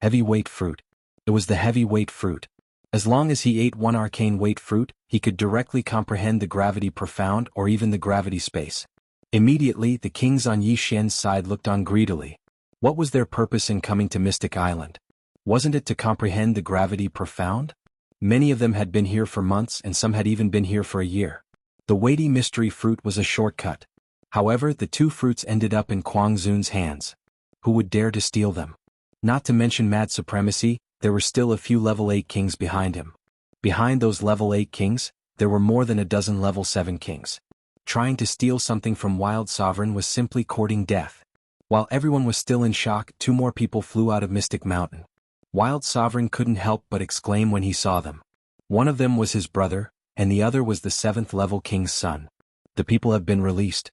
Heavyweight fruit. It was the heavyweight fruit. As long as he ate 1 arcane weight fruit, he could directly comprehend the gravity profound or even the gravity space. Immediately, the kings on Yi Xian's side looked on greedily. What was their purpose in coming to Mystic Island? Wasn't it to comprehend the gravity profound? Many of them had been here for months and some had even been here for a year. The weighty mystery fruit was a shortcut. However, the 2 fruits ended up in Kuang Zun's hands. Who would dare to steal them? Not to mention mad supremacy, there were still a few level 8 kings behind him. Behind those level 8 kings, there were more than a dozen level 7 kings. Trying to steal something from Wild Sovereign was simply courting death. While everyone was still in shock, 2 more people flew out of Mystic Mountain. Wild Sovereign couldn't help but exclaim when he saw them. One of them was his brother, and the other was the 7th level king's son. The people have been released.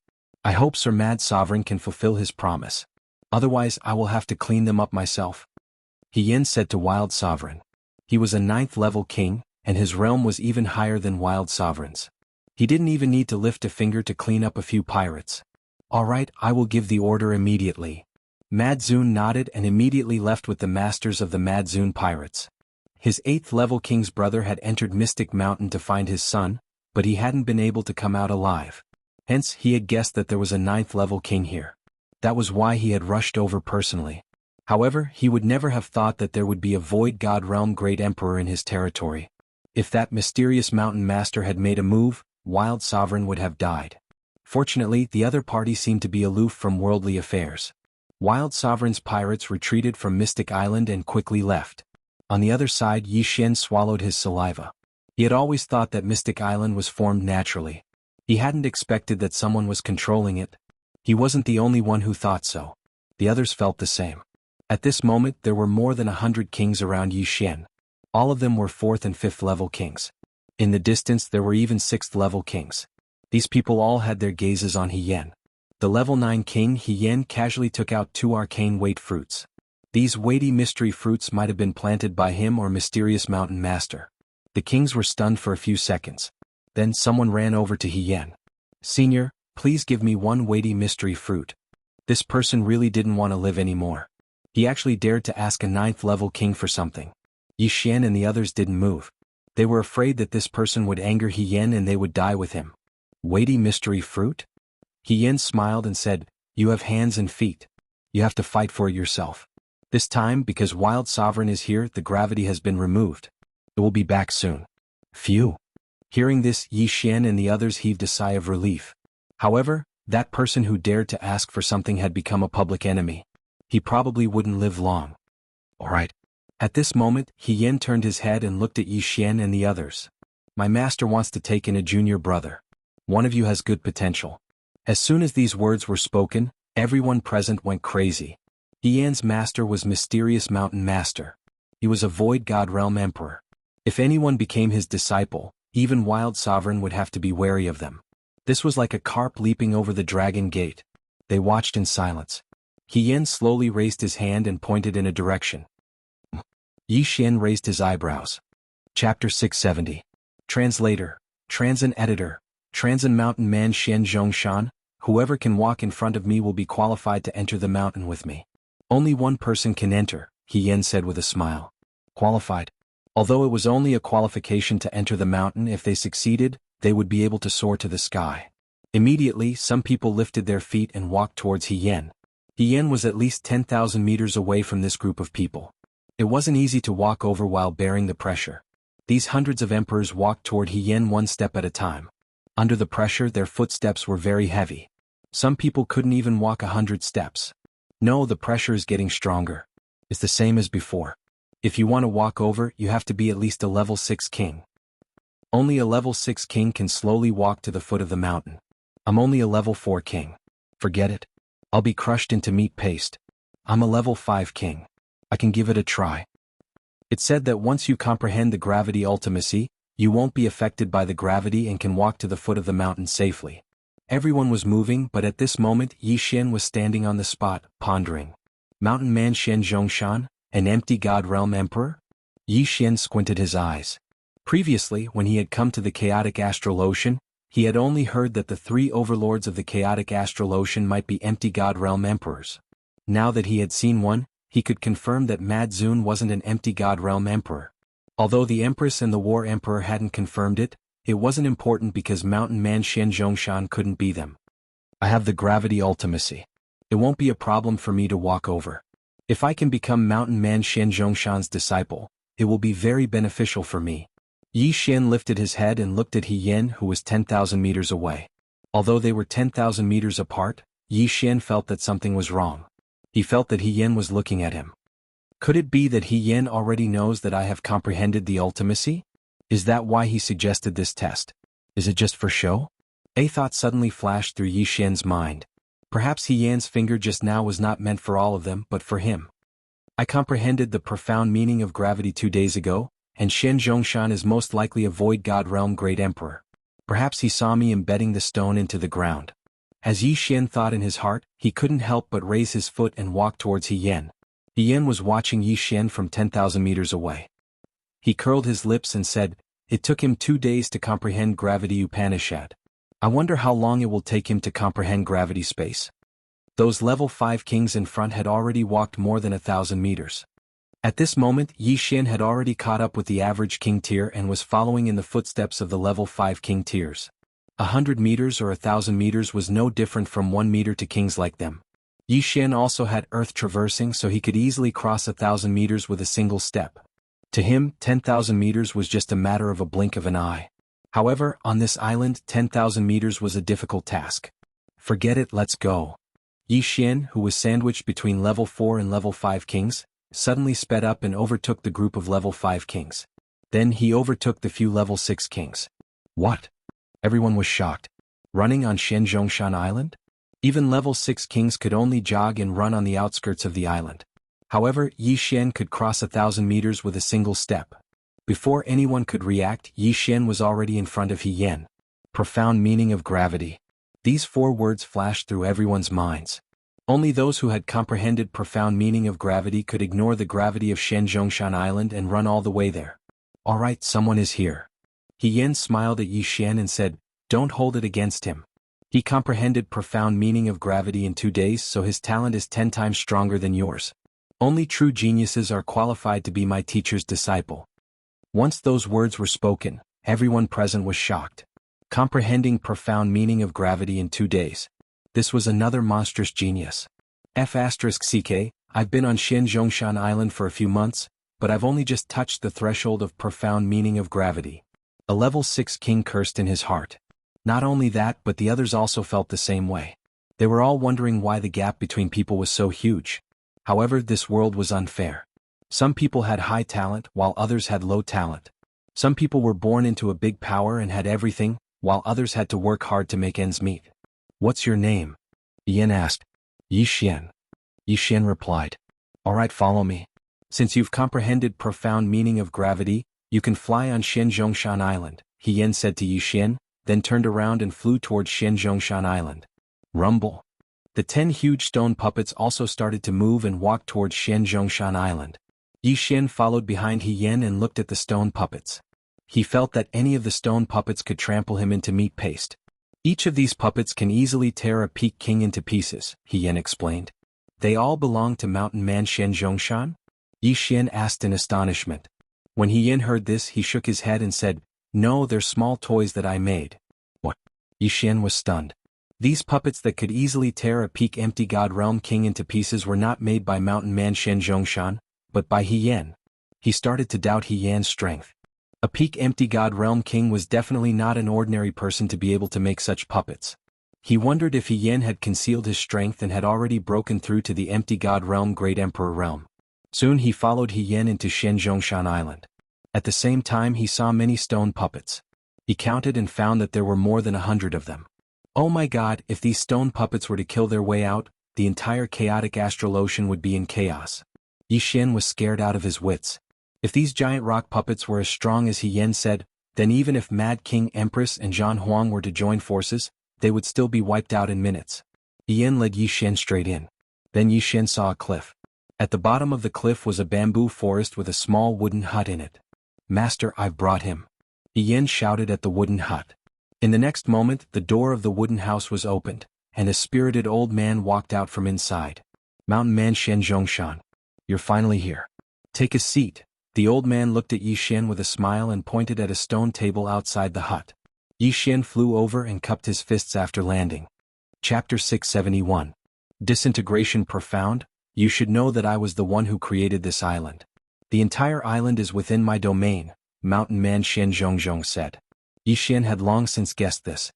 I hope Sir Mad Sovereign can fulfill his promise. Otherwise I will have to clean them up myself. Hien said to Wild Sovereign. He was a 9th level king, and his realm was even higher than Wild Sovereign's. He didn't even need to lift a finger to clean up a few pirates. All right, I will give the order immediately. Mad Zun nodded and immediately left with the masters of the Mad Zun pirates. His 8th level king's brother had entered Mystic Mountain to find his son, but he hadn't been able to come out alive. Hence, he had guessed that there was a 9th level king here. That was why he had rushed over personally. However, he would never have thought that there would be a Void God Realm Great Emperor in his territory. If that mysterious mountain master had made a move, Wild Sovereign would have died. Fortunately, the other party seemed to be aloof from worldly affairs. Wild Sovereign's pirates retreated from Mystic Island and quickly left. On the other side, Yi Xian swallowed his saliva. He had always thought that Mystic Island was formed naturally. He hadn't expected that someone was controlling it. He wasn't the only one who thought so. The others felt the same. At this moment, there were more than 100 kings around Yi Xian. All of them were 4th and 5th level kings. In the distance, there were even 6th level kings. These people all had their gazes on Hien. The level 9 king Hien casually took out 2 arcane weight fruits. These weighty mystery fruits might have been planted by him or mysterious mountain master. The kings were stunned for a few seconds. Then someone ran over to Hien. Senior, please give me 1 weighty mystery fruit. This person really didn't want to live anymore. He actually dared to ask a 9th level king for something. Yi Xian and the others didn't move. They were afraid that this person would anger Hien and they would die with him. Weighty mystery fruit? Hien smiled and said, you have hands and feet. You have to fight for it yourself. This time, because Wild Sovereign is here, the gravity has been removed. It will be back soon. Phew. Hearing this, Yi Xian and the others heaved a sigh of relief. However, that person who dared to ask for something had become a public enemy. He probably wouldn't live long. All right. At this moment, Hien turned his head and looked at Yi Xian and the others. My master wants to take in a junior brother. One of you has good potential. As soon as these words were spoken, everyone present went crazy. Hien's master was Mysterious Mountain Master. He was a Void God Realm Emperor. If anyone became his disciple, even Wild Sovereign would have to be wary of them. This was like a carp leaping over the dragon gate. They watched in silence. Hien slowly raised his hand and pointed in a direction. Yi Xian raised his eyebrows. Chapter 670. Translator, Transin Editor, Transin Mountain Man Xian Zhongshan, whoever can walk in front of me will be qualified to enter the mountain with me. Only one person can enter, Hien said with a smile. Qualified. Although it was only a qualification to enter the mountain, if they succeeded, they would be able to soar to the sky. Immediately, some people lifted their feet and walked towards Hien. Hien was at least 10,000 meters away from this group of people. It wasn't easy to walk over while bearing the pressure. These hundreds of emperors walked toward Hien one step at a time. Under the pressure, their footsteps were very heavy. Some people couldn't even walk 100 steps. No, the pressure is getting stronger. It's the same as before. If you want to walk over, you have to be at least a level 6 king. Only a level 6 king can slowly walk to the foot of the mountain. I'm only a level 4 king. Forget it. I'll be crushed into meat paste. I'm a level 5 king. I can give it a try. It said that once you comprehend the gravity ultimacy, you won't be affected by the gravity and can walk to the foot of the mountain safely. Everyone was moving, but at this moment Yi Xian was standing on the spot, pondering. Mountain Man Xian Zhongshan, an empty God Realm Emperor? Yi Xian squinted his eyes. Previously, when he had come to the chaotic astral ocean, He had only heard that the three overlords of the chaotic astral ocean might be empty God Realm emperors. Now that he had seen one, he could confirm that Madzun wasn't an empty God Realm emperor. Although the Empress and the War Emperor hadn't confirmed it, it wasn't important because Mountain Man Xian Zhongshan couldn't be them. I have the gravity ultimacy. It won't be a problem for me to walk over. If I can become Mountain Man Xian Zhongshan's disciple, it will be very beneficial for me. Yi Xian lifted his head and looked at He Yen, who was 10,000 meters away. Although they were 10,000 meters apart, Yi Xian felt that something was wrong. He felt that He Yen was looking at him. Could it be that He Yen already knows that I have comprehended the ultimacy? Is that why he suggested this test? Is it just for show? A thought suddenly flashed through Yi Xian's mind. Perhaps He Yan's finger just now was not meant for all of them but for him. I comprehended the profound meaning of gravity 2 days ago, and Xian Zhongshan is most likely a Void God Realm Great Emperor. Perhaps he saw me embedding the stone into the ground. As Yi Xian thought in his heart, he couldn't help but raise his foot and walk towards He Yen. He Yen was watching Yi Xian from 10,000 meters away. He curled his lips and said, "It took him 2 days to comprehend gravity Upanishad. I wonder how long it will take him to comprehend gravity space." Those level 5 kings in front had already walked more than 1,000 meters. At this moment, Yi Xian had already caught up with the average king tier and was following in the footsteps of the level 5 king tiers. 100 meters or 1,000 meters was no different from 1 meter to kings like them. Yi Xian also had earth traversing, so he could easily cross 1,000 meters with a single step. To him, 10,000 meters was just a matter of a blink of an eye. However, on this island, 10,000 meters was a difficult task. Forget it, let's go. Yi Xian, who was sandwiched between level 4 and level 5 kings, suddenly sped up and overtook the group of level 5 kings. Then he overtook the few level 6 kings. What? Everyone was shocked. Running on Xian Zhongshan Island? Even level 6 kings could only jog and run on the outskirts of the island. However, Yi Xian could cross 1,000 meters with a single step. Before anyone could react, Yi Xian was already in front of He Yen. Profound meaning of gravity. These 4 words flashed through everyone's minds. Only those who had comprehended profound meaning of gravity could ignore the gravity of Xian Zhongshan Island and run all the way there. Alright, someone is here. He Yen smiled at Yi Xian and said, "Don't hold it against him. He comprehended profound meaning of gravity in 2 days, so his talent is 10 times stronger than yours. Only true geniuses are qualified to be my teacher's disciple." Once those words were spoken, everyone present was shocked. Comprehending profound meaning of gravity in 2 days. This was another monstrous genius. F***CK, I've been on Xian Zhongshan Island for a few months, but I've only just touched the threshold of profound meaning of gravity. A level 6 king cursed in his heart. Not only that, but the others also felt the same way. They were all wondering why the gap between people was so huge. However, this world was unfair. Some people had high talent, while others had low talent. Some people were born into a big power and had everything, while others had to work hard to make ends meet. "What's your name?" Yen asked. "Yi Xian." Yi Xian replied. "Alright, follow me. Since you've comprehended profound meaning of gravity, you can fly on Xian Zhongshan Island," He Yen said to Yi Xian, then turned around and flew towards Xian Zhongshan Island. Rumble. The 10 huge stone puppets also started to move and walk towards Xian Zhongshan Island. Yi Xian followed behind He Yen and looked at the stone puppets. He felt that any of the stone puppets could trample him into meat paste. "Each of these puppets can easily tear a peak king into pieces," He Yen explained. "They all belong to Mountain Man Xian Zhongshan?" Yi Xian asked in astonishment. When He Yen heard this, he shook his head and said, "No, they're small toys that I made." What? Yi Xian was stunned. These puppets that could easily tear a peak empty God Realm king into pieces were not made by Mountain Man Xian Zhongshan, but by He Yen. He started to doubt He Yan's strength. A peak empty God Realm king was definitely not an ordinary person to be able to make such puppets. He wondered if He Yen had concealed his strength and had already broken through to the empty God Realm Great Emperor realm. Soon he followed He Yen into Xian Zhongshan Island. At the same time he saw many stone puppets. He counted and found that there were more than 100 of them. Oh my god, if these stone puppets were to kill their way out, the entire chaotic astral ocean would be in chaos. Yi Xian was scared out of his wits. If these giant rock puppets were as strong as He Yen said, then even if Mad King Empress and Zhan Huang were to join forces, they would still be wiped out in minutes. He Yen led Yi Xian straight in. Then Yi Xian saw a cliff. At the bottom of the cliff was a bamboo forest with a small wooden hut in it. "Master, I've brought him." He Yen shouted at the wooden hut. In the next moment, the door of the wooden house was opened, and a spirited old man walked out from inside. Mountain Man Xian Zhongshan. You're finally here. Take a seat. The old man looked at Yi Xian with a smile and pointed at a stone table outside the hut. Yi Xian flew over and cupped his fists after landing. Chapter 671. Disintegration Profound. You should know that I was the one who created this island. The entire island is within my domain, Mountain Man Xian Zhongzhong said. Yi Xian had long since guessed this.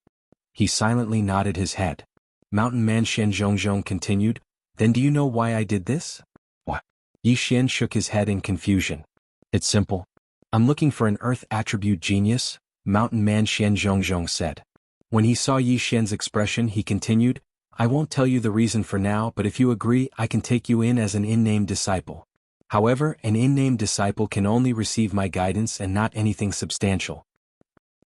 He silently nodded his head. Mountain Man Xian Zhongzhong continued, Then do you know why I did this? What? Yi Xian shook his head in confusion. It's simple. I'm looking for an earth attribute genius, Mountain Man Xian Zhongzhong said. When he saw Yi Xian's expression, he continued, I won't tell you the reason for now, but if you agree, I can take you in as an in-name disciple. However, an in-name disciple can only receive my guidance and not anything substantial.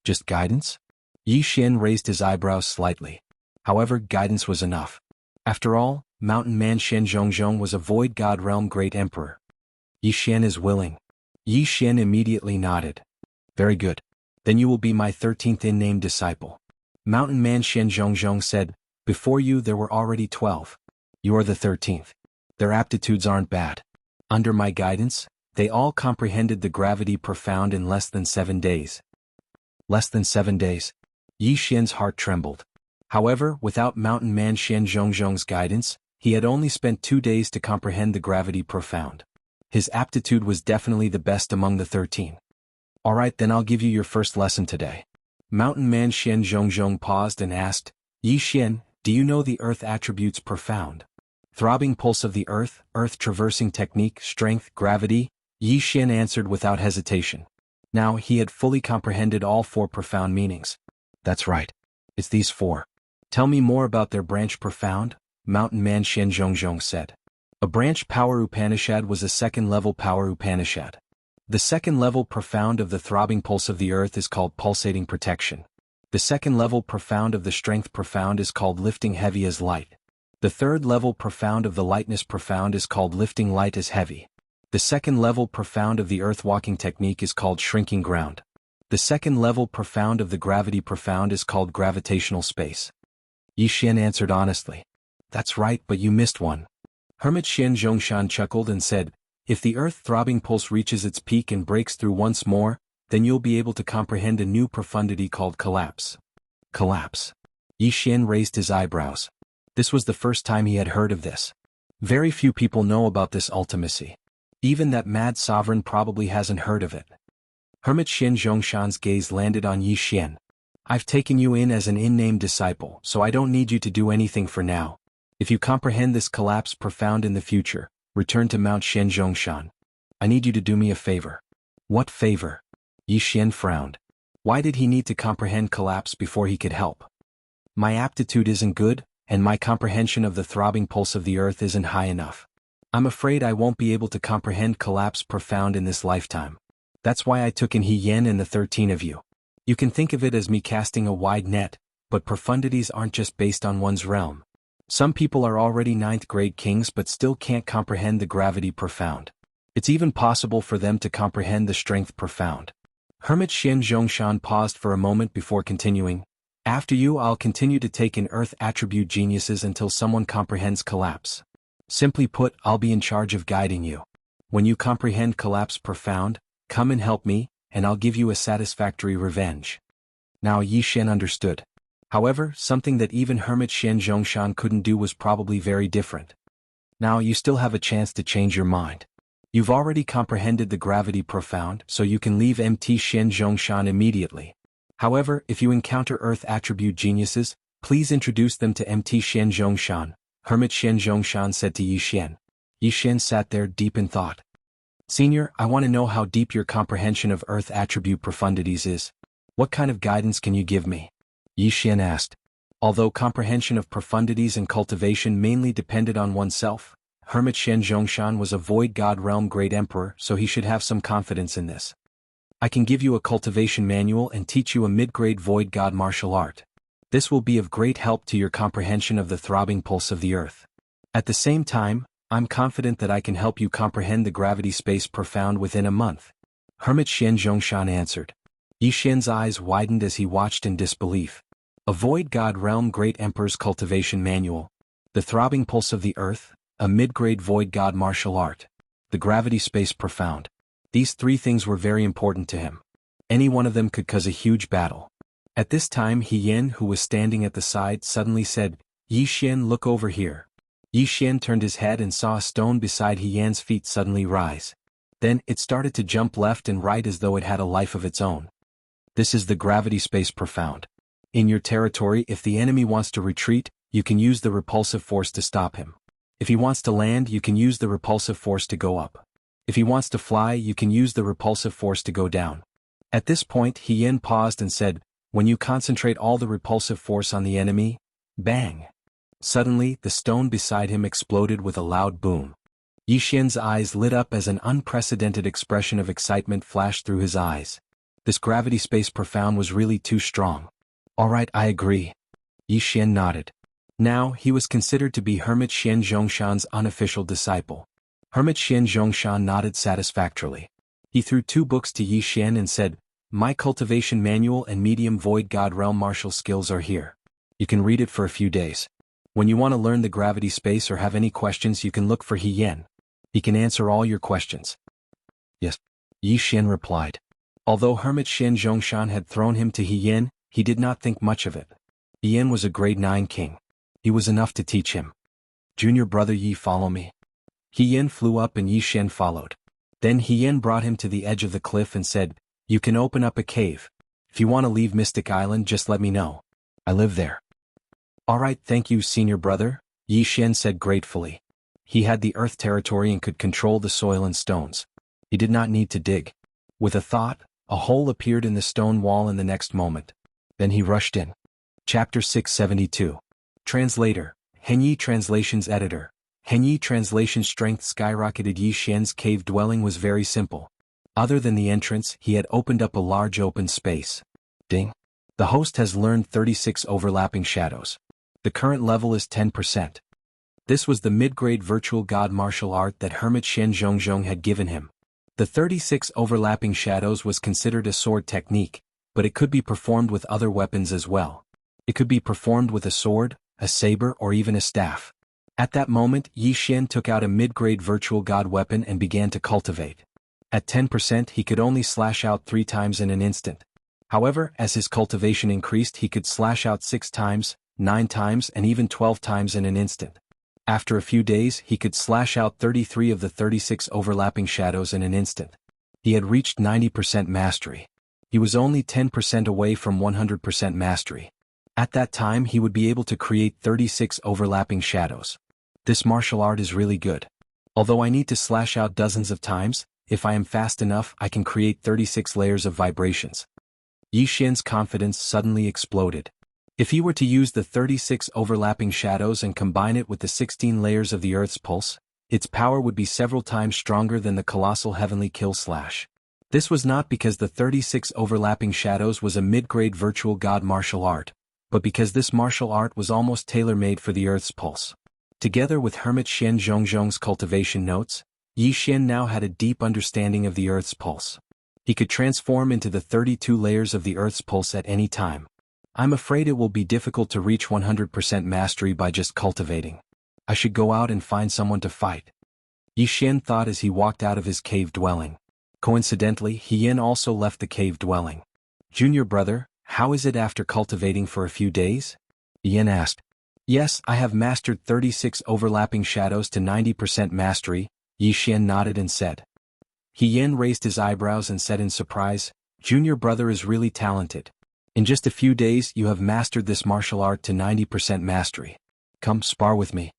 Just guidance? Yi Xian raised his eyebrows slightly. However, guidance was enough. After all, Mountain Man Xian Zhongzhong was a void god realm great emperor. Yi Xian is willing. Yi Xian immediately nodded. Very good. Then you will be my 13th in-name disciple. Mountain Man Xian Zhongzhong said, Before you there were already 12. You are the 13th. Their aptitudes aren't bad. Under my guidance, they all comprehended the gravity profound in less than 7 days. Less than 7 days. Yi Xian's heart trembled. However, without Mountain Man Xian Zhongzhong's guidance, he had only spent 2 days to comprehend the gravity profound. His aptitude was definitely the best among the 13. Alright, then I'll give you your first lesson today. Mountain Man Xian Zhongzhong paused and asked, Yi Xian, do you know the earth attributes profound? Throbbing pulse of the earth, earth traversing technique, strength, gravity? Yi Xian answered without hesitation. Now he had fully comprehended all 4 profound meanings. That's right. It's these 4. Tell me more about their branch profound, Mountain Man Xian Zhongzhong said. A branch power Upanishad was a second-level power Upanishad. The second-level profound of the throbbing pulse of the earth is called pulsating protection. The second-level profound of the strength profound is called lifting heavy as light. The third-level profound of the lightness profound is called lifting light as heavy. The second-level profound of the earth-walking technique is called shrinking ground. The second-level profound of the gravity profound is called gravitational space. Yi Xian answered honestly. That's right, but you missed one. Hermit Xian Zhongshan chuckled and said, If the earth-throbbing pulse reaches its peak and breaks through once more, then you'll be able to comprehend a new profundity called collapse. Collapse. Yi Xian raised his eyebrows. This was the first time he had heard of this. Very few people know about this ultimacy. Even that mad sovereign probably hasn't heard of it. Hermit Xian Zhongshan's gaze landed on Yi Xian. I've taken you in as an in-name disciple, so I don't need you to do anything for now. If you comprehend this collapse profound in the future, return to Mount Xian Zhongshan. I need you to do me a favor. What favor? Yi Xian frowned. Why did he need to comprehend collapse before he could help? My aptitude isn't good, and my comprehension of the throbbing pulse of the earth isn't high enough. I'm afraid I won't be able to comprehend collapse profound in this lifetime. That's why I took in He Yen and the 13 of you. You can think of it as me casting a wide net, but profundities aren't just based on one's realm. Some people are already 9th grade kings but still can't comprehend the gravity profound. It's even possible for them to comprehend the strength profound. Hermit Xian Zhongshan paused for a moment before continuing. After you, I'll continue to take in earth attribute geniuses until someone comprehends collapse. Simply put, I'll be in charge of guiding you. When you comprehend collapse profound, come and help me, and I'll give you a satisfactory revenge. Now Yi Xian understood. However, something that even Hermit Xian Zhongshan couldn't do was probably very different. Now you still have a chance to change your mind. You've already comprehended the gravity profound, so you can leave MT Xian Zhongshan immediately. However, if you encounter earth attribute geniuses, please introduce them to MT Xian Zhongshan, Hermit Xian Zhongshan said to Yi Xian. Yi Xian sat there deep in thought. Senior, I want to know how deep your comprehension of earth attribute profundities is. What kind of guidance can you give me? Yi Xian asked. Although comprehension of profundities and cultivation mainly depended on oneself, Hermit Xian Zhongshan was a void god realm great emperor, so he should have some confidence in this. I can give you a cultivation manual and teach you a mid-grade void god martial art. This will be of great help to your comprehension of the throbbing pulse of the earth. At the same time, I'm confident that I can help you comprehend the gravity space profound within a month. Hermit Xian Zhongshan answered. Yi Xian's eyes widened as he watched in disbelief. A Void God Realm Great Emperor's Cultivation Manual. The Throbbing Pulse of the Earth, a mid-grade Void God martial art. The Gravity Space Profound. These three things were very important to him. Any one of them could cause a huge battle. At this time He Yan, who was standing at the side, suddenly said, "Yi Xian, look over here." Yi Xian turned his head and saw a stone beside He Yan's feet suddenly rise. Then, it started to jump left and right as though it had a life of its own. This is the Gravity Space Profound. In your territory, if the enemy wants to retreat, you can use the repulsive force to stop him. If he wants to land, you can use the repulsive force to go up. If he wants to fly, you can use the repulsive force to go down. At this point He Yan paused and said, "When you concentrate all the repulsive force on the enemy, bang." Suddenly, the stone beside him exploded with a loud boom. Yi Xian's eyes lit up as an unprecedented expression of excitement flashed through his eyes. This Gravity Space Profound was really too strong. "Alright, I agree." Yi Xian nodded. Now, he was considered to be Hermit Xian Zhongshan's unofficial disciple. Hermit Xian Zhongshan nodded satisfactorily. He threw 2 books to Yi Xian and said, "My Cultivation Manual and Medium Void God Realm Martial Skills are here. You can read it for a few days. When you want to learn the gravity space or have any questions, you can look for He Yan. He can answer all your questions." "Yes," Yi Xian replied. Although Hermit Xian Zhongshan had thrown him to He Yan, he did not think much of it. He Yan was a grade 9 king. He was enough to teach him. "Junior brother Yi, follow me." He Yan flew up and Yi Xian followed. Then He Yan brought him to the edge of the cliff and said, "You can open up a cave. If you want to leave Mystic Island, just let me know. I live there." "Alright, thank you, senior brother," Yi Xian said gratefully. He had the earth territory and could control the soil and stones. He did not need to dig. With a thought, a hole appeared in the stone wall in the next moment. Then he rushed in. Chapter 672. Translator, Henyi Translations Editor. Henyi Translation strength skyrocketed. Yi Xian's cave dwelling was very simple. Other than the entrance, he had opened up a large open space. Ding. The host has learned 36 overlapping shadows. The current level is 10%. This was the mid-grade virtual god martial art that Hermit Xian Zhongzhong had given him. The 36 overlapping shadows was considered a sword technique, but it could be performed with other weapons as well. It could be performed with a sword, a saber, or even a staff. At that moment, Yi Xian took out a mid-grade virtual god weapon and began to cultivate. At 10% he could only slash out 3 times in an instant. However, as his cultivation increased, he could slash out 6 times, 9 times, and even 12 times in an instant. After a few days, he could slash out 33 of the 36 overlapping shadows in an instant. He had reached 90% mastery. He was only 10% away from 100% mastery. At that time, he would be able to create 36 overlapping shadows. This martial art is really good. Although I need to slash out dozens of times, if I am fast enough, I can create 36 layers of vibrations. Yi Xian's confidence suddenly exploded. If he were to use the 36 overlapping shadows and combine it with the 16 layers of the Earth's pulse, its power would be several times stronger than the colossal heavenly kill slash. This was not because the 36 overlapping shadows was a mid-grade virtual god martial art, but because this martial art was almost tailor-made for the Earth's pulse. Together with Hermit Xian Zhongzhong's cultivation notes, Yi Xian now had a deep understanding of the Earth's pulse. He could transform into the 32 layers of the Earth's pulse at any time. I'm afraid it will be difficult to reach 100% mastery by just cultivating. I should go out and find someone to fight. Yi Xian thought as he walked out of his cave dwelling. Coincidentally, He Yan also left the cave dwelling. "Junior brother, how is it after cultivating for a few days?" Yi Yan asked. "Yes, I have mastered 36 overlapping shadows to 90% mastery," Yi Xian nodded and said. He Yan raised his eyebrows and said in surprise, "Junior brother is really talented. In just a few days you have mastered this martial art to 90% mastery. Come spar with me."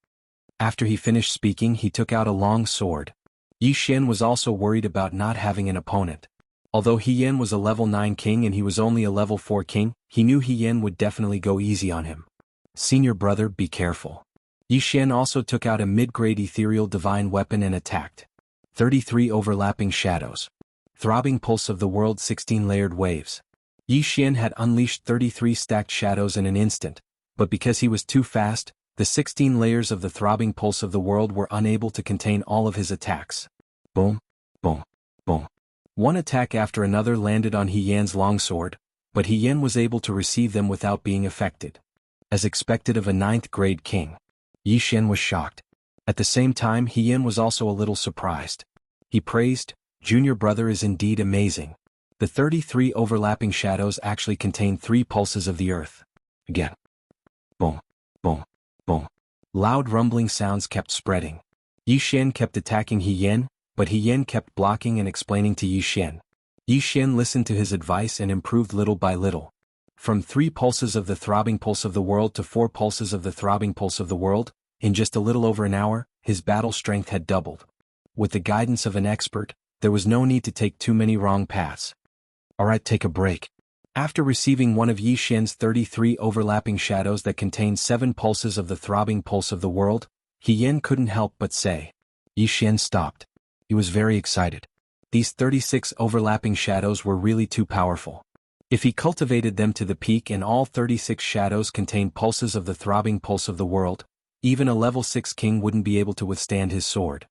After he finished speaking, he took out a long sword. Yi Xian was also worried about not having an opponent. Although He Yan was a level 9 king and he was only a level 4 king, he knew He Yan would definitely go easy on him. "Senior brother, be careful." Yi Xian also took out a mid-grade ethereal divine weapon and attacked. 33 overlapping shadows. Throbbing pulse of the world, 16 layered waves. Yi Xian had unleashed 33 stacked shadows in an instant, but because he was too fast, the 16 layers of the throbbing pulse of the world were unable to contain all of his attacks. Boom, boom, boom. One attack after another landed on He Yan's longsword, but He Yan was able to receive them without being affected. As expected of a 9th-grade king, Yi Xian was shocked. At the same time, He Yan was also a little surprised. He praised, "Junior brother is indeed amazing. The 33 overlapping shadows actually contain 3 pulses of the earth." Again. Boom, boom, boom. Loud rumbling sounds kept spreading. Yi Xian kept attacking He Yan, but He Yan kept blocking and explaining to Yi Xian. Yi Xian listened to his advice and improved little by little. From 3 pulses of the throbbing pulse of the world to 4 pulses of the throbbing pulse of the world, in just a little over an hour, his battle strength had doubled. With the guidance of an expert, there was no need to take too many wrong paths. Alright, take a break. After receiving one of Yi Xian's 33 overlapping shadows that contained 7 pulses of the throbbing pulse of the world, He Yan couldn't help but say. Yi Xian stopped. He was very excited. These 36 overlapping shadows were really too powerful. If he cultivated them to the peak and all 36 shadows contained pulses of the throbbing pulse of the world, even a level 6 king wouldn't be able to withstand his sword.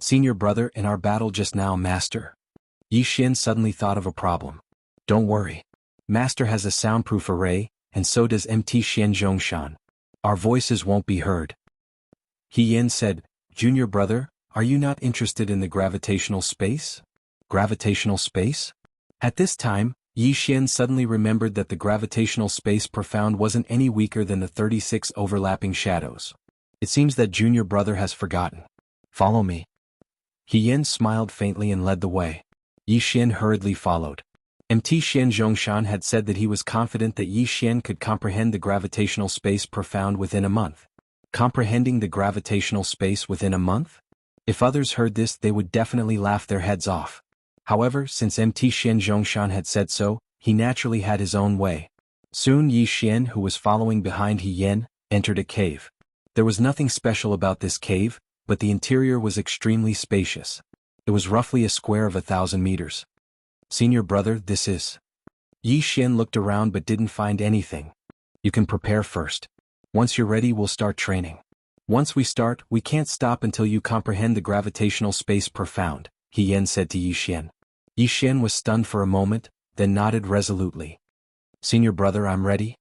Senior brother, in our battle just now, Master. Yi Xian suddenly thought of a problem. Don't worry. Master has a soundproof array, and so does MT Xian Zhongshan. Our voices won't be heard. He Yan said, "Junior brother, are you not interested in the gravitational space?" Gravitational space? At this time, Yi Xian suddenly remembered that the gravitational space profound wasn't any weaker than the 36 overlapping shadows. It seems that junior brother has forgotten. Follow me. He Yan smiled faintly and led the way. Yi Xian hurriedly followed. MT Xian Zhongshan had said that he was confident that Yi Xian could comprehend the gravitational space profound within a month. Comprehending the gravitational space within a month? If others heard this, they would definitely laugh their heads off. However, since MT Xian Zhongshan had said so, he naturally had his own way. Soon Yi Xian, who was following behind He Yan, entered a cave. There was nothing special about this cave, but the interior was extremely spacious. It was roughly a square of 1,000 meters. Senior brother, this is... Yi Xian looked around but didn't find anything. You can prepare first. Once you're ready, we'll start training. Once we start, we can't stop until you comprehend the gravitational space profound, He Yan said to Yi Xian. Yi Xian was stunned for a moment, then nodded resolutely. Senior brother, I'm ready.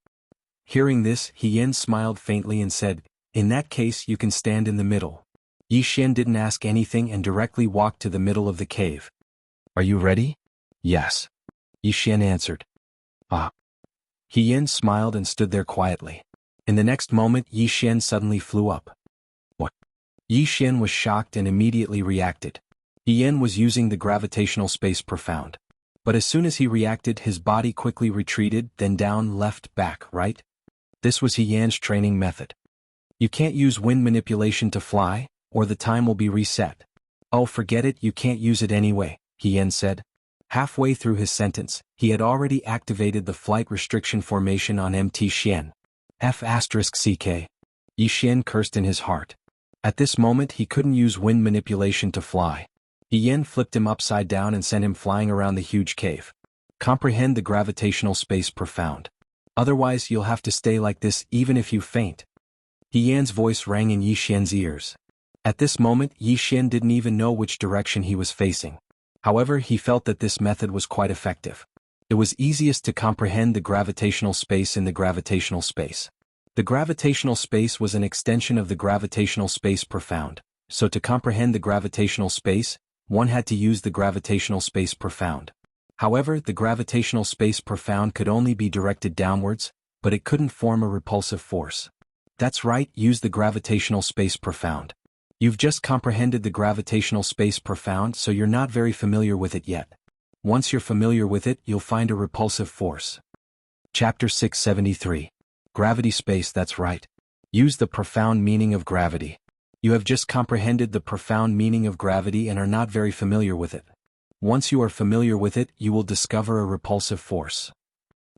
Hearing this, He Yan smiled faintly and said, in that case you can stand in the middle. Yi Xian didn't ask anything and directly walked to the middle of the cave. Are you ready? Yes. Yi Xian answered. Ah. He Yan smiled and stood there quietly. In the next moment, Yi Xian suddenly flew up. What? Yi Xian was shocked and immediately reacted. He Yan was using the gravitational space profound. But as soon as he reacted, his body quickly retreated, then down, left, back, right. This was He Yan's training method. You can't use wind manipulation to fly, or the time will be reset. Oh, forget it, you can't use it anyway, He Yan said. Halfway through his sentence, he had already activated the flight restriction formation on MT Xian. F***ck. Yi Xian cursed in his heart. At this moment he couldn't use wind manipulation to fly. He Yan flipped him upside down and sent him flying around the huge cave. Comprehend the gravitational space profound. Otherwise you'll have to stay like this even if you faint. He Yan's voice rang in Yi Xian's ears. At this moment Yi Xian didn't even know which direction he was facing. However, he felt that this method was quite effective. It was easiest to comprehend the gravitational space in the gravitational space. The gravitational space was an extension of the gravitational space profound, so to comprehend the gravitational space, one had to use the gravitational space profound. However, the gravitational space profound could only be directed downwards, but it couldn't form a repulsive force. That's right, use the gravitational space profound. You've just comprehended the gravitational space profound, so you're not very familiar with it yet. Once you're familiar with it, you'll find a repulsive force. Chapter 673. Gravity Space. That's right. Use the profound meaning of gravity. You have just comprehended the profound meaning of gravity and are not very familiar with it. Once you are familiar with it, you will discover a repulsive force.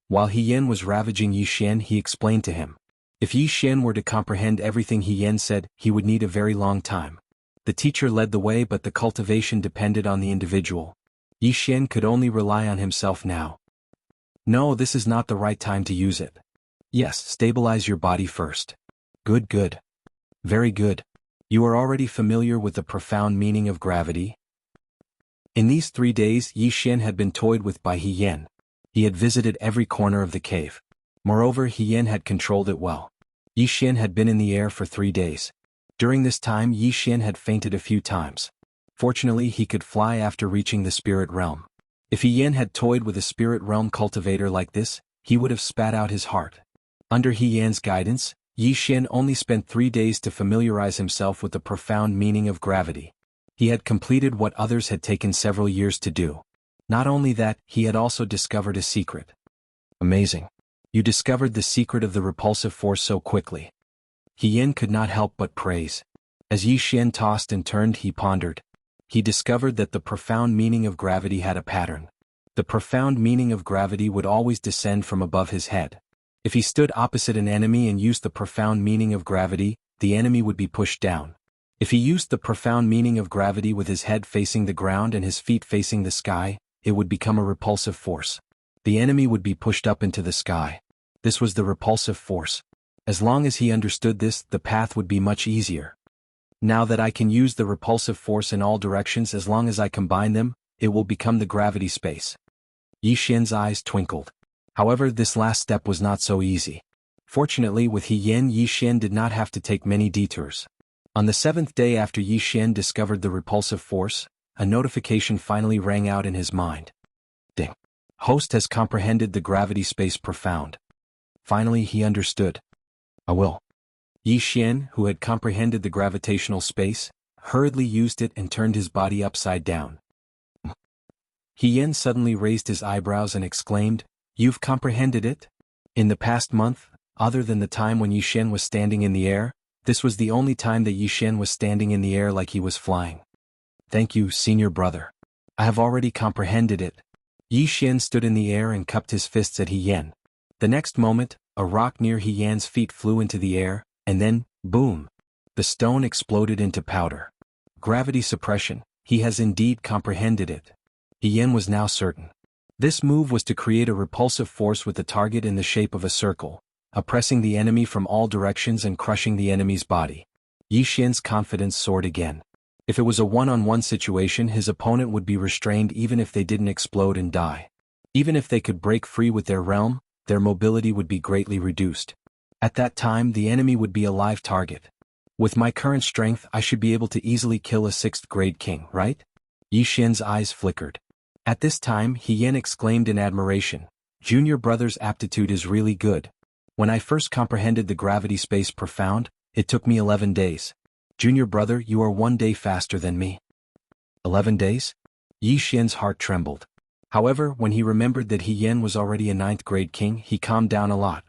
While He Yan was ravaging Yi Xian, he explained to him. If Yi Xian were to comprehend everything He Yan said, he would need a very long time. The teacher led the way, but the cultivation depended on the individual. Yi Xian could only rely on himself now. No, this is not the right time to use it. Yes, stabilize your body first. Good, good. Very good. You are already familiar with the profound meaning of gravity. In these 3 days Yi Xian had been toyed with by He Yan. He had visited every corner of the cave. Moreover, He Yan had controlled it well. Yi Xian had been in the air for 3 days. During this time Yi Xian had fainted a few times. Fortunately he could fly after reaching the spirit realm. If He Yan had toyed with a spirit realm cultivator like this, he would have spat out his heart. Under He Yan's guidance, Yi Xian only spent 3 days to familiarize himself with the profound meaning of gravity. He had completed what others had taken several years to do. Not only that, he had also discovered a secret. Amazing. You discovered the secret of the repulsive force so quickly. He Yan could not help but praise. As Yi Xian tossed and turned, he pondered. He discovered that the profound meaning of gravity had a pattern. The profound meaning of gravity would always descend from above his head. If he stood opposite an enemy and used the profound meaning of gravity, the enemy would be pushed down. If he used the profound meaning of gravity with his head facing the ground and his feet facing the sky, it would become a repulsive force. The enemy would be pushed up into the sky. This was the repulsive force. As long as he understood this, the path would be much easier. Now that I can use the repulsive force in all directions as long as I combine them, it will become the gravity space. Yi Xian's eyes twinkled. However, this last step was not so easy. Fortunately, with He Yan, Yi Xian did not have to take many detours. On the 7th day after Yi Xian discovered the repulsive force, a notification finally rang out in his mind. Ding. Host has comprehended the gravity space profound. Finally he understood. I will. Yi Xian, who had comprehended the gravitational space, hurriedly used it and turned his body upside down. He Yan suddenly raised his eyebrows and exclaimed, "You've comprehended it?" In the past month, other than the time when Yi Xian was standing in the air, this was the only time that Yi Xian was standing in the air like he was flying. Thank you, senior brother. I have already comprehended it. Yi Xian stood in the air and cupped his fists at He Yan. The next moment, a rock near He Yan's feet flew into the air, and then, boom! The stone exploded into powder. Gravity suppression, he has indeed comprehended it. He Yan was now certain. This move was to create a repulsive force with the target in the shape of a circle, oppressing the enemy from all directions and crushing the enemy's body. Yi Xian's confidence soared again. If it was a one-on-one situation, his opponent would be restrained even if they didn't explode and die. Even if they could break free with their realm, their mobility would be greatly reduced. At that time, the enemy would be a live target. With my current strength, I should be able to easily kill a 6th grade king, right? Yi Xian's eyes flickered. At this time, He Yan exclaimed in admiration, "Junior brother's aptitude is really good. When I first comprehended the gravity space profound, it took me 11 days. Junior brother, you are 1 day faster than me." 11 days? Yi Xian's heart trembled. However, when he remembered that He Yan was already a 9th grade king, he calmed down a lot.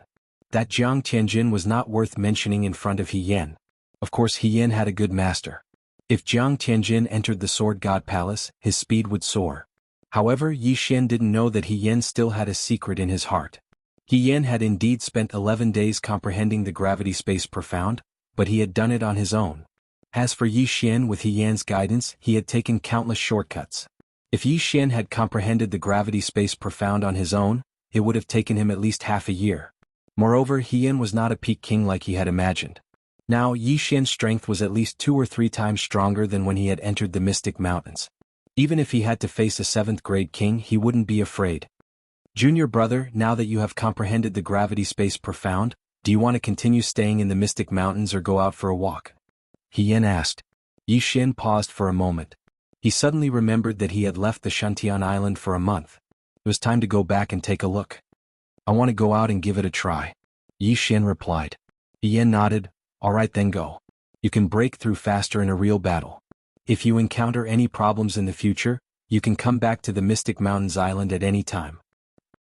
That Jiang Tianjin was not worth mentioning in front of He Yan. Of course He Yan had a good master. If Jiang Tianjin entered the Sword God Palace, his speed would soar. However, Yi Xian didn't know that He Yan still had a secret in his heart. He Yan had indeed spent 11 days comprehending the gravity space profound, but he had done it on his own. As for Yi Xian, with He Yan's guidance, he had taken countless shortcuts. If Yi Xian had comprehended the gravity space profound on his own, it would have taken him at least half a year. Moreover, He Yan was not a peak king like he had imagined. Now, Yi Xian's strength was at least 2 or 3 times stronger than when he had entered the Mystic Mountains. Even if he had to face a 7th grade king, he wouldn't be afraid. Junior brother, now that you have comprehended the gravity space profound, do you want to continue staying in the Mystic Mountains or go out for a walk? He Yan asked. Yi Xian paused for a moment. He suddenly remembered that he had left the Shantian Island for a month. It was time to go back and take a look. I want to go out and give it a try. Yi Xian replied. He Yan nodded. Alright then go. You can break through faster in a real battle. If you encounter any problems in the future, you can come back to the Mystic Mountains Island at any time.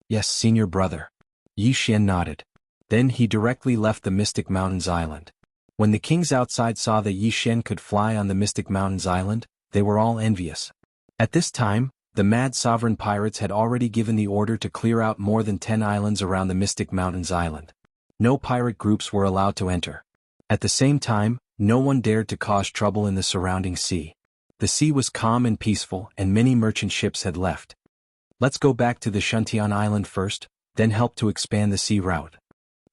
Yes, senior brother. Yi Xian nodded. Then he directly left the Mystic Mountains Island. When the kings outside saw that Yi Xian could fly on the Mystic Mountains Island, they were all envious. At this time, the mad sovereign pirates had already given the order to clear out more than 10 islands around the Mystic Mountains Island. No pirate groups were allowed to enter. At the same time, no one dared to cause trouble in the surrounding sea. The sea was calm and peaceful, and many merchant ships had left. Let's go back to the Shantian Island first, then help to expand the sea route.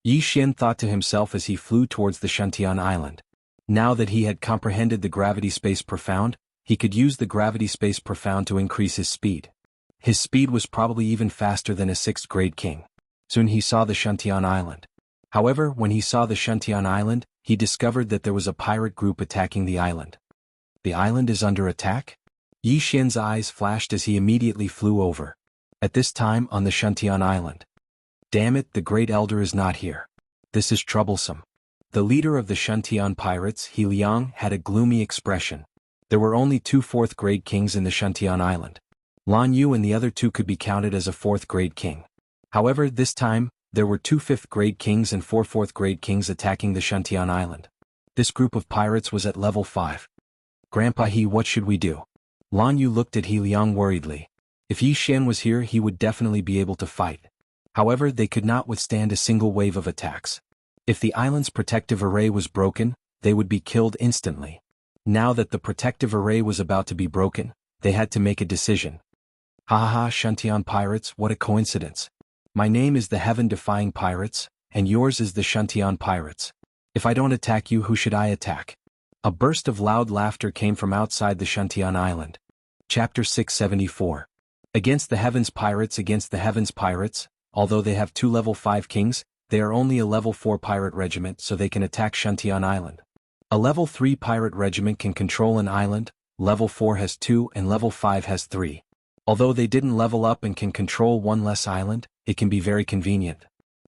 Yi Xian thought to himself as he flew towards the Shantian Island. Now that he had comprehended the gravity space profound, he could use the gravity space profound to increase his speed. His speed was probably even faster than a 6th grade king. Soon he saw the Shuntian Island. However, when he saw the Shuntian Island, he discovered that there was a pirate group attacking the island. The island is under attack? Yi Xian's eyes flashed as he immediately flew over. At this time on the Shuntian Island. Damn it, the Great Elder is not here. This is troublesome. The leader of the Shuntian pirates, He Liang, had a gloomy expression. There were only 2 4th grade kings in the Shuntian Island. Lan Yu and the other 2 could be counted as a 4th grade king. However, this time, there were 2 5th grade kings and 4 4th grade kings attacking the Shuntian Island. This group of pirates was at level 5. Grandpa He, what should we do? Lan Yu looked at He Liang worriedly. If Yi Xian was here, he would definitely be able to fight. However, they could not withstand a single wave of attacks. If the island's protective array was broken, they would be killed instantly. Now that the protective array was about to be broken, they had to make a decision. Ha ha ha, Shuntian pirates, what a coincidence. My name is the Heaven-Defying Pirates, and yours is the Shuntian Pirates. If I don't attack you, who should I attack? A burst of loud laughter came from outside the Shuntian Island. Chapter 674. Against the Heavens Pirates, although they have 2 level 5 kings, they are only a level 4 pirate regiment, so they can attack Shuntian Island. A level 3 pirate regiment can control an island, level 4 has 2 and level 5 has 3. Although they didn't level up and can control 1 less island, it can be very convenient.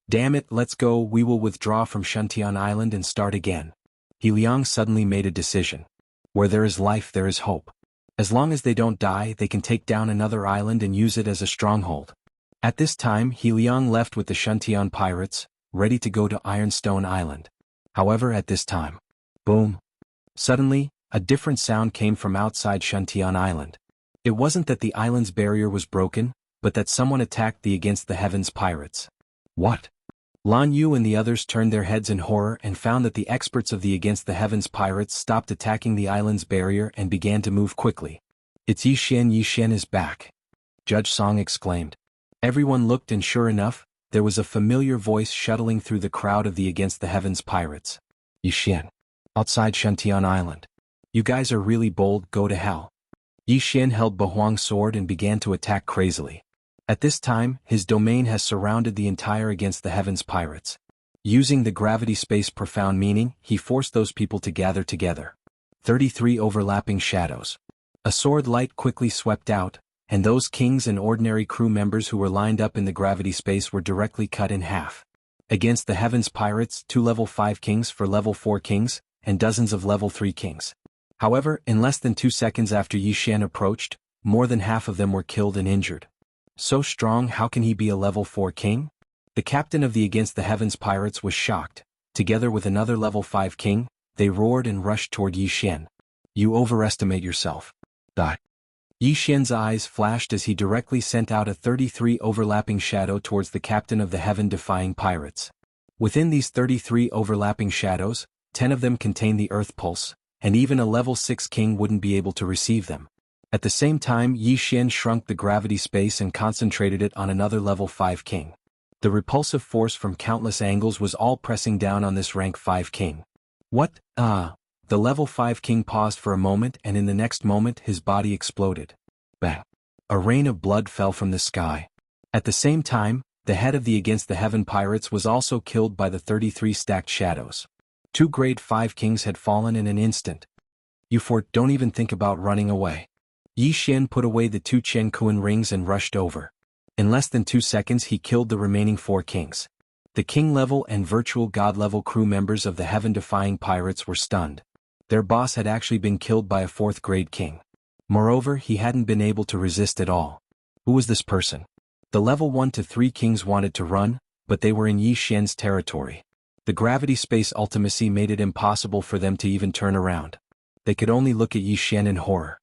Damn it, let's go, we will withdraw from Shuntian Island and start again. He Liang suddenly made a decision. Where there is life there is hope. As long as they don't die, they can take down another island and use it as a stronghold. At this time, He Liang left with the Shuntian pirates, ready to go to Ironstone Island. However, at this time, boom! Suddenly, a different sound came from outside Shuntian Island. It wasn't that the island's barrier was broken, but that someone attacked the Against the Heavens pirates. What? Lan Yu and the others turned their heads in horror and found that the experts of the Against the Heavens pirates stopped attacking the island's barrier and began to move quickly. It's Yi Xian is back. Judge Song exclaimed. Everyone looked and sure enough, there was a familiar voice shuttling through the crowd of the Against the Heavens pirates. Yi Xian. Outside Shuntian Island. You guys are really bold, go to hell. Yi Xian held Bahuang's sword and began to attack crazily. At this time, his domain has surrounded the entire Against the Heavens pirates. Using the gravity space profound meaning, he forced those people to gather together. 33 overlapping shadows. A sword light quickly swept out, and those kings and ordinary crew members who were lined up in the gravity space were directly cut in half. Against the Heavens pirates, 2 level 5 kings for level 4 kings, and dozens of level 3 kings. However, in less than 2 seconds after Yi Xian approached, more than half of them were killed and injured. So strong, how can he be a level 4 king? The captain of the Against the Heavens pirates was shocked. Together with another level 5 king, they roared and rushed toward Yi Xian. You overestimate yourself. Die. Yi Xian's eyes flashed as he directly sent out a 33 overlapping shadow towards the captain of the Heaven-Defying pirates. Within these 33 overlapping shadows, 10 of them contain the Earth Pulse, and even a level 6 king wouldn't be able to receive them. At the same time, Yi Xian shrunk the gravity space and concentrated it on another level 5 king. The repulsive force from countless angles was all pressing down on this rank 5 king. What? The level 5 king paused for a moment, and in the next moment his body exploded. Bang! A rain of blood fell from the sky. At the same time, the head of the Against the Heaven pirates was also killed by the 33 stacked shadows. 2 grade 5 kings had fallen in an instant. You four, don't even think about running away. Yi Xian put away the 2 Chen Kuan rings and rushed over. In less than 2 seconds he killed the remaining 4 kings. The king-level and virtual god-level crew members of the Heaven-Defying pirates were stunned. Their boss had actually been killed by a 4th grade king. Moreover, he hadn't been able to resist at all. Who was this person? The level 1 to 3 kings wanted to run, but they were in Yi Xian's territory. The gravity space ultimacy made it impossible for them to even turn around. They could only look at Yi Xian in horror.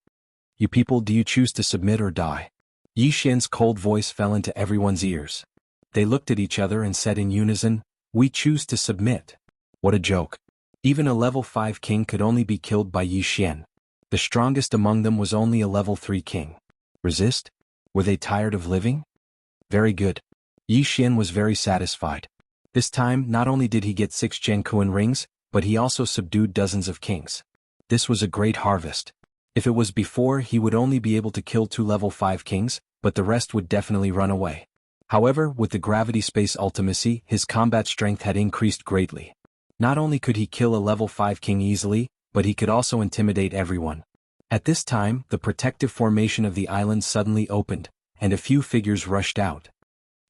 You people, do you choose to submit or die? Yi Xian's cold voice fell into everyone's ears. They looked at each other and said in unison, we choose to submit. What a joke. Even a level 5 king could only be killed by Yi Xian. The strongest among them was only a level 3 king. Resist? Were they tired of living? Very good. Yi Xian was very satisfied. This time, not only did he get 6 Chen Kuan rings, but he also subdued dozens of kings. This was a great harvest. If it was before, he would only be able to kill 2 level 5 kings, but the rest would definitely run away. However, with the gravity space ultimacy, his combat strength had increased greatly. Not only could he kill a level 5 king easily, but he could also intimidate everyone. At this time, the protective formation of the island suddenly opened, and a few figures rushed out.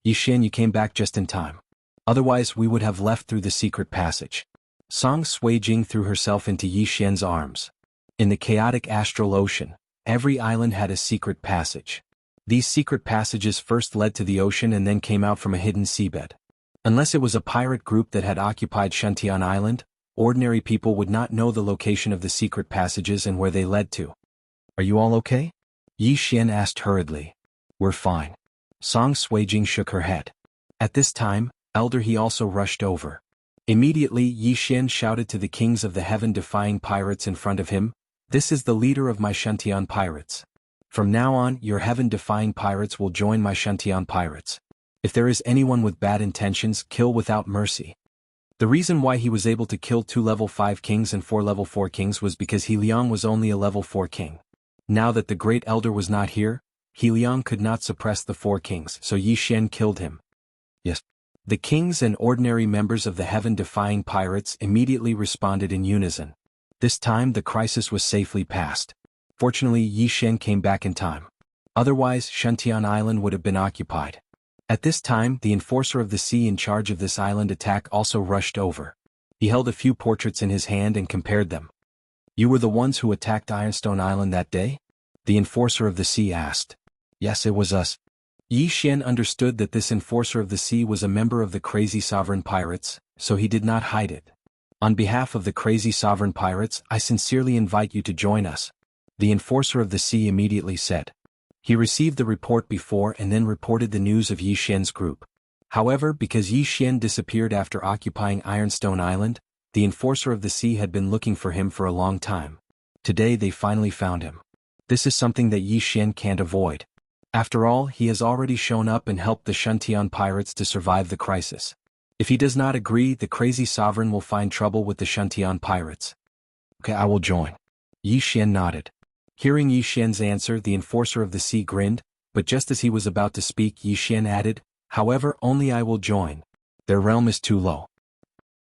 Yixian, you came back just in time. Otherwise we would have left through the secret passage. Song Suijing threw herself into Yixian's arms. In the chaotic astral ocean, every island had a secret passage. These secret passages first led to the ocean and then came out from a hidden seabed. Unless it was a pirate group that had occupied Shantian Island, ordinary people would not know the location of the secret passages and where they led to. Are you all okay? Yixian asked hurriedly. We're fine. Song Suijing shook her head. At this time, Elder He also rushed over. Immediately Yixian shouted to the kings of the heaven-defying pirates in front of him, "This is the leader of my Shantian pirates. From now on, your heaven-defying pirates will join my Shantian pirates. If there is anyone with bad intentions, kill without mercy." The reason why he was able to kill 2 level 5 kings and 4 level 4 kings was because He Liang was only a level 4 king. Now that the Great Elder was not here, He Liang could not suppress the 4 kings, so Yixian killed him. Yes. The kings and ordinary members of the heaven-defying pirates immediately responded in unison. This time the crisis was safely passed. Fortunately, Yixian came back in time. Otherwise, Shantian Island would have been occupied. At this time, the enforcer of the sea in charge of this island attack also rushed over. He held a few portraits in his hand and compared them. "You were the ones who attacked Ironstone Island that day?" the enforcer of the sea asked. "Yes, it was us." Yixian understood that this enforcer of the sea was a member of the Crazy Sovereign Pirates, so he did not hide it. "On behalf of the Crazy Sovereign Pirates, I sincerely invite you to join us," the enforcer of the sea immediately said. He received the report before and then reported the news of Yixian's group. However, because Yixian disappeared after occupying Ironstone Island, the enforcer of the sea had been looking for him for a long time. Today they finally found him. This is something that Yixian can't avoid. After all, he has already shown up and helped the Shantian pirates to survive the crisis. If he does not agree, the Crazy Sovereign will find trouble with the Shantian pirates. "Okay, I will join." Yixian nodded. Hearing Yixian's answer, the enforcer of the sea grinned, but just as he was about to speak, Yixian added, "However, only I will join. Their realm is too low."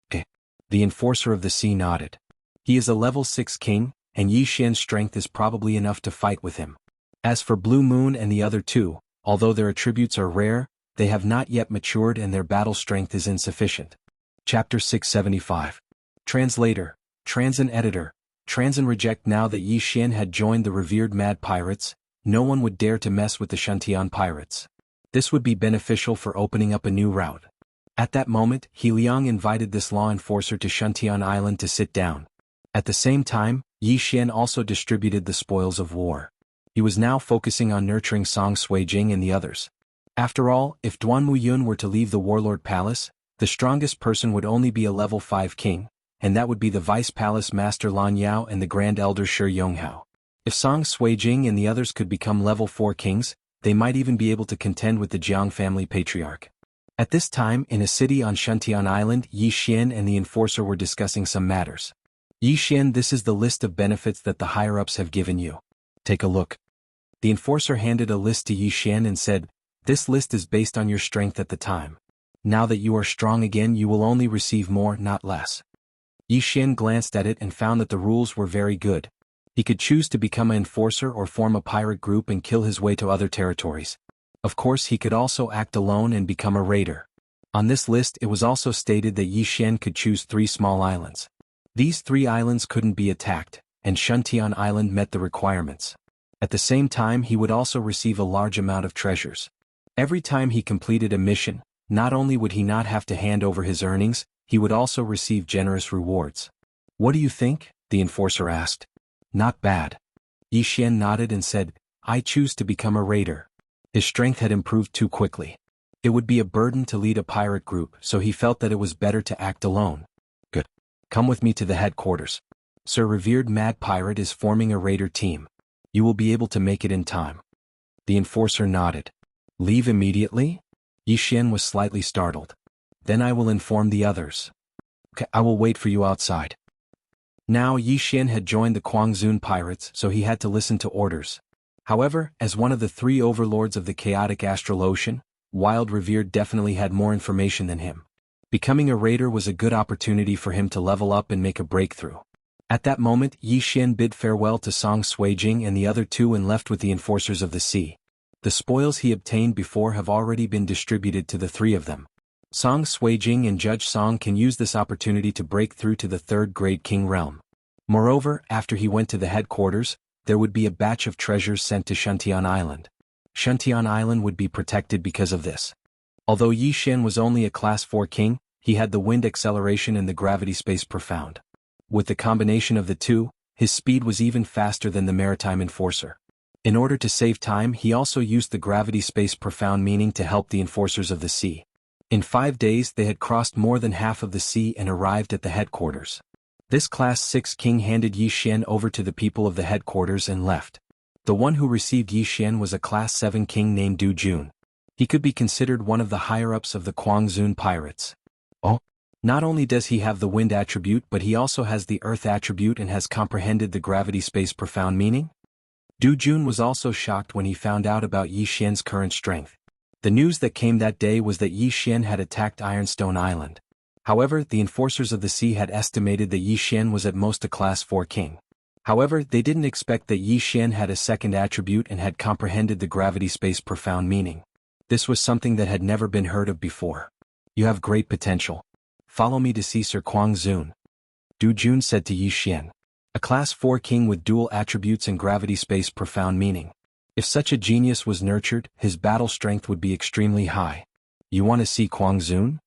"Okay." The enforcer of the sea nodded. He is a level 6 king, and Yixian's strength is probably enough to fight with him. As for Blue Moon and the other 2, although their attributes are rare, they have not yet matured and their battle strength is insufficient. Chapter 675. Translator, Transin Editor. Transin reject. Now that Yixian had joined the revered Mad Pirates, no one would dare to mess with the Shantian pirates. This would be beneficial for opening up a new route. At that moment, He Liang invited this law enforcer to Shantian Island to sit down. At the same time, Yixian also distributed the spoils of war. He was now focusing on nurturing Song Suijing and the others. After all, if Duanmu Yun were to leave the Warlord Palace, the strongest person would only be a level 5 king, and that would be the Vice Palace Master Lan Yao and the Grand Elder Shi Yonghao. If Song Suijing and the others could become level 4 kings, they might even be able to contend with the Jiang family patriarch. At this time, in a city on Shantian Island, Yixian and the enforcer were discussing some matters. "Yixian, this is the list of benefits that the higher-ups have given you. Take a look." The enforcer handed a list to Yixian and said, "This list is based on your strength at the time. Now that you are strong again, you will only receive more, not less." Yixian glanced at it and found that the rules were very good. He could choose to become an enforcer or form a pirate group and kill his way to other territories. Of course, he could also act alone and become a raider. On this list, it was also stated that Yixian could choose 3 small islands. These 3 islands couldn't be attacked, and Shantian Island met the requirements. At the same time, he would also receive a large amount of treasures. Every time he completed a mission, not only would he not have to hand over his earnings, he would also receive generous rewards. "What do you think?" the enforcer asked. "Not bad." Yixian nodded and said, "I choose to become a raider." His strength had improved too quickly. It would be a burden to lead a pirate group, so he felt that it was better to act alone. "Good. Come with me to the headquarters. Sir Revered Mad Pirate is forming a raider team. You will be able to make it in time." The enforcer nodded. "Leave immediately?" Yixian was slightly startled. "Then I will inform the others." "Okay, I will wait for you outside." Now Yi Xian had joined the Quanzun pirates, so he had to listen to orders. However, as one of the three overlords of the chaotic astral ocean, Wild Revered definitely had more information than him. Becoming a raider was a good opportunity for him to level up and make a breakthrough. At that moment, Yi Xian bid farewell to Song Suijing and the other two and left with the enforcers of the sea. The spoils he obtained before have already been distributed to the three of them. Song Suijing and Judge Song can use this opportunity to break through to the third-grade king realm. Moreover, after he went to the headquarters, there would be a batch of treasures sent to Shuntian Island. Shuntian Island would be protected because of this. Although Yi Xian was only a Class 4 king, he had the wind acceleration and the gravity space profound. With the combination of the two, his speed was even faster than the maritime enforcer. In order to save time, he also used the gravity space profound meaning to help the enforcers of the sea. In 5 days they had crossed more than half of the sea and arrived at the headquarters. This Class 6 king handed Yi Xian over to the people of the headquarters and left. The one who received Yi Xian was a Class 7 king named Du Jun. He could be considered one of the higher-ups of the Quanzun pirates. Oh! Not only does he have the wind attribute but he also has the earth attribute and has comprehended the gravity space profound meaning? Du Jun was also shocked when he found out about Yi Xian's current strength. The news that came that day was that Yi Xian had attacked Ironstone Island. However, the enforcers of the sea had estimated that Yi Xian was at most a Class 4 king. However, they didn't expect that Yi Xian had a second attribute and had comprehended the gravity space profound meaning. This was something that had never been heard of before. You have great potential. Follow me to see Sir Quanzun. Du Jun said to Yi Xian. A Class 4 king with dual attributes and gravity space profound meaning. If such a genius was nurtured, his battle strength would be extremely high. You want to see Quanzun?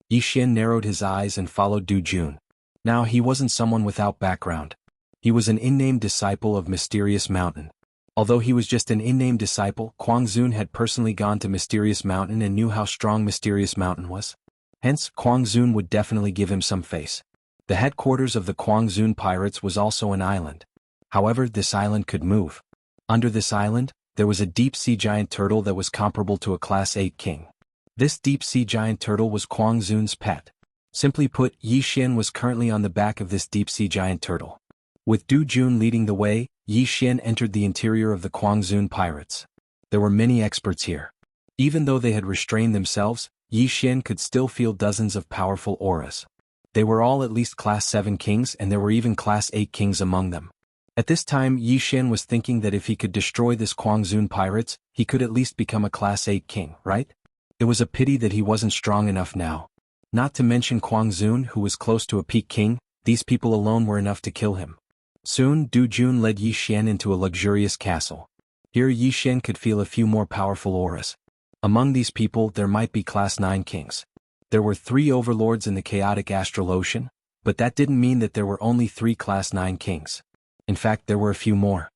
Yi Xian narrowed his eyes and followed Du Jun. Now he wasn't someone without background. He was an unnamed disciple of Mysterious Mountain. Although he was just an unnamed disciple, Quanzun had personally gone to Mysterious Mountain and knew how strong Mysterious Mountain was. Hence, Quanzun would definitely give him some face. The headquarters of the Quanzun pirates was also an island. However, this island could move. Under this island, there was a deep-sea giant turtle that was comparable to a Class 8 king. This deep-sea giant turtle was Quanzun's pet. Simply put, Yi Xian was currently on the back of this deep-sea giant turtle. With Du Jun leading the way, Yi Xian entered the interior of the Quanzun pirates. There were many experts here. Even though they had restrained themselves, Yi Xian could still feel dozens of powerful auras. They were all at least Class 7 kings and there were even Class 8 kings among them. At this time Yi Xian was thinking that if he could destroy this Quanzun pirates, he could at least become a Class 8 king, right? It was a pity that he wasn't strong enough now. Not to mention Quanzun, who was close to a peak king, these people alone were enough to kill him. Soon Du Jun led Yi Xian into a luxurious castle. Here Yi Xian could feel a few more powerful auras. Among these people there might be Class 9 kings. There were 3 overlords in the chaotic astral ocean, but that didn't mean that there were only 3 Class 9 kings. In fact, there were a few more.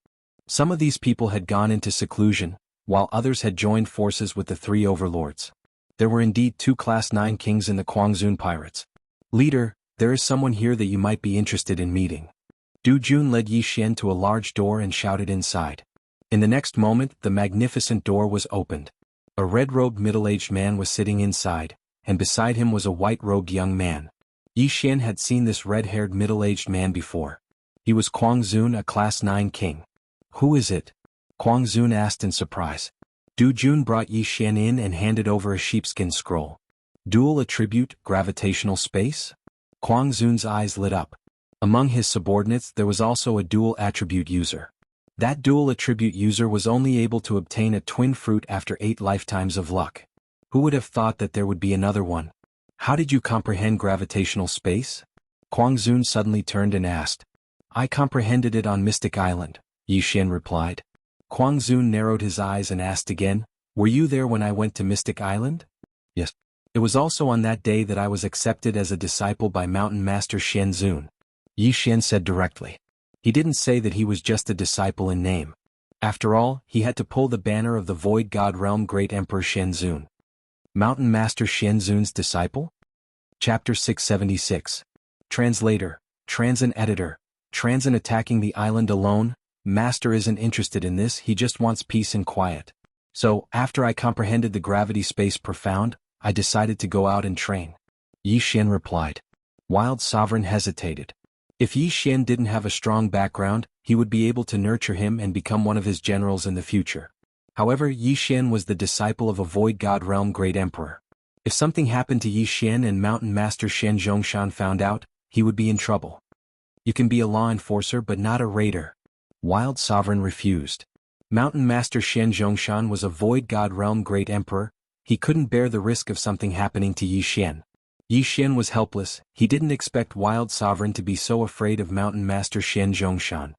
Some of these people had gone into seclusion, while others had joined forces with the 3 overlords. There were indeed 2 Class 9 kings in the Quanzun pirates. Leader, there is someone here that you might be interested in meeting. Du Jun led Yi Xian to a large door and shouted inside. In the next moment, the magnificent door was opened. A red-robed middle-aged man was sitting inside, and beside him was a white-robed young man. Yi Xian had seen this red-haired middle-aged man before. He was Quanzun, a Class 9 king. Who is it? Quanzun asked in surprise. Du Jun brought Yi Xian in and handed over a sheepskin scroll. Dual attribute, gravitational space? Quanzun's eyes lit up. Among his subordinates there was also a dual attribute user. That dual attribute user was only able to obtain a twin fruit after 8 lifetimes of luck. Who would have thought that there would be another one? How did you comprehend gravitational space? Quanzun suddenly turned and asked. I comprehended it on Mystic Island, Yi Xian replied. Quanzun narrowed his eyes and asked again, were you there when I went to Mystic Island? Yes. It was also on that day that I was accepted as a disciple by Mountain Master Shenzun. Yi Xian said directly. He didn't say that he was just a disciple in name. After all, he had to pull the banner of the Void God Realm Great Emperor Shenzun. Mountain Master Shenzun's disciple? Chapter 676. Translator, Transin Editor. Transin attacking the island alone? Master isn't interested in this, he just wants peace and quiet. So, after I comprehended the gravity space profound, I decided to go out and train. Yi Xian replied. Wild Sovereign hesitated. If Yi Xian didn't have a strong background, he would be able to nurture him and become one of his generals in the future. However, Yi Xian was the disciple of a Void God Realm Great Emperor. If something happened to Yi Xian and Mountain Master Shen Zhongshan found out, he would be in trouble. You can be a law enforcer but not a raider. Wild Sovereign refused. Mountain Master Shen Zhongshan was a Void God Realm Great Emperor. He couldn't bear the risk of something happening to Yi Xian. Yi Xian was helpless. He didn't expect Wild Sovereign to be so afraid of Mountain Master Shen Zhongshan.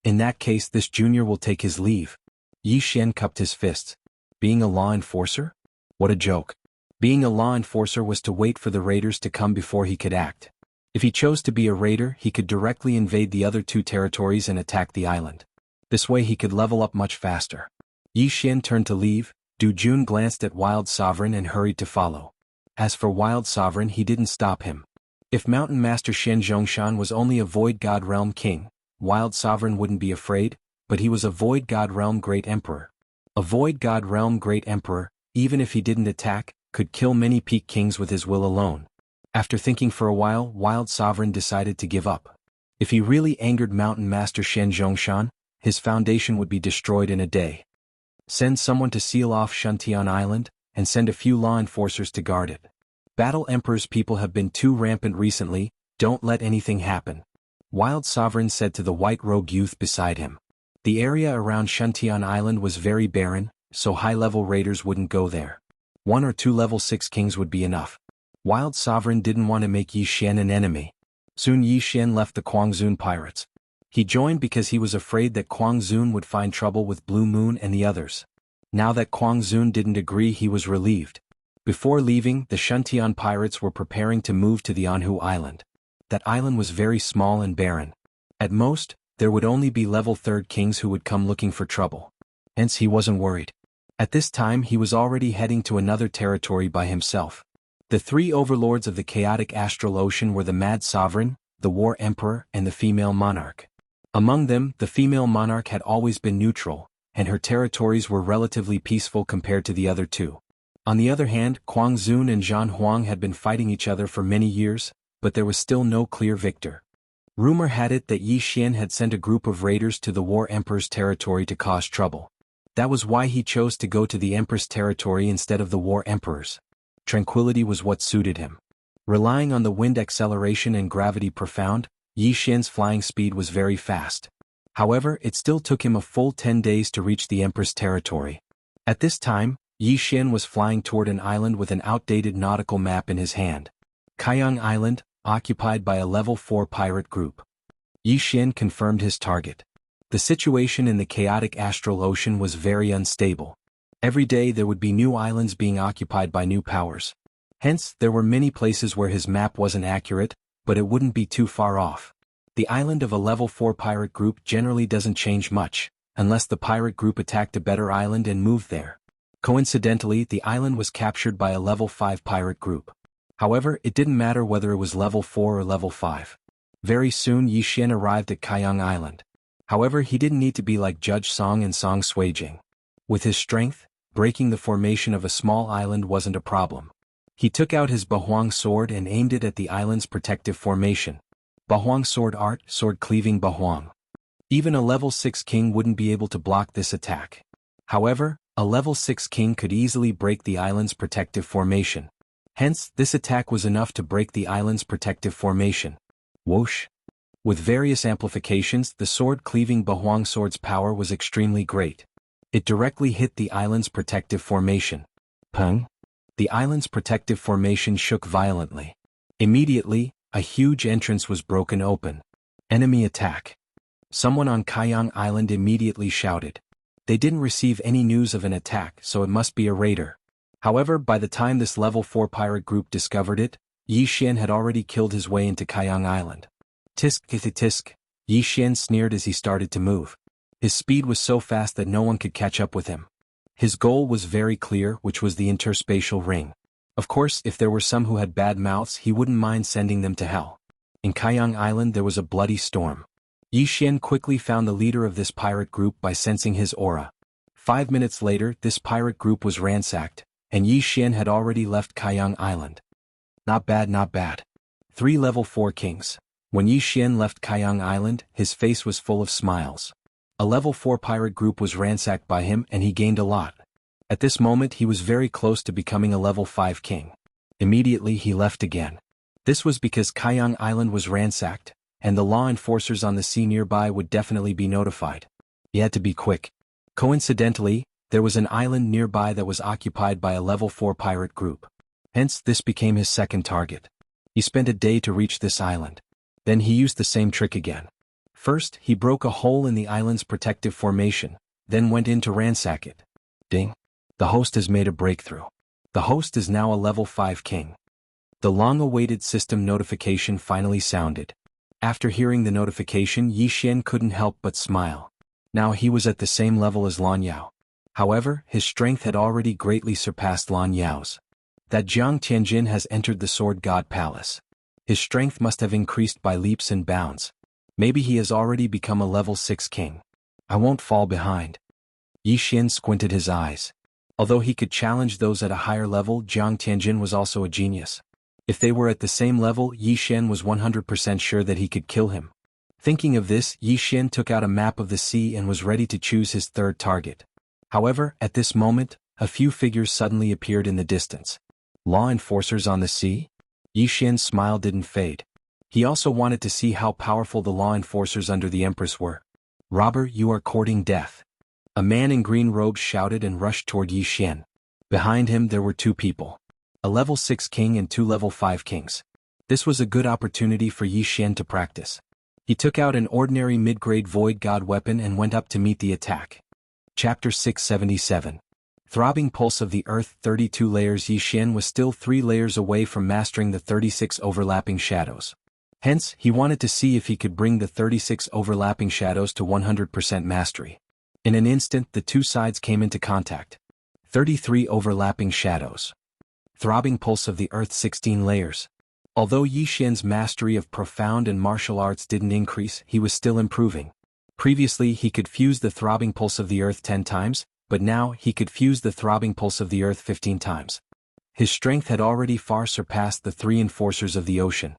In that case, this junior will take his leave. Yi Xian cupped his fists. Being a law enforcer? What a joke. Being a law enforcer was to wait for the raiders to come before he could act. If he chose to be a raider, he could directly invade the other two territories and attack the island. This way he could level up much faster. Yi Xian turned to leave. Du Jun glanced at Wild Sovereign and hurried to follow. As for Wild Sovereign, he didn't stop him. If Mountain Master Shen Zhongshan was only a Void God Realm King, Wild Sovereign wouldn't be afraid, but he was a Void God Realm Great Emperor. A Void God Realm Great Emperor, even if he didn't attack, could kill many Peak Kings with his will alone. After thinking for a while, Wild Sovereign decided to give up. If he really angered Mountain Master Shen Zhongshan, his foundation would be destroyed in a day. Send someone to seal off Shuntian Island, and send a few law enforcers to guard it. Battle Emperor's people have been too rampant recently, don't let anything happen. Wild Sovereign said to the white rogue youth beside him. The area around Shuntian Island was very barren, so high-level raiders wouldn't go there. 1 or 2 level 6 kings would be enough. Wild Sovereign didn't want to make Yi Xian an enemy. Soon Yi Xian left the Quangzun pirates. He joined because he was afraid that Quangzun would find trouble with Blue Moon and the others. Now that Quangzun didn't agree, he was relieved. Before leaving, the Shuntian pirates were preparing to move to the Jianghu island. That island was very small and barren. At most, there would only be level 3rd kings who would come looking for trouble. Hence he wasn't worried. At this time he was already heading to another territory by himself. The 3 overlords of the chaotic astral ocean were the Mad Sovereign, the War Emperor, and the Female Monarch. Among them, the Female Monarch had always been neutral, and her territories were relatively peaceful compared to the other 2. On the other hand, Quangzun and Zhan Huang had been fighting each other for many years, but there was still no clear victor. Rumor had it that Yi Xian had sent a group of raiders to the War Emperor's territory to cause trouble. That was why he chose to go to the Empress territory instead of the War Emperor's. Tranquility was what suited him. Relying on the wind acceleration and gravity profound, Yi Xian's flying speed was very fast. However, it still took him a full 10 days to reach the Empress territory. At this time, Yi Xian was flying toward an island with an outdated nautical map in his hand. Kaiyang Island, occupied by a level 4 pirate group. Yi Xian confirmed his target. The situation in the chaotic astral ocean was very unstable. Every day there would be new islands being occupied by new powers. Hence, there were many places where his map wasn't accurate, but it wouldn't be too far off. The island of a level 4 pirate group generally doesn't change much, unless the pirate group attacked a better island and moved there. Coincidentally, the island was captured by a level 5 pirate group. However, it didn't matter whether it was level 4 or level 5. Very soon Yi Xian arrived at Kaiyang Island. However, he didn't need to be like Judge Song and Song Suijing. With his strength, breaking the formation of a small island wasn't a problem. He took out his Bahuang sword and aimed it at the island's protective formation. Bahuang sword art, sword cleaving Bahuang. Even a level 6 king wouldn't be able to block this attack. However, a level 6 king could easily break the island's protective formation. Hence, this attack was enough to break the island's protective formation. Whoosh! With various amplifications, the sword-cleaving Bahuang sword's power was extremely great. It directly hit the island's protective formation. Peng! The island's protective formation shook violently. Immediately, a huge entrance was broken open. Enemy attack. Someone on Kaiyang Island immediately shouted. They didn't receive any news of an attack, so it must be a raider. However, by the time this level 4 pirate group discovered it, Yi Xian had already killed his way into Kaiyang Island. Tisk tisk tisk, Yi Xian sneered as he started to move. His speed was so fast that no one could catch up with him. His goal was very clear, which was the interspatial ring. Of course, if there were some who had bad mouths, he wouldn't mind sending them to hell. In Kaiyang Island there was a bloody storm. Yi Xian quickly found the leader of this pirate group by sensing his aura. 5 minutes later, this pirate group was ransacked, and Yi Xian had already left Kaiyang Island. Not bad, not bad. 3 level 4 kings. When Yi Xian left Kaiyang Island, his face was full of smiles. A level 4 pirate group was ransacked by him and he gained a lot. At this moment he was very close to becoming a level 5 king. Immediately he left again. This was because Kaiyang Island was ransacked, and the law enforcers on the sea nearby would definitely be notified. He had to be quick. Coincidentally, there was an island nearby that was occupied by a level 4 pirate group. Hence, this became his second target. He spent a day to reach this island. Then he used the same trick again. First, he broke a hole in the island's protective formation, then went in to ransack it. Ding! The host has made a breakthrough. The host is now a level 5 king. The long-awaited system notification finally sounded. After hearing the notification, Yi Xian couldn't help but smile. Now he was at the same level as Lan Yao. However, his strength had already greatly surpassed Lan Yao's. That Jiang Tianjin has entered the Sword God Palace. His strength must have increased by leaps and bounds. Maybe he has already become a level 6 king. I won't fall behind. Yi Xian squinted his eyes. Although he could challenge those at a higher level, Jiang Tianjin was also a genius. If they were at the same level, Yi Xian was 100% sure that he could kill him. Thinking of this, Yi Xian took out a map of the sea and was ready to choose his third target. However, at this moment, a few figures suddenly appeared in the distance. Law enforcers on the sea? Yi Xian's smile didn't fade. He also wanted to see how powerful the law enforcers under the Empress were. Robber, you are courting death. A man in green robes shouted and rushed toward Yi Xian. Behind him there were two people. A level 6 king and two level 5 kings. This was a good opportunity for Yi Xian to practice. He took out an ordinary mid-grade Void God weapon and went up to meet the attack. Chapter 677. Throbbing Pulse of the Earth 32 layers. Yi Xian was still 3 layers away from mastering the 36 overlapping shadows. Hence, he wanted to see if he could bring the 36 overlapping shadows to 100% mastery. In an instant, the two sides came into contact. 33 overlapping shadows. Throbbing Pulse of the Earth 16 layers. Although Yi Xian's mastery of profound and martial arts didn't increase, he was still improving. Previously, he could fuse the Throbbing Pulse of the Earth 10 times, but now he could fuse the Throbbing Pulse of the Earth 15 times. His strength had already far surpassed the 3 enforcers of the ocean.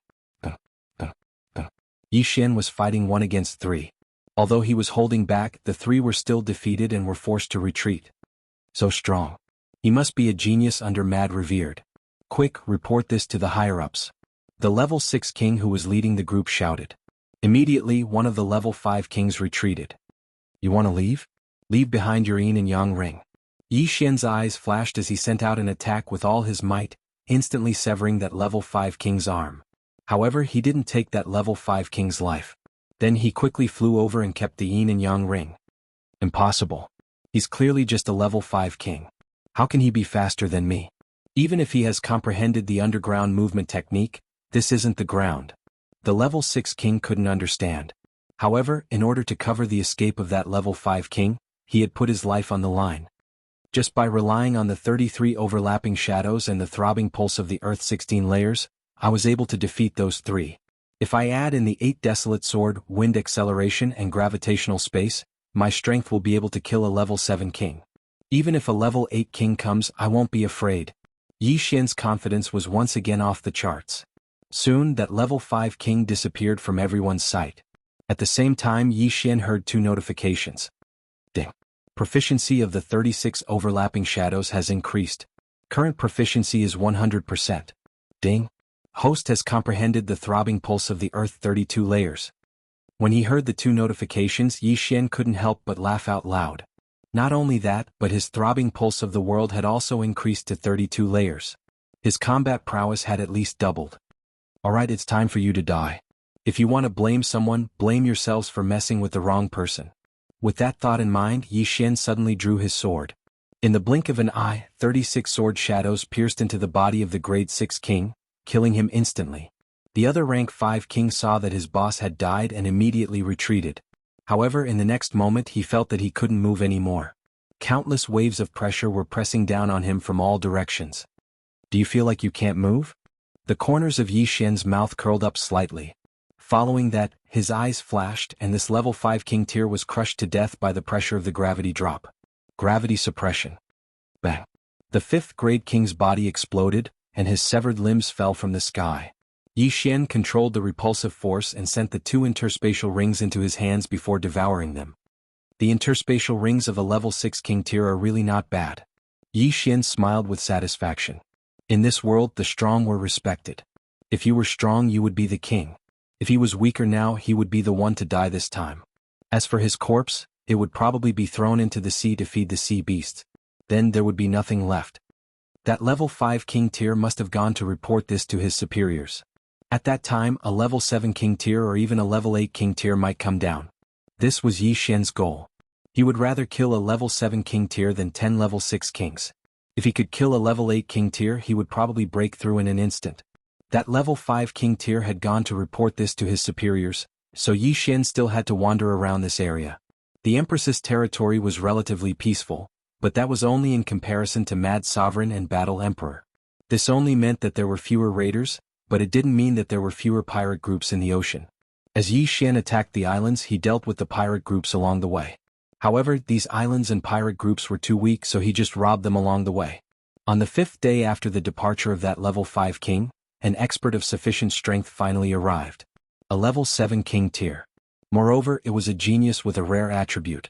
Yi Xian was fighting 1 against 3. Although he was holding back, the 3 were still defeated and were forced to retreat. So strong. He must be a genius under Mad Revered. Quick, report this to the higher-ups. The level 6 king who was leading the group shouted. Immediately, one of the level 5 kings retreated. You want to leave? Leave behind your yin and yang ring. Yi Xian's eyes flashed as he sent out an attack with all his might, instantly severing that level 5 king's arm. However, he didn't take that level 5 king's life. Then he quickly flew over and kept the yin and yang ring. Impossible. He's clearly just a level 5 king. How can he be faster than me? Even if he has comprehended the underground movement technique, this isn't the ground. The level 6 king couldn't understand. However, in order to cover the escape of that level 5 king, he had put his life on the line. Just by relying on the 33 overlapping shadows and the Throbbing Pulse of the Earth 16 layers, I was able to defeat those 3. If I add in the 8 Desolate Sword, Wind Acceleration and Gravitational Space, my strength will be able to kill a level 7 king. Even if a level 8 king comes, I won't be afraid. Yi Xian's confidence was once again off the charts. Soon, that level 5 king disappeared from everyone's sight. At the same time, Yi Xian heard 2 notifications. Ding. Proficiency of the 36 overlapping shadows has increased. Current proficiency is 100%. Ding. Host has comprehended the Throbbing Pulse of the Earth 32 layers. When he heard the 2 notifications, Yi Xian couldn't help but laugh out loud. Not only that, but his Throbbing Pulse of the World had also increased to 32 layers. His combat prowess had at least doubled. Alright, it's time for you to die. If you want to blame someone, blame yourselves for messing with the wrong person. With that thought in mind, Yi Xian suddenly drew his sword. In the blink of an eye, 36 sword shadows pierced into the body of the grade 6 king, killing him instantly. The other rank 5 king saw that his boss had died and immediately retreated. However, in the next moment he felt that he couldn't move anymore. Countless waves of pressure were pressing down on him from all directions. Do you feel like you can't move? The corners of Yi Xian's mouth curled up slightly. Following that, his eyes flashed and this level 5 king tier was crushed to death by the pressure of the gravity drop. Gravity suppression. Bang. The 5th grade king's body exploded, and his severed limbs fell from the sky. Yi Xian controlled the repulsive force and sent the 2 interspatial rings into his hands before devouring them. The interspatial rings of a level 6 king tier are really not bad. Yi Xian smiled with satisfaction. In this world the strong were respected. If you were strong you would be the king. If he was weaker now he would be the one to die this time. As for his corpse, it would probably be thrown into the sea to feed the sea beasts. Then there would be nothing left. That level 5 king tier must have gone to report this to his superiors. At that time a level 7 king tier or even a level 8 king tier might come down. This was Yi Xian's goal. He would rather kill a level 7 king tier than 10 level 6 kings. If he could kill a level 8 king tier he would probably break through in an instant. That level 5 king tier had gone to report this to his superiors, so Yi Xian still had to wander around this area. The Empress's territory was relatively peaceful, but that was only in comparison to Mad Sovereign and Battle Emperor. This only meant that there were fewer raiders, but it didn't mean that there were fewer pirate groups in the ocean. As Yi Xian attacked the islands he dealt with the pirate groups along the way. However, these islands and pirate groups were too weak so he just robbed them along the way. On the 5th day after the departure of that level 5 king, an expert of sufficient strength finally arrived. A level 7 king tier. Moreover, it was a genius with a rare attribute.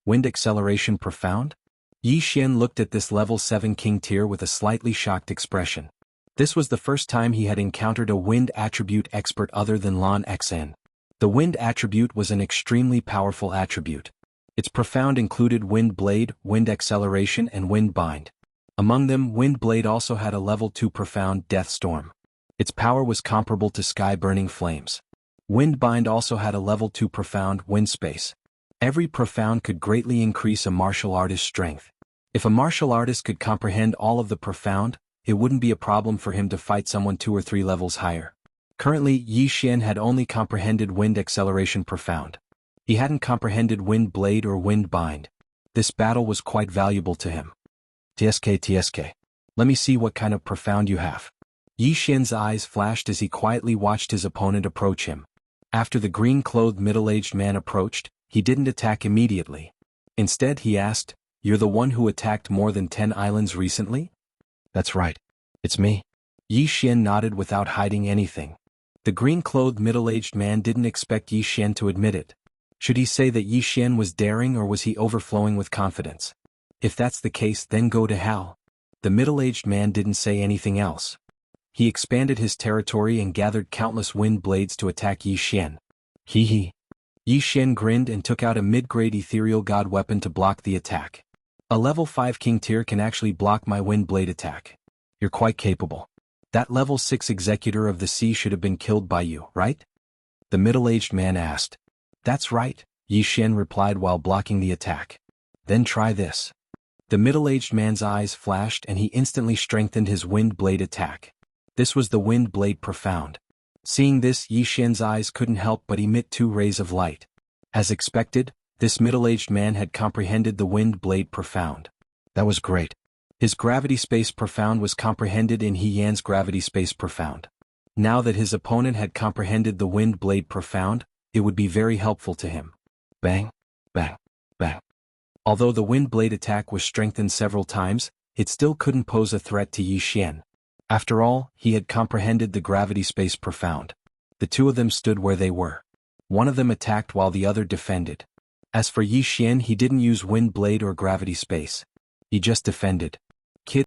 Wind acceleration profound? Yi Xian looked at this level 7 king tier with a slightly shocked expression. This was the first time he had encountered a wind attribute expert other than Lan Xen. The wind attribute was an extremely powerful attribute. Its profound included Wind Blade, Wind Acceleration and Wind Bind. Among them, Wind Blade also had a level 2 profound Death Storm. Its power was comparable to sky-burning flames. Wind Bind also had a level 2 profound Wind Space. Every profound could greatly increase a martial artist's strength. If a martial artist could comprehend all of the profound, it wouldn't be a problem for him to fight someone 2 or 3 levels higher. Currently, Yi Xian had only comprehended Wind Acceleration Profound. He hadn't comprehended Wind Blade or Wind Bind. This battle was quite valuable to him. TSK. Let me see what kind of profound you have. Yi Xian's eyes flashed as he quietly watched his opponent approach him. After the green-clothed middle-aged man approached, he didn't attack immediately. Instead he asked, "You're the one who attacked more than 10 islands recently?" "That's right. It's me." Yi Xian nodded without hiding anything. The green-clothed middle-aged man didn't expect Yi Xian to admit it. Should he say that Yi Xian was daring or was he overflowing with confidence? If that's the case then go to hell. The middle-aged man didn't say anything else. He expanded his territory and gathered countless wind blades to attack Yi Xian. Hee. Yi Xian grinned and took out a mid-grade ethereal god weapon to block the attack. A level 5 king tier can actually block my wind blade attack. You're quite capable. That level 6 executor of the sea should have been killed by you, right? The middle-aged man asked. That's right, Yi Xian replied while blocking the attack. Then try this. The middle-aged man's eyes flashed and he instantly strengthened his wind blade attack. This was the wind blade profound. Seeing this, Yi Xian's eyes couldn't help but emit 2 rays of light. As expected, this middle-aged man had comprehended the wind blade profound. That was great. His gravity space profound was comprehended in He Yan's gravity space profound. Now that his opponent had comprehended the wind blade profound, it would be very helpful to him. Bang, bang, bang. Although the wind blade attack was strengthened several times, it still couldn't pose a threat to Yi Xian. After all, he had comprehended the gravity space profound. The 2 of them stood where they were. One of them attacked while the other defended. As for Yi Xian, he didn't use wind blade or gravity space. He just defended.